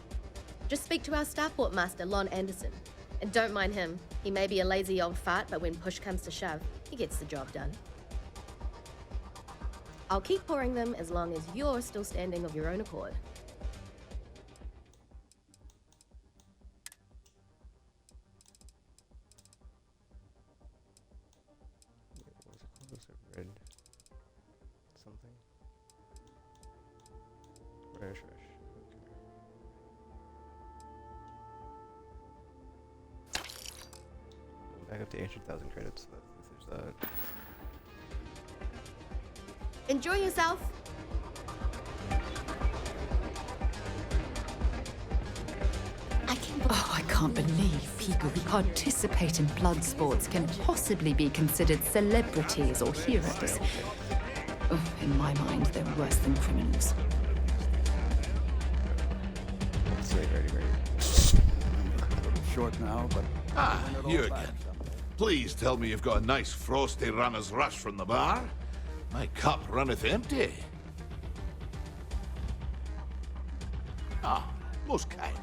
Speaker 25: Just speak to our starport master, Lon Anderson. And don't mind him. He may be a lazy old fart, but when push comes to shove, he gets the job done. I'll keep pouring them as long as you're still standing of your own accord.
Speaker 4: Red something. Rush. Back up to 800,000 credits. So there's that.
Speaker 25: Enjoy yourself.
Speaker 8: I can't believe people who participate in blood sports can possibly be considered celebrities or heroes. Oh, in my mind, they're worse than criminals.
Speaker 15: Short now, but...
Speaker 22: Ah, you again. Please tell me you've got a nice frosty runner's rush from the bar. My cup runneth empty. Ah, most kind.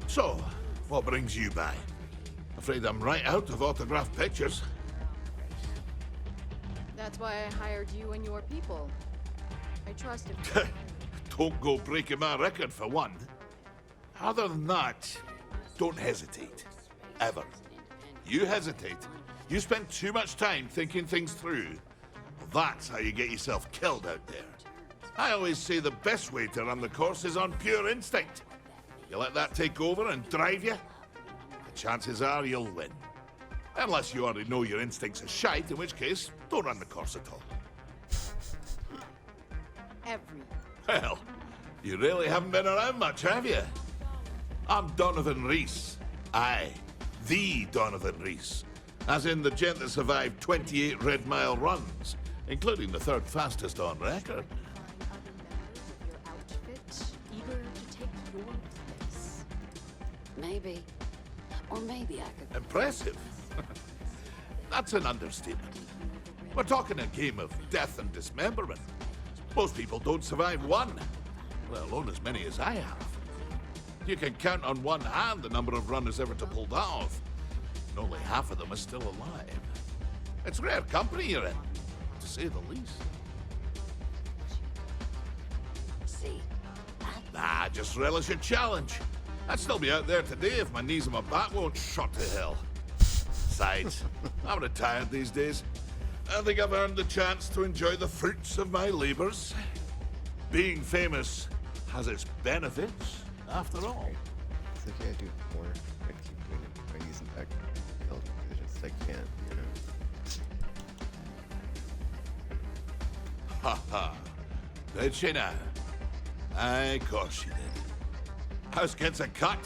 Speaker 22: So, what brings you by? Afraid I'm right out of autographed pictures.
Speaker 2: That's why I hired you and your people. I trusted you.
Speaker 22: don't go breaking my record for one. Other than that, don't hesitate. Ever. You hesitate, you spend too much time thinking things through. Well, that's how you get yourself killed out there. I always say the best way to run the course is on pure instinct. You let that take over and drive you, the chances are you'll win. Unless you already know your instincts are shite, in which case, don't run the course at all. Well, you really haven't been around much, have you? I'm Donovan Reese. Aye, the Donovan Reese. As in the gent that survived 28 Red Mile runs, including the third fastest on record.
Speaker 3: Maybe. Or maybe I could...
Speaker 22: Impressive? That's an understatement. We're talking a game of death and dismemberment. Most people don't survive one, let alone as many as I have. You can count on one hand the number of runners ever to pull that off, and only half of them are still alive. It's rare company you're in, to say the least.
Speaker 3: See?
Speaker 22: Nah, just relish your challenge. I'd still be out there today if my knees and my back won't shot to hell. Besides, I'm retired these days. I think I've earned the chance to enjoy the fruits of my labors. Being famous has its benefits, after all.
Speaker 4: It's like, yeah, I do more. I keep doing it by using back held positions as I can, you know?
Speaker 22: Ha ha. Did she now? Aye, of course she did. House gets a cut.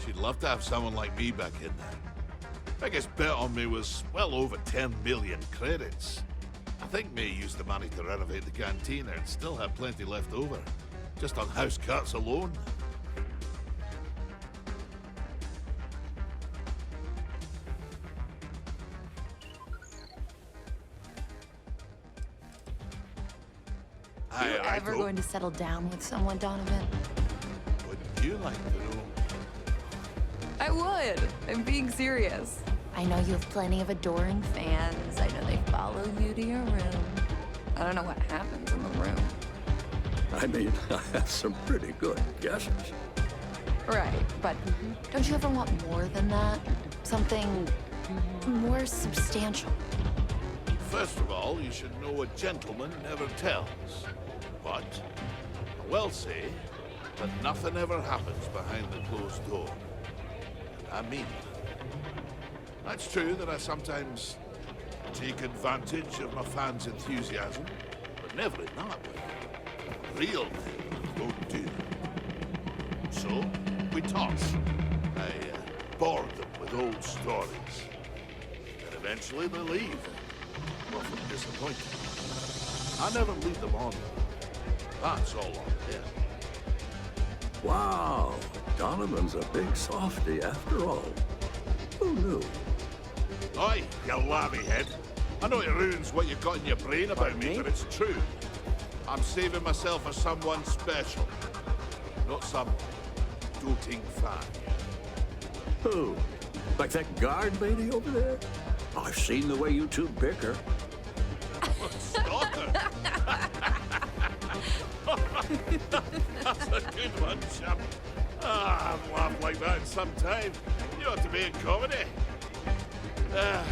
Speaker 22: She'd love to have someone like me back in there. Biggest bet on me was well over 10 million credits. I think May used the money to renovate the cantina and still had plenty left over, just on house cuts alone.
Speaker 8: Are you ever going to settle down with someone, Donovan?
Speaker 22: Wouldn't you like to know?
Speaker 8: I would. I'm being serious. I know you have plenty of adoring fans. I know they follow you to your room. I don't know what happens in the room.
Speaker 1: I mean, I have some pretty good guesses.
Speaker 8: Right, but don't you ever want more than that? Something more substantial?
Speaker 22: First of all, you should know a gentleman never tells. But I will say that nothing ever happens behind the closed door. And I mean that. That's true that I sometimes take advantage of my fans' enthusiasm, but never in that way. Real men don't do that. So, we talk. I bore them with old stories. And eventually they leave. Often disappointed. I never leave them on. That's all on them.
Speaker 1: Wow, Donovan's a big softy after all. Who knew?
Speaker 22: Oi, you lammy head. I know it ruins what you've got in your brain about me, but it's true. I'm saving myself for someone special. Not some doting fan.
Speaker 1: Who? Like that guard lady over there? I've seen the way you two bicker.
Speaker 22: Stalker! That's a good one, chap. Ah, I've laughed like that in some time. You ought to be in comedy. That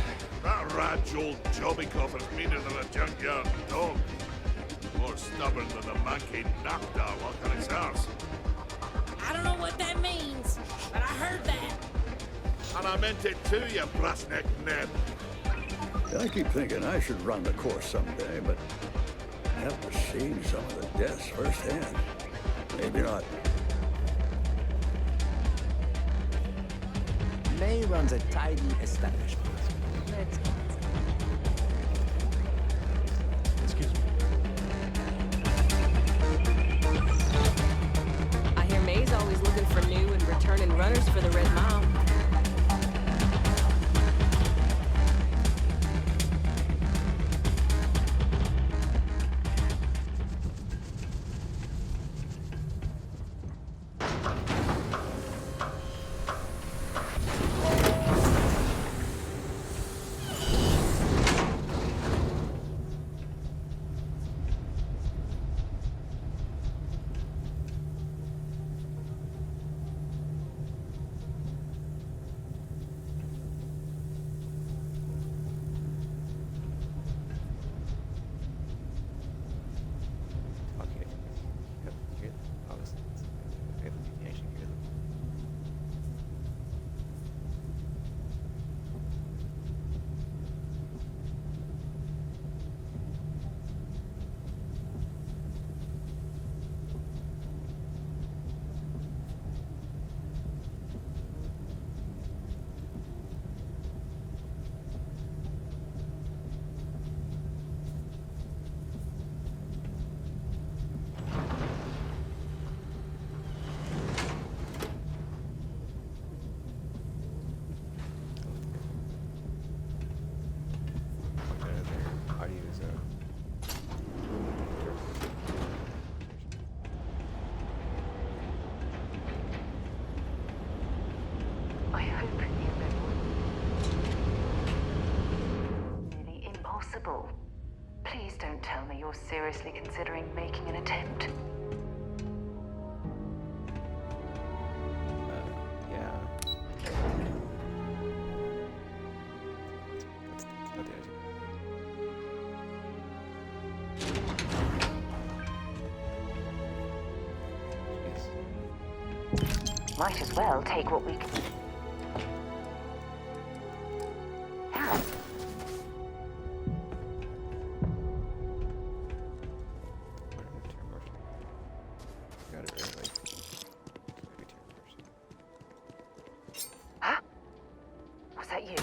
Speaker 22: raj old jobby coffer's meaner than a junkyard dog. More stubborn than the monkey knockdown on his arse.
Speaker 7: I don't know what that means, but I heard that.
Speaker 22: And I meant it too, you brass-necked Ned.
Speaker 1: I keep thinking I should run the course someday, but after seeing some of the deaths firsthand, maybe not.
Speaker 17: May runs a tidy establishment. Let's go.
Speaker 22: Excuse me.
Speaker 10: I hear May's always looking for new and returning runners for the Red Mile.
Speaker 6: possible. Please don't tell me you're seriously considering making an attempt.
Speaker 4: Yeah. That's not the idea.
Speaker 6: Might as well take what we can.
Speaker 4: Got it right, like.
Speaker 6: Huh? Was that you?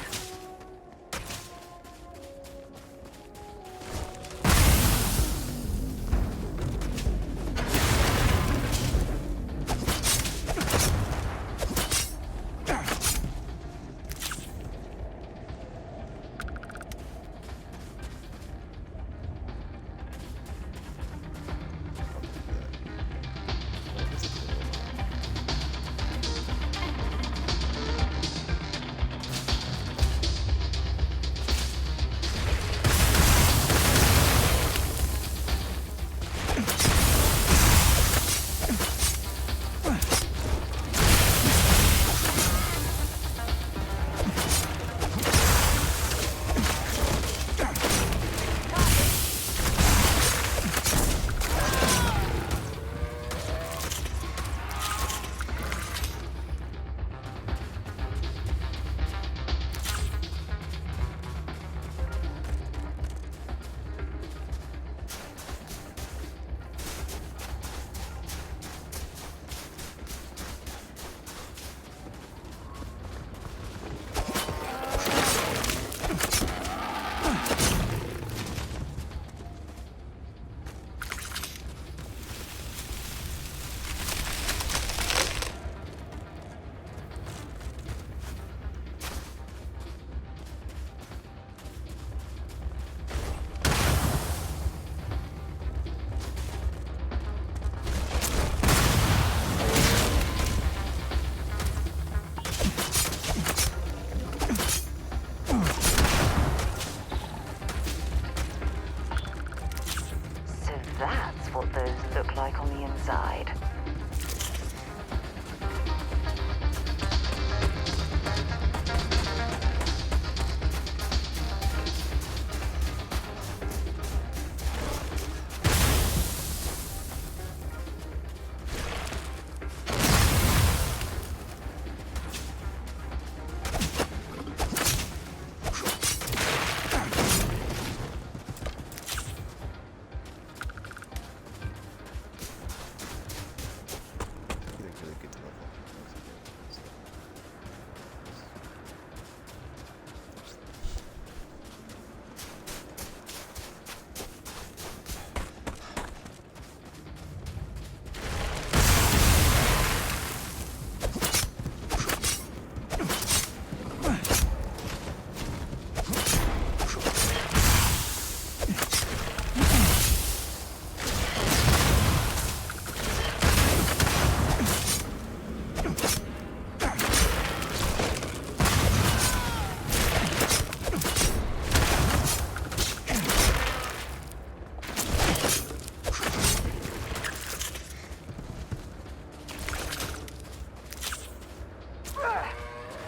Speaker 6: That's what those look like on the inside.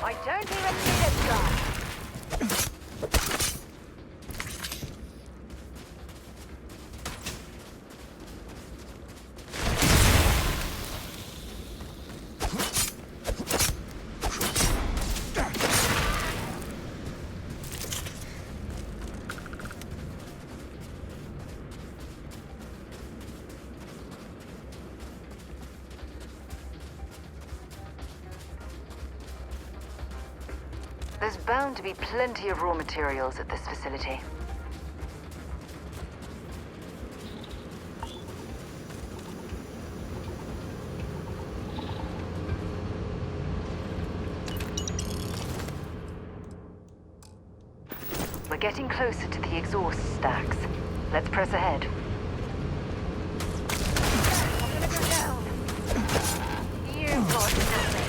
Speaker 6: I don't even need a gun. There's bound to be plenty of raw materials at this facility. We're getting closer to the exhaust stacks. Let's press ahead. I'm gonna go down. You've got nothing.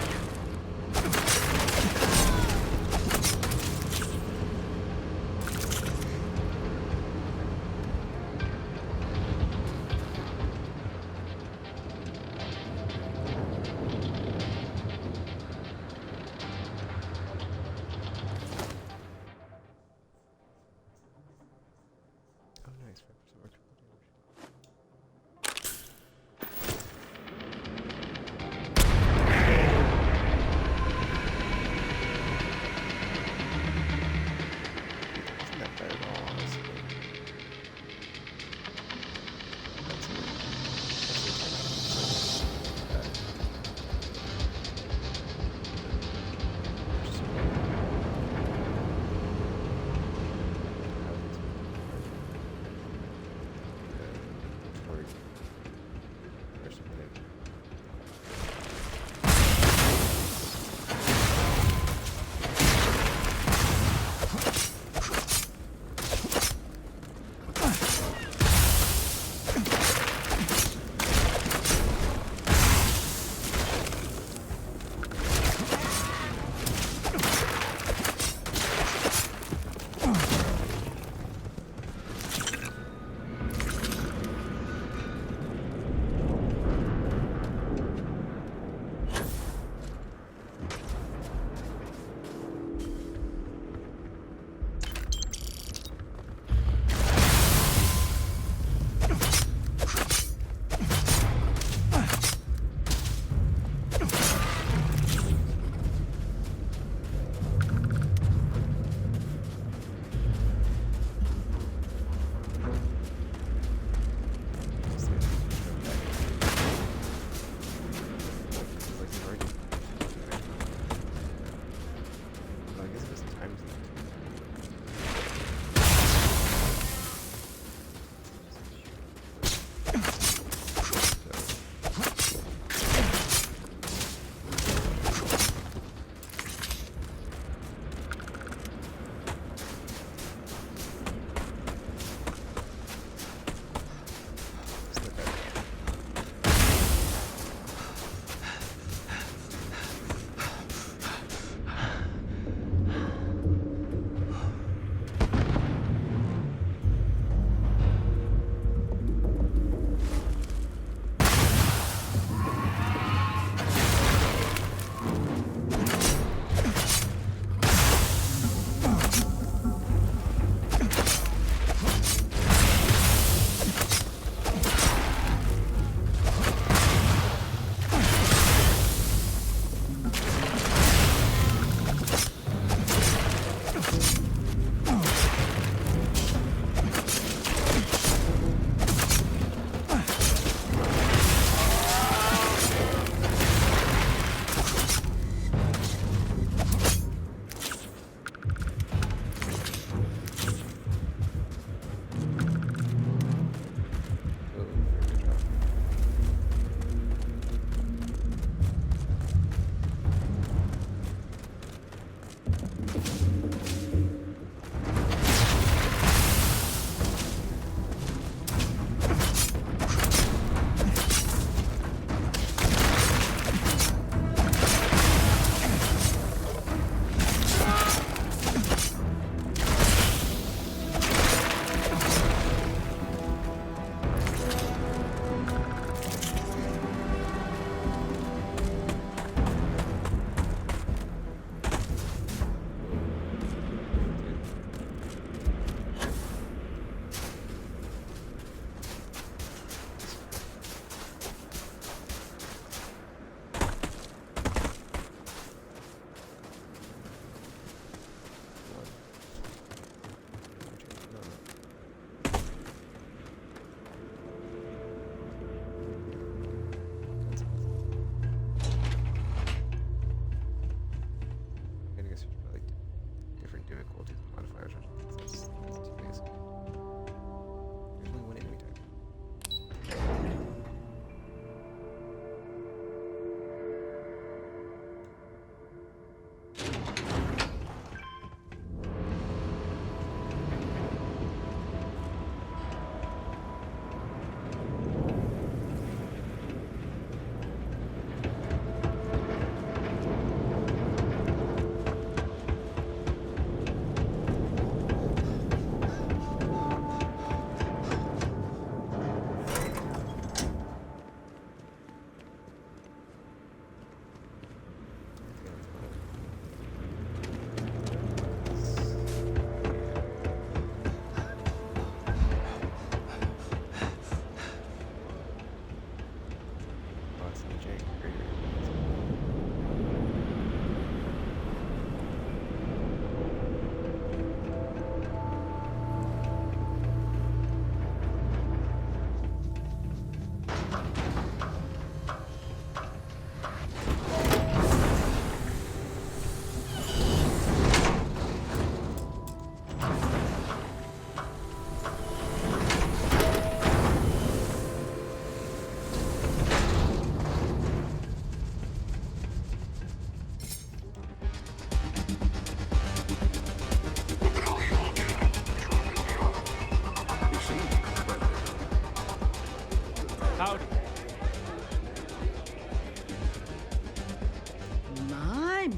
Speaker 12: Howdy.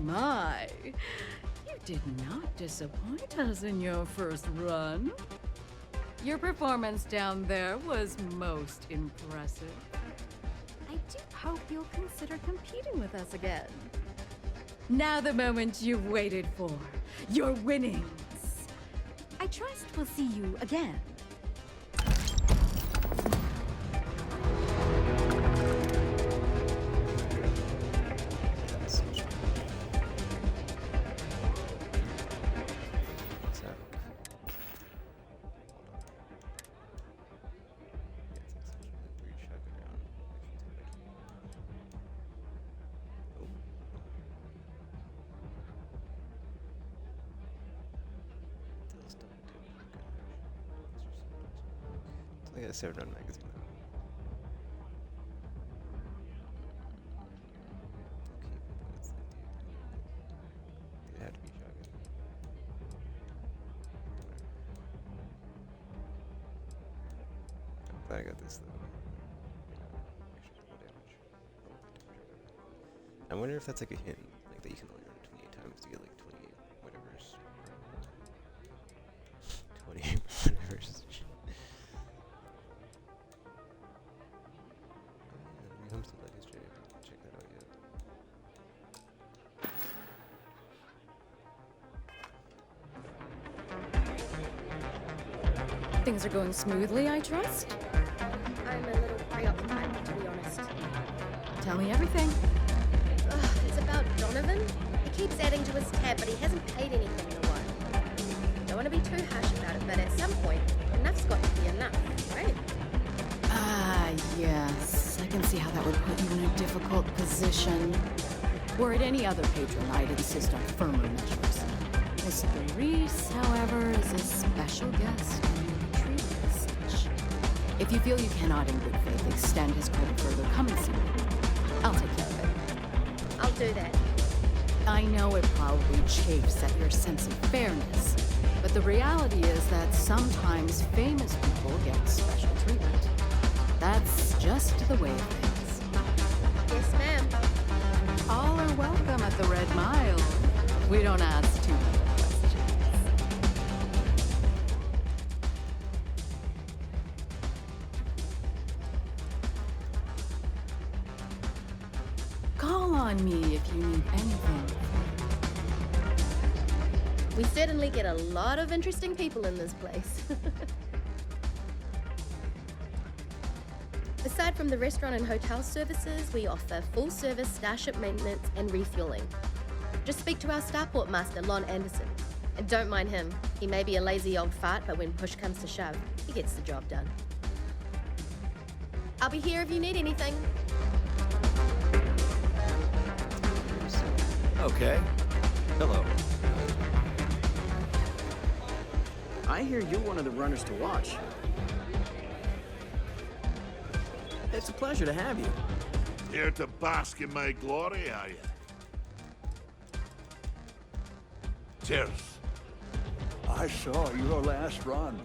Speaker 2: My. You did not disappoint us in your first run. Your performance down there was most impressive. I do hope you'll consider competing with us again. Now the moment you've waited for. Your winnings. I trust we'll see you again.
Speaker 4: I got a Seven Run magazine though. It had to be shotgun. I'm glad I got this though. Extra more damage. I wonder if that's like a hint, like that you can only run 28 times to get like 28 whatever's. 28 whatever's. I'm still at history. I haven't checked that out
Speaker 2: yet. Things are going smoothly, I trust?
Speaker 25: I'm a little preoccupied, to be honest.
Speaker 2: Tell me everything.
Speaker 25: It's about Donovan. He keeps adding to his tab, but he hasn't paid anything in a while. Don't want to be too harsh about it, but at some point, enough's got to be enough, right?
Speaker 2: Ah, yes. I can see how that would put you in a difficult position. Were it any other patron, I'd insist on firmer measures. Mr. Reese, however, is a special guest and will be treated as such. If you feel you cannot in good faith extend his credit further, come and see me. I'll take care of it.
Speaker 25: I'll do that.
Speaker 2: I know it probably chafes at your sense of fairness, but the reality is that sometimes famous people get special treatment. That's just the way of things.
Speaker 25: Yes, ma'am.
Speaker 2: All are welcome at the Red Mile. We don't ask too many questions. Call on me if you need anything.
Speaker 25: We certainly get a lot of interesting people in this place. Aside from the restaurant and hotel services, we offer full-service starship maintenance and refueling. Just speak to our starport master, Lon Anderson. And don't mind him. He may be a lazy old fart, but when push comes to shove, he gets the job done. I'll be here if you need anything.
Speaker 24: Okay. Hello.
Speaker 9: I hear you're one of the runners to watch. It's a pleasure to have you.
Speaker 22: Here to bask in my glory, are you? Cheers.
Speaker 1: I saw your last run.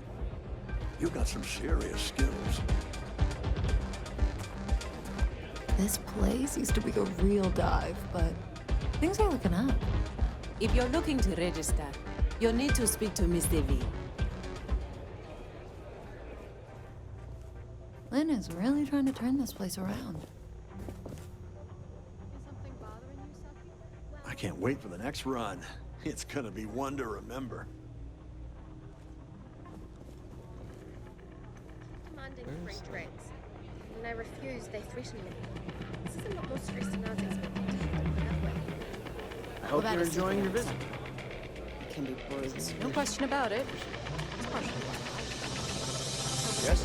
Speaker 1: You got some serious skills.
Speaker 8: This place used to be a real dive, but things are looking up.
Speaker 10: If you're looking to register, you'll need to speak to Mr. V.
Speaker 8: Lynn is really trying to turn this place around.
Speaker 24: I can't wait for the next run. It's gonna be one to remember.
Speaker 25: Demanding free drinks. When I refuse, they threaten me. This is a
Speaker 9: I hope
Speaker 2: that
Speaker 9: you're
Speaker 2: is
Speaker 9: enjoying your
Speaker 2: something
Speaker 9: visit.
Speaker 2: It can be brutes. No question about it. It's partially why
Speaker 9: Yes?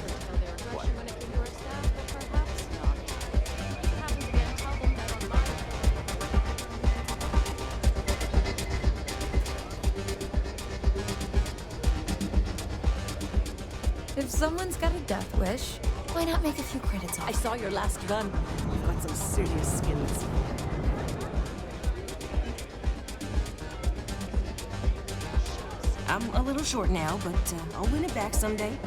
Speaker 2: what? When it came to our staff, but perhaps not. If it happens again, tell them that on my
Speaker 13: If someone's got a death wish, why not make a few credits off?
Speaker 10: I saw your last run. You've got some serious skills. I'm a little short now, but I'll win it back someday.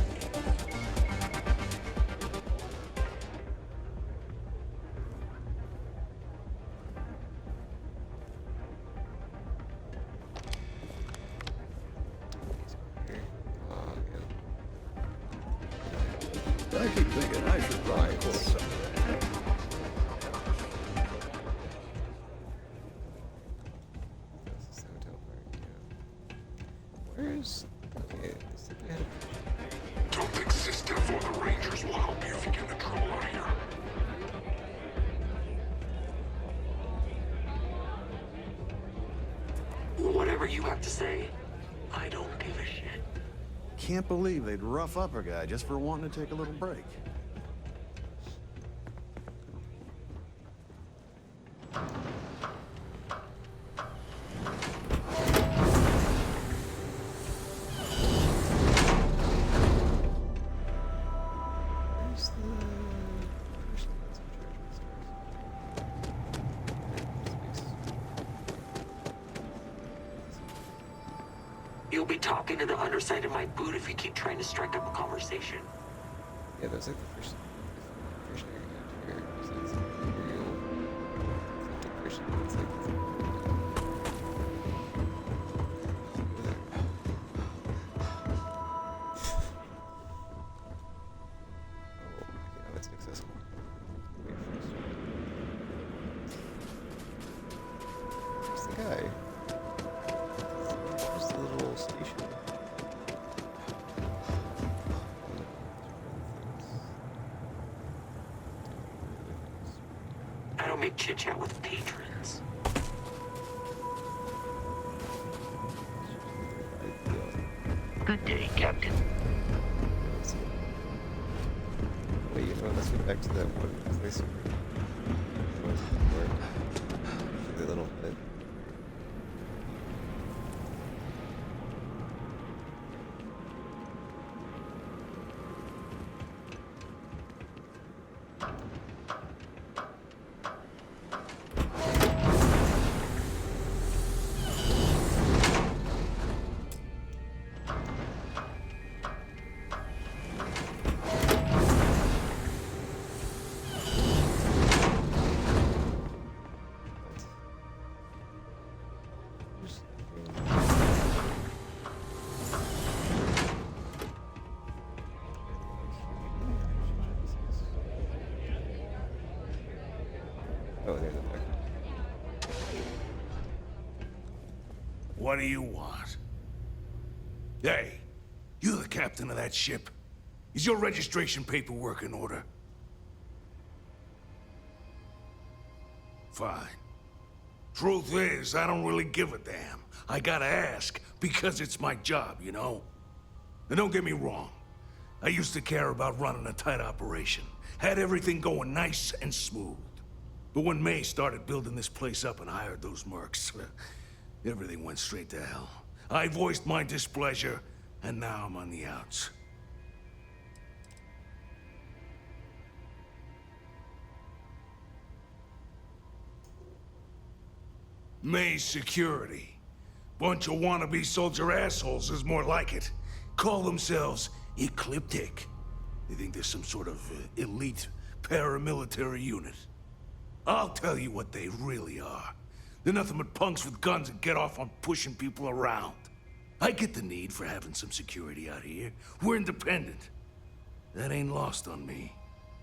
Speaker 1: I keep thinking I should run a course someday.
Speaker 4: Where's... Okay, this thing had
Speaker 14: Don't exist, therefore the Rangers will help you if you get into trouble out here. Whatever you have to say, I don't give a shit.
Speaker 15: Can't believe they'd rough up a guy just for wanting to take a little break.
Speaker 4: Where's the person that's in charge of
Speaker 14: You'll be talking to the underside of my boot if you keep trying to strike up a conversation.
Speaker 4: Yeah, that's like the first area here. So it's like Imperial authentic version. It's like now it's accessible. Wait first. Where's the guy? Where's the little station?
Speaker 14: I don't make chit-chat with patrons. Good day, Captain.
Speaker 4: Wait, you know, let's go back to that one place where the little bit. Oh, there's a back.
Speaker 19: What do you want? Hey, you the captain of that ship? Is your registration paperwork in order? Fine. Truth is, I don't really give a damn. I gotta ask, because it's my job, you know? And don't get me wrong. I used to care about running a tight operation. Had everything going nice and smooth. But when May started building this place up and hired those mercs, everything went straight to hell. I voiced my displeasure, and now I'm on the outs. May's security. Bunch of wannabe soldier assholes is more like it. Call themselves Ecliptic. They think they're some sort of elite paramilitary unit. I'll tell you what they really are. They're nothing but punks with guns that get off on pushing people around. I get the need for having some security out here. We're independent. That ain't lost on me.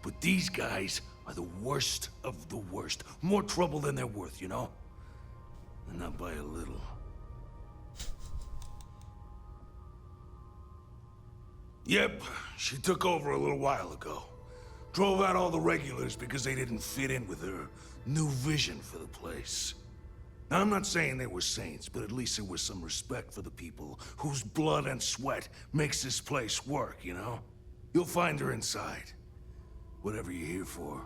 Speaker 19: But these guys are the worst of the worst. More trouble than they're worth, you know? And not by a little. Yep, she took over a little while ago. Drove out all the regulars because they didn't fit in with her new vision for the place. Now, I'm not saying they were saints, but at least there was some respect for the people whose blood and sweat makes this place work, you know? You'll find her inside. Whatever you're here for,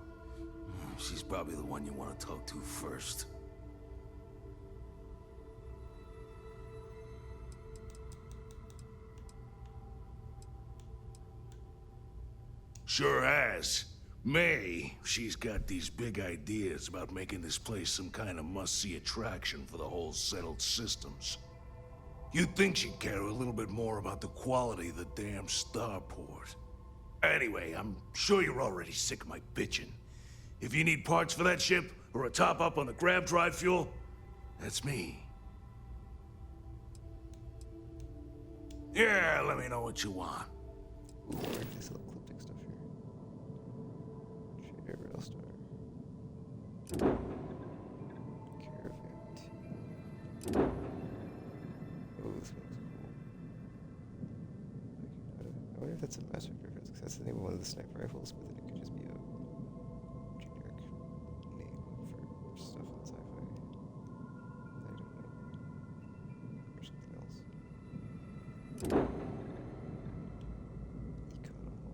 Speaker 19: she's probably the one you want to talk to first. Sure has. May, she's got these big ideas about making this place some kind of must-see attraction for the whole settled systems. You'd think she'd care a little bit more about the quality of the damn starport. Anyway, I'm sure you're already sick of my bitching. If you need parts for that ship, or a top-up on the grab drive fuel, that's me. Yeah, let me know what you want.
Speaker 4: Ooh, nice little ecliptic stuff here. Trader Rail Star. Caravan T. Oh, this one looks cool. I wonder if that's a Mass Effect reference, because that's the name of one of the sniper rifles, but then it could just be a generic name for stuff in sci-fi. I don't know. Or something else.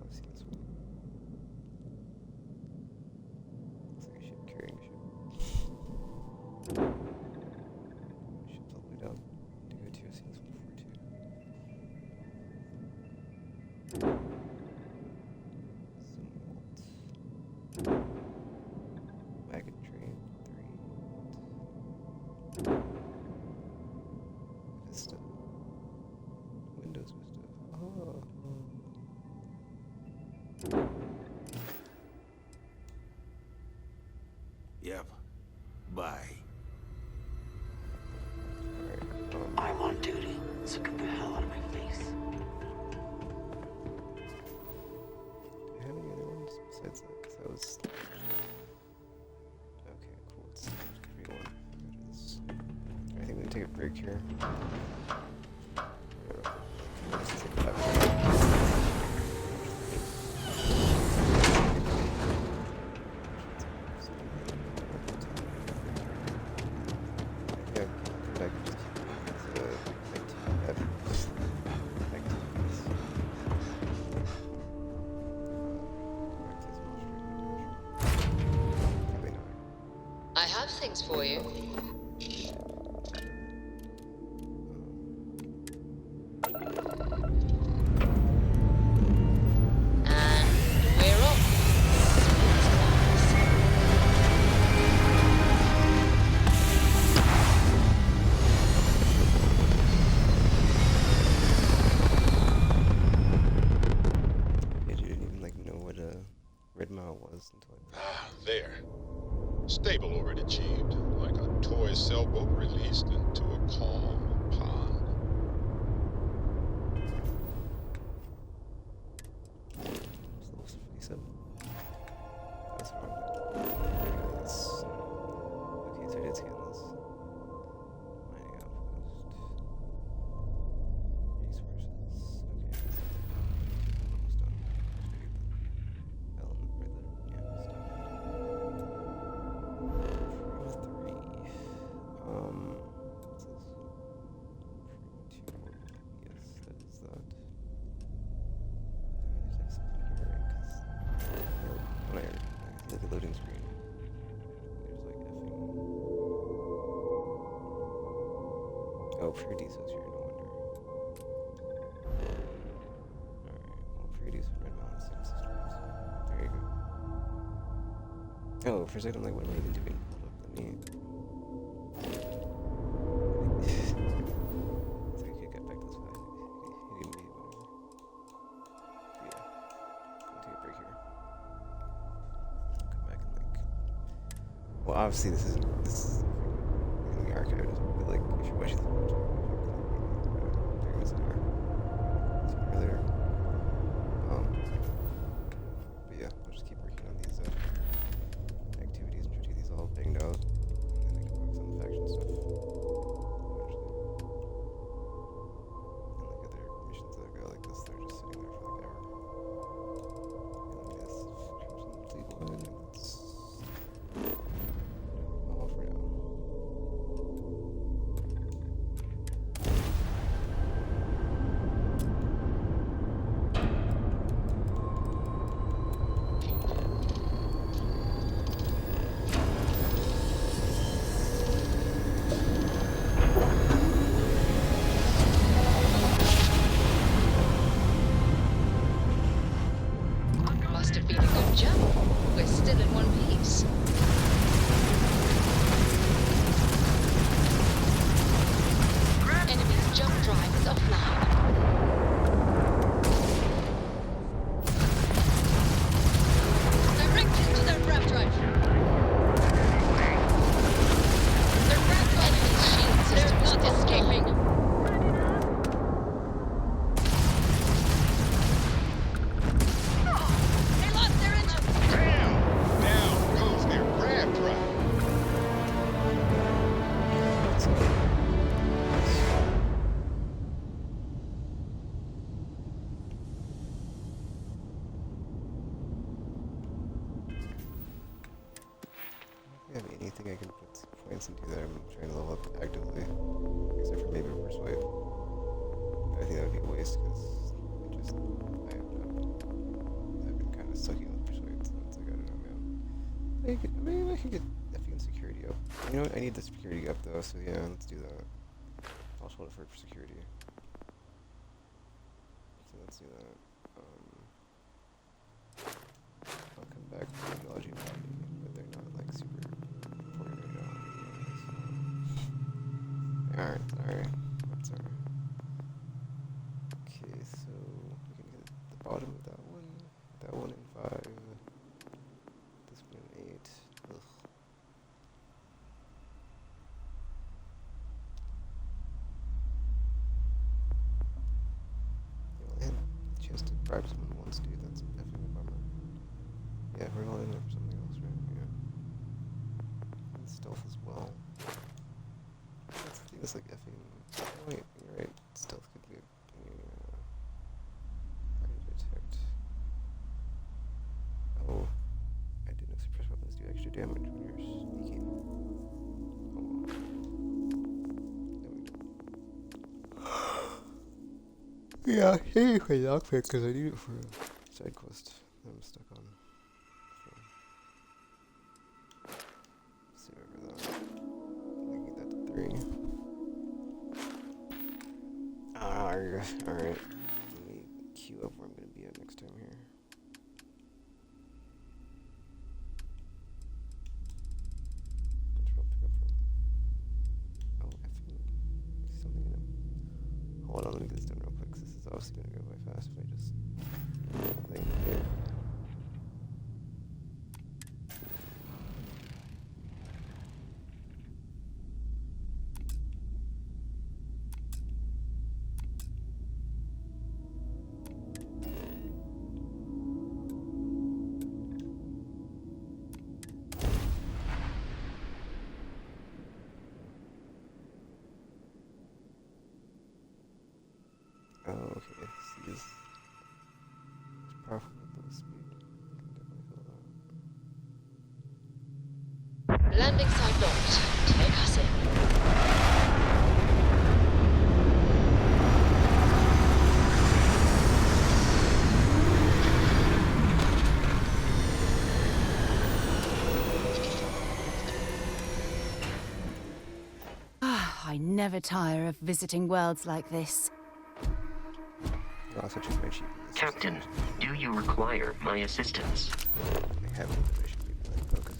Speaker 4: I've seen this one. Looks like a ship carrying a ship. Ship's all the way down. To go to, I've seen this one before too. Some Walt. Wagon train 3. Vista. Windows Vista. Oh.
Speaker 19: Yep. Bye.
Speaker 14: I'm on duty, so get the hell out of my face.
Speaker 4: Do I have any other ones besides that? Because that was... Okay, cool. It's free one. I think we can take a break here. Let's take 5 minutes. Yeah, come back and just keep
Speaker 5: I have things for you. And we're off.
Speaker 4: Yeah, you didn't even know what a Red Mile was until I...
Speaker 12: There. Stable orbit achieved, like a toy sailboat released into a calm pond.
Speaker 4: It's level 57. That's wrong. That's... Okay, so I did scan this. Mining outpost. Resources. Okay. Almost done. Element right there. Yeah, stop. What's this? Yes, that is that. There's like something here, right? Because when I see like a loading screen, there's like effing. Oh, pure diesels here, no wonder. Alright, well, pure diesel red balance systems. There you go. Oh, for a second, I'm like, what am I even doing? Hold up, let me. So we could get back this way. Hitting me, whatever. But yeah, I'll take a break here. Come back and well, obviously this is gonna be archived, but like if you're watching this, there was an hour. Somewhere there. But yeah, I'll just keep working on these activities and try to get these all banged out, and then I can focus on the faction stuff eventually. And like other missions that go like this, they're just sitting there for like ever. And this Crimson Fleet one, and that's all for now. anything I can put points into that I'm trying to level up actively, except for maybe Persuade. I think that would be a waste because I've been kind of sucking with Persuade, so it's like, I don't know, man. Maybe I can get effing security up. You know what? I need the security up though, so yeah, let's do that. I'll hold it for security. So let's do that. I'll come back to technology body, but they're not like super important right now. They aren't, sorry. I'm sorry. Okay, so we can get the bottom of that one in 5. This one in 8. Ugh. I only had a chance to bribe someone once, dude. That's effing a bummer. Yeah, we're going in there for something else, right? Yeah. And stealth as well. That's the thing, it's like effing... Oh, wait, you're right. Stealth could be... hard to detect. Oh, I didn't know suppressed weapons do extra damage when you're sneaking. Oh, there we go. Yeah, hey, for lockpick, because I need it for a side quest that I'm stuck on. So, let's see over that. We can get that to 3. Alright. Let me queue up where I'm going to be at next time here. Which one pick up from? Oh, effing. Something in him. Hold on, let me get this done real quick, because this is obviously going to go by fast if I just... Thing here. Oh, okay. See, it's powerful with the speed. I can definitely feel that.
Speaker 5: Landing site docked. Take us in.
Speaker 8: I never tire of visiting worlds like this.
Speaker 4: Oh, such a spreadsheet.
Speaker 14: Captain, do you require my assistance?
Speaker 4: I have information people like focus.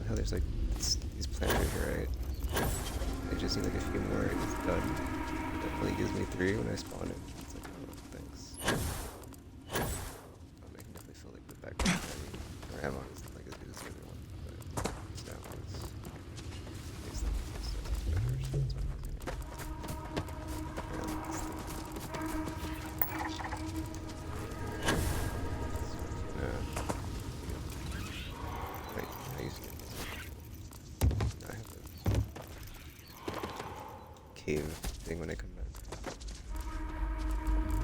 Speaker 4: How there's like these planners here, right? I just need like a few more and it's done. It definitely gives me 3 when I spawn it. It's like, oh, thanks. I can definitely feel like the background or ammo is like as good as the other one, but this now is it's like measures. That's what I'm using. Wait, I used to get this. Now I have this cave thing when I come back.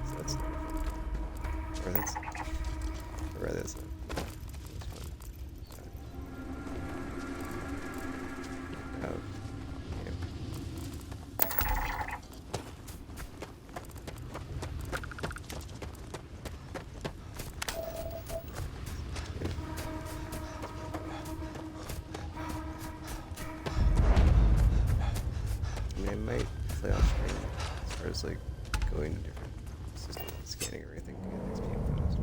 Speaker 4: So that's not fun. Or that's... Or rather, that's not... That's fun. Yeah. I mean, I might play off screen as far as like going to different systems and scanning everything to get XP fast.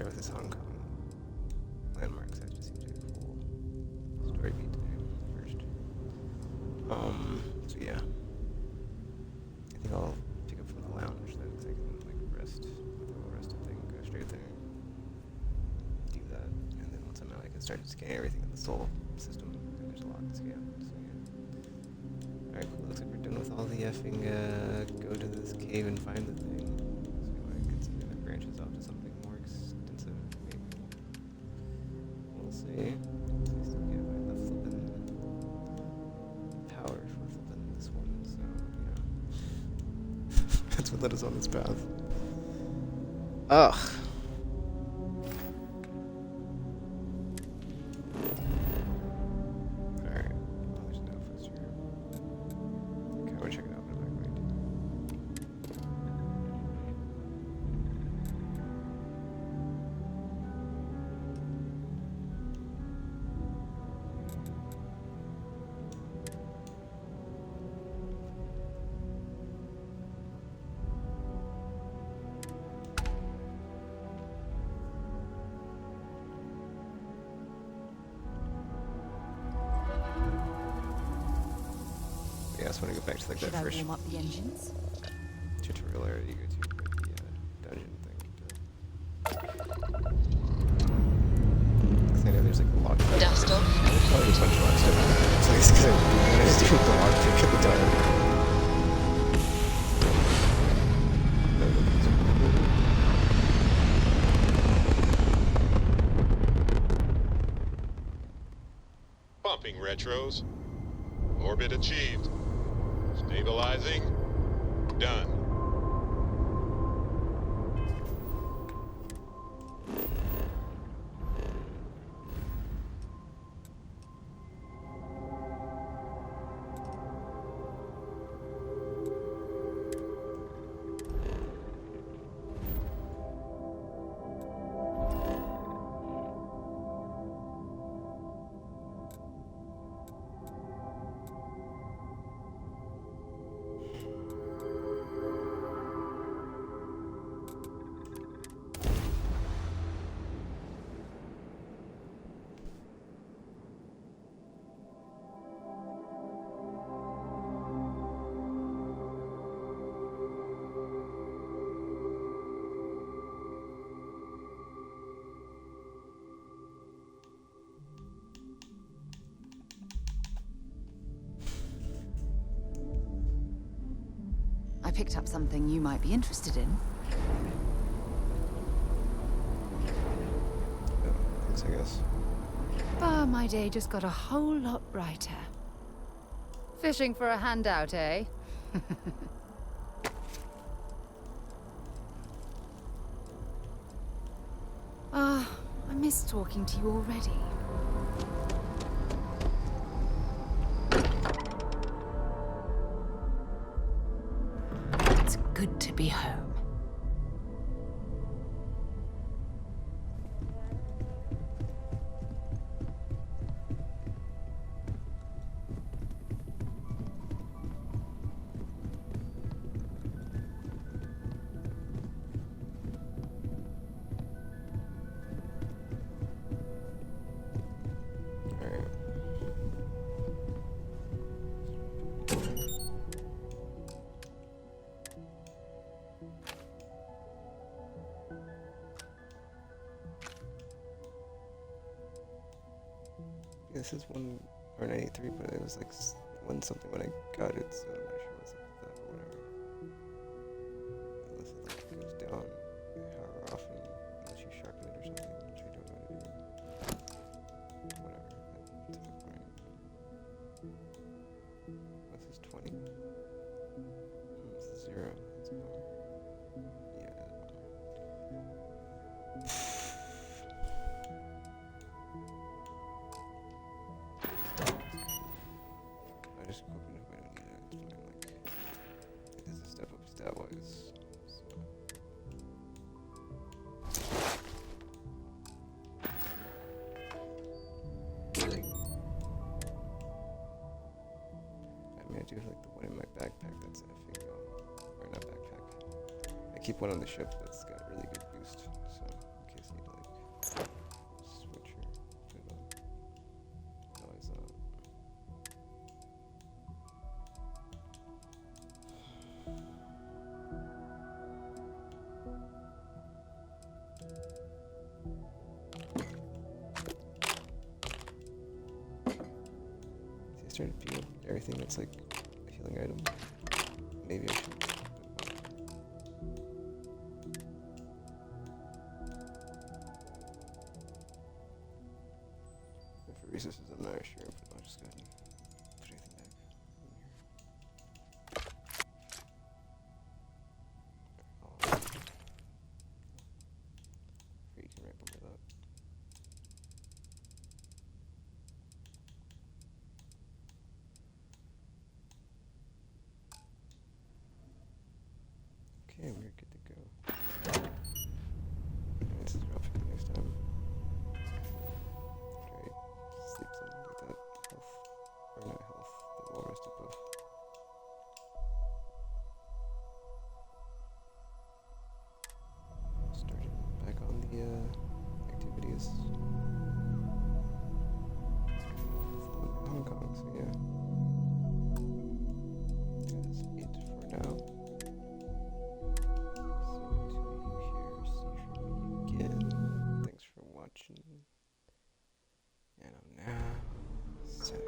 Speaker 4: with his Hong Kong landmarks. That just seems like a cool story beat to do first. So yeah. I think I'll pick up from the lounge then, because I can like rest with the whole rested thing, go straight there, do that, and then once I'm out I can start to scan everything in the soul system, and there's a lot to scan, so yeah. Alright, cool, looks like we're done with all the effing, go to this cave and find the thing. So I could see if it branches off to something more extensive, maybe. We'll see. I still can't find the flippin' power for flippin' this one, so yeah. That's what led us on this path. Ugh. Alright. Well, there's no fuss here. Okay, I wanna check it out, but I'm not going to. Yeah, I just want to go back to like
Speaker 8: Should
Speaker 4: that
Speaker 8: I
Speaker 4: first
Speaker 8: warm up the engines?
Speaker 4: tutorial area you go to for the dungeon thing. Because I know there's like a log.
Speaker 5: Dust off.
Speaker 4: There's probably just a bunch of log stuff. So it's because I'm just doing the log pick at the time.
Speaker 12: Pumping retros. Orbit achieved. Stabilizing. Done.
Speaker 8: I picked up something you might be interested in.
Speaker 4: Thanks, I guess.
Speaker 8: Ah, my day just got a whole lot brighter. Fishing for a handout, eh? Ah, I miss talking to you already.
Speaker 3: It's good to be home.
Speaker 4: This is one R93, but it was like one something when I got it, so I'm not sure what's up with that, but whatever. Unless it like goes down however often, unless you sharpen it or something, which I don't know how to do. Whatever, to the point. This is 20. This is 0. That's a bummer. Yeah, that's a bummer. I just opened it if I don't need it, it's fine, like, it does a step up stat-wise, so. I mean, I do have, like, the one in my backpack that's effing, or not backpack. I keep one on the ship that's got a really good boost, so, in case I need to, like, started picking up everything that's like a healing item. Maybe I should. For resources, I'm not sure, but I'll just go ahead and put everything back in here. You can right bump it up. Okay, we're good to go. This is rough next time. Right, sleep something like that. Health, or not health, the well rested buff. Started back on the activities. Hong Kong, so yeah. That's it for now. Thanks for watching. And I'm now set.